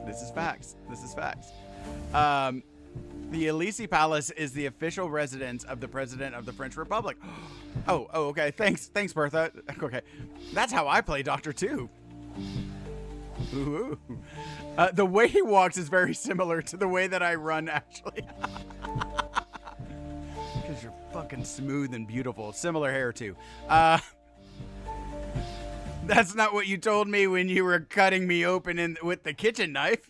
This is facts. The Elysee Palace is the official residence of the President of the French Republic. Oh, okay. Thanks, Bertha. Okay. That's how I play Doctor too. Ooh. The way he walks is very similar to the way that I run, actually. Because you're fucking smooth and beautiful. Similar hair, too. That's not what you told me when you were cutting me open with the kitchen knife.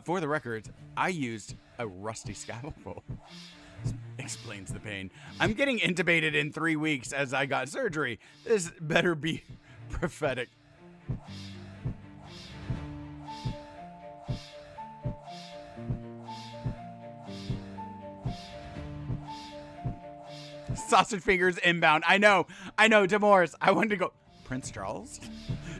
For the record, I used a rusty scalpel. Explains the pain. I'm getting intubated in 3 weeks as I got surgery. This better be prophetic. Sausage fingers inbound. I know, Demorse. I wanted to go, Prince Charles?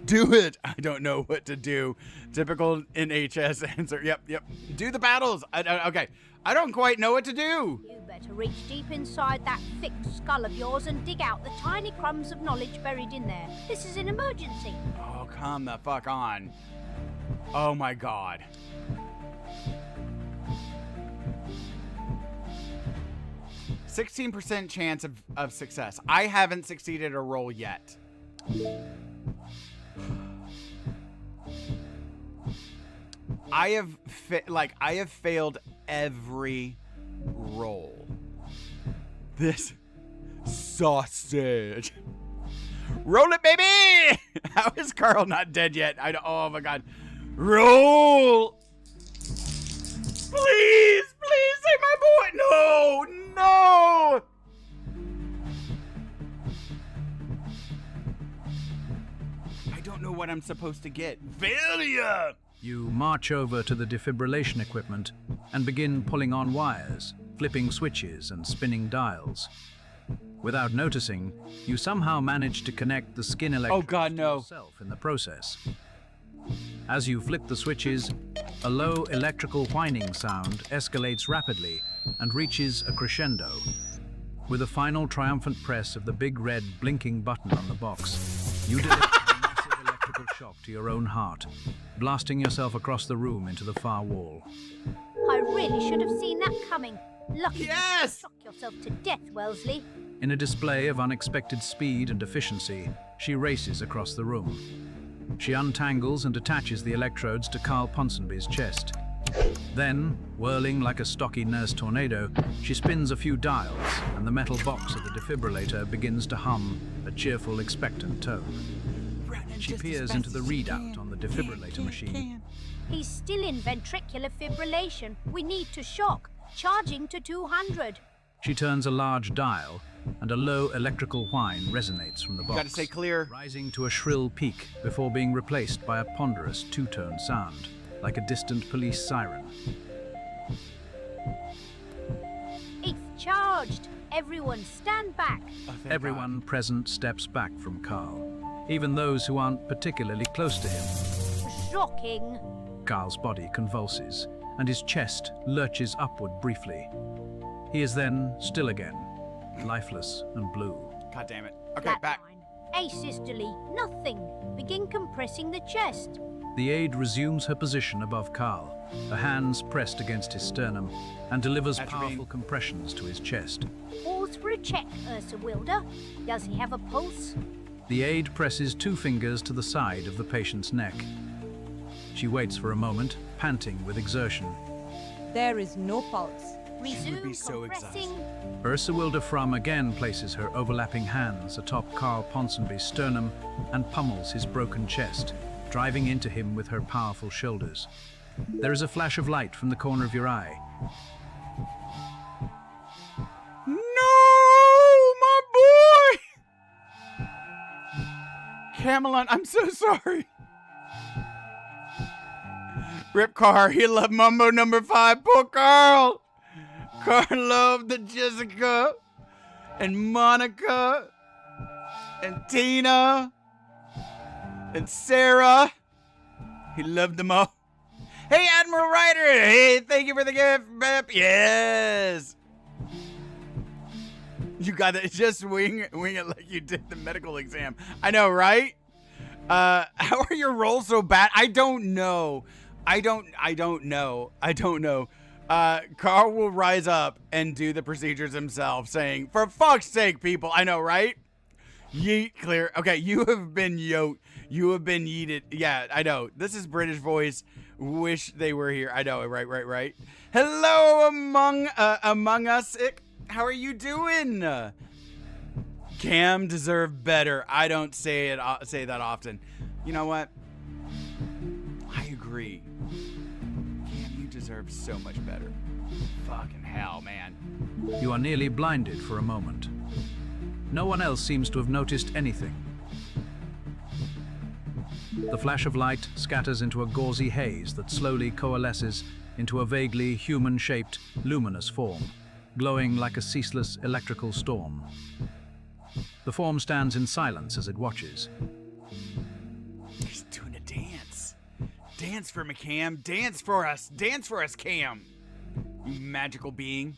Do it. I don't know what to do. Typical NHS answer. Yep. Do the battles. Okay. I don't quite know what to do. You better reach deep inside that thick skull of yours and dig out the tiny crumbs of knowledge buried in there. This is an emergency. Oh, come the fuck on. Oh my God. %16% chance of success. I haven't succeeded a roll yet. I have failed every roll. This sausage. Roll it, baby! How is Carl not dead yet? Oh my god. Roll! Please, please save my boy! No, no! I don't know what I'm supposed to get. Failure! You march over to the defibrillation equipment and begin pulling on wires, flipping switches and spinning dials. Without noticing, you somehow manage to connect the skin electrodes to yourself in the process. As you flip the switches, a low electrical whining sound escalates rapidly and reaches a crescendo. With a final triumphant press of the big red blinking button on the box, you deliver a massive electrical shock to your own heart, blasting yourself across the room into the far wall. I really should have seen that coming. Lucky yes! you shock yourself to death, Wellesley. In a display of unexpected speed and efficiency, she races across the room. She untangles and attaches the electrodes to Carl Ponsonby's chest. Then, whirling like a stocky nurse tornado, she spins a few dials, and the metal box of the defibrillator begins to hum a cheerful, expectant tone. She peers into the readout on the defibrillator machine. He's still in ventricular fibrillation. We need to shock. Charging to 200. She turns a large dial, and a low electrical whine resonates from the box. Gotta stay clear. Rising to a shrill peak before being replaced by a ponderous two-tone sound, like a distant police siren. It's charged. Everyone stand back. Everyone present steps back from Carl, even those who aren't particularly close to him. Shocking. Carl's body convulses, and his chest lurches upward briefly. He is then still again, lifeless and blue. God damn it. Okay, back. Asystole, nothing. Begin compressing the chest. The aide resumes her position above Carl, her hands pressed against his sternum, and delivers powerful compressions to his chest. Pause for a check, Ursa Wilder. Does he have a pulse? The aide presses 2 fingers to the side of the patient's neck. She waits for a moment, panting with exertion. There is no pulse. Resume compressing. Ursa Wilder Frum again places her overlapping hands atop Carl Ponsonby's sternum and pummels his broken chest, driving into him with her powerful shoulders. There is a flash of light from the corner of your eye. No, my boy! Camelot, I'm so sorry. Rip Carr, he loved Mambo number 5. Poor Carl. Carl loved the Jessica and Monica and Tina and Sarah. He loved them all. Hey, Admiral Ryder. Hey, thank you for the gift, Bep. Yes. You got it. Just wing it like you did the medical exam. I know, right? How are your rolls so bad? I don't know. I don't know. Carl will rise up and do the procedures himself, saying, for fuck's sake, people. I know, right? Yeet, clear. Okay, you have been yoked. You have been yeeted. Yeah, I know. This is British voice. Wish they were here. I know, right. Hello, among us. How are you doing? Cam deserved better. I don't say that often. You know what? I agree. Cam, you deserve so much better. Fucking hell, man. You are nearly blinded for a moment. No one else seems to have noticed anything. The flash of light scatters into a gauzy haze that slowly coalesces into a vaguely human-shaped, luminous form, glowing like a ceaseless electrical storm. The form stands in silence as it watches. He's doing a dance. Dance for me, Cam. Dance for us. Dance for us, Cam. You magical being.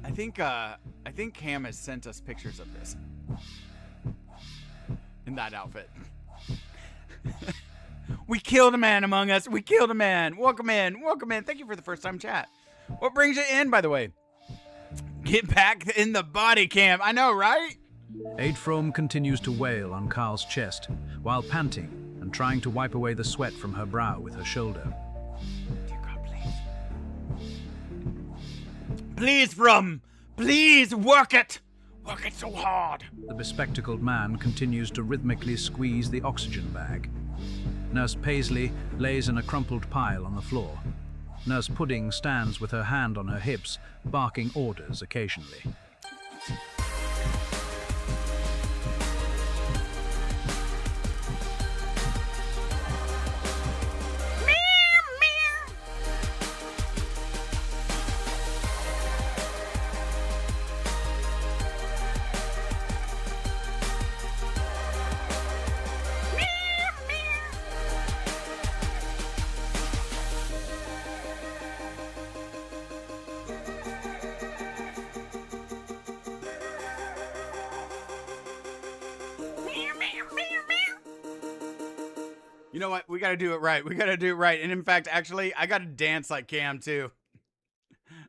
I think Cam has sent us pictures of this. In that outfit. We killed a man among us. We killed a man. Welcome in. Welcome in. Thank you for the first time chat. What brings you in, by the way? Get back in the body, Cam. I know, right? Aide Frome continues to wail on Carl's chest while panting and and trying to wipe away the sweat from her brow with her shoulder. Dear God, please. Please work it! Work it so hard! The bespectacled man continues to rhythmically squeeze the oxygen bag. Nurse Paisley lays in a crumpled pile on the floor. Nurse Pudding stands with her hand on her hips, barking orders occasionally. You know what? We gotta do it right. We gotta do it right. And in fact, actually, I gotta dance like Cam too.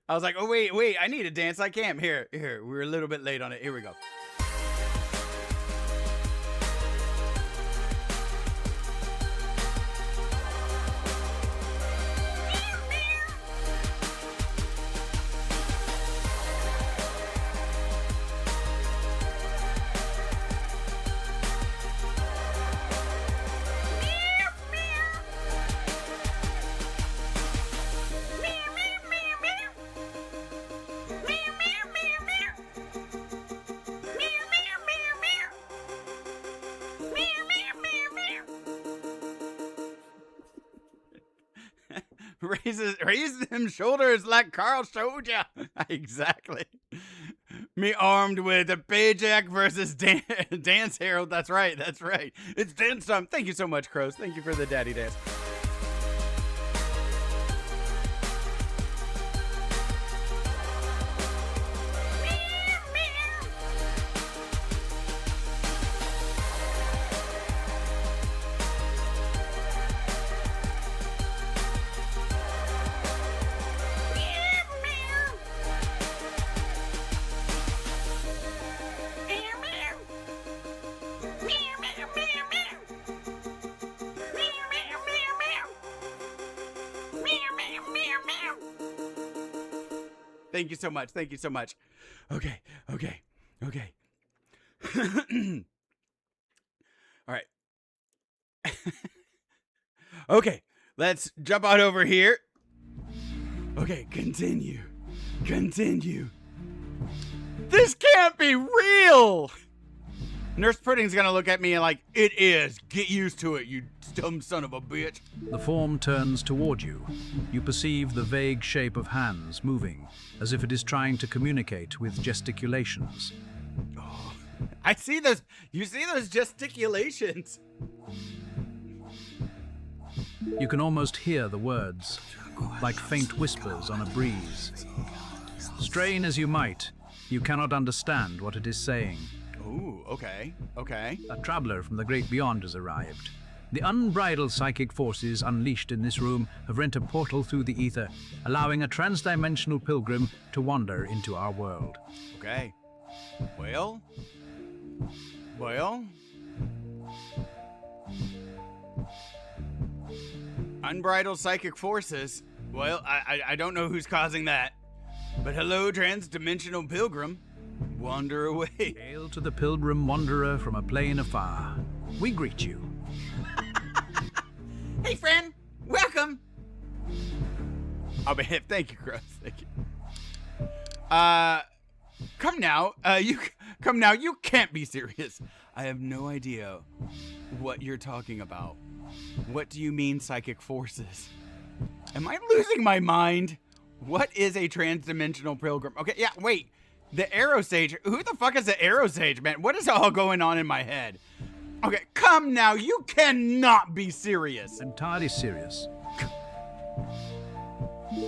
I was like, oh wait, I need to dance like Cam. Here, we're a little bit late on it. Here we go. Raise them shoulders like Carl showed ya. Exactly. Me armed with a paycheck versus dance, Harold. That's right. It's dance time. Thank you so much, Crows. Thank you for the daddy dance. Thank you so much. Thank you so much. Okay. All right. Okay, let's jump on over here. Okay, continue. This can't be real. Nurse Pudding's gonna look at me and like, it is. Get used to it, you dumb son of a bitch. The form turns toward you. You perceive the vague shape of hands moving, as if it is trying to communicate with gesticulations. Oh, I see those. You see those gesticulations? You can almost hear the words, like faint whispers on a breeze. Strain as you might, you cannot understand what it is saying. Ooh, okay. A traveler from the great beyond has arrived. The unbridled psychic forces unleashed in this room have rent a portal through the ether, allowing a trans-dimensional pilgrim to wander into our world. Okay. Well. Unbridled psychic forces. Well, I don't know who's causing that. But hello, trans-dimensional pilgrim. Wander away. Hail to the pilgrim wanderer from a plane afar. We greet you. Hey, friend. Welcome. I'll be hip. Thank you, Cross. Thank you. Come now. You can't be serious. I have no idea what you're talking about. What do you mean, psychic forces? Am I losing my mind? What is a trans-dimensional pilgrim? Okay, yeah, wait. The Arrow Sage. Who the fuck is the Arrow Sage, man? What is all going on in my head? Okay, come now. You cannot be serious. Entirely serious.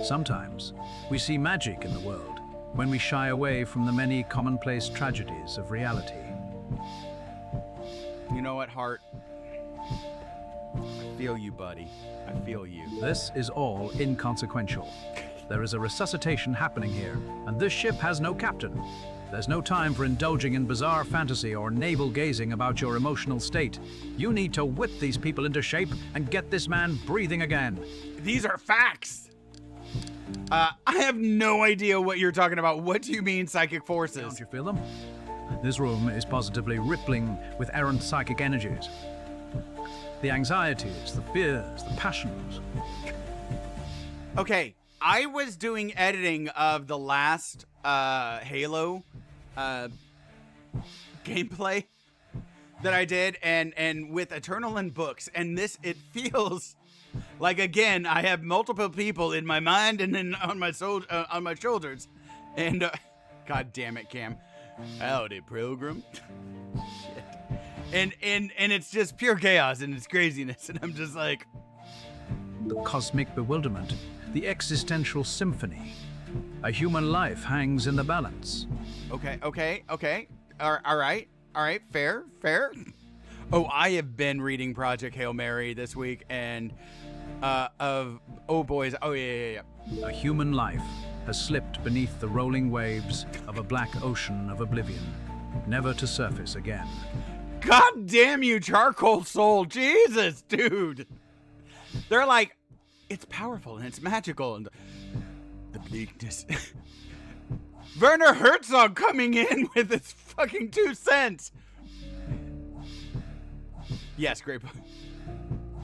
Sometimes we see magic in the world when we shy away from the many commonplace tragedies of reality. You know what, Heart? I feel you, buddy. I feel you. This is all inconsequential. There is a resuscitation happening here, and this ship has no captain. There's no time for indulging in bizarre fantasy or navel-gazing about your emotional state. You need to whip these people into shape and get this man breathing again. These are facts. I have no idea what you're talking about. What do you mean, psychic forces? Don't you feel them? This room is positively rippling with errant psychic energies. The anxieties, the fears, the passions. Okay, I was doing editing of the last Halo gameplay that I did, and with Eternal and books, and this, it feels like, again, I have multiple people in my mind and then on my shoulders, and God damn it, Cam. Howdy, Pilgrim. Shit. And it's just pure chaos and it's craziness, and I'm just like, the cosmic bewilderment, the existential symphony. A human life hangs in the balance. Okay. All right, fair. Oh, I have been reading Project Hail Mary this week, and yeah. A human life has slipped beneath the rolling waves of a black ocean of oblivion, never to surface again. God damn you, Charcoal Soul. Jesus, dude. They're like, it's powerful and it's magical, and the bleakness. Werner Herzog coming in with his fucking 2 cents. Yes, great book.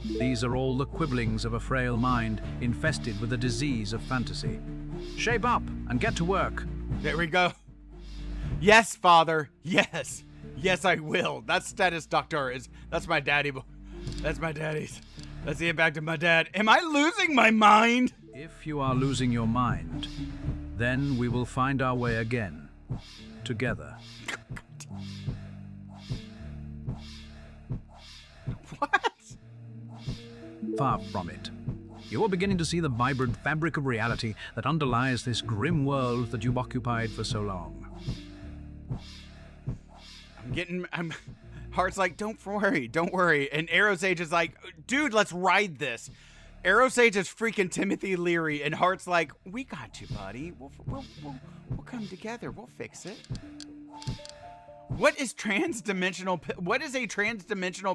These are all the quibblings of a frail mind infested with a disease of fantasy. Shape up and get to work. There we go. Yes, Father. Yes. Yes, I will. That status doctor that's my daddy. That's my daddy's. That's the impact of my dad. Am I losing my mind? If you are losing your mind, then we will find our way again. Together. What? Far from it. You are beginning to see the vibrant fabric of reality that underlies this grim world that you've occupied for so long. Heart's like, don't worry. And Arrow Sage is like, dude, let's ride this. Arrow Sage is freaking Timothy Leary, and Heart's like, we got you, buddy. We'll come together. We'll fix it. What is a transdimensional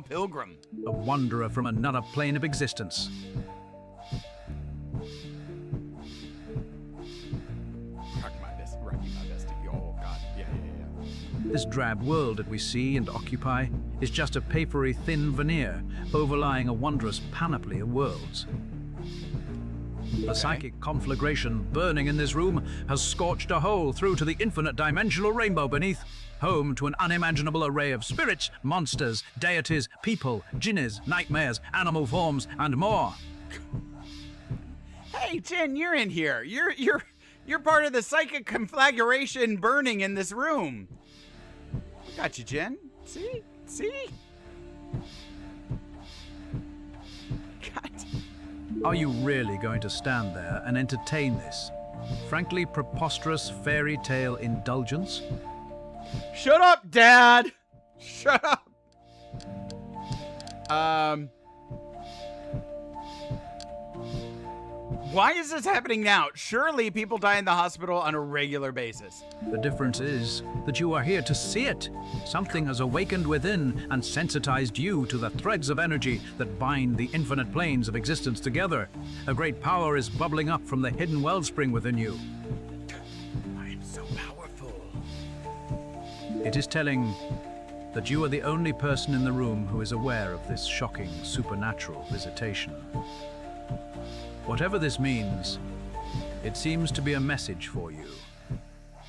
pilgrim? A wanderer from another plane of existence. Rocky my bestie. Oh, God. Yeah. This drab world that we see and occupy is just a papery thin veneer overlying a wondrous panoply of worlds. The psychic conflagration burning in this room has scorched a hole through to the infinite dimensional rainbow beneath, home to an unimaginable array of spirits, monsters, deities, people, jinns, nightmares, animal forms, and more. Hey, Jen, you're in here. You're part of the psychic conflagration burning in this room. Got you, Jen. See? God. Are you really going to stand there and entertain this frankly preposterous fairy tale indulgence? Shut up, Dad! Shut up! Why is this happening now? Surely people die in the hospital on a regular basis. The difference is that you are here to see it. Something has awakened within and sensitized you to the threads of energy that bind the infinite planes of existence together. A great power is bubbling up from the hidden wellspring within you. I am so powerful. It is telling that you are the only person in the room who is aware of this shocking supernatural visitation. Whatever this means, it seems to be a message for you.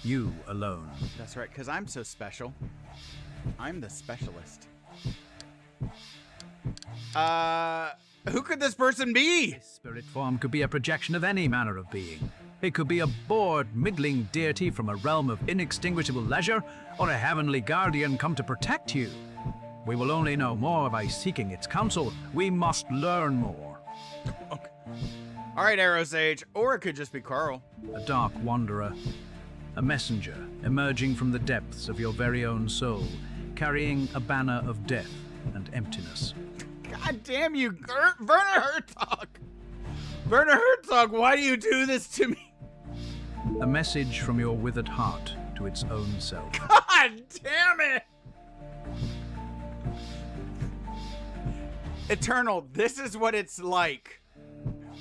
You alone. That's right, because I'm so special. I'm the specialist. Who could this person be? This spirit form could be a projection of any manner of being. It could be a bored, middling deity from a realm of inextinguishable leisure, or a heavenly guardian come to protect you. We will only know more by seeking its counsel. We must learn more. Okay. All right, Arrow Sage. Or it could just be Carl. A dark wanderer. A messenger emerging from the depths of your very own soul, carrying a banner of death and emptiness. God damn you, Werner Herzog! Werner Herzog, why do you do this to me? A message from your withered heart to its own self. God damn it! Eternal, this is what it's like.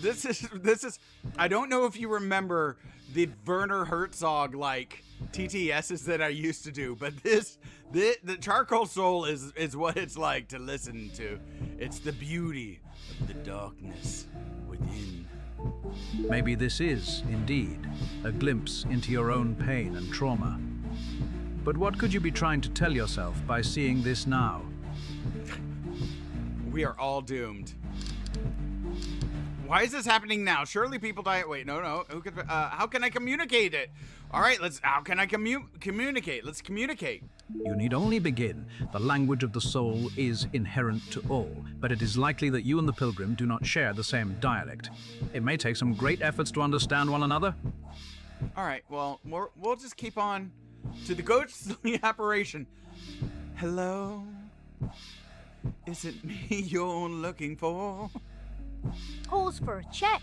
This is I don't know if you remember the Werner Herzog like TTSs that I used to do, but the Charcoal Soul is what it's like to listen to. It's the beauty of the darkness within. Maybe this is, indeed, a glimpse into your own pain and trauma. But what could you be trying to tell yourself by seeing this now? We are all doomed. Why is this happening now? Surely people die. Wait, no. Who could? How can I communicate it? All right, how can I communicate? Let's communicate. You need only begin. The language of the soul is inherent to all, but it is likely that you and the pilgrim do not share the same dialect. It may take some great efforts to understand one another. All right, well, we'll just keep on to the ghostly apparition. Hello, is it me you're looking for? Pause for a check.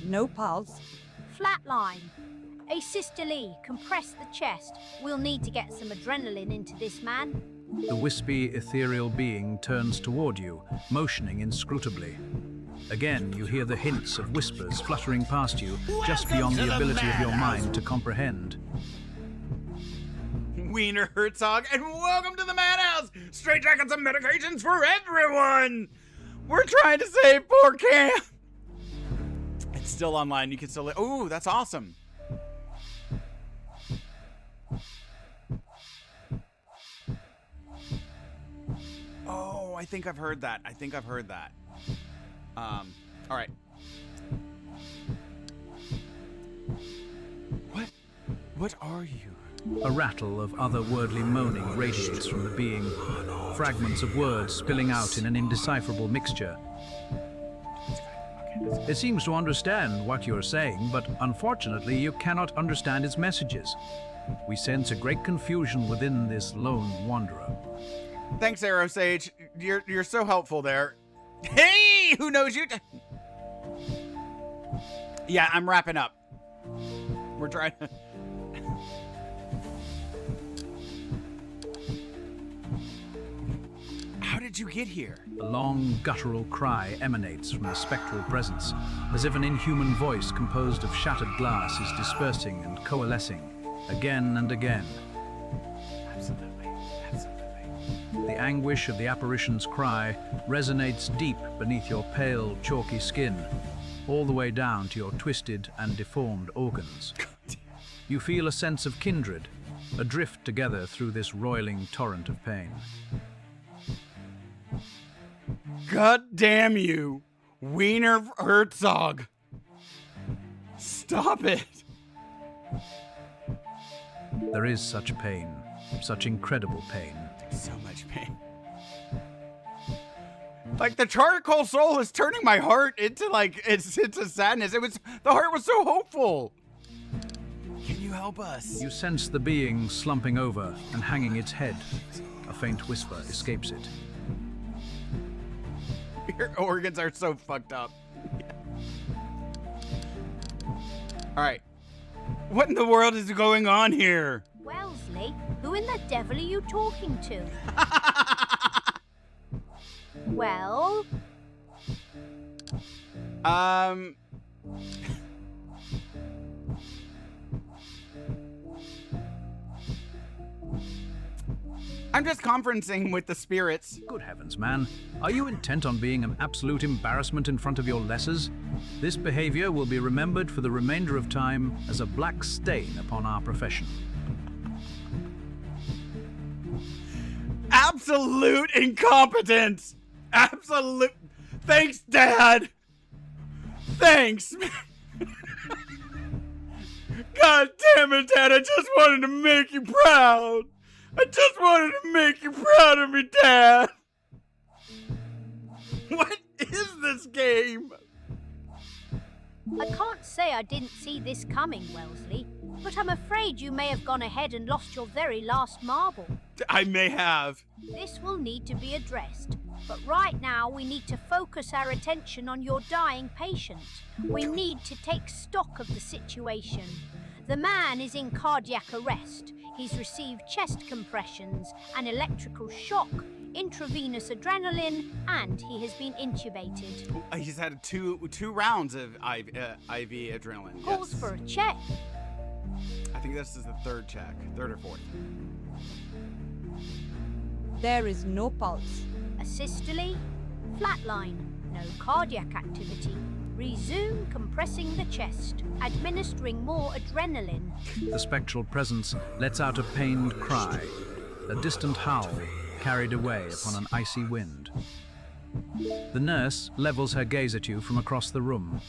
No pulse. Flatline. Hey, Sister Lee, compress the chest. We'll need to get some adrenaline into this man. The wispy, ethereal being turns toward you, motioning inscrutably. Again, you hear the hints of whispers fluttering past you, just beyond the ability of your mind to comprehend. Wiener Herzog, and welcome to the Madhouse! Straight jackets and medications for everyone! We're trying to save poor Cam! It's still online, you can still... Ooh, that's awesome! Oh, I think I've heard that. Alright. What are you? A rattle of otherworldly moaning radiates from the being, fragments of words spilling out in an indecipherable mixture. It seems to understand what you are saying, but unfortunately you cannot understand its messages. We sense a great confusion within this lone wanderer. Thanks, Arrow Sage. You're so helpful there. Hey, who knows you? Yeah, I'm wrapping up. We're trying to... How did you get here? A long, guttural cry emanates from the spectral presence, as if an inhuman voice composed of shattered glass is dispersing and coalescing, again and again. Absolutely. The anguish of the apparition's cry resonates deep beneath your pale, chalky skin, all the way down to your twisted and deformed organs. You feel a sense of kindred, adrift together through this roiling torrent of pain. God damn you, Wiener Herzog. Stop it. There is such pain, such incredible pain. So much pain. Like the Charcoal Soul is turning my heart into into sadness. The heart was so hopeful. Can you help us? You sense the being slumping over and hanging its head. A faint whisper escapes it. Your organs are so fucked up. Alright. What in the world is going on here? Wellesley, who in the devil are you talking to? Well? I'm just conferencing with the spirits. Good heavens, man. Are you intent on being an absolute embarrassment in front of your lessers? This behavior will be remembered for the remainder of time as a black stain upon our profession. Absolute incompetence! Absolute... Thanks, Dad! Thanks! God damn it, Dad, I just wanted to make you proud! I just wanted to make you proud of me, Dad! What is this game? I can't say I didn't see this coming, Wellesley. but I'm afraid you may have gone ahead and lost your very last marble. I may have. This will need to be addressed, but right now we need to focus our attention on your dying patient. We need to take stock of the situation. The man is in cardiac arrest. He's received chest compressions, an electrical shock, intravenous adrenaline, and he has been intubated. He's had two rounds of IV adrenaline. Calls for a check. I think this is the third or fourth. There is no pulse. Asystole, flatline, no cardiac activity. Resume compressing the chest, administering more adrenaline. The spectral presence lets out a pained cry, a distant howl carried away upon an icy wind. The nurse levels her gaze at you from across the room.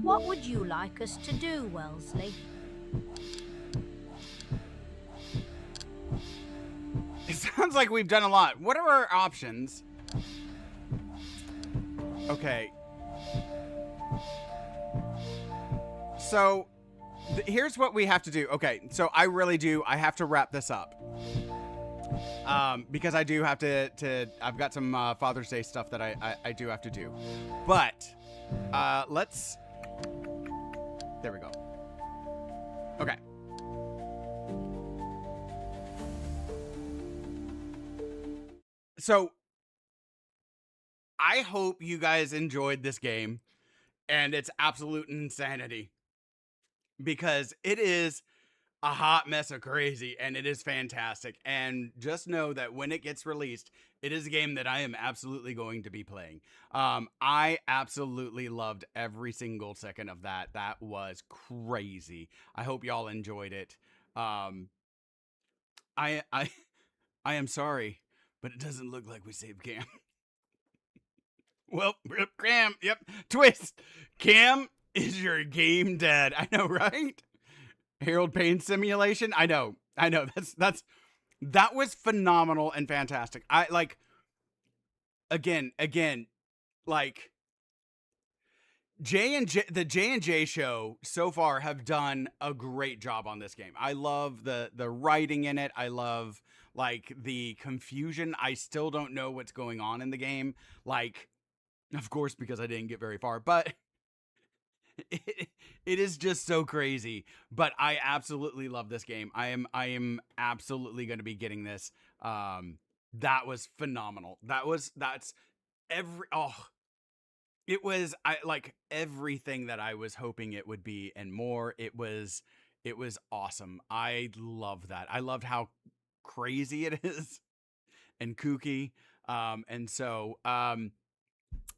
What would you like us to do, Wellesley? It sounds like we've done a lot. What are our options? Okay. So, here's what we have to do. Okay, so I have to wrap this up. Because I do have I've got some Father's Day stuff that I do have to do. But, there we go. Okay. So, I hope you guys enjoyed this game and its absolute insanity, because it is a hot mess of crazy and it is fantastic. And just know that when it gets released, it is a game that I am absolutely going to be playing. I absolutely loved every single second of that. That was crazy. I hope y'all enjoyed it. I am sorry, but it doesn't look like we saved Cam. Well, Cam, yep, twist. Cam is your game dead. I know, right? Harold Payne simulation. I know. That was phenomenal and fantastic. I like, again, like the J&J show so far have done a great job on this game. I love the writing in it. I love like the confusion. I still don't know what's going on in the game. Like, of course, because I didn't get very far, but it is just so crazy. But I absolutely love this game. I am absolutely going to be getting this. That was phenomenal. It was like everything that I was hoping it would be and more. It was awesome. I love that. I loved how crazy it is and kooky. And so,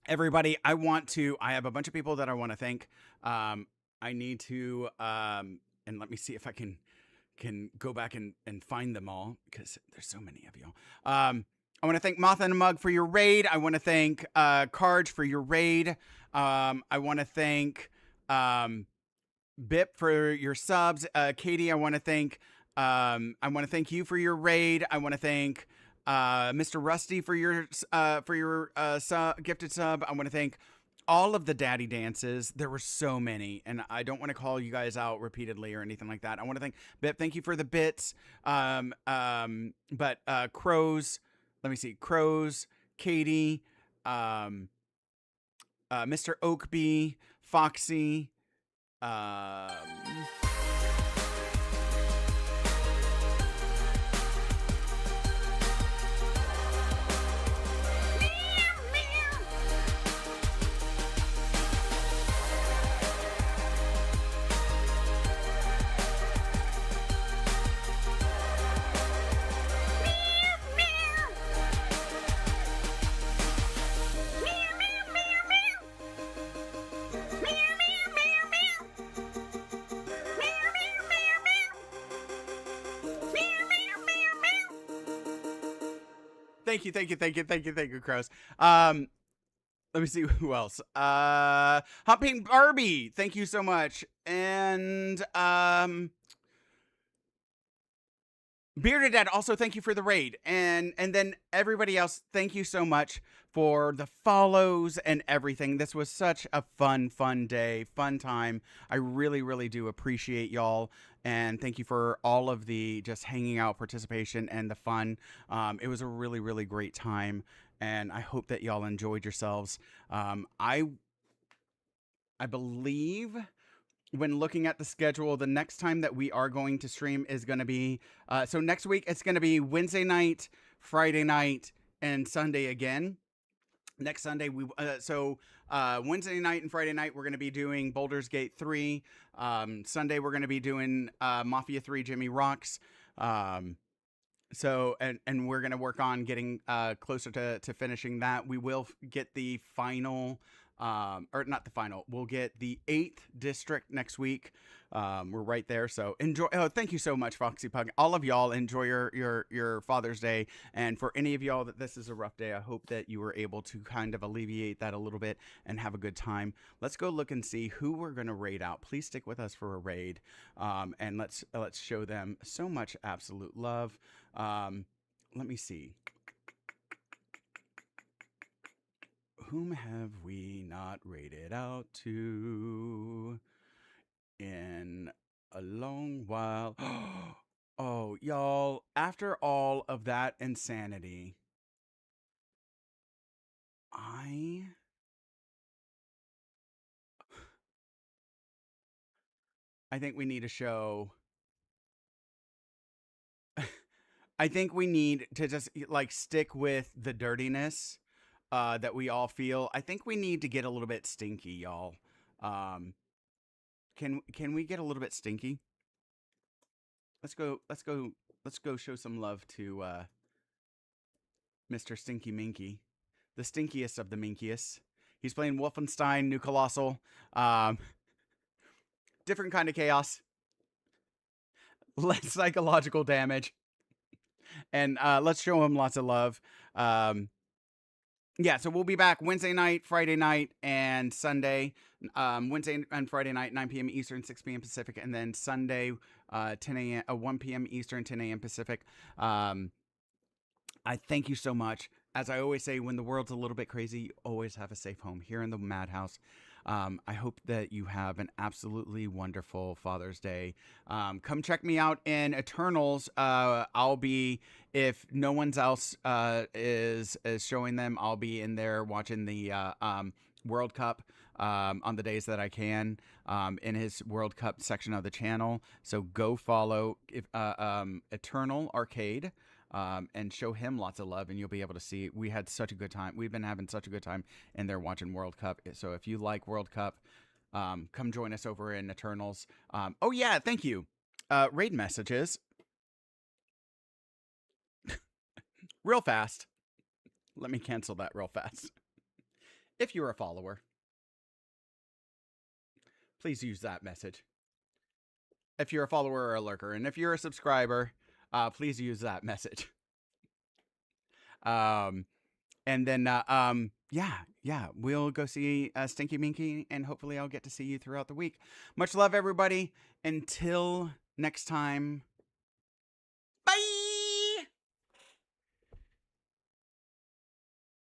everybody, I have a bunch of people that I want to thank. I need to, and let me see if I can go back and find them all, because there's so many of you. I want to thank Moth and a Mug for your raid. I want to thank Carge for your raid. I want to thank Bip for your subs. Katie, I want to thank you for your raid. I want to thank Mr. Rusty for your gifted sub. I want to thank all of the daddy dances. There were so many, and I don't want to call you guys out repeatedly or anything like that. I want to thank Bip. Thank you for the bits. But Crows, let me see. Crows, Katie, Mr. Oakby, Foxy, Thank you, Crows. Let me see who else. Hot Pink Barbie, thank you so much. And Bearded Dad, also thank you for the raid. And then everybody else, thank you so much for the follows and everything. This was such a fun day, fun time. I really, really do appreciate y'all. And thank you for all of the just hanging out, participation, and the fun. It was a really, really great time. And I hope that y'all enjoyed yourselves. I believe when looking at the schedule, the next time that we are going to stream is going to be, so next week it's going to be Wednesday night, Friday night, and Sunday again. Next Sunday, Wednesday night and Friday night, we're going to be doing Baldur's Gate 3. Sunday, we're going to be doing Mafia 3 Jimmy Rocks. And we're going to work on getting closer to finishing that. We will get the final, or not the final, we'll get the 8th district next week. We're right there, so enjoy. Oh, thank you so much, Foxy Pug. All of y'all enjoy your Father's Day, and for any of y'all that this is a rough day, I hope that you were able to kind of alleviate that a little bit and have a good time. Let's go look and see who we're gonna raid out. Please stick with us for a raid, and let's show them so much absolute love. Let me see. Whom have we not raided out to in a long while? Oh, y'all, after all of that insanity, I think we need a show. I think we need to just like stick with the dirtiness that we all feel. I think we need to get a little bit stinky, y'all. Can we get a little bit stinky? Let's go show some love to Mr. Stinky Minky, the stinkiest of the minkiest. He's playing Wolfenstein New Colossal. Different kind of chaos. Less psychological damage. And let's show him lots of love. Yeah, so we'll be back Wednesday night, Friday night, and Sunday. Wednesday and Friday night, 9 p.m. Eastern, 6 p.m. Pacific, and then Sunday, 10 a.m. 1 p.m. Eastern, 10 a.m. Pacific. I thank you so much. As I always say, when the world's a little bit crazy, you always have a safe home here in the Madhouse. I hope that you have an absolutely wonderful Father's Day. Come check me out in Eternals. I'll be, if no one else is showing them, I'll be in there watching the World Cup on the days that I can in his World Cup section of the channel. So go follow Eternal Arcade. And show him lots of love, and you'll be able to see. We had such a good time. We've been having such a good time in there watching World Cup. So if you like World Cup, come join us over in Eternals. Oh yeah, thank you. Raid messages. Real fast. Let me cancel that real fast. If you're a follower, please use that message. If you're a follower or a lurker, and if you're a subscriber, please use that message. And then, yeah, we'll go see Stinky Minky, and hopefully I'll get to see you throughout the week. Much love, everybody. Until next time,